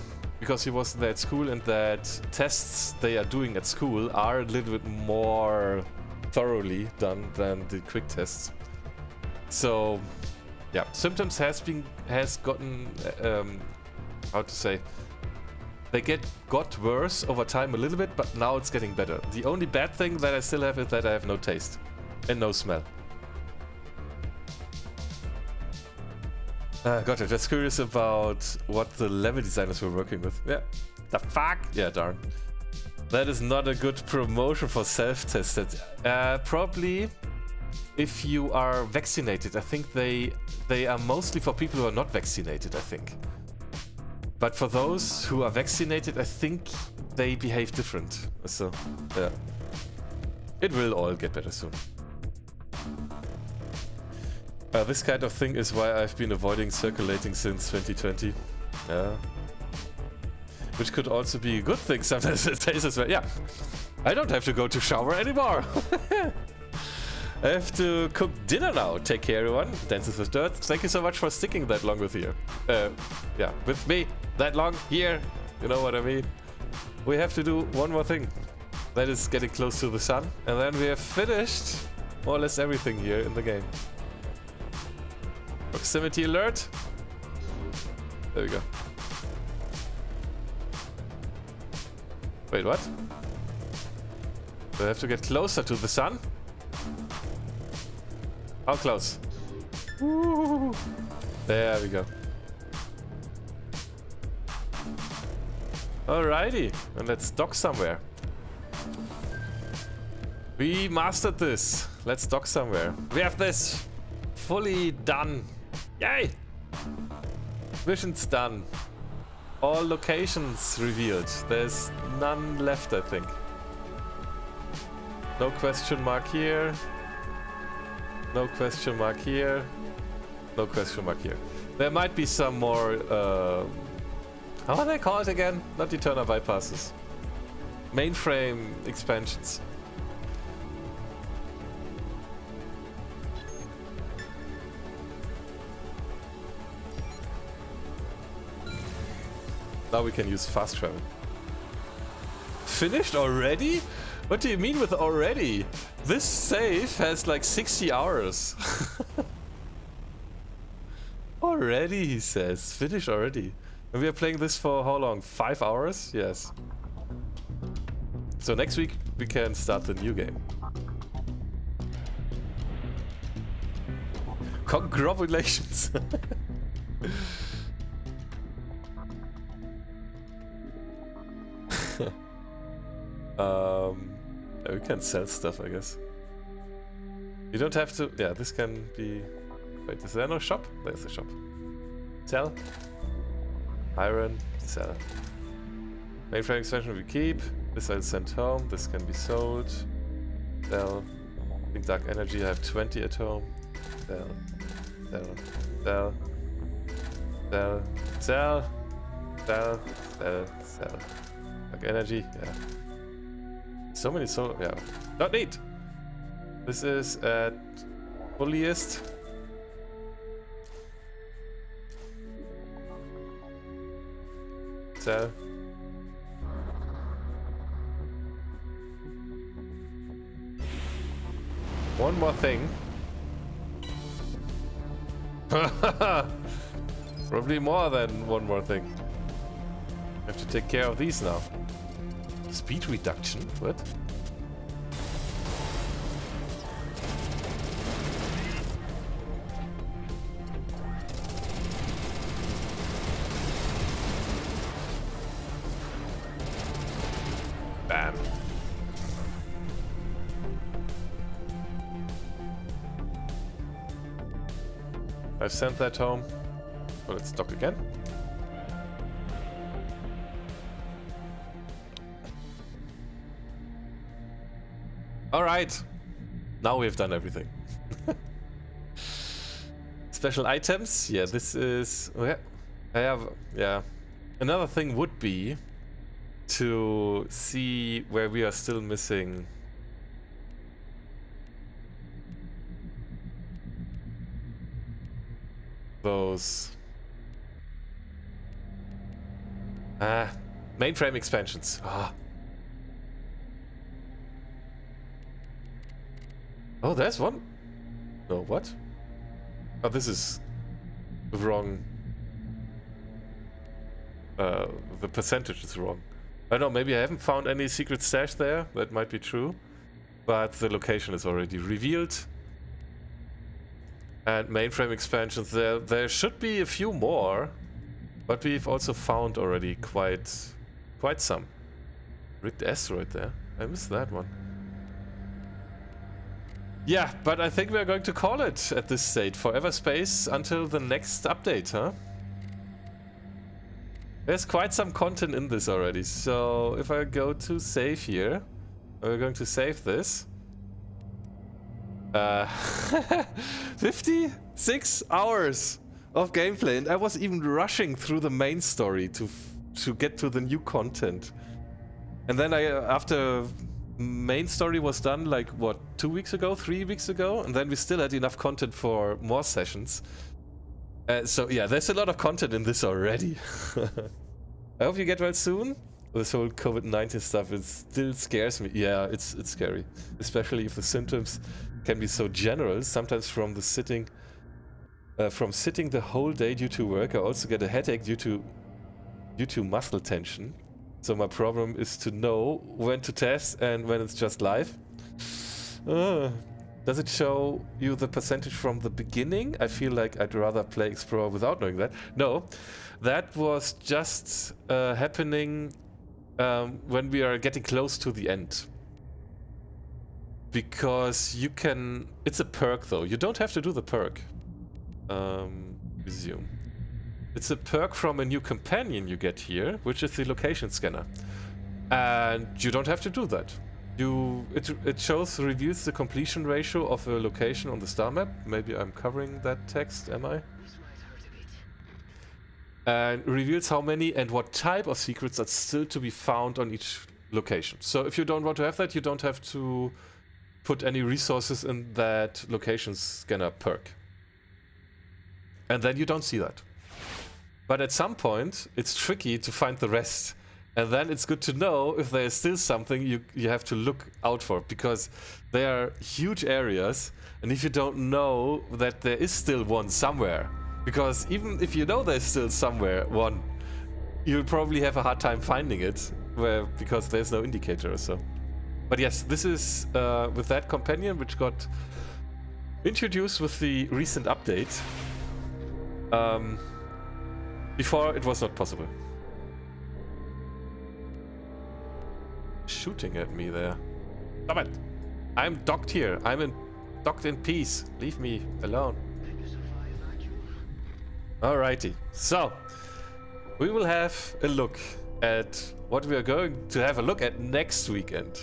because he wasn't there at school, and that tests they are doing at school are a little bit more thoroughly done than the quick tests. So yeah, symptoms has gotten how to say, they got worse over time a little bit, but now it's getting better. The only bad thing that I still have is that I have no taste and no smell. Gotcha, just curious about what the level designers were working with. Yeah. The fuck? Yeah, darn. That is not a good promotion for self-tested. Probably if you are vaccinated. I think they are mostly for people who are not vaccinated, I think. But for those who are vaccinated, I think they behave different. So, yeah. It will all get better soon. This kind of thing is why I've been avoiding circulating since 2020. Yeah. Which could also be a good thing sometimes it tastes as well. Yeah. I don't have to go to shower anymore. I have to cook dinner now. Take care, everyone. Dances with Dirt. Thank you so much for sticking that long with here. Yeah, with me. That long here. You know what I mean? We have to do one more thing. That is getting close to the sun. And then we have finished more or less everything here in the game. Proximity alert. There we go. Wait, what? Do I have to get closer to the sun? How close? Woo. There we go. Alrighty, and let's dock somewhere. We mastered this. Let's dock somewhere. We have this fully done. Yay! Mission's done. All locations revealed. There's none left, I think. No question mark here. No question mark here. No question mark here. There might be some more, how are they called again? Not Eterna bypasses. Mainframe expansions. Now we can use fast travel. Finished already? What do you mean with already? This save has like 60 hours. Already? already, he says. Finish already. And we are playing this for how long? 5 hours? Yes. So next week we can start the new game. Congratulations! We can sell stuff, I guess. You don't have to... Yeah, this can be... Wait, is there no shop? There's a shop. Sell. Iron. Sell. Mainframe expansion we keep. This I'll send home. This can be sold. Sell. Think dark energy, I have 20 at home. Sell. Sell. Sell. Sell. Sell. Sell. Sell. Sell. Dark energy, yeah. So many solar, yeah. Not need! This is at fulliest. Sell. One more thing. Probably more than one more thing. I have to take care of these now. Speed reduction? What? Bam. I've sent that home. Well, let's dock again. Alright. Now we've done everything. Special items. Yeah, this is... Okay. I have... Yeah. Another thing would be to see where we are still missing... those... mainframe expansions. Ah. Oh, there's one. No, what? Oh, this is wrong. The percentage is wrong. I don't know, maybe I haven't found any secret stash there. That might be true. But the location is already revealed. And mainframe expansions, there should be a few more. But we've also found already quite some. Rigged asteroid there. I missed that one. Yeah, but I think we're going to call it at this state for Everspace until the next update, huh? There's quite some content in this already, so if I go to save here, we're going to save this. 56 hours of gameplay, and I was even rushing through the main story to get to the new content. And then after main story was done, like, what, 2 weeks ago, 3 weeks ago? And then we still had enough content for more sessions. So yeah, there's a lot of content in this already. I hope you get well soon. This whole COVID-19 stuff, it still scares me. Yeah, it's scary. Especially if the symptoms can be so general. Sometimes from sitting the whole day due to work, I also get a headache due to muscle tension. So my problem is to know when to test and when it's just live. Does it show you the percentage from the beginning? I feel like I'd rather play Explorer without knowing that. No, that was just happening when we are getting close to the end. Because you can... It's a perk though. You don't have to do the perk. Resume. It's a perk from a new companion you get here, which is the location scanner. And you don't have to do that. It reveals the completion ratio of a location on the star map. Maybe I'm covering that text, am I? And reveals how many and what type of secrets are still to be found on each location. So if you don't want to have that, you don't have to put any resources in that location scanner perk. And then you don't see that. But at some point, it's tricky to find the rest. And then it's good to know if there is still something you have to look out for, because there are huge areas, and if you don't know that there is still one somewhere, Because even if you know there's still somewhere one, you'll probably have a hard time finding it, because there's no indicator or so. But yes, this is with that companion which got introduced with the recent update. Before it was not possible. Shooting at me there. Stop it! I'm docked here. Docked in peace. Leave me alone. Alrighty. So, we will have a look at what we are going to have a look at next weekend.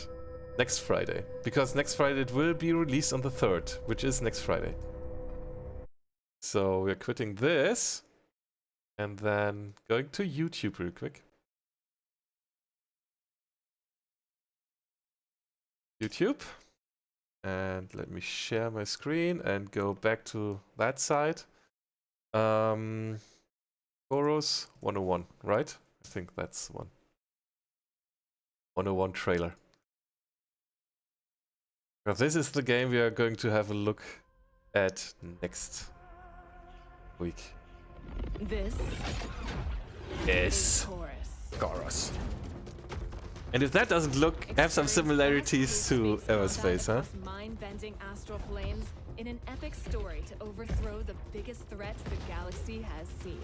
Next Friday. Because next Friday it will be released on the 3rd, which is next Friday. So, we're quitting this. And then going to YouTube real quick. YouTube. And let me share my screen and go back to that side. Chorus 101, right? I think that's the one. 101 trailer. Now this is the game we are going to have a look at next week. This is Chorus. And if that doesn't have some similarities to Everspace, huh? Mind-bending astral planes in an epic story to overthrow the biggest threats the galaxy has seen.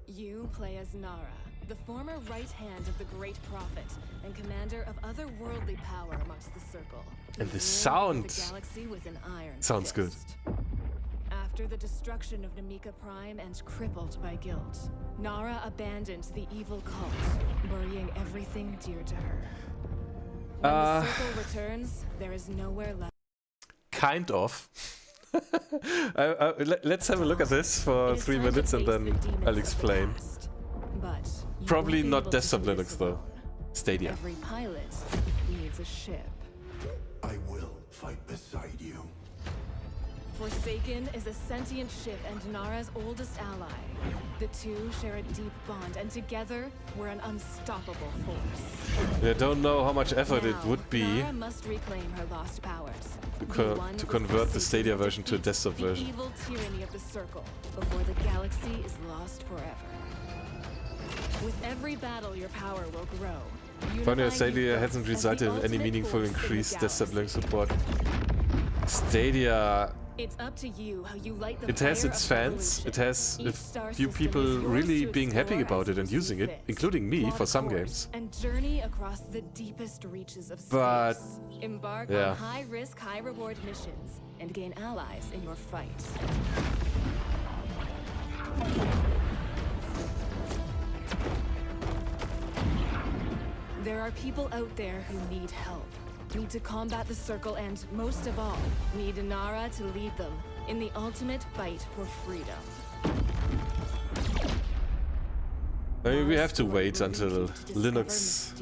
You play as Nara, the former right hand of the Great Prophet and commander of otherworldly power amongst the Circle. And the sound The galaxy with an iron sounds good. After the destruction of Namika Prime and crippled by guilt, Nara abandoned the evil cult, burying everything dear to her. When the Circle returns, there is nowhere left. Kind of. Let's have a look at this for 3 minutes and then I'll explain. Probably not desktop Linux though. Stadia. Every pilot needs a ship. I will fight beside you. Forsaken is a sentient ship and Nara's oldest ally. The two share a deep bond, and together we're an unstoppable force. I don't know how much effort it would be Nara must reclaim her lost powers. to convert the Stadia version to a desktop version. The evil tyranny of the Circle before the galaxy is lost forever. With every battle, your power will grow. Funny, Stadia hasn't resulted in any meaningful increased desktop Linux support. Stadia. It's up to you how you light the it has fire its of fans, it has a few people really being happy about it and using it, including me for some games. And journey across the deepest reaches of space. But embark yeah. on high-risk, high-reward missions and gain allies in your fight. There are people out there who need help. Need to combat the Circle and, most of all, need Nara to lead them in the ultimate fight for freedom. I mean, we have to wait until Linux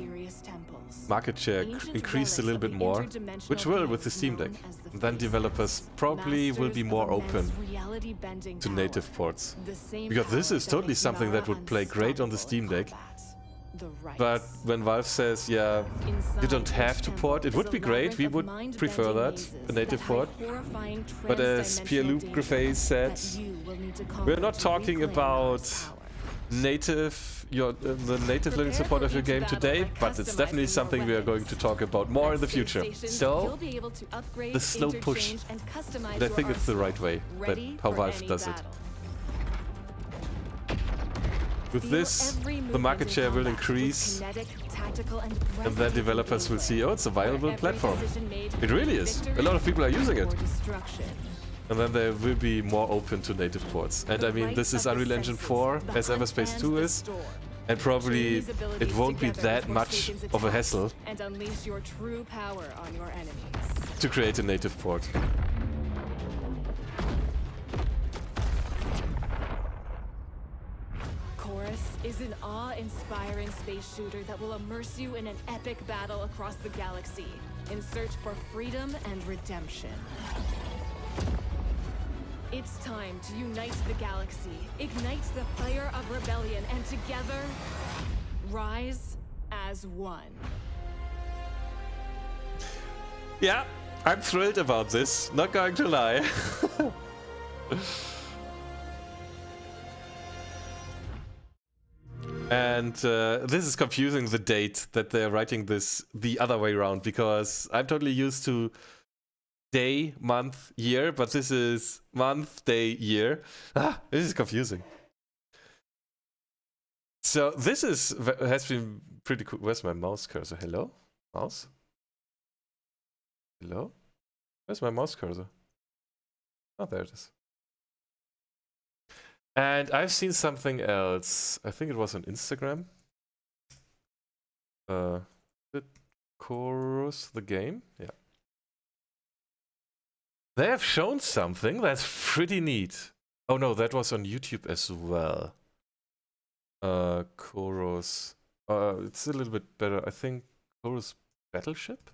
market share increased a little bit more, which will with the Steam Deck. And then developers probably will be more open to native ports. Because this is totally something that would play great on the Steam Deck. But when Valve says, yeah, you don't have to port, it would be great, we would prefer that, a native port. But as Pierre-Luc Griffey said, we're not talking about native, the native Linux support of your game today, but it's definitely something we are going to talk about more in the future. So, the slow push, and I think it's the right way, that how Valve does it. With this, the market share will increase, and then developers will see, oh, it's a viable platform. It really is. A lot of people are using it. And then they will be more open to native ports. And I mean, this is Unreal Engine 4, as Everspace 2 is, and probably it won't be that much of a hassle to create a native port. Is an awe-inspiring space shooter that will immerse you in an epic battle across the galaxy in search for freedom and redemption. It's time to unite the galaxy, ignite the fire of rebellion, and together, rise as one. Yeah, I'm thrilled about this, not going to lie. And this is confusing the date that they're writing this the other way around, because I'm totally used to day, month, year, but this is month, day, year. This is confusing. So this has been pretty cool. Where's my mouse cursor? Hello? Mouse? Hello? Where's my mouse cursor? Oh, there it is. And I've seen something else. I think it was on Instagram. Did Chorus the game? Yeah. They have shown something that's pretty neat. Oh no, that was on YouTube as well. Chorus. It's a little bit better. I think Chorus Battleship?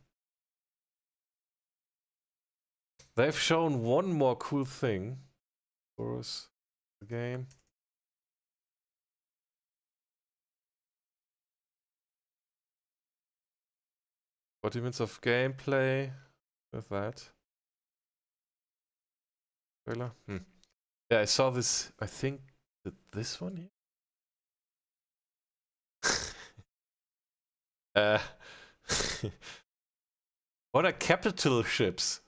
They've shown one more cool thing. Chorus the game. 40 minutes of gameplay with that. Trailer? Yeah, I saw this, I think, this one here? What are capital ships?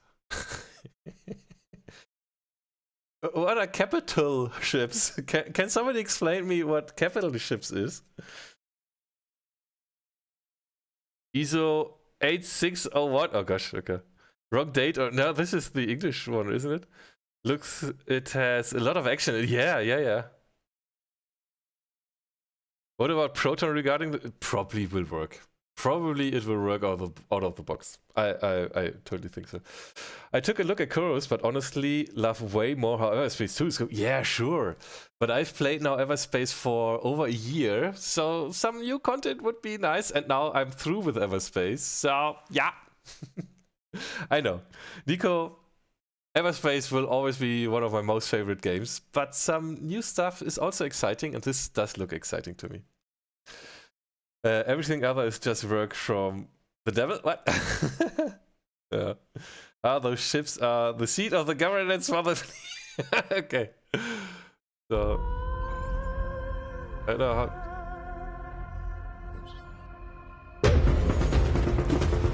What are capital ships? Can somebody explain me what capital ships is? ISO 8601. Oh gosh, okay. Wrong date. Or no, this is the English one, isn't it? Looks, it has a lot of action. Yeah. What about Proton regarding the... It probably will work. Probably it will work out of the box. I totally think so. I took a look at Chorus, but honestly love way more how Everspace 2 is going. Yeah, sure. But I've played now Everspace for over a year, so some new content would be nice. And now I'm through with Everspace, so yeah. I know. Nico, Everspace will always be one of my most favorite games, but some new stuff is also exciting, and this does look exciting to me. Everything other is just work from the devil. What? Yeah. Those ships are the seat of the governance for the... Okay. So... I don't know how...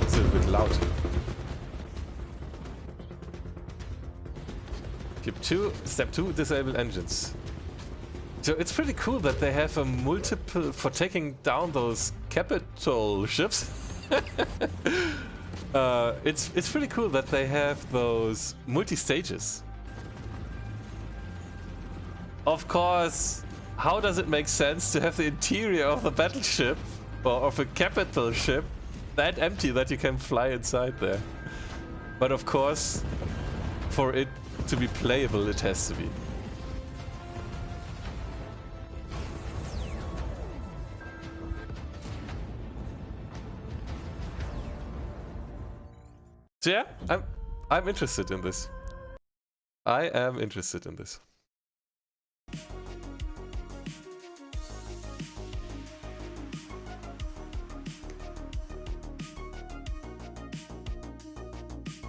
It's a little bit loud. Step 2, disable engines. So it's pretty cool that they have a multiple for taking down those capital ships. It's pretty cool that they have those multi-stages. Of course, how does it make sense to have the interior of the battleship or of a capital ship that empty that you can fly inside there? But of course, for it to be playable, it has to be. So yeah, I'm interested in this. I am interested in this.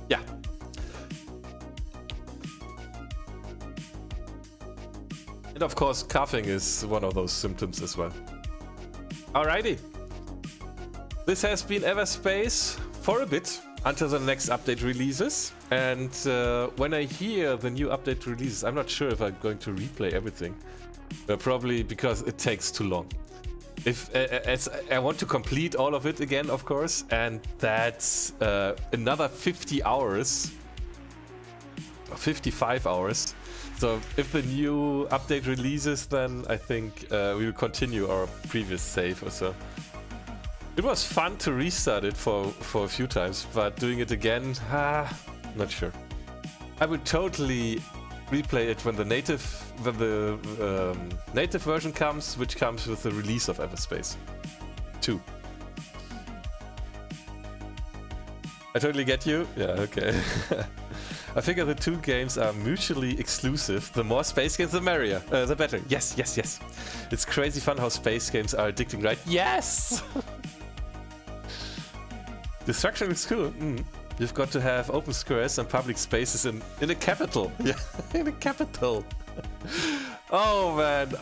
Yeah. And of course, coughing is one of those symptoms as well. Alrighty. This has been Everspace for a bit, until the next update releases. And when I hear the new update releases, I'm not sure if I'm going to replay everything. Probably because it takes too long. As I want to complete all of it again, of course, and that's another 50 hours, or 55 hours. So if the new update releases, then I think we will continue our previous save or so. It was fun to restart it for a few times, but doing it again, not sure. I would totally replay it when the native version comes, which comes with the release of Everspace 2. I totally get you. Yeah, okay. I figure the two games are mutually exclusive. The more space games, the merrier. The better. Yes. It's crazy fun how space games are addicting, right? Yes! Destruction looks cool. You've got to have open squares and public spaces in a capital. Yeah, in a capital. Oh man,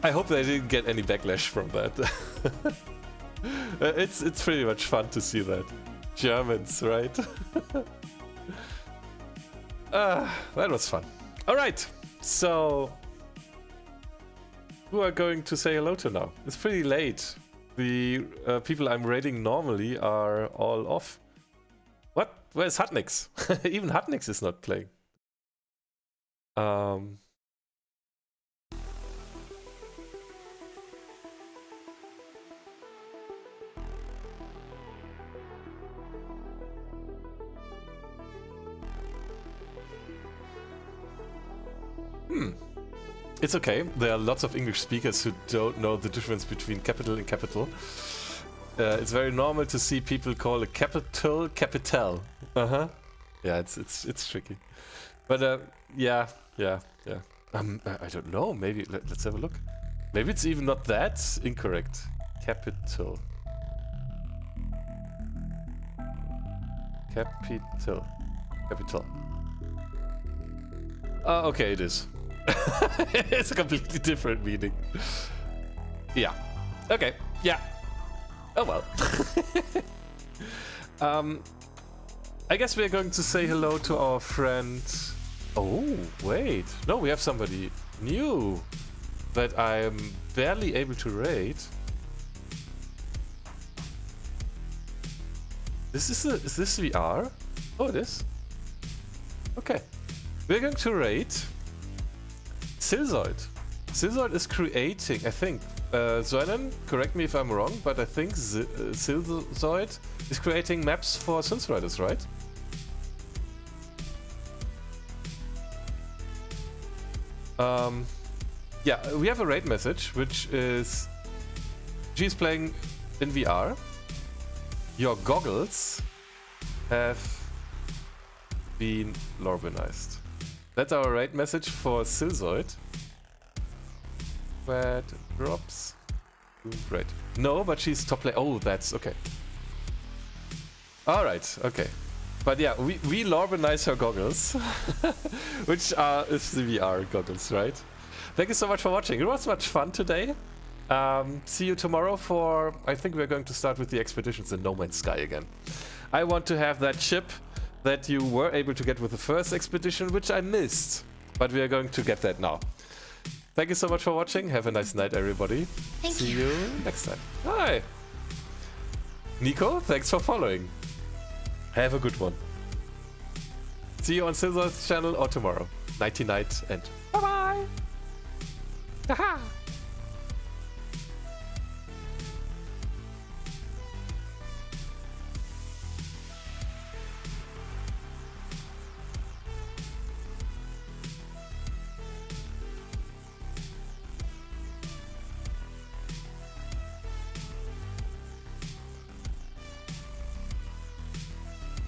I hope they didn't get any backlash from that. It's pretty much fun to see that. Germans, right? That was fun. Alright, so who are going to say hello to now? It's pretty late. The people I'm raiding normally are all off. What? Where's Hutnix? Even Hutnix is not playing. It's okay. There are lots of English speakers who don't know the difference between capital and capital. It's very normal to see people call a capital capital. Yeah, it's tricky. But yeah. I don't know. Maybe let's have a look. Maybe it's even not that incorrect. Capital. Capital. Okay, it is. It's a completely different meaning. Yeah. Okay. Yeah. Oh well. I guess we're going to say hello to our friend. Oh, wait. No, we have somebody new that I'm barely able to raid. Is this VR? Oh, it is. Okay. We're going to raid Silzoid. Silzoid is creating, I think, Zoinen, correct me if I'm wrong, but I think Silzoid is creating maps for Sills Riders, right? Yeah, we have a raid message, which is she's playing in VR. Your goggles have been Lorbenized. That's our raid message for Silzoid. That drops. Great. No, but she's top player. Oh, that's okay. Alright, okay. But yeah, we Lorbenize her goggles, which is the VR goggles, right? Thank you so much for watching. It was much fun today. See you tomorrow for, I think we're going to start with the expeditions in No Man's Sky again. I want to have that ship that you were able to get with the first expedition, which I missed. But we are going to get that now. Thank you so much for watching. Have a nice night, everybody. See you next time. Hi. Nico, thanks for following. Have a good one. See you on Silzoid's channel or tomorrow. Nighty night and bye-bye. Haha.